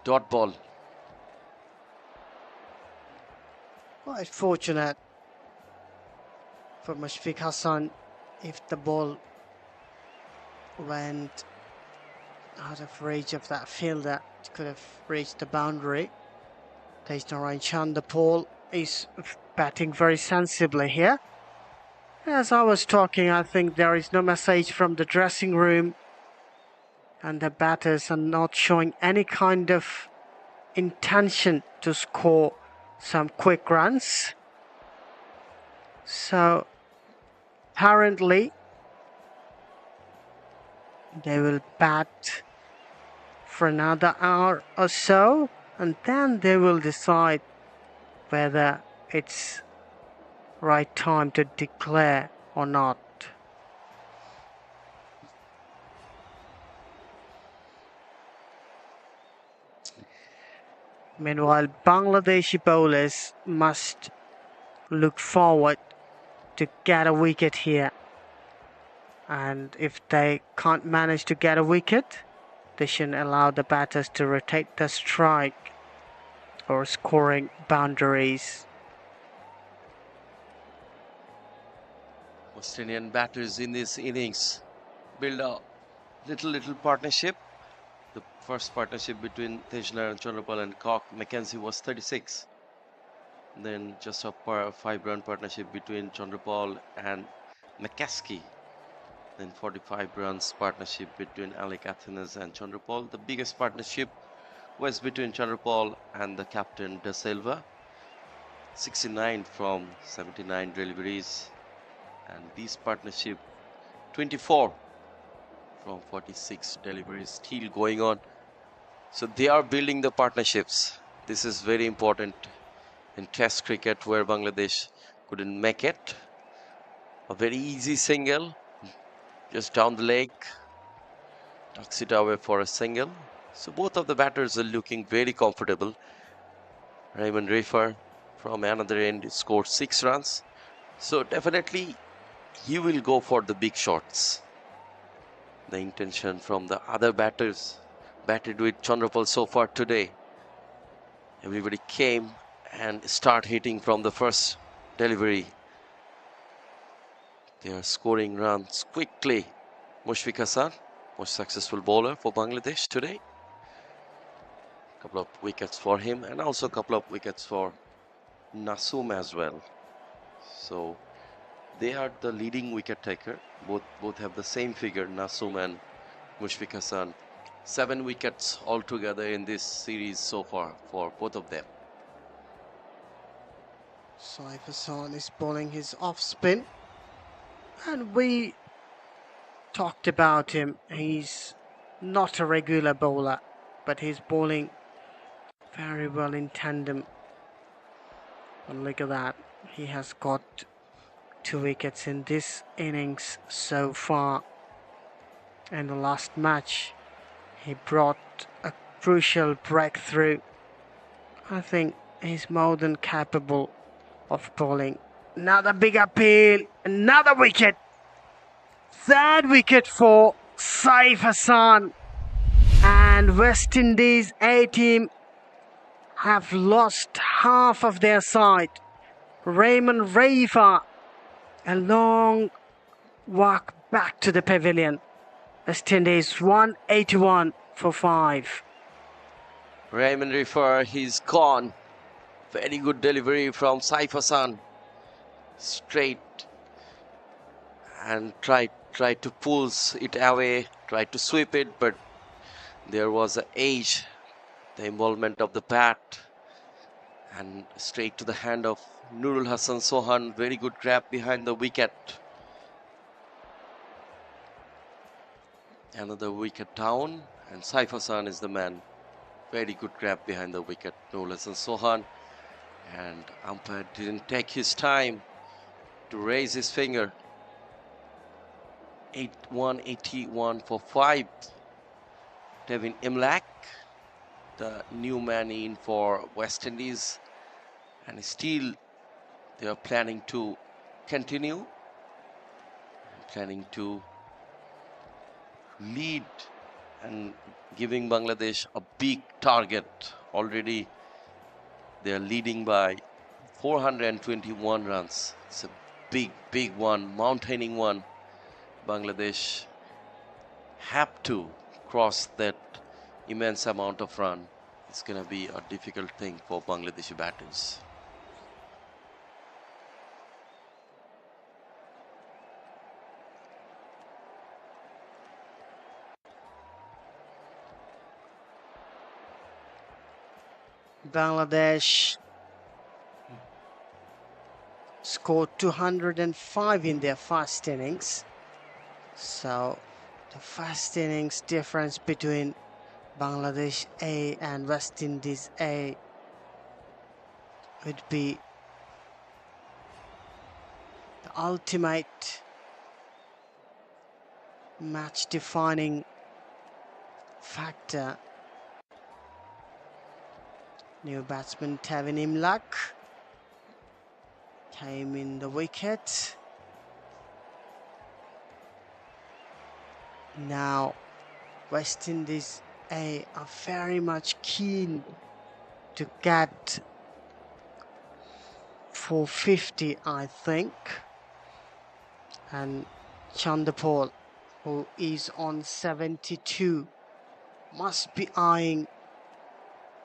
Dot ball.
Quite fortunate for Mushfiq Hassan. If the ball went out of reach of that fielder, it could have reached the boundary. Tejnarayan Chandrapal is batting very sensibly here. As I was talking, I think there is no message from the dressing room, and the batters are not showing any kind of intention to score some quick runs. So apparently they will bat for another hour or so, and then they will decide whether it's right time to declare or not. Meanwhile, Bangladeshi bowlers must look forward to get a wicket here. And if they can't manage to get a wicket, they shouldn't allow the batters to rotate the strike or scoring boundaries.
West Indian batters in this innings build a little partnership. The first partnership between Tejnar and Chandrapal and Cock Mackenzie was 36. Then just a 5-run partnership between Chandrapal and McCaskey. Then 45 runs partnership between Alec Athenas and Chandrapal. The biggest partnership was between Chandrapal and the captain De Silva. 69 from 79 deliveries. And this partnership 24 from 46 deliveries still going on. So they are building the partnerships. This is very important in Test cricket where Bangladesh couldn't make it. A very easy single, just down the leg, tucks it away for a single. So both of the batters are looking very comfortable. Raymond Refer from another end scored 6 runs. So definitely he will go for the big shots. The intention from the other batters batted with Chandrapal so far today. Everybody came and start hitting from the first delivery. They are scoring runs quickly. Mushfiq Hassan, most successful bowler for Bangladesh today. A couple of wickets for him and also a couple of wickets for Nasum as well. So they are the leading wicket taker. Both have the same figure, Nasum and Mushfiq Hassan. 7 wickets altogether in this series so far for both of them.
Saif Hassan is bowling his off spin, and we talked about him. He's not a regular bowler, but he's bowling very well in tandem. And look at that, he has got 2 wickets in this innings so far. In the last match, he brought a crucial breakthrough. I think he's more than capable of bowling. Another big appeal, another wicket. 3rd wicket for Saif Hassan. And West Indies A team have lost half of their side. Raymond Reifa, a long walk back to the pavilion. West Indies 181 for 5.
Raymond Refer, he's gone. Very good delivery from Saif Hassan. Straight and tried to pull it away, tried to sweep it, but there was an edge, the involvement of the bat, and straight to the hand of Nurul Hassan Sohan. Very good grab behind the wicket. Another wicket down, and Saif Hassan is the man. Very good grab behind the wicket, Nurul Hassan Sohan. And umpire didn't take his time to raise his finger. 181 for 5. Devin Imlak, the new man in for West Indies, and still they are planning to continue, planning to lead and giving Bangladesh a big target. Already they are leading by 421 runs. It's a big one, mountaining one. Bangladesh have to cross that immense amount of run. It's going to be a difficult thing for Bangladeshi batters.
Bangladesh scored 205 in their first innings. So the first innings difference between Bangladesh A and West Indies A would be the ultimate match defining factor. New batsman Tevin Imlak came in the wicket. Now West Indies A are very much keen to get 450, I think. And Chandapal, who is on 72, must be eyeing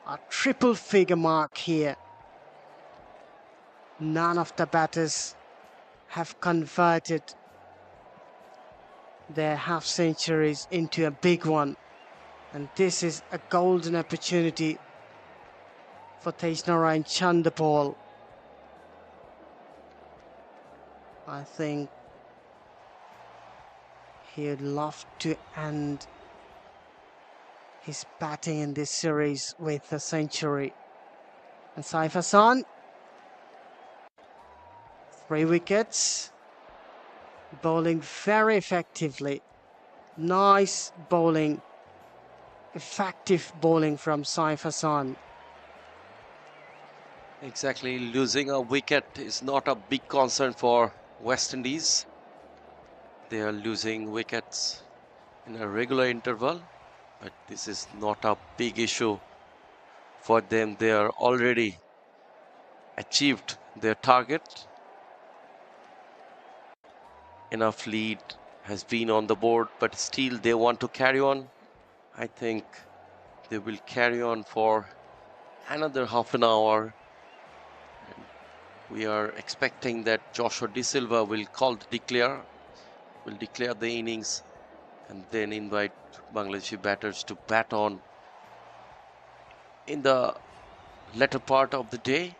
a triple figure mark here. None of the batters have converted their half centuries into a big one, and this is a golden opportunity for Tejnarayan Chandapal. I think he'd love to end his batting in this series with a century. And Saif Hassan, 3 wickets, bowling very effectively. Nice bowling, effective bowling from Saif Hassan.
Exactly, losing a wicket is not a big concern for West Indies. They are losing wickets in a regular interval, but this is not a big issue for them. They are already achieved their target. Enough lead has been on the board, but still they want to carry on. I think they will carry on for another half an hour. And we are expecting that Joshua De Silva will declare the innings and then invite Bangladeshi batters to bat on in the latter part of the day.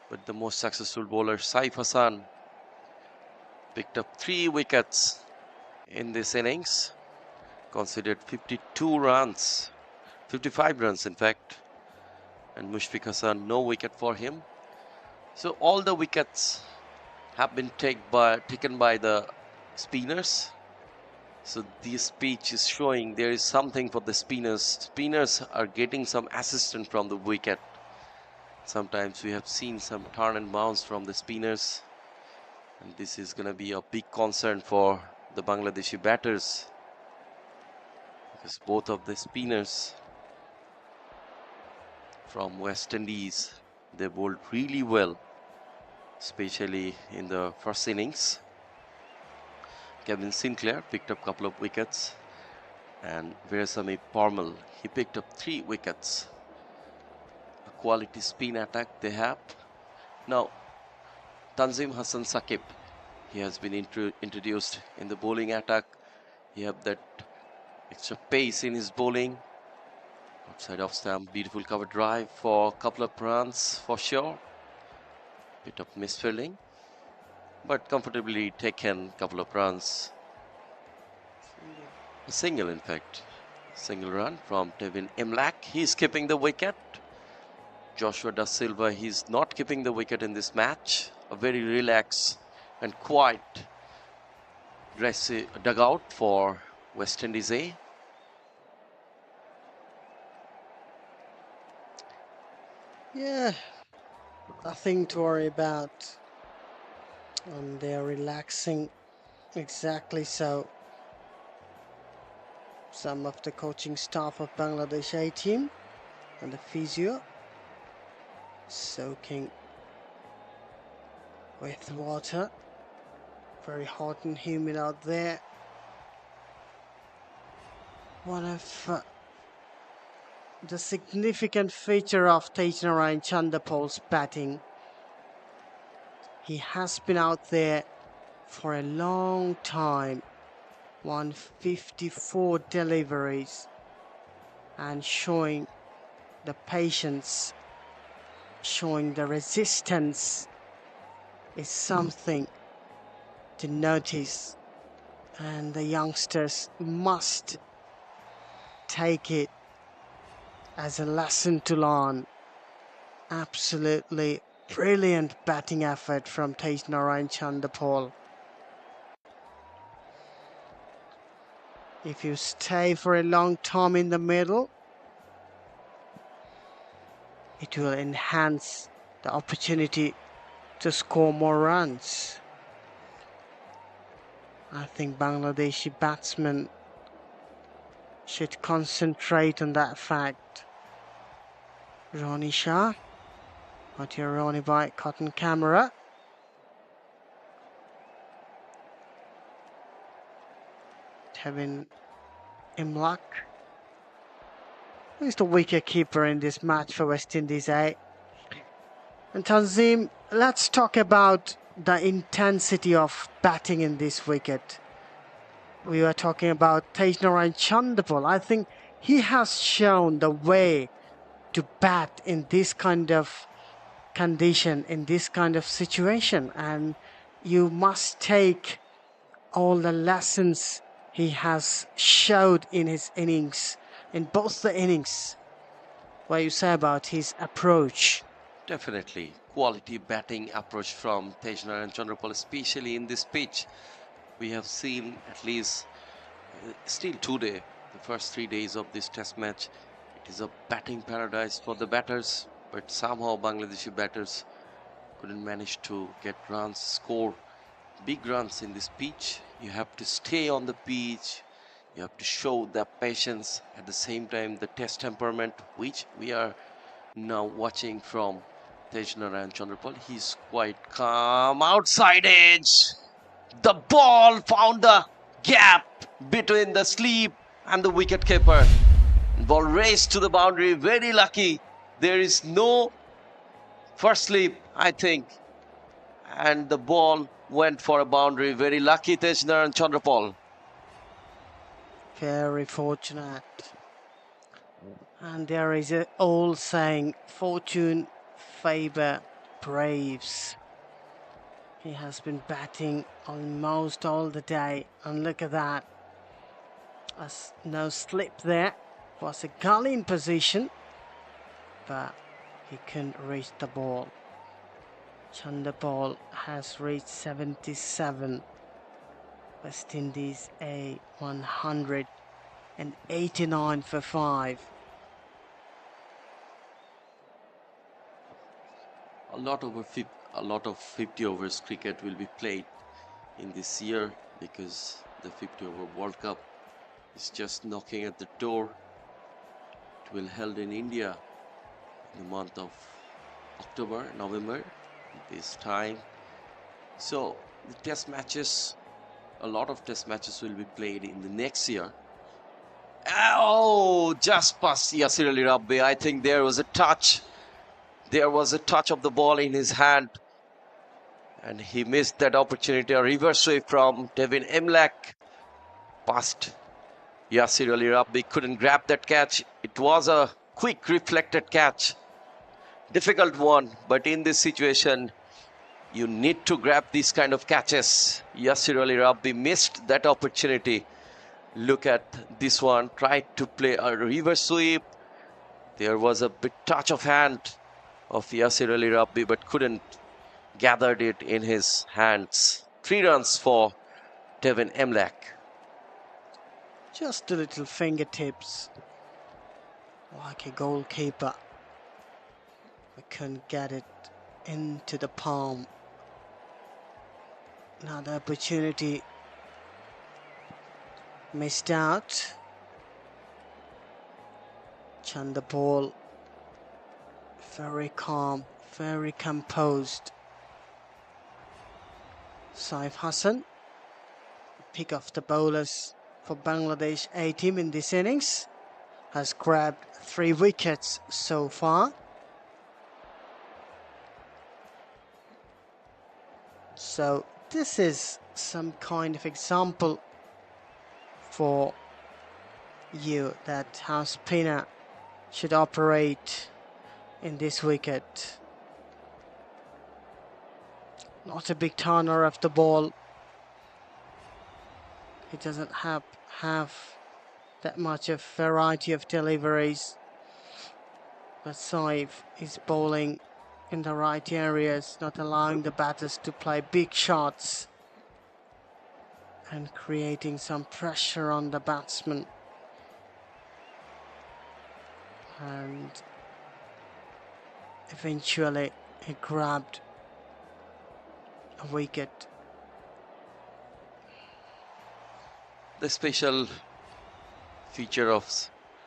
But the most successful bowler, Saif Hassan, picked up 3 wickets in this innings, conceded 52 runs, 55 runs in fact, and Mushfiq Hassan, no wicket for him. So all the wickets have been taken by the spinners. So this pitch is showing there is something for the spinners. Spinners are getting some assistance from the wicket. Sometimes we have seen some turn and bounce from the spinners, and this is going to be a big concern for the Bangladeshi batters, because both of the spinners from West Indies, they bowled really well, especially in the first innings. Kevin Sinclair picked up a couple of wickets, and Veerasamy Parmal, he picked up 3 wickets. A quality spin attack they have. Now, Tanzim Hassan Saqib, he has been introduced in the bowling attack. He have that extra pace in his bowling. Outside off stump, beautiful cover drive for a couple of runs for sure. Bit of misfielding, but comfortably taken, couple of runs. A single, in fact. Single run from Tevin Imlak. He's keeping the wicket. Joshua Da Silva, he's not keeping the wicket in this match. A very relaxed and quiet dugout for West Indies A.
Yeah, nothing to worry about. And they're relaxing, exactly so. Some of the coaching staff of Bangladesh A team and the physio soaking with water. Very hot and humid out there. One of the significant feature of Tejnarayan Chandapal's batting. He has been out there for a long time, 154 deliveries, and showing the patience, showing the resistance is something to notice, and the youngsters must take it as a lesson to learn. Absolutely brilliant batting effort from Tejnarayan Chandapal. If you stay for a long time in the middle, it will enhance the opportunity to score more runs. I think Bangladeshi batsmen should concentrate on that fact. Ronnie Shah, out here Ronnie by Cotton Camera. Tevin Imlak, who's the wicket keeper in this match for West Indies, eh? And Tanzim, let's talk about the intensity of batting in this wicket. We were talking about Tejnarayan Chandapal. I think he has shown the way to bat in this kind of condition, in this kind of situation, and you must take all the lessons he has showed in his innings, in both the innings. What you say about his approach?
Definitely. Quality batting approach from Tejnarayan Chandrapal, especially in this pitch. We have seen at least still today, the first 3 days of this test match, it is a batting paradise for the batters, but somehow Bangladeshi batters couldn't manage to get runs, score big runs in this pitch. You have to stay on the pitch, you have to show the patience, at the same time the test temperament, which we are now watching from Tejnarayan Chandrapal. He's quite calm. Outside edge, the ball found the gap between the sleep and the wicket keeper. Ball raced to the boundary, very lucky. There is no first slip, I think, and the ball went for a boundary. Very lucky Tejnarayan Chandrapal.
Very fortunate. And there is an old saying, fortune favor braves. He has been batting almost all the day, and look at that. No slip there. Was a gully in position, but he couldn't reach the ball. Chandapal has reached 77. West Indies a 189 for 5.
A lot of 50 overs cricket will be played in this year because the 50 over World Cup is just knocking at the door. It will held in India in the month of October, November, this time. So the test matches, a lot of test matches will be played in the next year. Oh, just past Yasir Ali Rabbi. I think there was a touch. There was a touch of the ball in his hand, and he missed that opportunity. A reverse sweep from Devin Emlak past Yasir Ali Rabbi. Couldn't grab that catch. It was a quick reflected catch. Difficult one, but in this situation, you need to grab these kind of catches. Yasir Ali Rabbi missed that opportunity. Look at this one. Tried to play a reverse sweep. There was a bit touch of hand of Yasir Ali Rabbi, but couldn't gathered it in his hands. 3 runs for Devin Emlak.
Just a little fingertips, like a goalkeeper. We couldn't get it into the palm. Another opportunity missed out. Chandapal very calm, very composed. Saif Hassan, pick of the bowlers for Bangladesh A team in this innings, has grabbed 3 wickets so far. So this is some kind of example for you that how spinner should operate in this wicket. Not a big turner of the ball. He doesn't have that much of variety of deliveries. But Saif is bowling in the right areas, not allowing the batters to play big shots and creating some pressure on the batsman. And eventually he grabbed a wicket.
The special feature of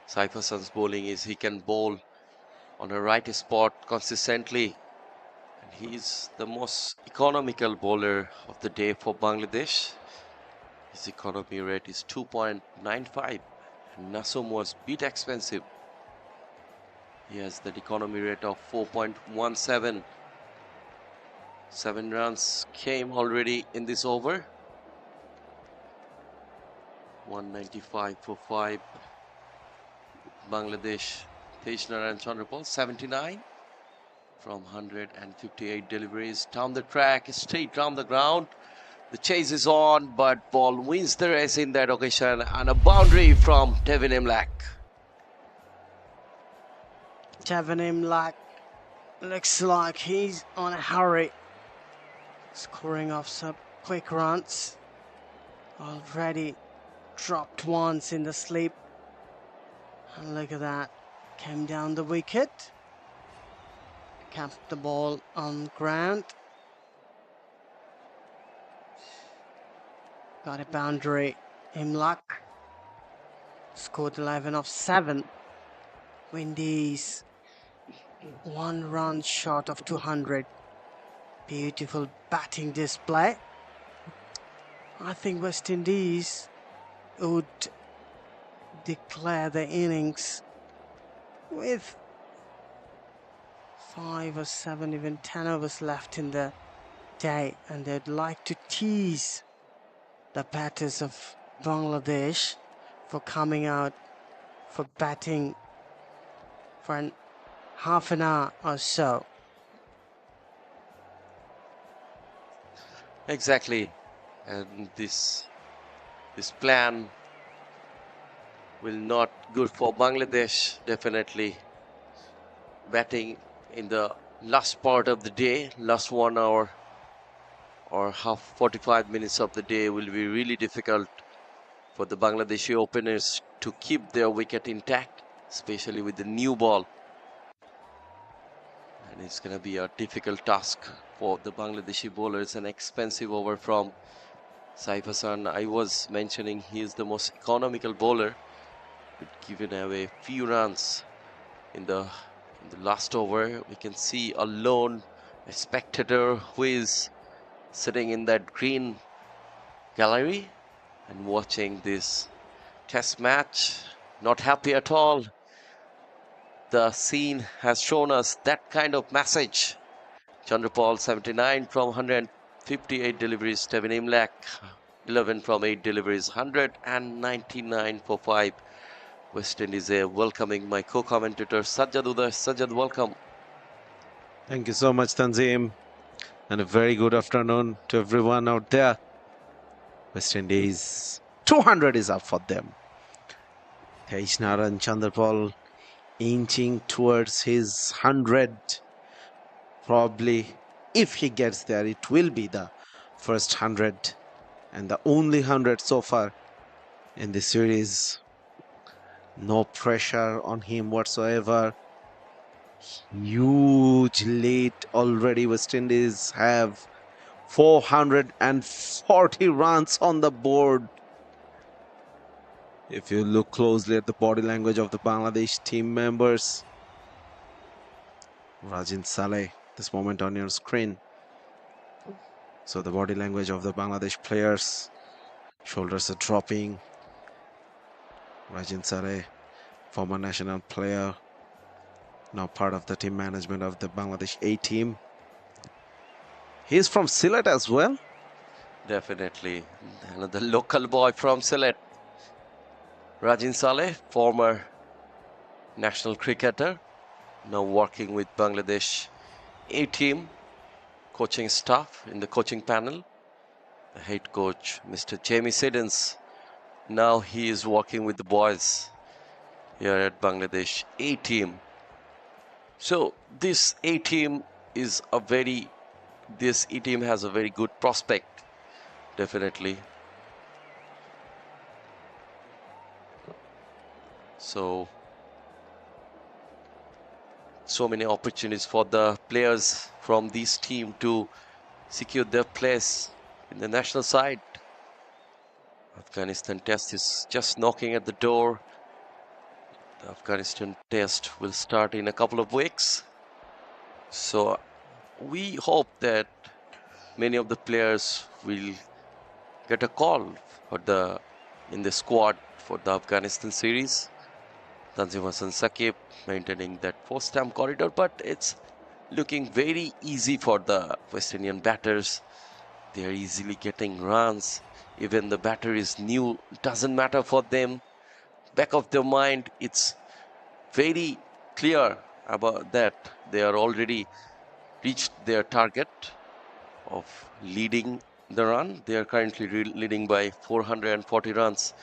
Saif Hasan's bowling is he can bowl on a right spot consistently. And he's the most economical bowler of the day for Bangladesh. His economy rate is 2.95. And Nasum was a bit expensive. He has that economy rate of 4.17. 7 runs came already in this over. 195 for 5. Bangladesh, Tejnar and Chandrapal, 79 from 158 deliveries. Down the track, straight down the ground. The chase is on, but ball wins the race in that occasion, and a boundary from Devin Imlak.
Devin Imlak looks like he's on a hurry, scoring off some quick runs. Already dropped once in the sleep, and look at that, came down the wicket, kept the ball on ground, got a boundary. Imlak scored 11 of 7. Windies 1 run short of 200. Beautiful batting display. I think West Indies would declare the innings with 5 or 7, even 10 overs left in the day, and they'd like to tease the batters of Bangladesh for coming out for batting for half an hour or so.
Exactly, and this plan will not good for Bangladesh. Definitely, batting in the last part of the day, last 1 hour or half 45 minutes of the day will be really difficult for the Bangladeshi openers to keep their wicket intact, especially with the new ball. And it's going to be a difficult task for the Bangladeshi bowlers. An expensive over from Saif Hasan. I was mentioning he is the most economical bowler, but given away few runs in the last over. We can see a lone spectator who is sitting in that green gallery and watching this test match, not happy at all. The scene has shown us that kind of message. Chandrapal 79 from 158 deliveries. Devin Imlak 11 from 8 deliveries. 199 for 5. West Indies welcoming my co-commentator Sajjad Uday. Sajjad, welcome.
Thank you so much, Tanzim. And a very good afternoon to everyone out there. West Indies, 200 is up for them. Tejnar and Chandrapal inching towards his 100. Probably, if he gets there, it will be the first 100 and the only 100 so far in the series. No pressure on him whatsoever. Huge lead already. West Indies have 440 runs on the board. If you look closely at the body language of the Bangladesh team members, Rajin Saleh, this moment on your screen. So the body language of the Bangladesh players, shoulders are dropping. Rajin Saleh, former national player, now part of the team management of the Bangladesh A team. He's from Sylhet as well.
Definitely. Another local boy from Sylhet. Rajin Saleh, former national cricketer, now working with Bangladesh A team coaching staff in the coaching panel. The head coach, Mr. Jamie Siddons, now he is working with the boys here at Bangladesh A team. So this A team is a very, this A team has a very good prospect, definitely. So many opportunities for the players from this team to secure their place in the national side. Afghanistan test is just knocking at the door. The Afghanistan test will start in a couple of weeks. So we hope that many of the players will get a call for in the squad for the Afghanistan series. Tanzim Hassan Saqib maintaining that four-stamp corridor, but it's looking very easy for the West Indian batters. They are easily getting runs. Even the batter is new, doesn't matter for them. Back of their mind, it's very clear about that. They are already reached their target of leading the run. They are currently leading by 440 runs,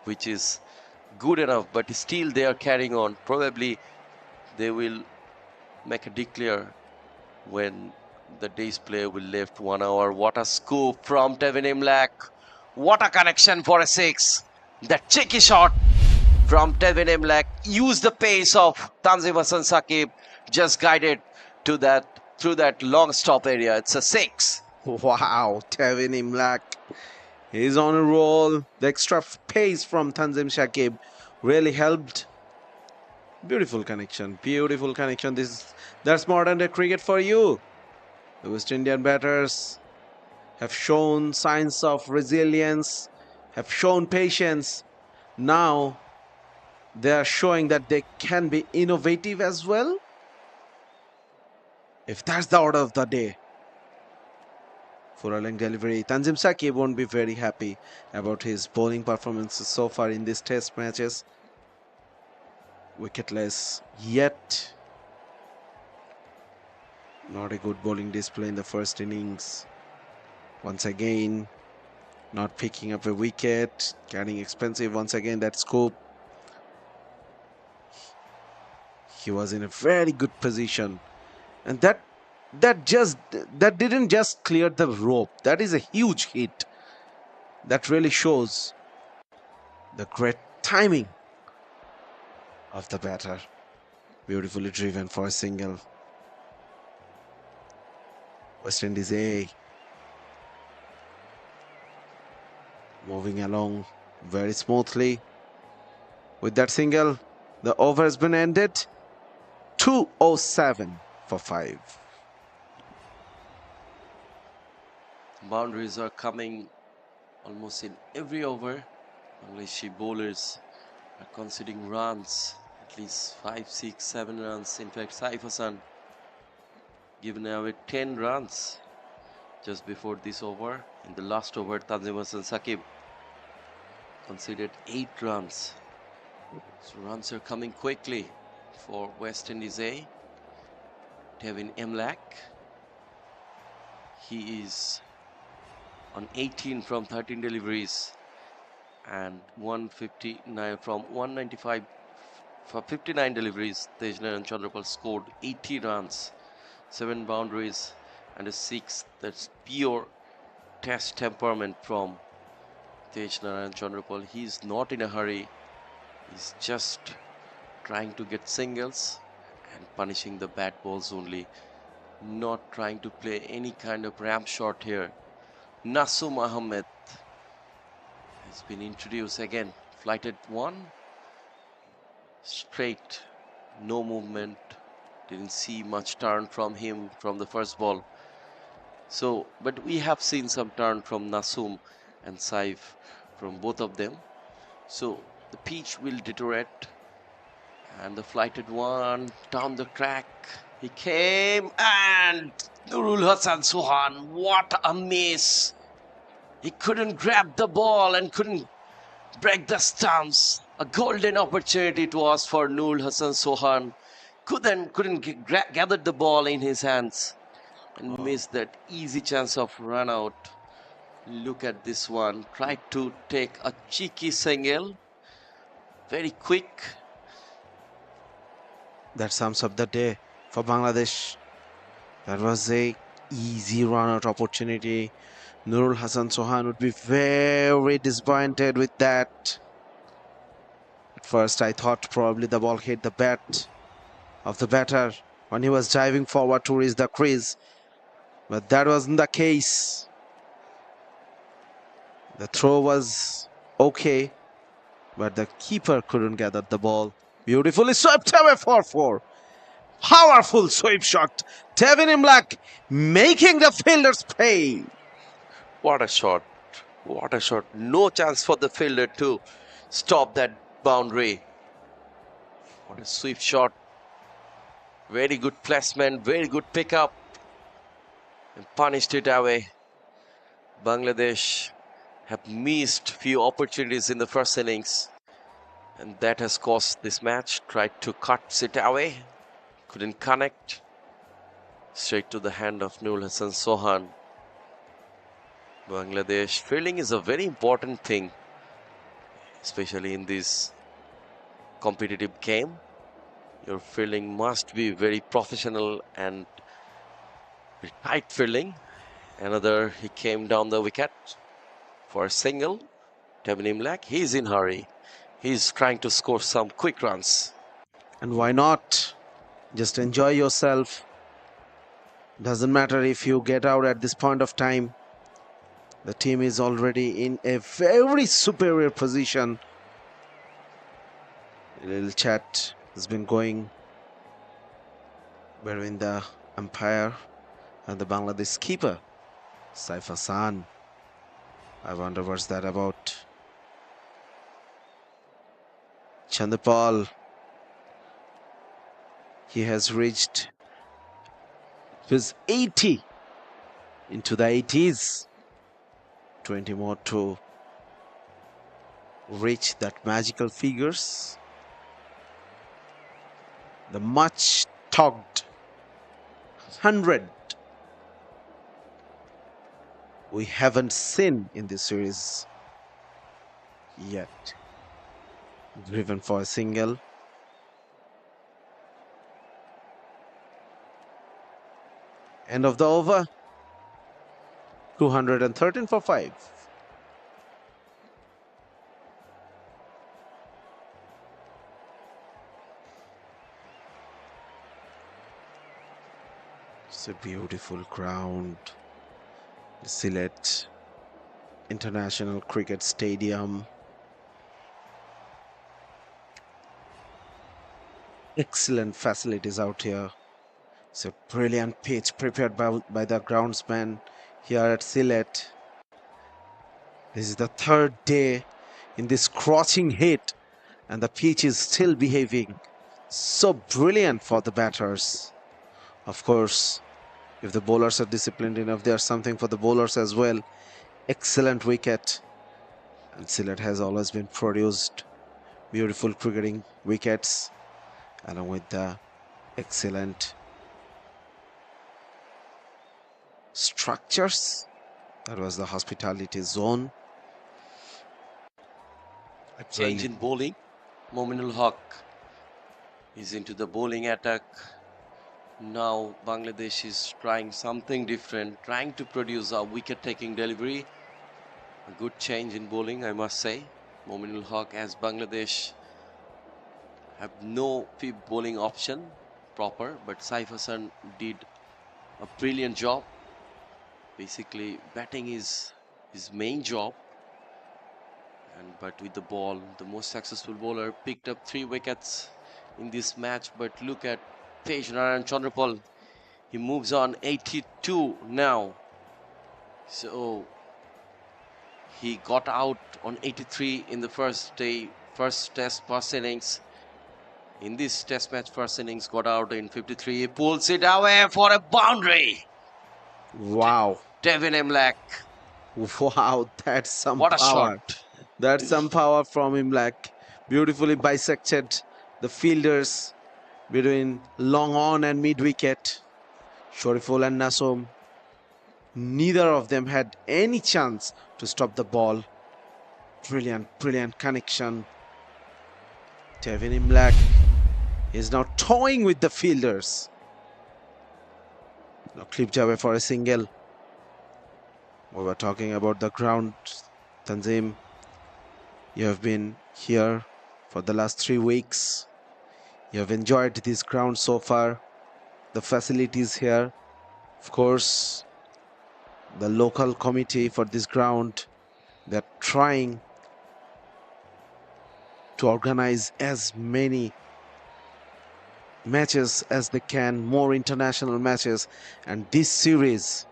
which is good enough, but still they are carrying on. Probably they will make a declare when the day's play will left 1 hour. What a scoop from Tevin Imlak. What a connection for a six. That cheeky shot from Tevin Imlak used the pace of Tanzim Hassan Saqib, just guided to through that long stop area. It's a six.
Wow, Tevin Imlak. He's on a roll. The extra pace from Tanzim Shakib really helped. Beautiful connection. Beautiful connection. That's modern day cricket for you. The West Indian batters have shown signs of resilience, have shown patience. Now they are showing that they can be innovative as well. If that's the order of the day. For a length delivery, Tanzim Saqib won't be very happy about his bowling performances so far in these test matches. Wicketless yet. Not a good bowling display in the first innings. Once again, not picking up a wicket, getting expensive once again, that scoop. He was in a very good position, and that didn't just clear the rope. That is a huge hit. That really shows the great timing of the batter. Beautifully driven for a single. West Indies A moving along very smoothly. With that single, the over has been ended. 207 for 5.
Boundaries are coming almost in every over. Bangladeshi bowlers are conceding runs, at least 5, 6, 7 runs. In fact, Saif Hassan given away 10 runs just before this over. In the last over, Tanzim Hassan Saqib conceded 8 runs. So runs are coming quickly for West Indies A. Tevin Imlak, he is on 18 from 13 deliveries and 159 from 195 for 59 deliveries. Tejnaran Chandrapal scored 80 runs, 7 boundaries and a 6. That's pure test temperament from Tejnaran Chandrapal. He's not in a hurry. He's just trying to get singles and punishing the bad balls only. Not trying to play any kind of ramp shot here. Nasum Ahmed has been introduced again. Flighted one. Straight. No movement. Didn't see much turn from him from the first ball. So, but we have seen some turn from Nasum and Saif from both of them. So, the pitch will deteriorate. And the flighted one down the track. He came and Nurul Hassan Suhan. What a miss. He couldn't grab the ball and couldn't break the stumps. A golden opportunity it was for Noor Hassan Sohan. Couldn't gather the ball in his hands and missed that easy chance of run out. Look at this one. Tried to take a cheeky single. Very quick.
That sums up the day for Bangladesh. That was a easy run-out opportunity. Nurul Hassan Sohan would be very disappointed with that. At first, I thought probably the ball hit the bat of the batter when he was diving forward to reach the crease. But that wasn't the case. The throw was okay, but the keeper couldn't gather the ball. Beautifully swept away for 4. Powerful sweep shot. Tevin Imlak making the fielders pay.
What a shot. What a shot. No chance for the fielder to stop that boundary. What a sweep shot. Very good placement. Very good pickup. And punished it away. Bangladesh have missed few opportunities in the first innings. And that has cost this match. Tried to cut it away. Couldn't connect. Straight to the hand of Noor Hassan Sohan. Bangladesh fielding is a very important thing, especially in this competitive game. Your fielding must be very professional and tight fielding. Another, he came down the wicket for a single. Tevin Imlak, he's in hurry. He's trying to score some quick runs.
And why not? Just enjoy yourself. Doesn't matter if you get out at this point of time. The team is already in a very superior position. A little chat has been going between the umpire and the Bangladesh keeper, Saif Hassan. I wonder what's that about. Chandapal. He has reached his 80 into the 80s. 20 more to reach that magical figures. The much talked 100 we haven't seen in this series yet. Driven for a single. End of the over. 213 for 5. It's a beautiful ground. The Sylhet International Cricket Stadium. Excellent facilities out here. It's a brilliant pitch prepared by the groundsman here at Sylhet. This is the 3rd day in this scorching heat, and the pitch is still behaving so brilliant for the batters. Of course, if the bowlers are disciplined enough, there's something for the bowlers as well. Excellent wicket. And Sylhet has always been produced beautiful cricketing wickets, along with the excellent structures. That was the hospitality zone.
A change in bowling. Mominul Haq is into the bowling attack. Now Bangladesh is trying something different, trying to produce a wicket-taking delivery. A good change in bowling, I must say. Mominul Haq, as Bangladesh have no fifth bowling option proper, but Saif Hassan did a brilliant job. Basically, batting is his main job. But with the ball, the most successful bowler picked up 3 wickets in this match. But look at Tejnarayan Chandrapal. He moves on 82 now. So he got out on 83 in the first innings. In this test match, first innings, got out in 53. He pulls it away for a boundary.
Wow.
Tevin Imlak.
Wow, that's some
What a
power.
shot.
That's some power from Imlak. beautifully bisected the fielders between long on and mid wicket. Shariful and Nasom, neither of them had any chance to stop the ball. Brilliant connection. Tevin Imlak is now toying with the fielders. Now clipped away for a single. We were talking about the ground. Tanzim, you have been here for the last 3 weeks. You have enjoyed this ground so far. The facilities here. Of course, the local committee for this ground, they're trying to organize as many matches as they can, more international matches, and this series,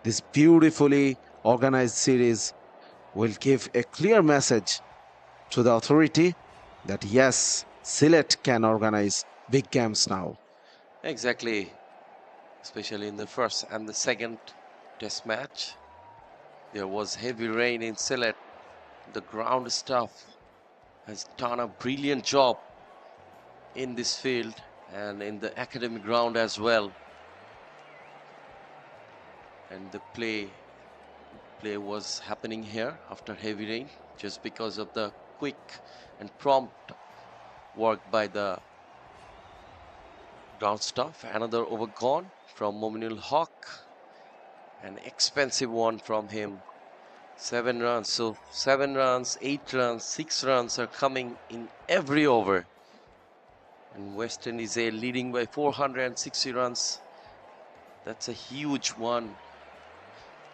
this beautifully organized series, will give a clear message to the authority that yes, Sylhet can organize big games now.
Exactly, especially in the first and the second test match. There was heavy rain in Sylhet. The ground staff has done a brilliant job in this field and in the academic ground as well. And the play was happening here after heavy rain just because of the quick and prompt work by the ground staff. Another over gone from Mominul Haq, an expensive one from him. 7 runs, so 7 runs, 8 runs, 6 runs are coming in every over. And West Indies are leading by 460 runs. That's a huge one.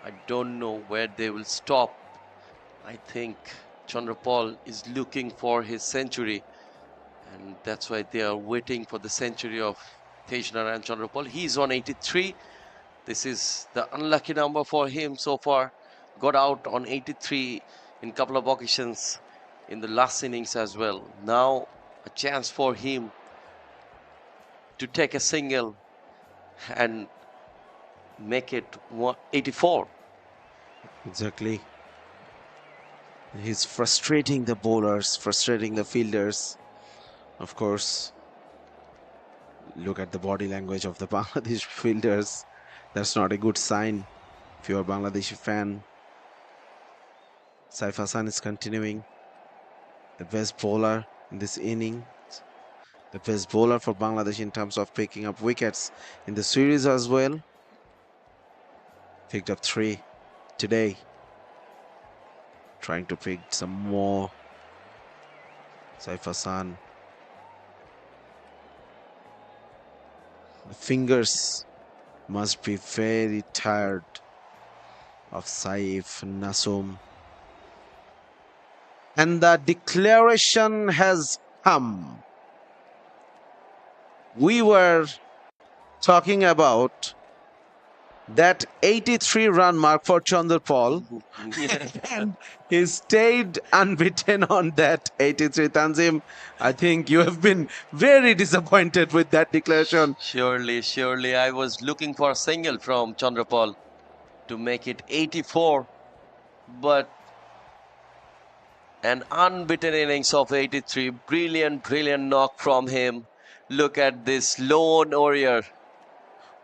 I don't know where they will stop. I think Chandrapal is looking for his century, and that's why they are waiting for the century of Tejnarayan Chandrapal. He's on 83. This is the unlucky number for him so far. Got out on 83 in a couple of occasions in the last innings as well. Now a chance for him to take a single and make it 84.
Exactly. He's frustrating the bowlers, frustrating the fielders. Of course, look at the body language of the Bangladesh fielders. That's not a good sign if you're a Bangladeshi fan. Saif Hassan is continuing. The best bowler in this inning. The best bowler for Bangladesh in terms of picking up wickets in the series as well. Picked up 3 today. Trying to pick some more. Saif Hassan. The fingers must be very tired of Saif Nasum. And the declaration has come. We were talking about that 83-run mark for Chandrapal, and he stayed unbeaten on that 83. Tanzim, I think you have been very disappointed with that declaration.
Surely, I was looking for a single from Chandrapal to make it 84, but an unbeaten innings of 83. Brilliant knock from him. Look at this lone warrior.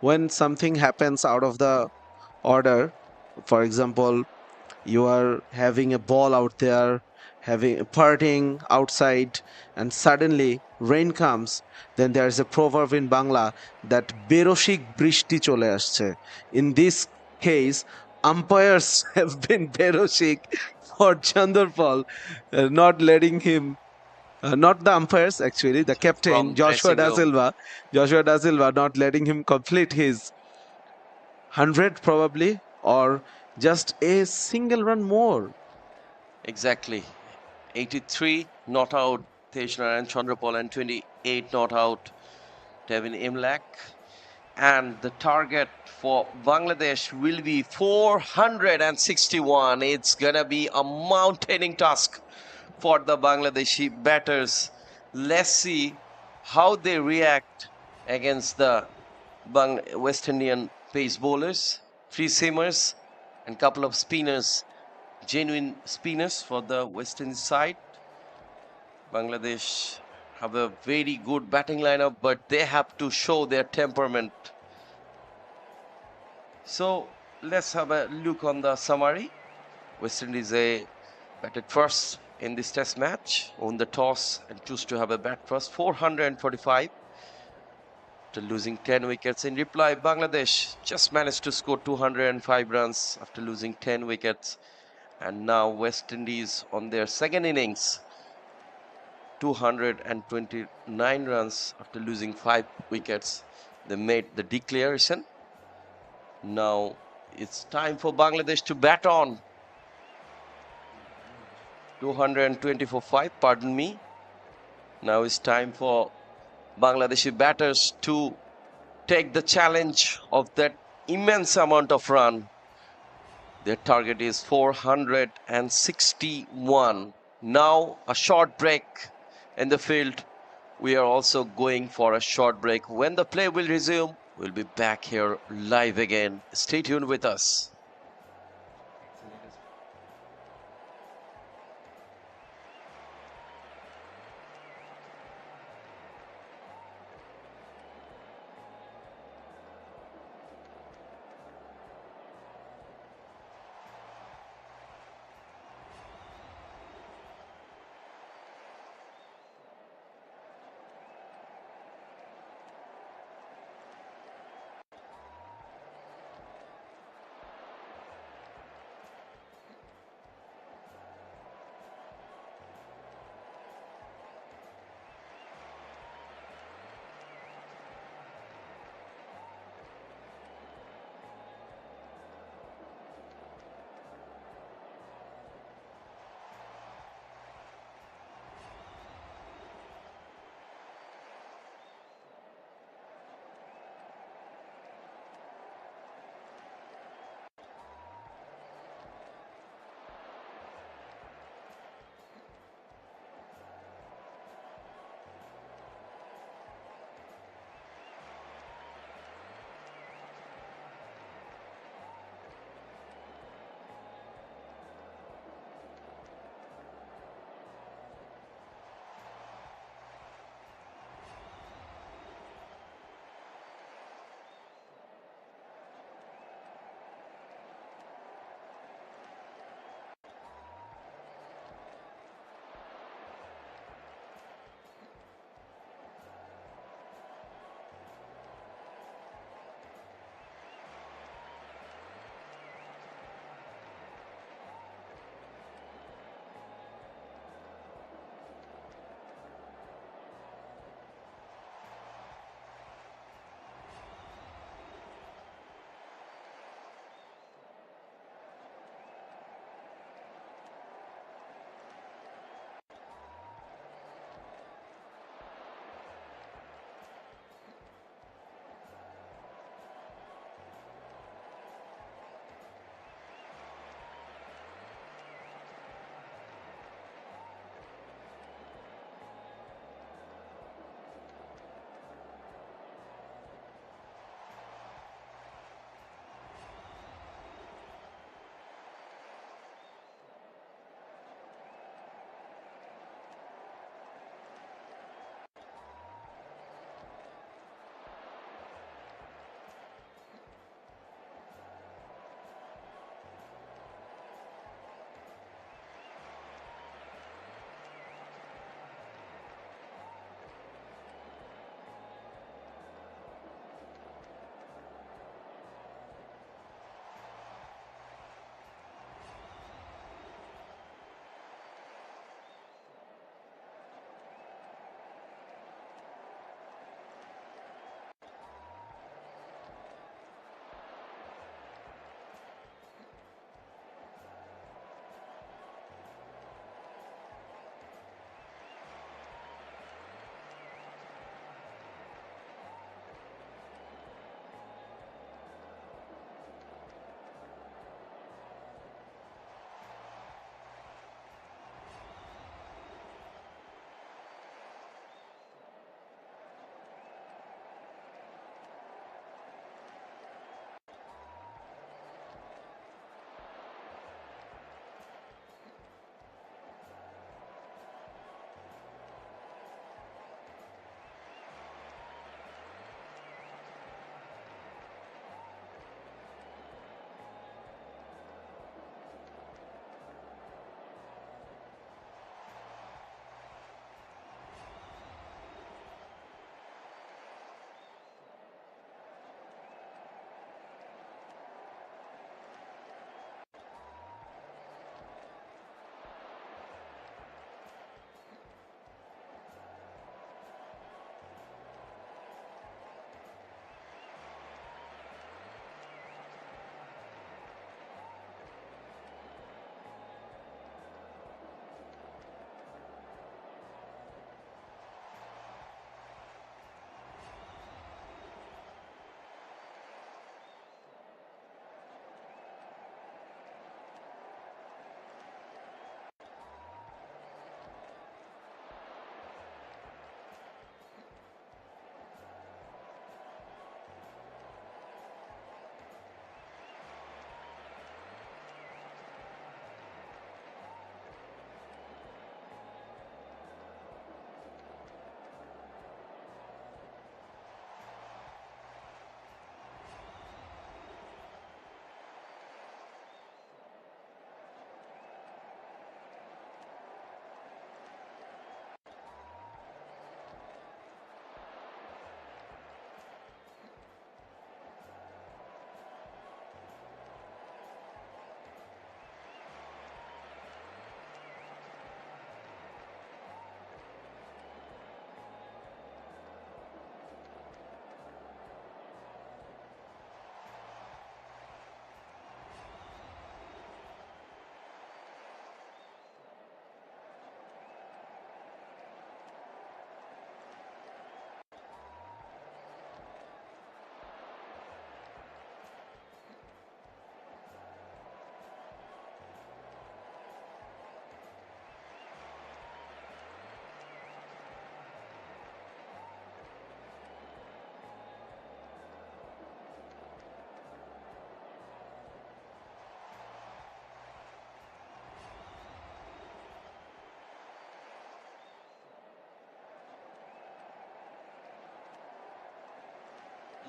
When something happens out of the order, for example, you are having a ball out there, having partying outside, and suddenly rain comes, then there is a proverb in Bangla that beroshik brishti chole asche. In this case, umpires have been beroshik for Chandrapal, not letting him. Not the umpires, actually, the captain,
From
Joshua Da
dressing room.
Silva. Joshua Da Silva not letting him complete his 100 probably, or just a single run more.
Exactly. 83 not out Tejnarayan Chandrapal and 28 not out Tevin Imlak. And the target for Bangladesh will be 461. It's gonna be a mountaining task for the Bangladeshi batters. Let's see how they react against the West Indian pace bowlers, free seamers, and couple of spinners, genuine spinners for the West Indies side. Bangladesh have a very good batting lineup, but they have to show their temperament. So let's have a look on the summary. West Indies batted first in this test match, won the toss and choose to have a bat first, 445. After losing 10 wickets in reply, Bangladesh just managed to score 205 runs after losing 10 wickets. And now West Indies on their second innings, 229 runs after losing 5 wickets. They made the declaration. Now it's time for Bangladesh to bat on. 220 for 5, pardon me. Now it's time for Bangladeshi batters to take the challenge of that immense amount of run. Their target is 461. Now a short break in the field. We are also going for a short break. When the play will resume, we'll be back here live again. Stay tuned with us.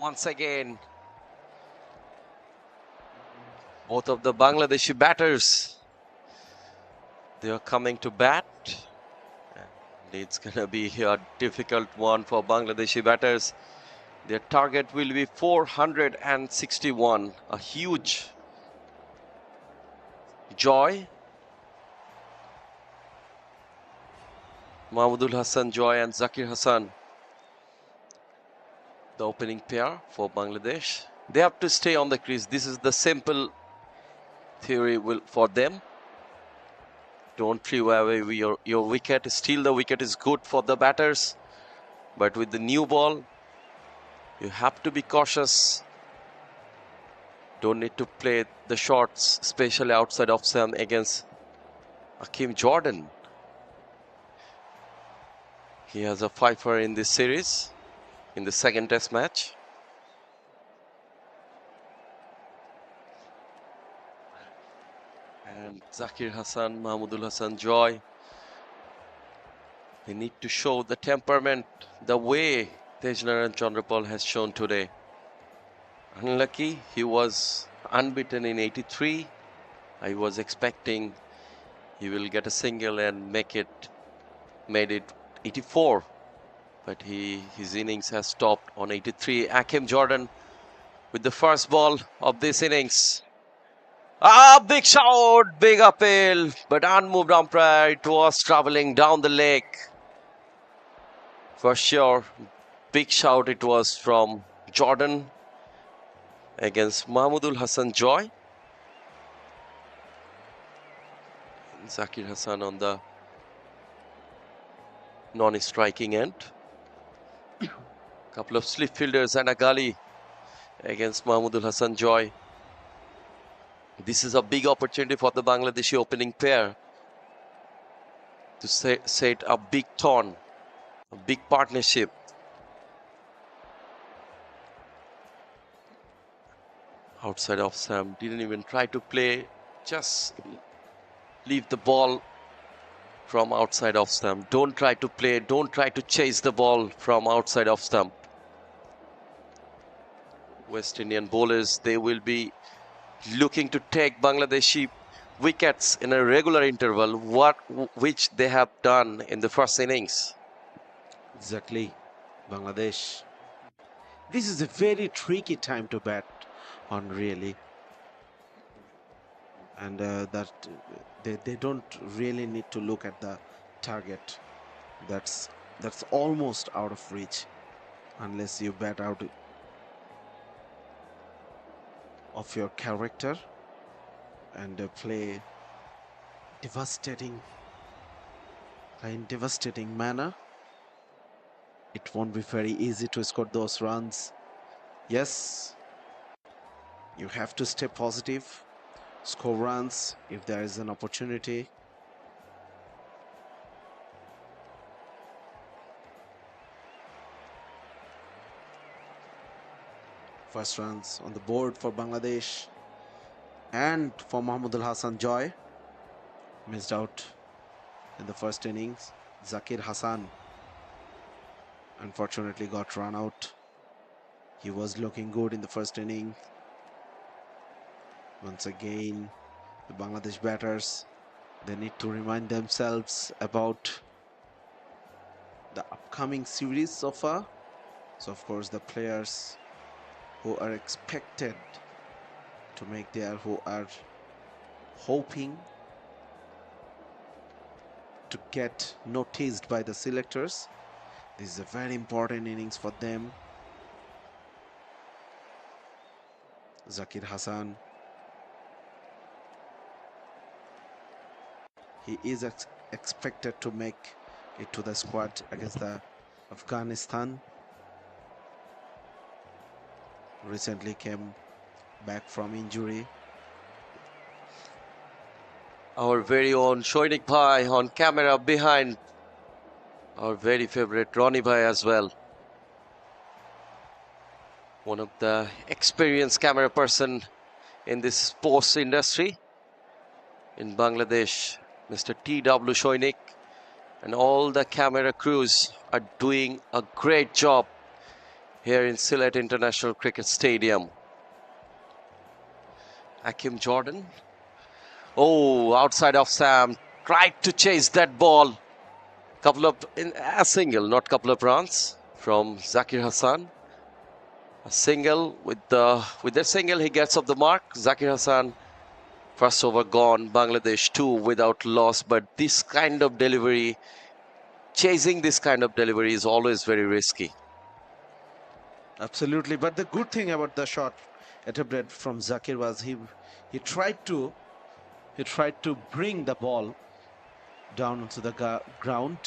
once again. Both of the Bangladeshi batters, they are coming to bat. And it's gonna be a difficult one for Bangladeshi batters. Their target will be 461, a huge joy. Mahmudul Hassan Joy and Zakir Hassan, the opening pair for Bangladesh. They have to stay on the crease. This is the simple theory for them. Don't flew away with your wicket. Still the wicket is good for the batters. But with the new ball, you have to be cautious. Don't need to play the shots, especially outside of Sam against Hakim Jordan. He has a fifer in this series, in the second test match. And Zakir Hassan, Mahmudul Hassan Joy, they need to show the temperament the way Tejnaran Chandrapal has shown today. Unlucky, he was unbeaten in 83. I was expecting he will get a single and made it 84. But his innings has stopped on 83. Hakim Jordan with the first ball of this innings. Big shot, big appeal, but unmoved umpire. It was traveling down the leg. For sure, big shout it was from Jordan against Mahmudul Hassan Joy. Zakir Hassan on the non-striking end. Couple of slip fielders and a gully against Mahmudul Hassan Joy. This is a big opportunity for the Bangladeshi opening pair to set a big tone, a big partnership. Outside of Sam, didn't even try to play, just leave the ball from outside of stump. Don't try to play, don't try to chase the ball from outside of stump. West Indian bowlers, they will be looking to take Bangladeshi wickets in a regular interval, which they have done in the first innings.
Exactly, Bangladesh. This is a very tricky time to bat on, really. And that they don't really need to look at the target. That's almost out of reach unless you bat out of your character and play in devastating manner. It won't be very easy to score those runs. Yes, you have to stay positive, score runs if there is an opportunity. First runs on the board for Bangladesh and for Mahmudul Hassan Joy. Missed out in the first innings. Zakir Hassan unfortunately got run out. He was looking good in the first inning. Once again, the Bangladesh batters, they need to remind themselves about the upcoming series so far. So of course the players who are expected to make who are hoping to get noticed by the selectors. This is a very important innings for them. Zakir Hassan, he is expected to make it to the squad against the Afghanistan. Recently came back from injury.
Our very own Shoinik Bhai on camera behind our very favorite Ronnie Bhai as well. One of the experienced camera person in this sports industry in Bangladesh, Mr. T.W. Shoinik, and all the camera crews are doing a great job here in Sylhet International Cricket Stadium. Hakim Jordan. Oh, outside of Sam. Tried to chase that ball. Couple of in a single, not couple of runs from Zakir Hassan. A single with that single he gets off the mark. Zakir Hassan, first over gone. Bangladesh 2 without loss. But this kind of delivery, chasing this kind of delivery is always very risky.
Absolutely, but the good thing about the shot attempted from Zakir was he tried to bring the ball down onto the ground.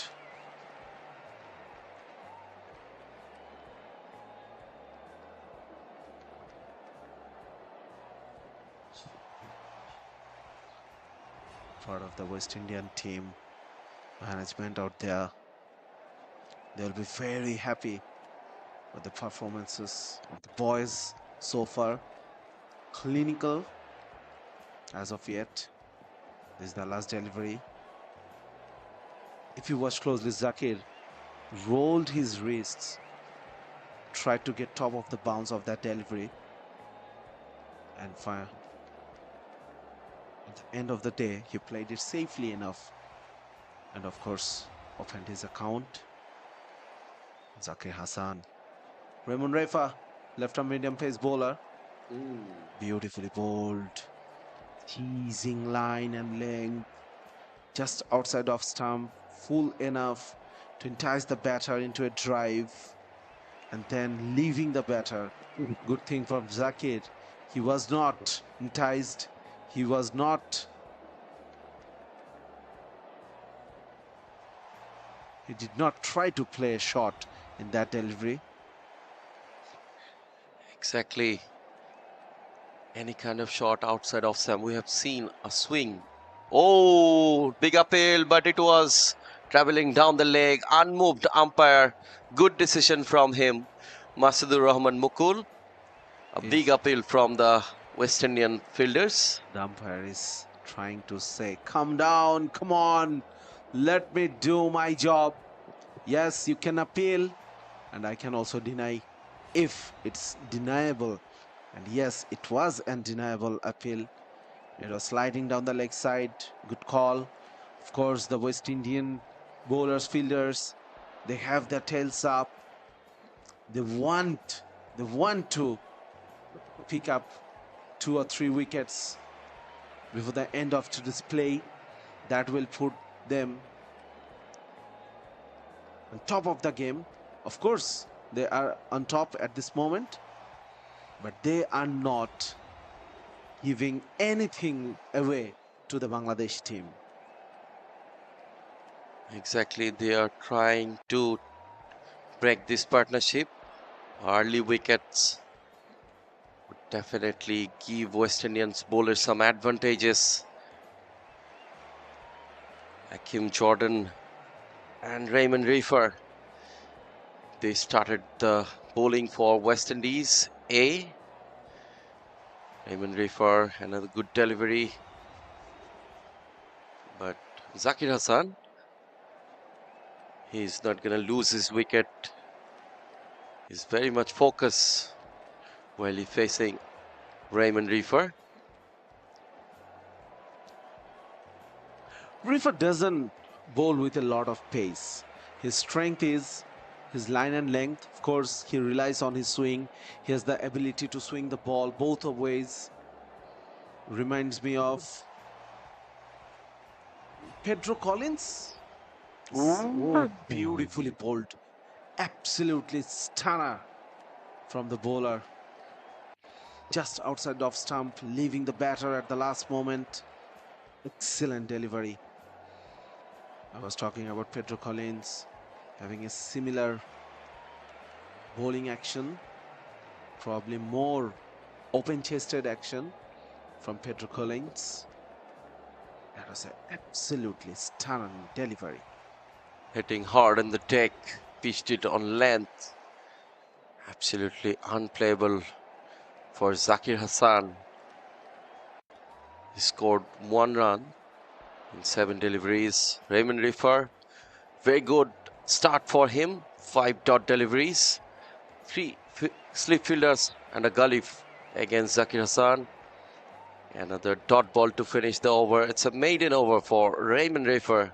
Part of the West Indian team management out there, they'll be very happy with the performances of the boys so far. Clinical as of yet. This is the last delivery. If you watch closely, Zakir rolled his wrists, tried to get top of the bounce of that delivery, and fire. At the end of the day, he played it safely enough, and of course opened his account. Zakir Hassan. Raymond Refa, left-arm medium pace bowler. Beautifully bowled. Teasing line and length. Just outside off stump. Full enough to entice the batter into a drive. And then leaving the batter. Good thing from Zakir. He was not enticed. He was not. He did not try to play a shot in that delivery.
Exactly. Any kind of shot outside of Sam. We have seen a swing. Oh, big appeal, but it was traveling down the leg. Unmoved umpire. Good decision from him. Masidur Rahman Mukul. A big appeal from the West Indian fielders.
The umpire is trying to say, come down, come on, let me do my job. Yes, you can appeal, and I can also deny if it's deniable. And yes, it was an undeniable appeal. It was sliding down the leg side. Good call. Of course, the West Indian bowlers, fielders, they have their tails up. They want to pick up 2 or 3 wickets before the end of today's play. That will put them on top of the game. Of course, they are on top at this moment, but they are not giving anything away to the Bangladesh team.
Exactly, they are trying to break this partnership. Early wickets would definitely give West Indians bowlers some advantages. Hakim Jordan and Raymond Refer, they started the bowling for West Indies. Raymond Refer, another good delivery. But Zakir Hassan, he's not going to lose his wicket. He's very much focused while he's facing Raymond Refer.
Refer doesn't bowl with a lot of pace. His strength is his line and length. Of course, he relies on his swing. He has the ability to swing the ball both ways. Reminds me of Pedro Collins. Oh, beautifully bowled. Absolutely stunner from the bowler. Just outside off stump, leaving the batter at the last moment. Excellent delivery. I was talking about Pedro Collins having a similar bowling action, probably more open-chested action from Pedro Collins. That was an absolutely stunning delivery.
Hitting hard on the deck, pitched it on length. Absolutely unplayable for Zakir Hassan. He scored 1 run in 7 deliveries. Raymond Refer, very good start for him. 5 dot deliveries. slip fielders and a gully against Zakir Hassan. Another dot ball to finish the over. It's a maiden over for Raymond Rafer.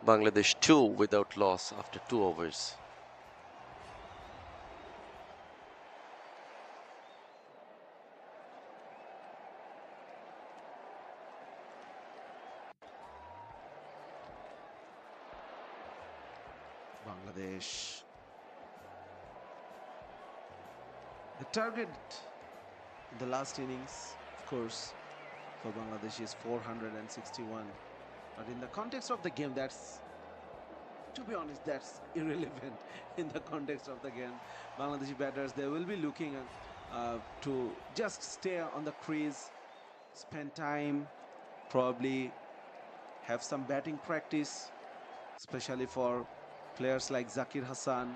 Bangladesh 2 without loss after 2 overs.
Bangladesh. The target in the last innings, of course, for Bangladesh is 461. But in the context of the game, to be honest, that's irrelevant in the context of the game. Bangladeshi batters, they will be looking to just stay on the crease, spend time, probably have some batting practice, especially for players like Zakir Hassan,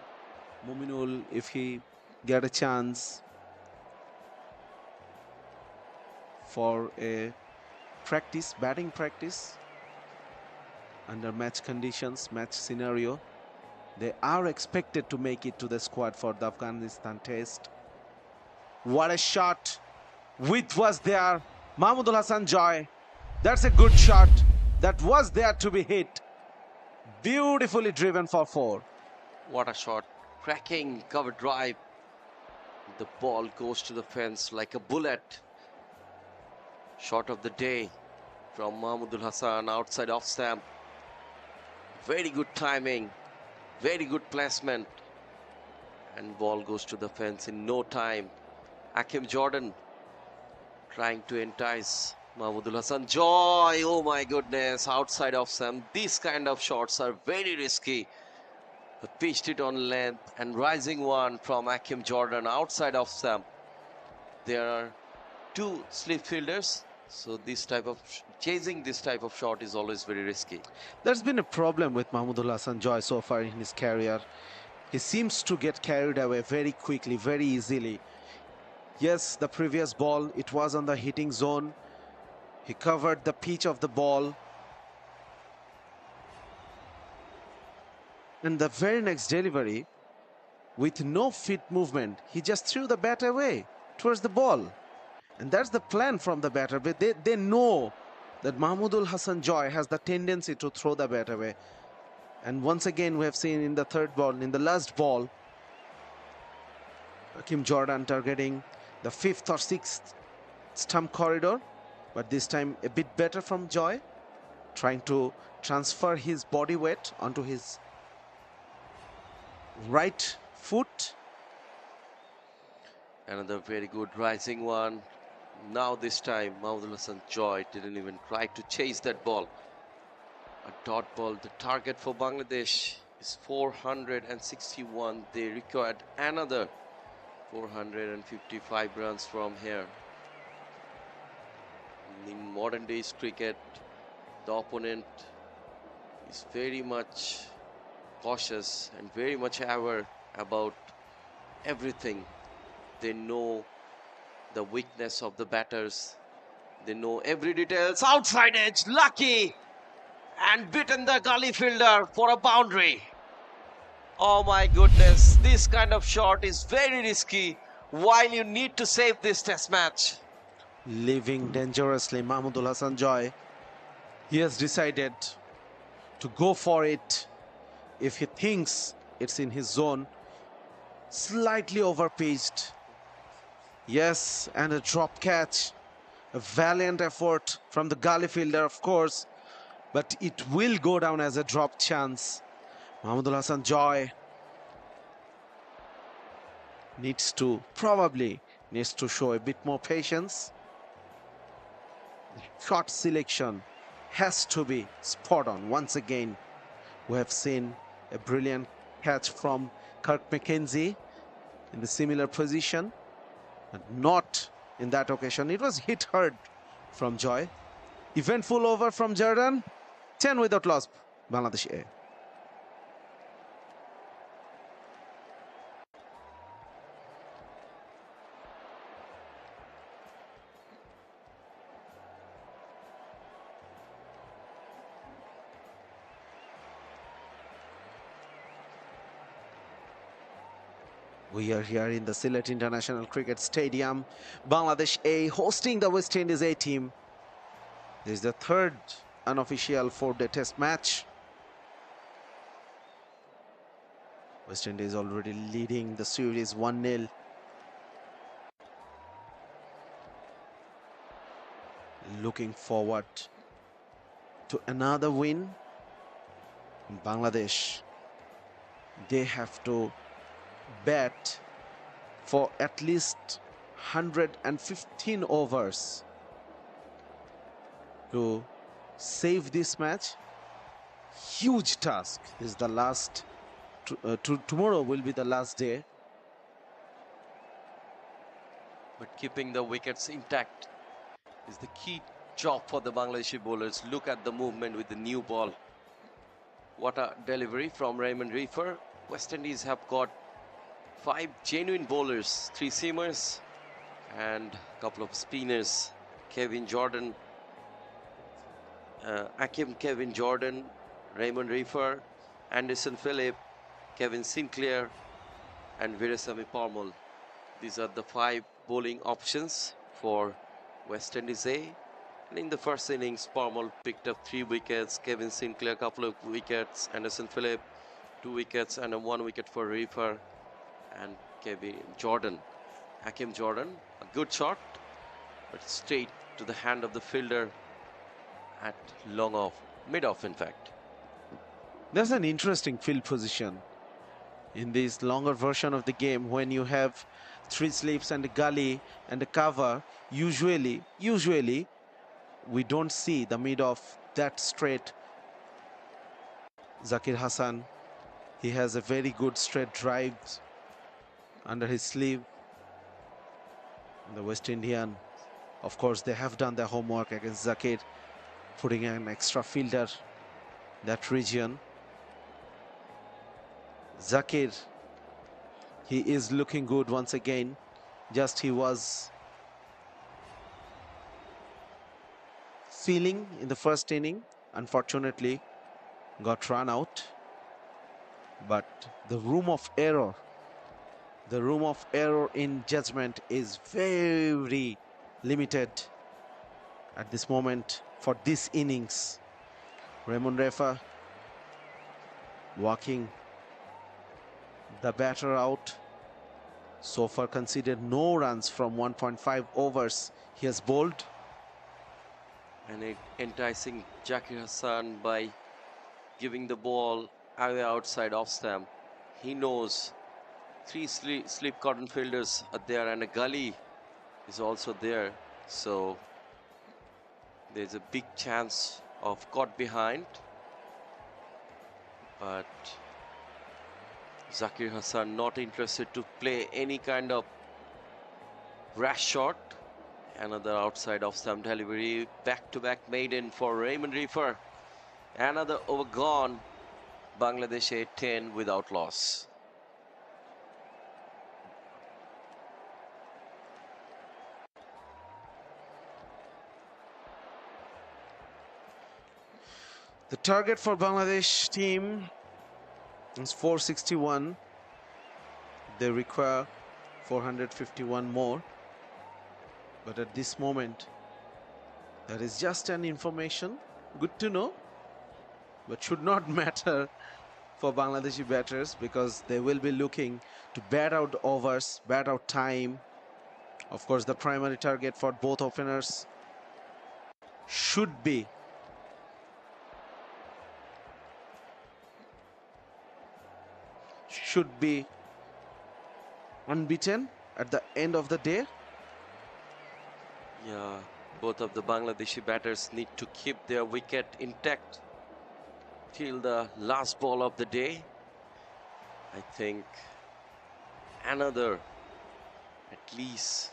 Muminul, if he get a chance for a batting practice under match conditions, match scenario. They are expected to make it to the squad for the Afghanistan test. What a shot! Width was there. Mahmudul Hassan Joy. That's a good shot. That was there to be hit. Beautifully driven for 4.
What a shot. Cracking cover drive. The ball goes to the fence like a bullet. Shot of the day from Mahmudul Hassan outside off stamp. Very good timing. Very good placement. And ball goes to the fence in no time. Akim Jordan trying to entice Mahmudul Hassan Joy. Oh my goodness. Outside off stamp. These kind of shots are very risky. Pitched it on length and rising one from Akim Jordan outside off stump. There are 2 slip fielders, so chasing this type of shot is always very risky.
There's been a problem with Mahmudul Hassan Joy so far in his career. He seems to get carried away very quickly, very easily. Yes, the previous ball, it was on the hitting zone. He covered the pitch of the ball. And the very next delivery, with no feet movement, he just threw the bat away towards the ball. And that's the plan from the batter. But they know that Mahmudul Hassan Joy has the tendency to throw the bat away. And once again, we have seen in the last ball, Akim Jordan targeting the 5th or 6th stump corridor. But this time a bit better from Joy, trying to transfer his body weight onto his right foot.
Another very good rising one. Now this time Mahmudul Hassan Joy didn't even try to chase that ball. A dot ball. The target for Bangladesh is 461. They required another 455 runs from here. In modern days cricket, the opponent is very much cautious and very much aware about everything. They know the weakness of the batters. They know every details. Outside edge, lucky, and beaten the gully fielder for a boundary. Oh my goodness, this kind of shot is very risky while you need to save this test match.
Living dangerously, Mahmudul Hassan Joy. He has decided to go for it if he thinks it's in his zone. Slightly overpitched. Yes, and a drop catch. A valiant effort from the gully fielder, of course, but it will go down as a drop chance. Mahmudul Hassan Joy probably needs to show a bit more patience. Shot selection has to be spot on. Once again, we have seen a brilliant catch from Kirk McKenzie in the similar position, but not in that occasion. It was hit hard from Joy. Eventful over from Jordan. 10 without loss, Bangladesh A. We are here in the Sylhet International Cricket Stadium. Bangladesh A hosting the West Indies A team. This is the third unofficial four-day test match. West Indies already leading the series 1-0. Looking forward to another win. In Bangladesh, they have to bat for at least 115 overs to save this match. Huge task. This is the last. Tomorrow will be the last day.
But keeping the wickets intact is the key job for the Bangladeshi bowlers. Look at the movement with the new ball. What a delivery from Raymond Reefer. West Indies have got 5 genuine bowlers, 3 seamers and a couple of spinners. Kevin Jordan, Kevin Jordan, Raymond Reefer, Anderson Phillip, Kevin Sinclair and Veerasamy Parmal. These are the 5 bowling options for West Indies A. And in the first innings, Parmal picked up 3 wickets, Kevin Sinclair a couple of wickets, Anderson Phillip 2 wickets and a 1 wicket for Reefer and Kevin Jordan. Hakim Jordan, a good shot, but straight to the hand of the fielder at long off, mid off in fact.
There's an interesting field position in this longer version of the game when you have 3 slips and a gully and a cover. Usually we don't see the mid off that straight. Zakir Hassan, he has a very good straight drive under his sleeve. And the West Indian, of course, they have done their homework against Zakir, putting an extra fielder that region. Zakir, he is looking good once again. Just he was feeling in the first inning, unfortunately got run out. But the room of error in judgment is very limited at this moment for this innings. Raymond Reefer walking the batter out. So far conceded no runs from 1.5 overs. He has bowled.
And enticing Zakir Hassan by giving the ball away outside off stump. He knows 3 slip cotton fielders are there and a gully is also there. So there's a big chance of caught behind. But Zakir Hassan not interested to play any kind of rash shot. Another outside off stump delivery. Back-to-back maiden for Raymond Reefer. Another over gone. Bangladesh 8-10 without loss.
The target for Bangladesh team is 461. They require 451 more. But at this moment, that is just an information. Good to know. But should not matter for Bangladeshi batters because they will be looking to bat out overs, bat out time. Of course, the primary target for both openers should be unbeaten at the end of the day.
Yeah, both of the Bangladeshi batters need to keep their wicket intact till the last ball of the day. I think another at least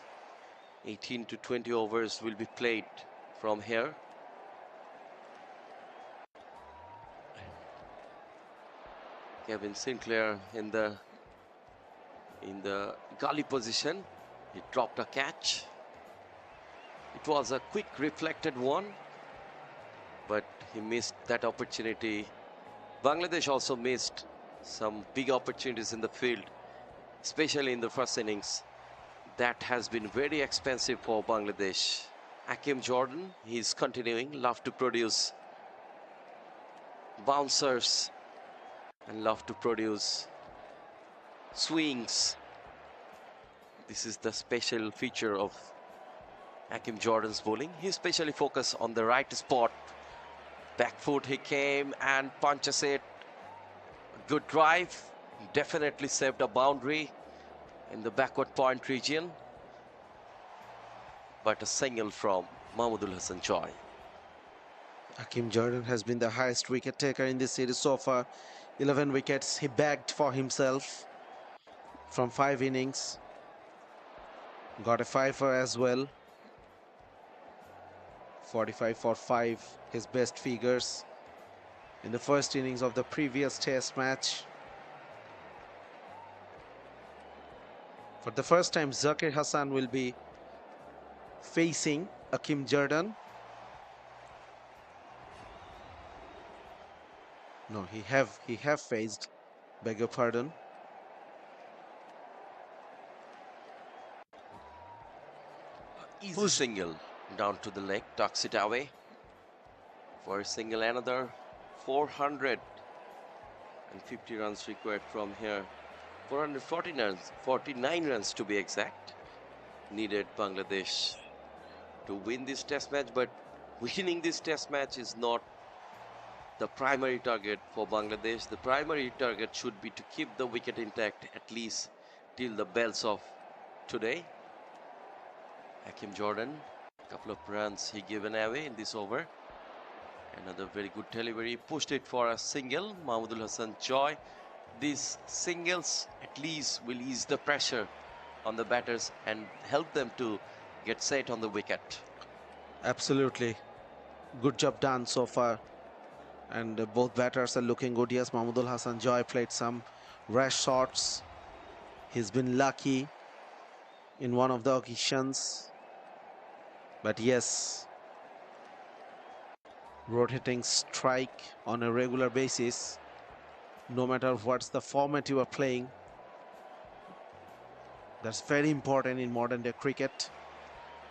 18 to 20 overs will be played from here. Kevin Sinclair in the gully position. He dropped a catch. It was a quick reflected one, but he missed that opportunity. Bangladesh also missed some big opportunities in the field. especially in the first innings. That has been very expensive for Bangladesh. Akim Jordan, he's continuing, love to produce bouncers and love to produce swings. This is the special feature of Akim Jordan's bowling. He especially focused on the right spot. Back foot he came and punches it. Good drive. Definitely saved a boundary in the backward point region. But a single from Mahmudul Hassan Joy.
Akim Jordan has been the highest wicket taker in this series so far. 11 wickets he bagged for himself from 5 innings. Got a fiver as well. 45 for 5, his best figures in the first innings of the previous test match. For the first time, Zakir Hassan will be facing Akim Jordan. No, he have faced, beg your pardon.
Easy single down to the leg, tucks it away. For a single, another 450 runs required from here. 449 runs, 49 runs to be exact, needed Bangladesh to win this test match. But winning this test match is not the primary target for Bangladesh. The primary target should be to keep the wicket intact at least till the bells of today. Akim Jordan, couple of runs he given away in this over. Another very good delivery, pushed it for a single. Mahmudul Hassan Joy. These singles at least will ease the pressure on the batters and help them to get set on the wicket.
Absolutely. Good job done so far. And both batters are looking good. Yes, Mahmudul Hassan Joy played some rash shots. He's been lucky in one of the occasions. But yes, rotating strike on a regular basis, no matter what's the format you are playing, that's very important in modern day cricket.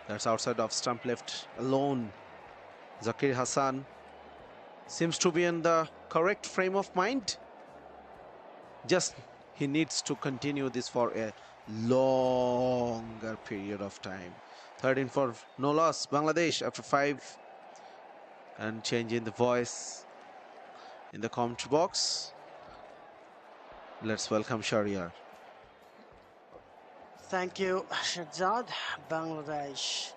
That's outside of stump left alone. Zakir Hassan seems to be in the correct frame of mind. Just he needs to continue this for a longer period of time. 13 for no loss, Bangladesh after 5. And changing the voice in the commentary box. Let's welcome Sher-e.
Thank you, Shahzad. Bangladesh.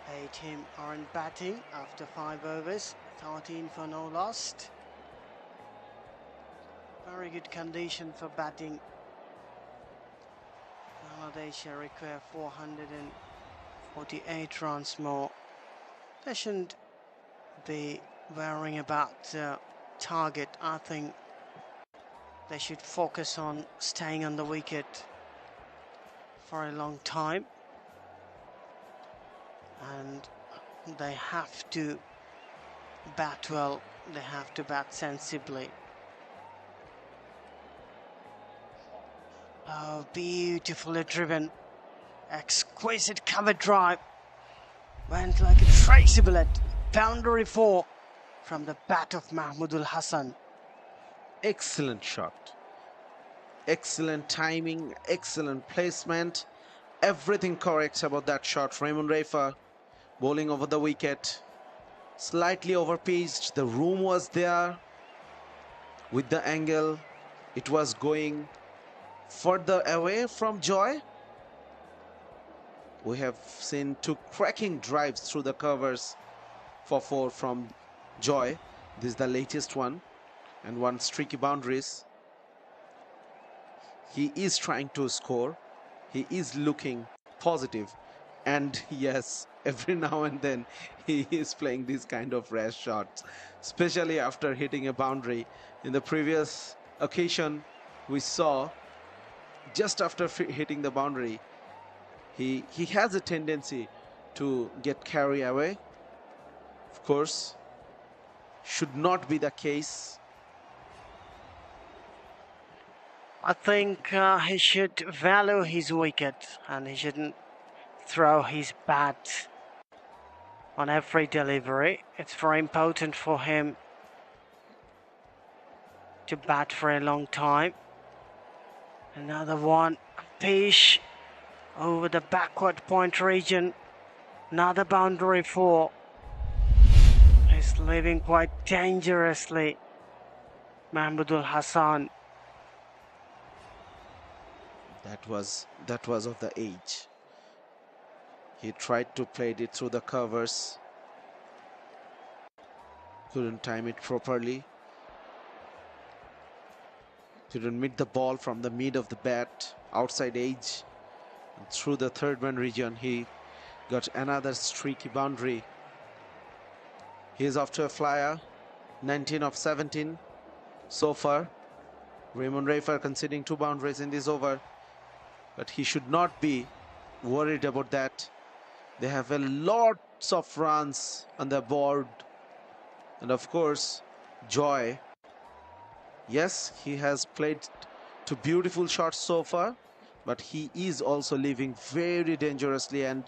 A team are in batting after 5 overs, 13 for no loss. Very good condition for batting. Bangladesh require 448 runs more. They shouldn't be worrying about the target. I think they should focus on staying on the wicket for a long time, and they have to bat well, they have to bat sensibly. Oh, beautifully driven, exquisite cover drive, went like a tracy bullet. Boundary 4 from the bat of Mahmudul Hassan.
Excellent shot. Excellent timing, excellent placement. Everything correct about that shot. Raymond Rafa bowling over the wicket. Slightly overpitched. The room was there. With the angle, it was going further away from Joy. We have seen 2 cracking drives through the covers for 4 from Joy. This is the latest one. And 1 streaky boundaries. He is trying to score. He is looking positive. And yes, every now and then he is playing these kind of rash shots, especially after hitting a boundary. In the previous occasion, we saw just after hitting the boundary, he has a tendency to get carried away. Of course, should not be the case.
I think he should value his wicket and he shouldn't throw his bat on every delivery. It's very important for him to bat for a long time. Another one, fish over the backward point region. Another boundary for. He's living quite dangerously. Mahmudul Hassan.
That was of the age. He tried to play it through the covers. Couldn't time it properly. Couldn't meet the ball from the mid of the bat, outside edge. And through the third man region, he got another streaky boundary. He is off to a flyer, 19 of 17 so far. Raymond Rafer conceding 2 boundaries in this over, but he should not be worried about that. They have a lots of runs on the board, and of course, Joy. Yes, he has played 2 beautiful shots so far, but he is also living very dangerously, and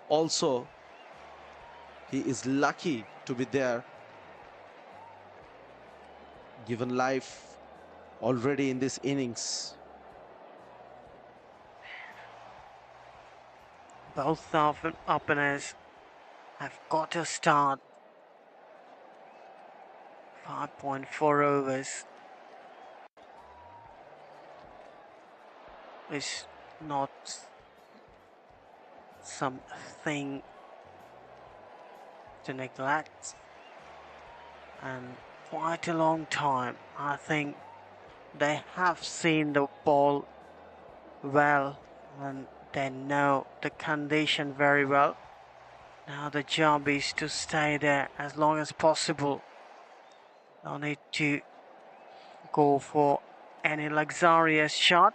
also he is lucky to be there, given life already in this innings.
Both openers have got to start. 5.4 overs is not something to neglect, and quite a long time. I think they have seen the ball well and they know the condition very well. Now the job is to stay there as long as possible. No need to go for any luxurious shot.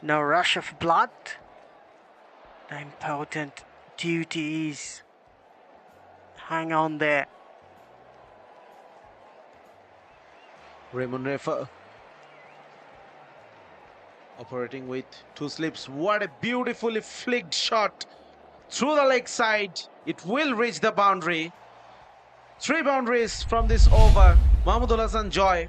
No rush of blood. The important duty is hang on there.
Raymond Rafer operating with 2 slips. What a beautifully flicked shot through the leg side. It will reach the boundary. 3 boundaries from this over. Mahmudul Hassan Joy.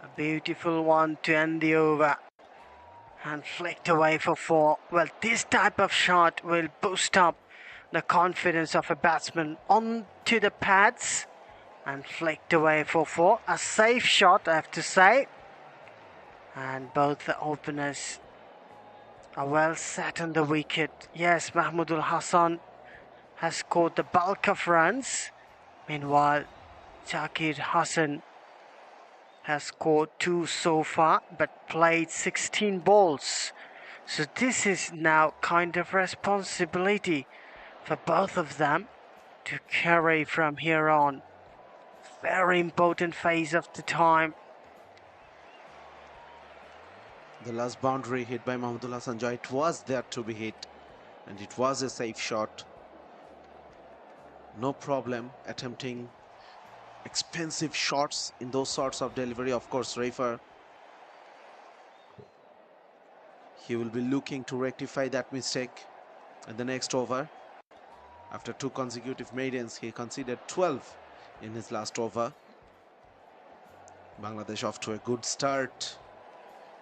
A beautiful one to end the over. And flicked away for 4. Well, this type of shot will boost up the confidence of a batsman onto the pads. And flicked away for 4. A safe shot, I have to say. And both the openers are well set on the wicket. Yes, Mahmudul Hassan has scored the bulk of runs. Meanwhile, Zakir Hassan has scored 2 so far, but played 16 balls. So this is now kind of responsibility for both of them to carry from here on. Very important phase of the time.
The last boundary hit by Mahmudul Hassan Joy, it was there to be hit, and it was a safe shot. No problem attempting expensive shots in those sorts of delivery. Of course, Rafer, he will be looking to rectify that mistake in the next over. After 2 consecutive maidens, he conceded 12 in his last over. Bangladesh off to a good start.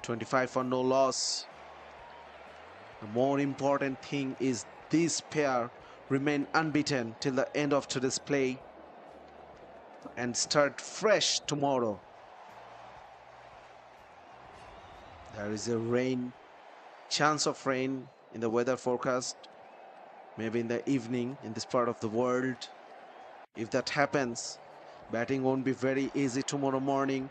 25 for no loss. The more important thing is this pair remain unbeaten till the end of today's play and start fresh tomorrow. There is a chance of rain in the weather forecast, maybe in the evening in this part of the world. If that happens, batting won't be very easy tomorrow morning.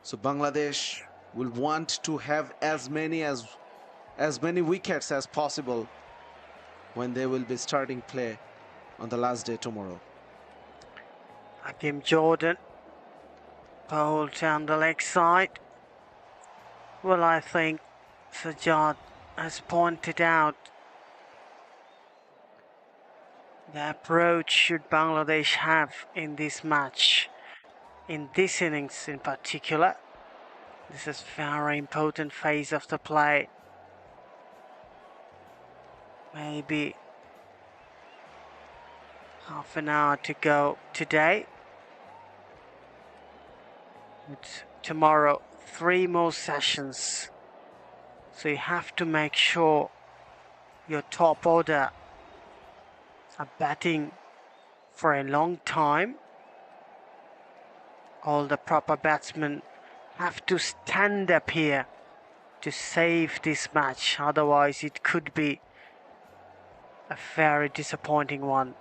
So Bangladesh will want to have as many wickets as possible when they will be starting play on the last day tomorrow.
Hakim Jordan bowled down the leg side. Well, I think Sajjad has pointed out The approach should Bangladesh have in this match, in this innings in particular. This is very important phase of the play. Maybe half an hour to go today. With tomorrow 3 more sessions. So you have to make sure your top order are batting for a long time. All the proper batsmen have to stand up here to save this match, otherwise it could be a very disappointing one.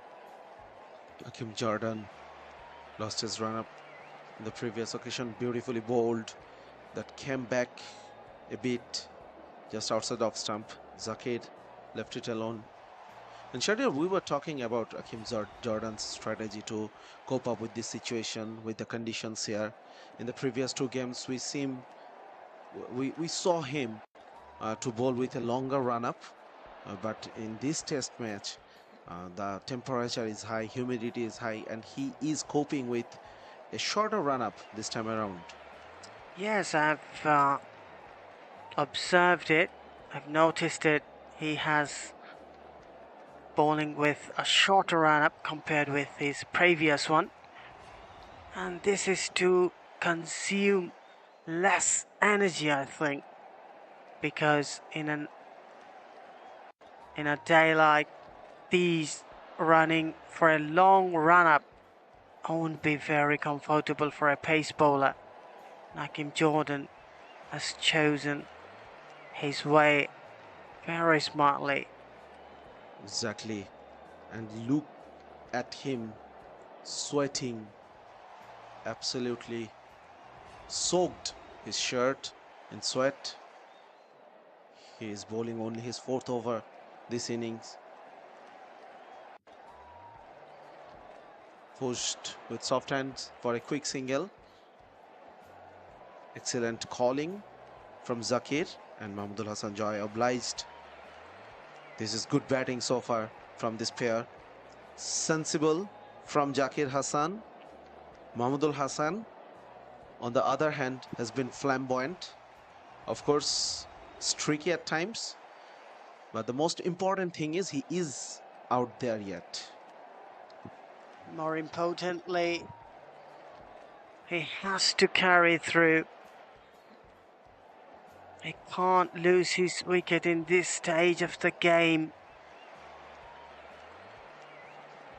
Akim Jordan lost his run-up in the previous occasion, beautifully bowled, that came back a bit just outside off stump. Zakir left it alone. And Sher-e, we were talking about Akim Jordan's strategy to cope up with this situation, with the conditions here. In the previous 2 games, we saw him to bowl with a longer run-up, but in this test match, the temperature is high, humidity is high, and he is coping with a shorter run-up this time around.
Yes, I've observed it. I've noticed it. He has bowling with a shorter run-up compared with his previous one. And this is to consume less energy, I think, because in a day like these, running for a long run-up won't be very comfortable for a pace bowler. Akim Jordan has chosen his way very smartly.
Exactly. And look at him sweating, absolutely soaked his shirt in sweat. He is bowling only his 4th over this innings. Pushed with soft hands for a quick single. Excellent calling from Zakir, and Mahmudul Hasan Joy obliged. This is good batting so far from this pair. Sensible from Zakir Hasan. Mahmudul Hasan, on the other hand, has been flamboyant. Of course, streaky at times, but the most important thing is he is out there yet.
More importantly, he has to carry through. He can't lose his wicket in this stage of the game.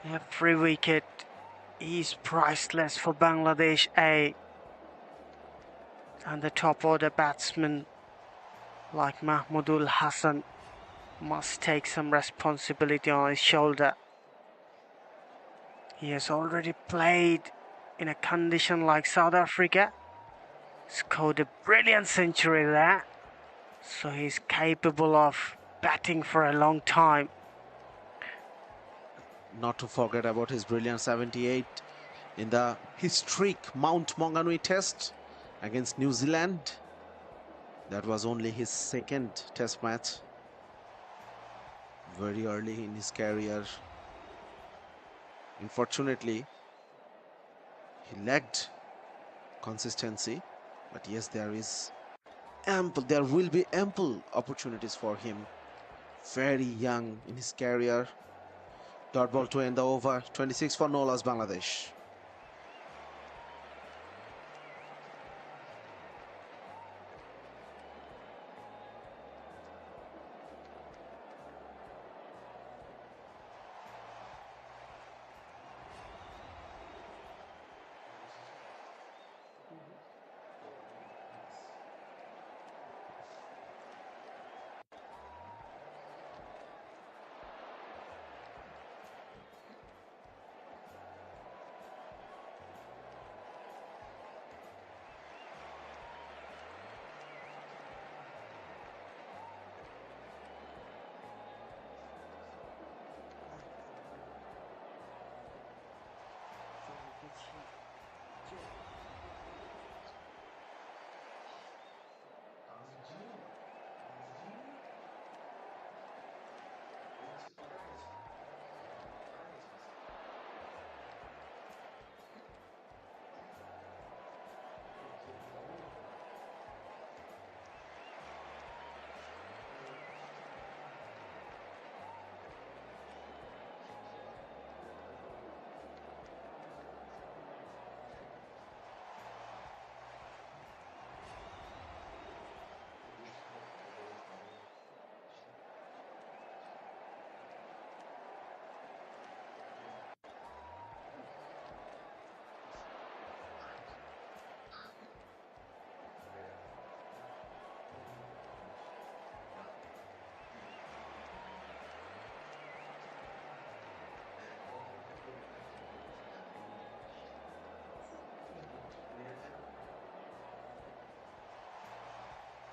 Every wicket is priceless for Bangladesh A. And the top order batsman like Mahmudul Hasan must take some responsibility on his shoulder. He has already played in a condition like South Africa, scored a brilliant century there, so he's capable of batting for a long time.
Not to forget about his brilliant 78 in the historic Mount Maunganui Test against New Zealand. That was only his 2nd test match. Very early in his career. Unfortunately, he lacked consistency, but yes, there will be ample opportunities for him. Very young in his career. Dot ball to end the over. 26 for no loss, Bangladesh.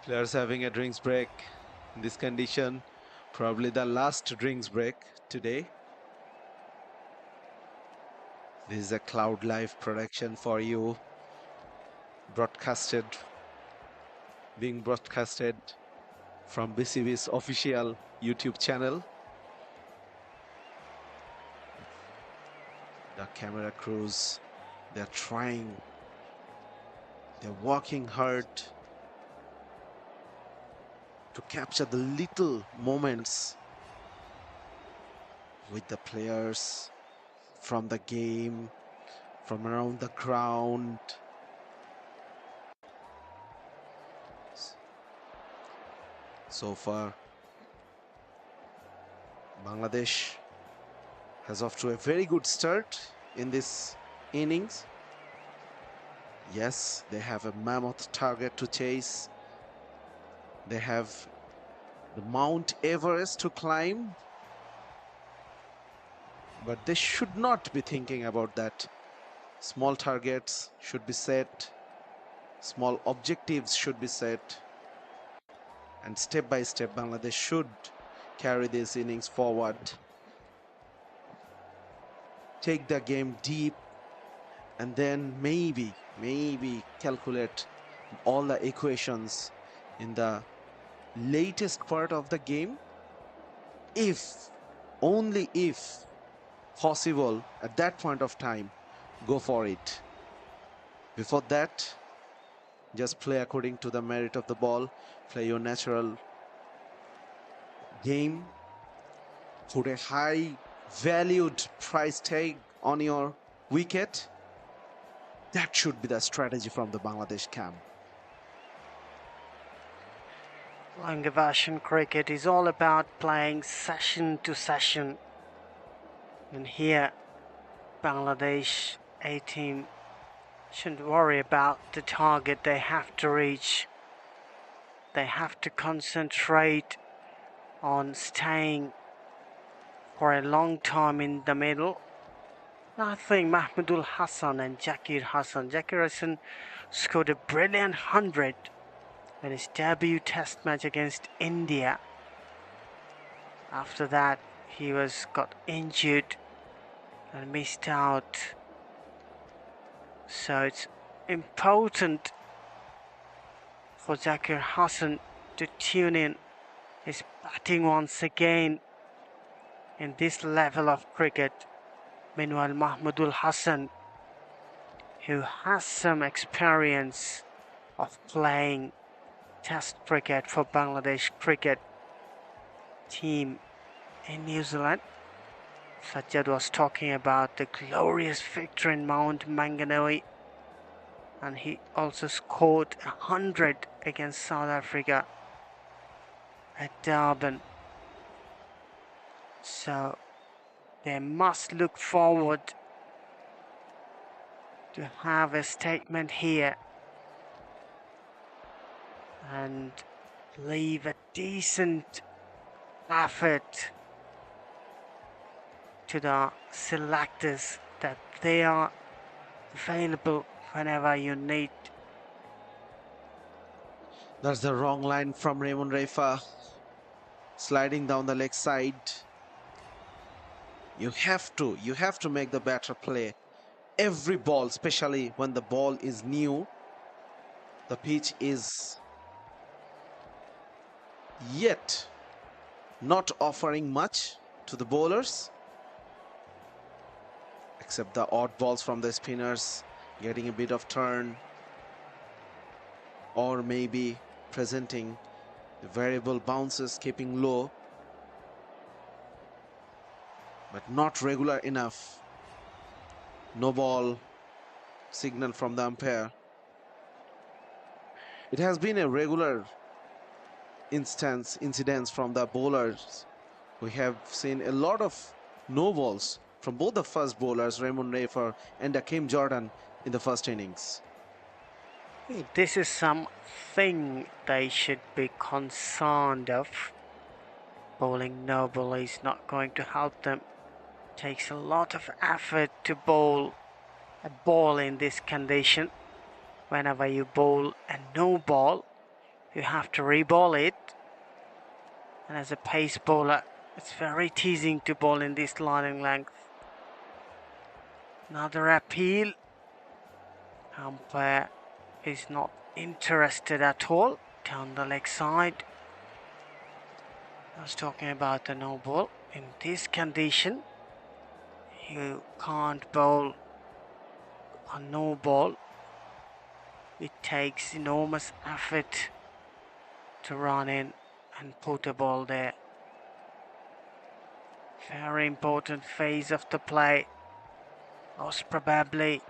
Players having a drinks break in this condition. Probably the last drinks break today. This is a Cloud Live production for you. Being broadcasted from BCB's official YouTube channel. The camera crews, they're trying, they're working hard to capture the little moments with the players from the game, from around the ground. So far, Bangladesh has off to a very good start in this innings. Yes, they have a mammoth target to chase. They have the Mount Everest to climb. But they should not be thinking about that. Small targets should be set. Small objectives should be set. And step by step, Bangladesh should carry this innings forward. Take the game deep, and then maybe calculate all the equations in the latest part of the game. If, only if possible, at that point of time, go for it. Before that, just play according to the merit of the ball, play your natural game, put a high valued price tag on your wicket. That should be the strategy from the Bangladesh camp.
Bangladesh cricket is all about playing session to session. And here, Bangladesh A team shouldn't worry about the target they have to reach. They have to concentrate on staying for a long time in the middle. I think Mahmudul Hassan and Zakir Hassan scored a brilliant 100 in his debut test match against India. After that, he got injured and missed out. So it's important for Zakir Hassan to tune in his batting once again in this level of cricket. Meanwhile, Mahmudul Hassan, who has some experience of playing Test cricket for Bangladesh cricket team in New Zealand. Sajjad was talking about the glorious victory in Mount Maunganui, and he also scored 100 against South Africa at Durban. So they must look forward to have a statement here and leave a decent effort to the selectors that they are available whenever you need.
That's the wrong line from Raymond Reifa, sliding down the leg side. You have to make the batter play every ball, especially when the ball is new. The pitch is yet not offering much to the bowlers, except the odd balls from the spinners getting a bit of turn, or maybe presenting the variable bounces keeping low, but not regular enough. No ball signal from the umpire. It has been a regular incidents from the bowlers. We have seen a lot of no balls from both the first bowlers, Raymond Reifa and Akeem Jordan, in the first innings.
This is something they should be concerned of. Bowling no ball is not going to help them. It takes a lot of effort to bowl a ball in this condition. Whenever you bowl a no ball, you have to reball it. And as a pace bowler, it's very teasing to bowl in this line length. Another appeal. Umpire is not interested at all. Down the leg side. I was talking about the no ball. In this condition, you can't bowl a no ball. It takes enormous effort to run in and put a ball there. Very important phase of the play. Most probably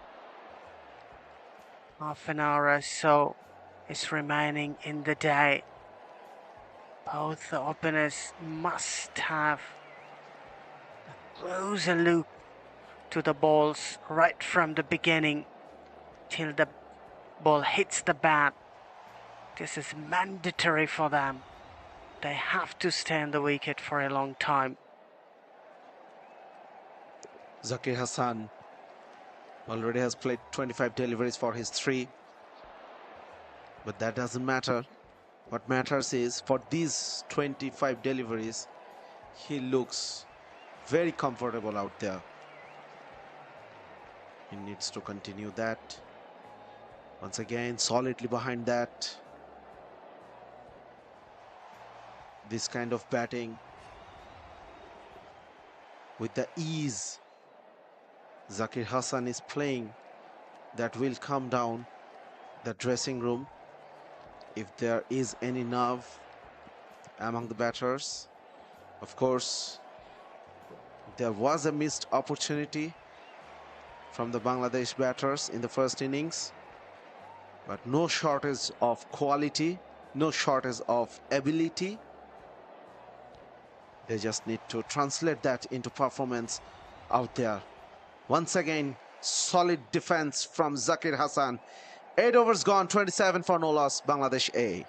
half an hour or so is remaining in the day. Both the openers must have a closer look to the balls right from the beginning till the ball hits the bat. This is mandatory for them. They have to stay on the wicket for a long time.
Zakir Hassan already has played 25 deliveries for his 3. But that doesn't matter. What matters is for these 25 deliveries, he looks very comfortable out there. He needs to continue that. Once again, solidly behind that. This kind of batting with the ease Zakir Hassan is playing, that will calm down the dressing room if there is any nerve among the batters. Of course, there was a missed opportunity from the Bangladesh batters in the first innings, but no shortage of quality, no shortage of ability. They just need to translate that into performance out there. Once again, solid defense from Zakir Hassan. 8 overs gone, 27 for no loss, Bangladesh A.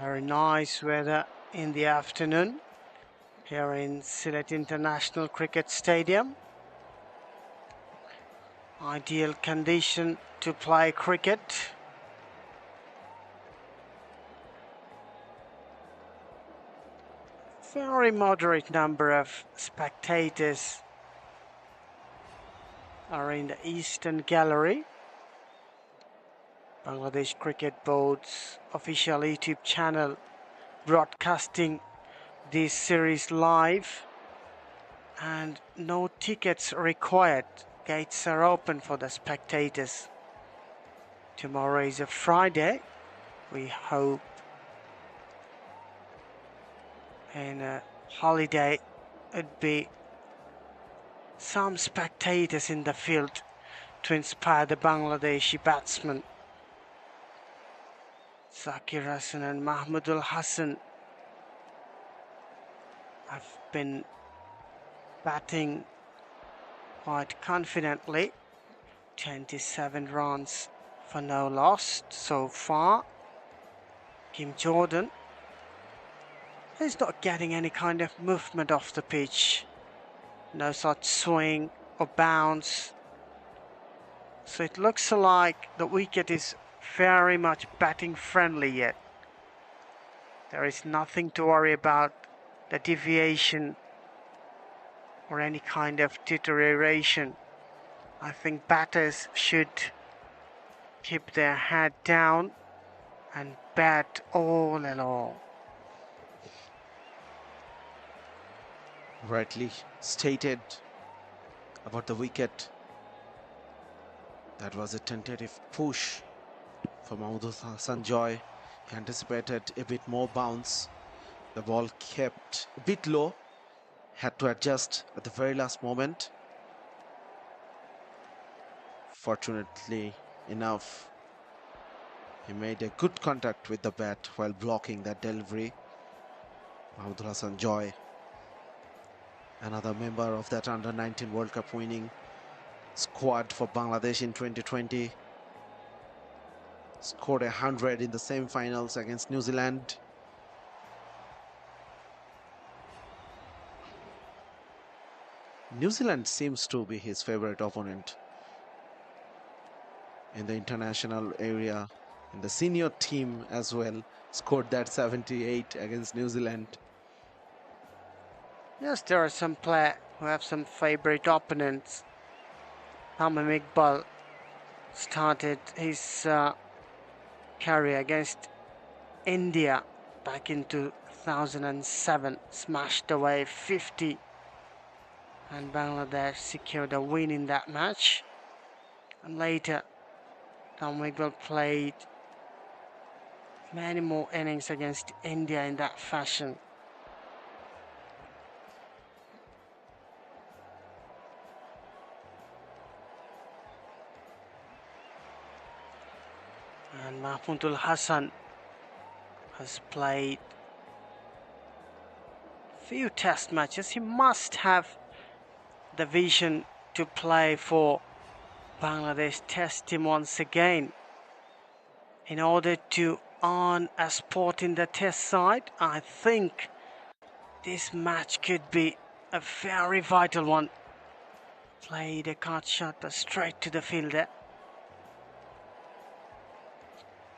Very nice weather in the afternoon here in Sylhet International Cricket Stadium. Ideal condition to play cricket. Very moderate number of spectators are in the Eastern Gallery. Bangladesh Cricket Board's official YouTube channel broadcasting this series live, and no tickets required. Gates are open for the spectators. Tomorrow is a Friday. We hope in a holiday it'd be some spectators in the field to inspire the Bangladeshi batsmen. Zakir Hassan and Mahmudul Hassan have been batting quite confidently. 27 runs for no loss so far. Kim Jordan is not getting any kind of movement off the pitch. No such swing or bounce. So it looks like the wicket is very much batting friendly yet. There is nothing to worry about the deviation or any kind of deterioration. I think batters should keep their head down and bat all along.
Rightly stated about the wicket. That was a tentative push for Mahmudul Hassan Joy. He anticipated a bit more bounce. The ball kept a bit low. Had to adjust at the very last moment. Fortunately, enough. He made a good contact with the bat while blocking that delivery. Mahmudul Hassan Joy, another member of that under-19 World Cup winning squad for Bangladesh in 2020. Scored 100 in the semi-finals against New Zealand. New Zealand seems to be his favorite opponent in the international area, in the senior team as well. Scored that 78 against New Zealand.
Yes, there are some players who have some favorite opponents. Tamim Iqbal started his career against India back in 2007, smashed away 50, and Bangladesh secured a win in that match. And later, Tamim Iqbal played many more innings against India in that fashion. And Mahmudul Hassan has played few test matches. He must have the vision to play for Bangladesh test team once again. In order to earn a spot in the test side, I think this match could be a very vital one. Played a cut shot but straight to the fielder.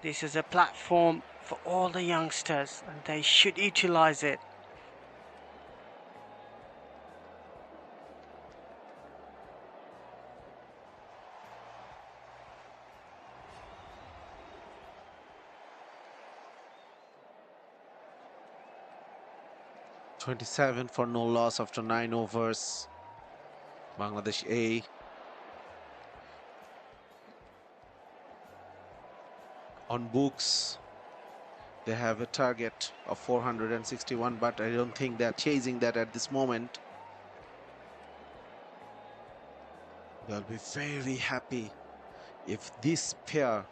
This is a platform for all the youngsters and they should utilize it.
.27 for no loss after 9 overs. Bangladesh A. On books, they have a target of 461, but I don't think they're chasing that at this moment. They'll be very happy if this pair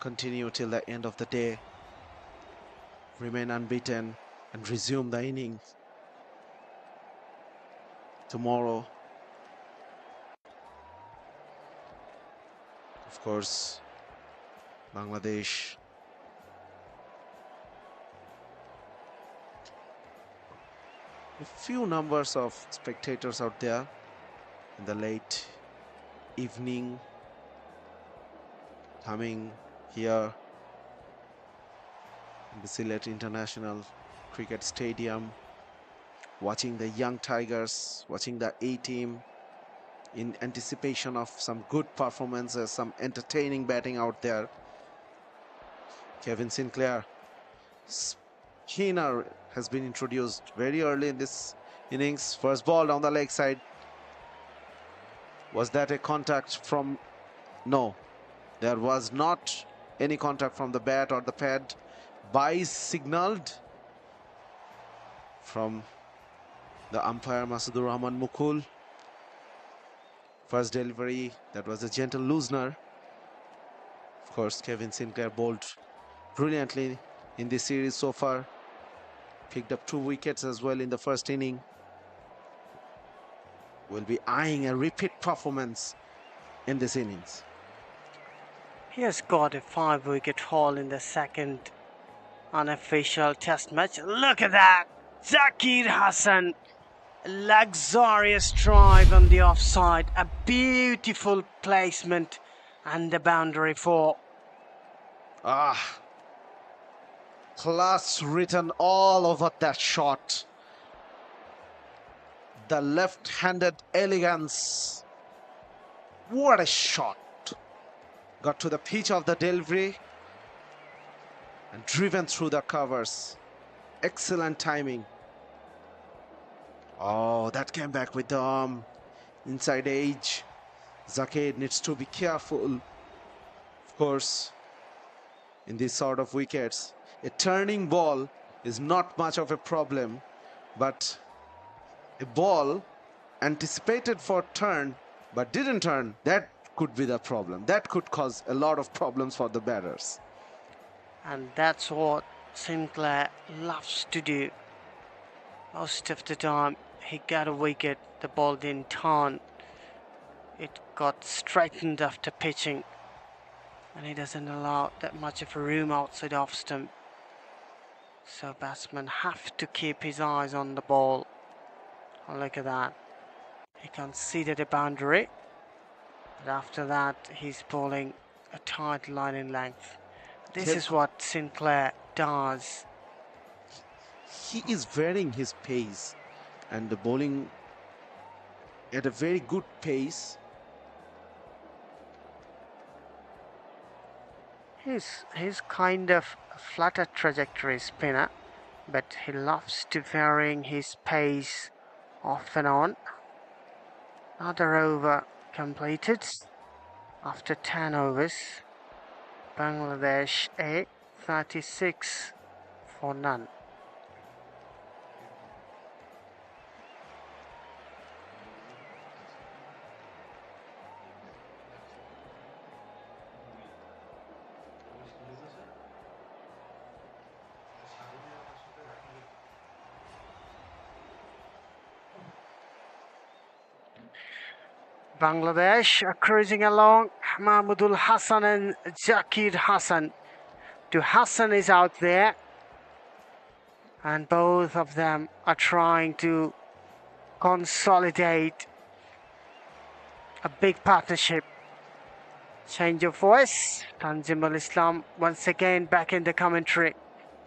continue till the end of the day, remain unbeaten, and resume the innings tomorrow. Of course, Bangladesh a few numbers of spectators out there in the late evening coming here in the Sylhet International Cricket Stadium, watching the young Tigers, watching the A team in anticipation of some good performances, some entertaining batting out there. Kevin Sinclair, spinner, has been introduced very early in this innings. First ball down the leg side. Was that a contact from? No, there was not any contact from the bat or the pad. Byes signaled from the umpire Masudur Rahman Mukul. First delivery, that was a gentle loosener. Of course, Kevin Sinclair bowled brilliantly in this series so far. Picked up 2 wickets as well in the first inning. Will be eyeing a repeat performance in this innings.
He has got a 5-wicket haul in the second unofficial test match. Look at that! Zakir Hassan, luxurious drive on the offside, a beautiful placement and the boundary for.
Class written all over that shot. The left-handed elegance. What a shot. Got to the pitch of the delivery and driven through the covers. Excellent timing. Oh, that came back with the arm. Inside edge. Zakir needs to be careful. Of course, in these sort of wickets, a turning ball is not much of a problem, but a ball anticipated for turn but didn't turn, that could be the problem. That could cause a lot of problems for the batters.
And that's what Sinclair loves to do. Most of the time he got a wicket, the ball didn't turn. It got straightened after pitching, and he doesn't allow that much of a room outside off stump. So batsmen have to keep his eyes on the ball. Oh, look at that. He conceded a boundary, but after that he's bowling a tight line in length. This is what Sinclair does.
He is varying his pace and the bowling at a very good pace.
He's kind of a flatter trajectory spinner, but he loves to varying his pace off and on. Another over completed after 10 overs. Bangladesh A 36 for none. Bangladesh are cruising along. Mahmudul Hassan and Zakir Hassan. Hassan is out there, and both of them are trying to consolidate a big partnership. Change of voice. Tanzimul Islam once again back in the commentary.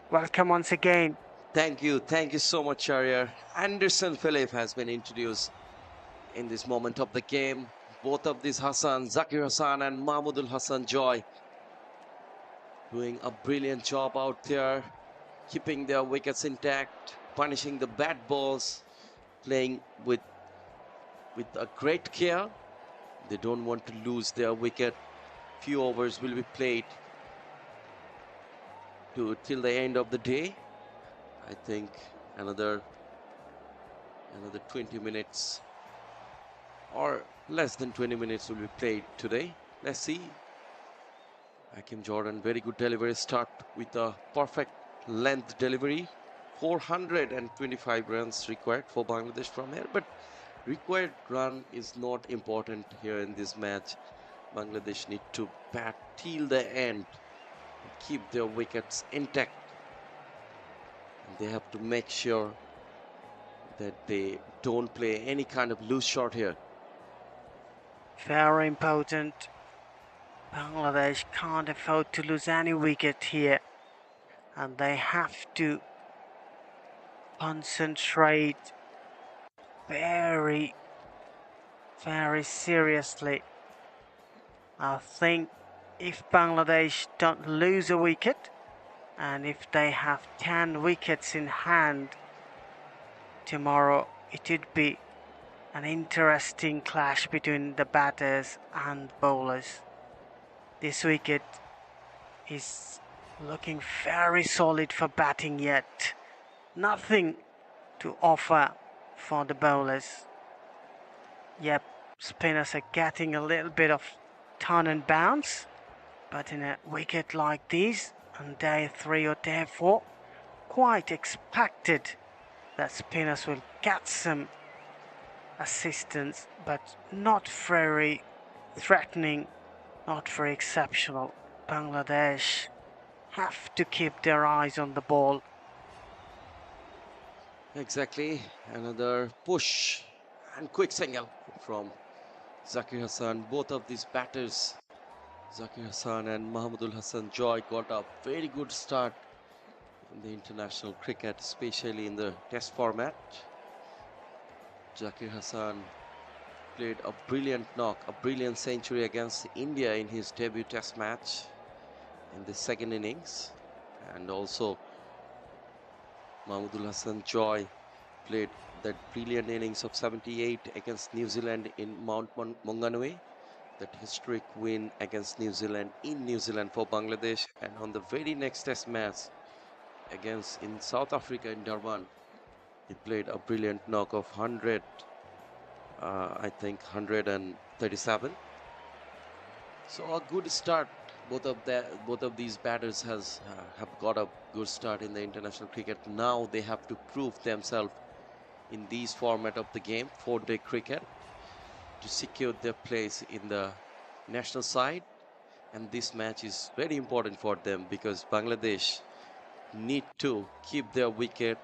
Welcome once again.
Thank you so much, Sher-e. Anderson Phillip has been introduced in this moment of the game. Both of these Hassan, Zakir Hassan and Mahmudul Hassan Joy, doing a brilliant job out there, keeping their wickets intact, punishing the bad balls, playing with a great care. They don't want to lose their wicket. Few overs will be played till the end of the day. I think another 20 minutes or less than 20 minutes will be played today. Let's see. Hakim Jordan, very good delivery start with a perfect length delivery. 425 runs required for Bangladesh from here, but required run is not important here in this match. Bangladesh need to bat till the end and keep their wickets intact, and they have to make sure that they don't play any kind of loose shot here.
Very important. Bangladesh can't afford to lose any wicket here, and they have to concentrate very, very seriously. I think if Bangladesh don't lose a wicket, and if they have 10 wickets in hand tomorrow, it would be an interesting clash between the batters and bowlers. This wicket is looking very solid for batting yet. Nothing to offer for the bowlers. Yep, spinners are getting a little bit of turn and bounce, but in a wicket like this, on day 3 or day 4, quite expected that spinners will get some assistance, but not very threatening, not very exceptional. Bangladesh have to keep their eyes on the ball.
Exactly, another push and quick single from Zakir Hassan. Both of these batters, Zakir Hassan and Mahmudul Hassan Joy, got a very good start in the international cricket, especially in the test format. Zakir Hassan played a brilliant knock, a brilliant century against India in his debut test match in the second innings, and also Mahmudul Hassan Joy played that brilliant innings of 78 against New Zealand in Mount Maunganui, that historic win against New Zealand in New Zealand for Bangladesh, and on the very next test match against in South Africa in Durban, he played a brilliant knock of 100, I think 137. So a good start. Both of these batters have got a good start in the international cricket. Now they have to prove themselves in these format of the game, 4-day cricket, to secure their place in the national side. And this match is very important for them because Bangladesh need to keep their wicket,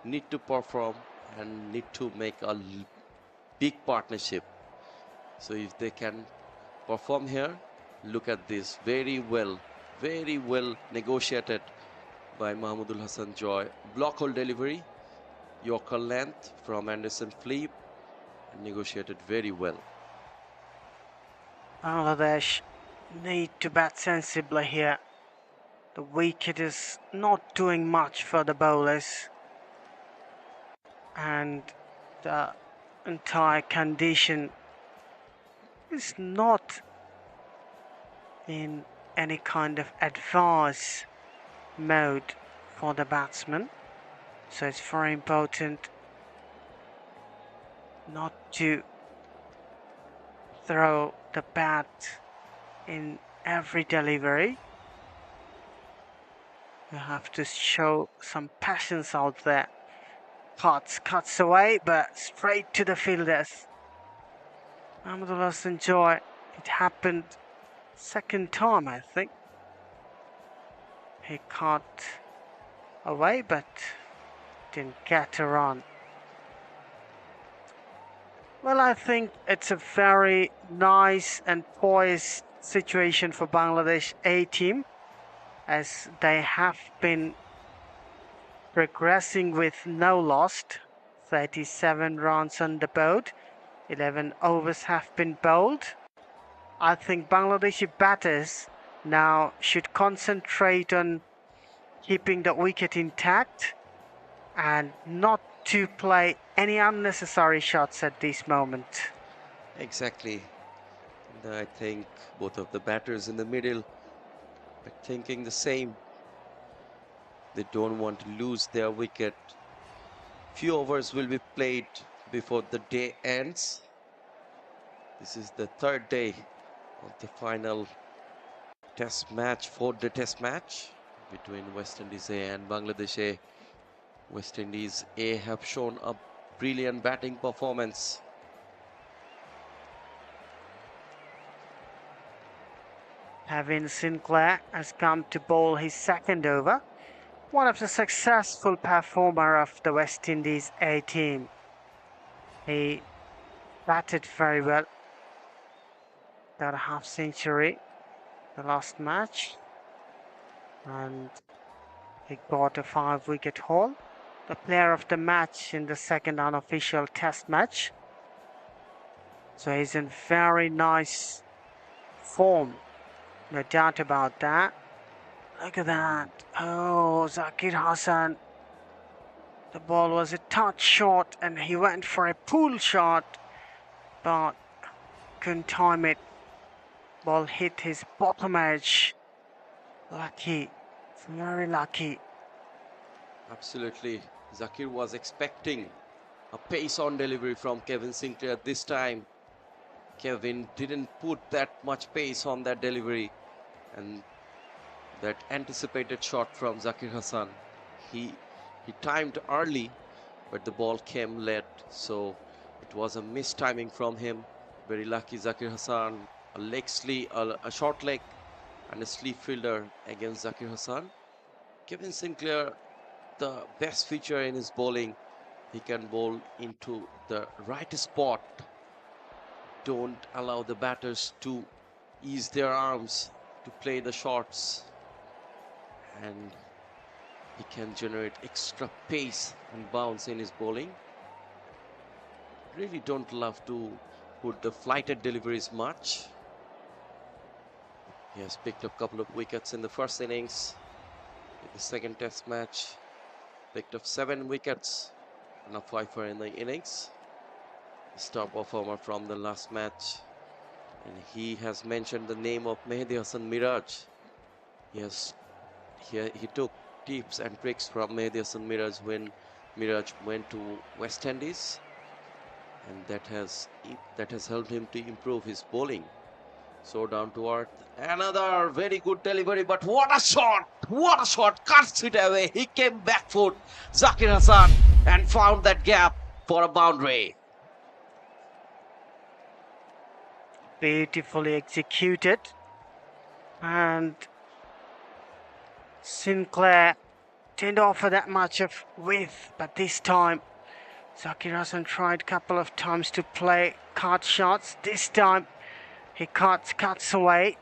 need to perform, and need to make a big partnership. So if they can perform here, look at this, very well negotiated by Mahmudul Hassan Joy. Block hole delivery, Yorker length from Anderson Fleep, negotiated very well.
Bangladesh need to bat sensibly here. The wicket is not doing much for the bowlers, and the entire condition is not in any kind of advance mode for the batsman. So it's very important not to throw the bat in every delivery. You have to show some patience out there. Cuts away, but straight to the fielders. Mahmudul Hassan Joy, it happened second time, I think. He cut away, but didn't get a run. Well, I think it's a very nice and poised situation for Bangladesh A team, as they have been progressing with no loss. 37 runs on the board, 11 overs have been bowled. I think Bangladeshi batters now should concentrate on keeping the wicket intact and not to play any unnecessary shots at this moment.
Exactly. And I think both of the batters in the middle are thinking the same. They don't want to lose their wicket. Few overs will be played before the day ends. This is the third day of the final test match, 4-day test match between West Indies A and Bangladesh A. West Indies A have shown a brilliant batting performance.
Kevin Sinclair has come to bowl his second over, one of the successful performer of the West Indies A team. He batted very well, got a half century the last match, and he got a 5-wicket haul. The player of the match in the second unofficial test match. So he's in very nice form, no doubt about that. Look at that. Oh, Zakir Hassan. The ball was a touch short and he went for a pull shot, but couldn't time it. Ball hit his bottom edge. Lucky. Very lucky.
Absolutely. Zakir was expecting a pace on delivery from Kevin Sinclair this time. Kevin didn't put that much pace on that delivery, and that anticipated shot from Zakir Hassan, he timed early, but the ball came late, so it was a missed timing from him. Very lucky Zakir Hassan, a leg sleeve, a short leg and a sleeve fielder against Zakir Hassan. Kevin Sinclair, the best feature in his bowling, he can bowl into the right spot. Don't allow the batters to ease their arms to play the shots, and he can generate extra pace and bounce in his bowling. Really don't love to put the flighted deliveries much. He has picked up a couple of wickets in the first innings. In the second test match, picked up 7 wickets and a 5 in the innings. Star performer from the last match, and he has mentioned the name of Mehdi Hassan Miraj. He took tips and tricks from Mehdi Hassan Miraj when Miraj went to West Indies, and that has helped him to improve his bowling. So down to earth. Another very good delivery, but what a shot! What a shot! Cuts it away. He came back foot, Zakir Hassan, and found that gap for a boundary.
Beautifully executed. And Sinclair didn't offer that much of width, but this time Zakir Hassan tried a couple of times to play cut shots. This time he cuts away.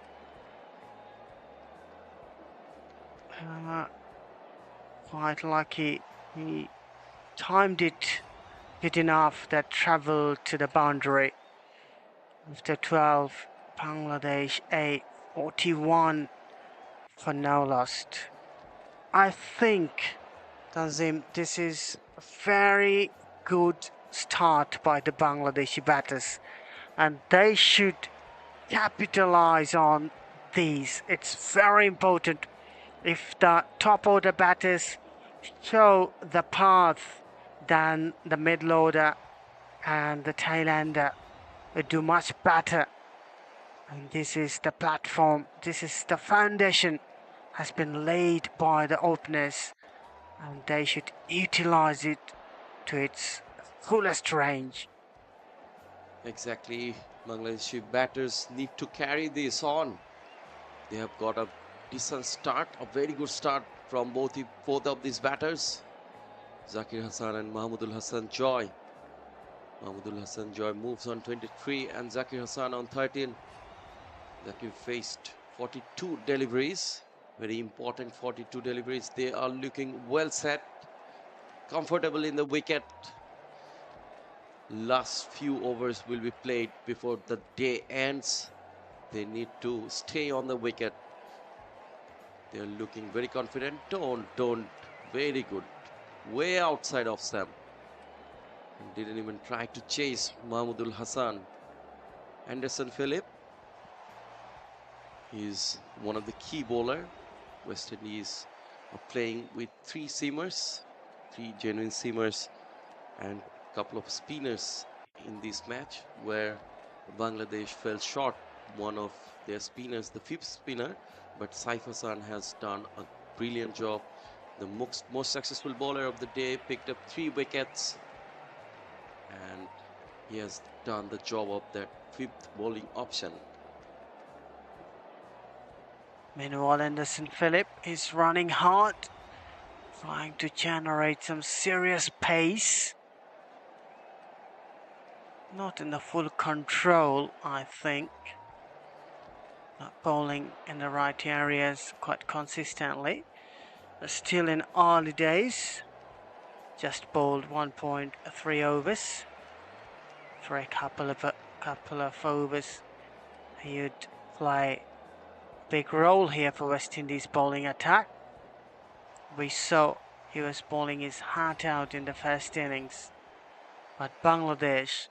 Quite lucky he timed it good enough that traveled to the boundary. After 12, Bangladesh 8, 41 for no lost. I think, Tanzim, this is a very good start by the Bangladeshi batters, and they should capitalize on these. It's very important. If the top order batters show the path, then the middle order and the tail ender will do much better. And this is the platform, this is the foundation has been laid by the openers, and they should utilize it to its fullest range.
Exactly. Bangladeshi batters need to carry this on. They have got a decent start, a very good start from both of these batters, Zakir Hassan and Mahmudul Hassan Joy. Mahmudul Hassan Joy moves on 23 and Zakir Hassan on 13. Zakir faced 42 deliveries, very important 42 deliveries. They are looking well set, comfortable in the wicket. Last few overs will be played before the day ends. They need to stay on the wicket. They're looking very confident. Don't. Very good. Way outside of Sam. And didn't even try to chase Mahmudul Hassan. Anderson Phillip. He's one of the key bowler. West Indies are playing with three seamers, three genuine seamers, and a couple of spinners in this match, where Bangladesh fell short one of their spinners, the fifth spinner, but Saif Hassan has done a brilliant job. The most successful bowler of the day, picked up 3 wickets, and he has done the job of that fifth bowling option.
Meanwhile, Anderson Phillip is running hard, trying to generate some serious pace. Not in the full control, I think. Not bowling in the right areas quite consistently. But still in early days. Just bowled 1.3 overs. For a couple of overs, he would play a big role here for West Indies bowling attack. We saw he was bowling his heart out in the first innings. But Bangladesh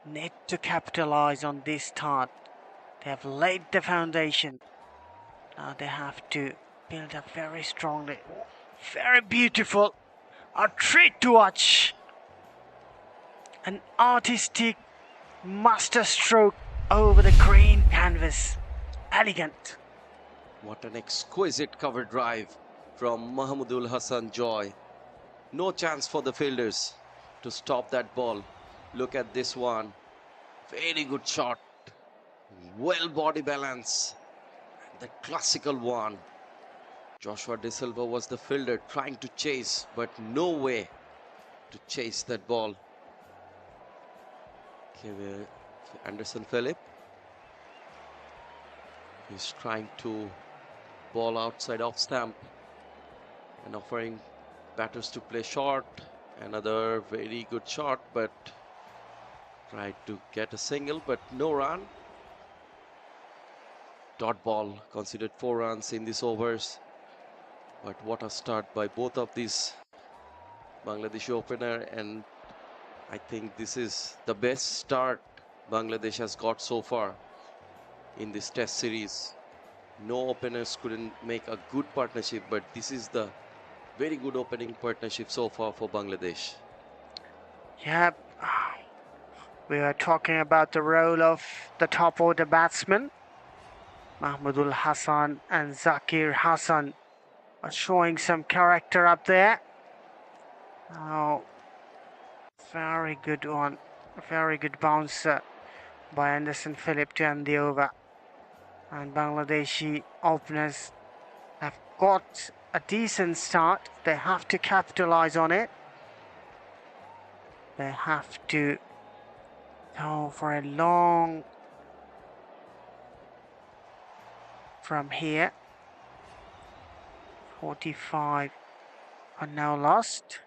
need to capitalize on this start. They have laid the foundation. Now they have to build up very strongly. Very beautiful. A treat to watch. An artistic masterstroke over the green canvas. Elegant.
What an exquisite cover drive from Mahmudul Hassan Joy. No chance for the fielders to stop that ball. Look at this one. Very good shot. Well body balance. And the classical one. Joshua De Silva was the fielder trying to chase, but no way to chase that ball. Anderson Phillip. He's trying to ball outside off stump and offering batters to play short. Another very good shot, but tried to get a single, but no run. Dot ball, considered 4 runs in these overs. But what a start by both of these Bangladeshi opener, and I think this is the best start Bangladesh has got so far in this test series. No openers couldn't make a good partnership, but this is the very good opening partnership so far for Bangladesh.
Yep. We are talking about the role of the top order batsman. Mahmudul Hassan and Zakir Hassan are showing some character up there. Oh, very good one. A very good bouncer by Anderson Phillip to end the over. And Bangladeshi openers have got a decent start. They have to capitalize on it. They have to go for a long from here. 45 are now lost.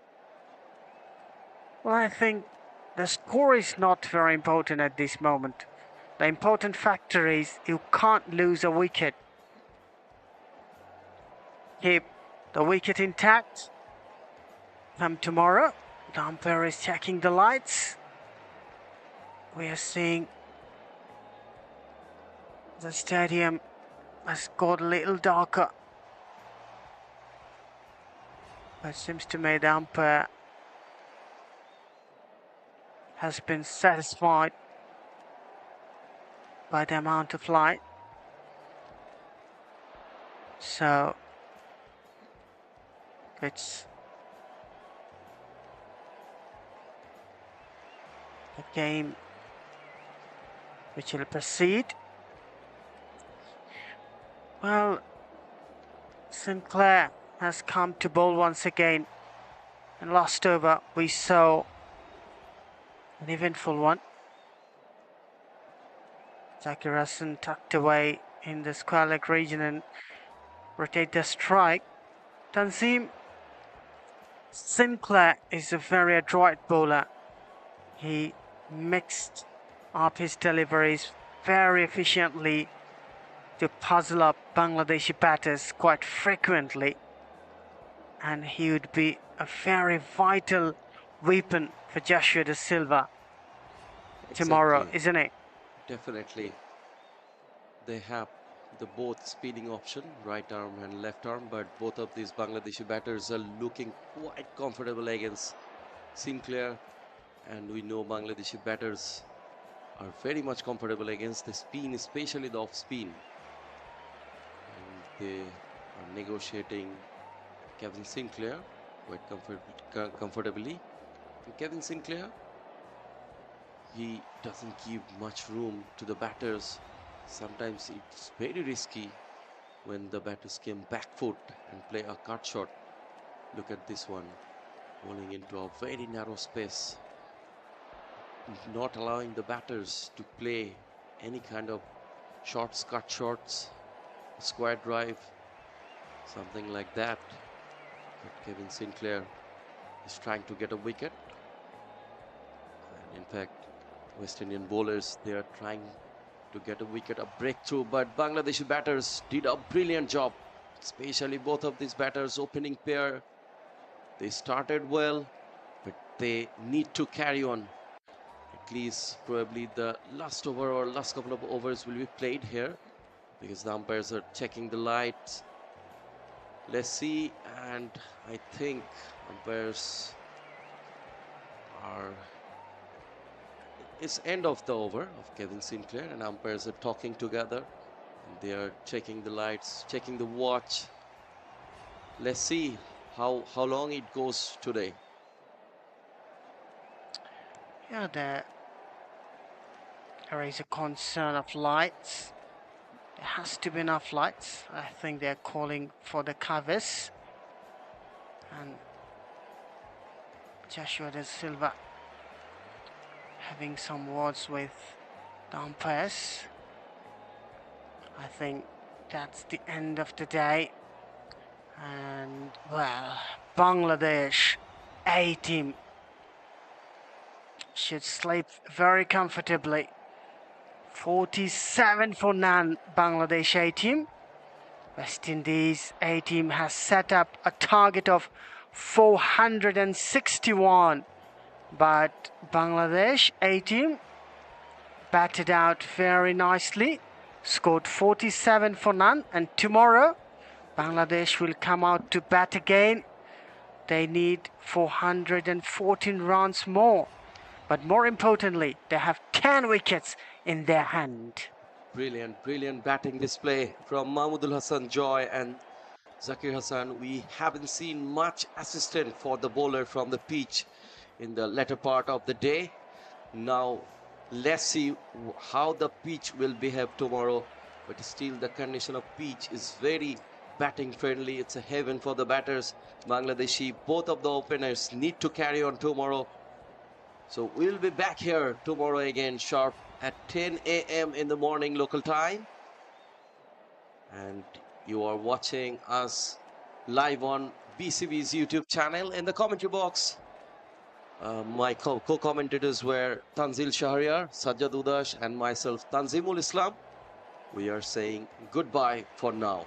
Well, I think the score is not very important at this moment. The important factor is you can't lose a wicket. Keep the wicket intact. Come tomorrow. The umpire is checking the lights. We are seeing the stadium has got a little darker. But it seems to me the umpire has been satisfied by the amount of light. So it's a game which will proceed. Well, Sinclair has come to bowl once again. And last over we saw an eventful one. Zakir Hassan tucked away in the square leg region and rotate the strike. Tanzim Sinclair is a very adroit bowler. He mixed up his deliveries very efficiently to puzzle up Bangladeshi batters quite frequently, and he would be a very vital weapon for Joshua Da Silva tomorrow,
Exactly.
isn't it?
Definitely. They have the both spinning option, right arm and left arm, but both of these Bangladeshi batters are looking quite comfortable against Sinclair, and we know Bangladeshi batters are very much comfortable against the spin, especially the off spin. And they are negotiating Kevin Sinclair quite comfortably. And Kevin Sinclair, he doesn't give much room to the batters. Sometimes it's very risky when the batters came back foot and play a cut shot. Look at this one, bowling into a very narrow space, not allowing the batters to play any kind of shots, cut shots, square drive, something like that. But Kevin Sinclair is trying to get a wicket. And in fact, West Indian bowlers, they are trying to get a wicket, a breakthrough, but Bangladeshi batters did a brilliant job, especially both of these batters, opening pair. They started well, but they need to carry on. At least probably the last over or last couple of overs will be played here, because the umpires are checking the lights. Let's see, and I think umpires are... It's end of the over of Kevin Sinclair, and umpires are talking together. And they are checking the lights, checking the watch. Let's see how long it goes today.
Yeah, there is a concern of lights. There has to be enough lights. I think they're calling for the covers. And Joshua Da Silva having some words with the umpires. I think that's the end of the day. And, well, Bangladesh A team should sleep very comfortably. 47 for none, Bangladesh A team. West Indies A team has set up a target of 461, but Bangladesh A team batted out very nicely, scored 47 for none, and tomorrow Bangladesh will come out to bat again. They need 414 runs more, but more importantly, they have 10 wickets in their hand.
brilliant batting display from Mahmudul Hassan Joy and Zakir Hassan. We haven't seen much assistance for the bowler from the pitch in the latter part of the day. Now, let's see how the pitch will behave tomorrow. But still, the condition of pitch is very batting friendly. It's a heaven for the batters. Bangladeshi, both of the openers need to carry on tomorrow. So we'll be back here tomorrow again, sharp at 10 a.m. in the morning local time. And you are watching us live on BCB's YouTube channel. In the commentary box, my co-commentators were Tanzil Shahriar, Sajjad Udash, and myself, Tanzimul Islam. We are saying goodbye for now.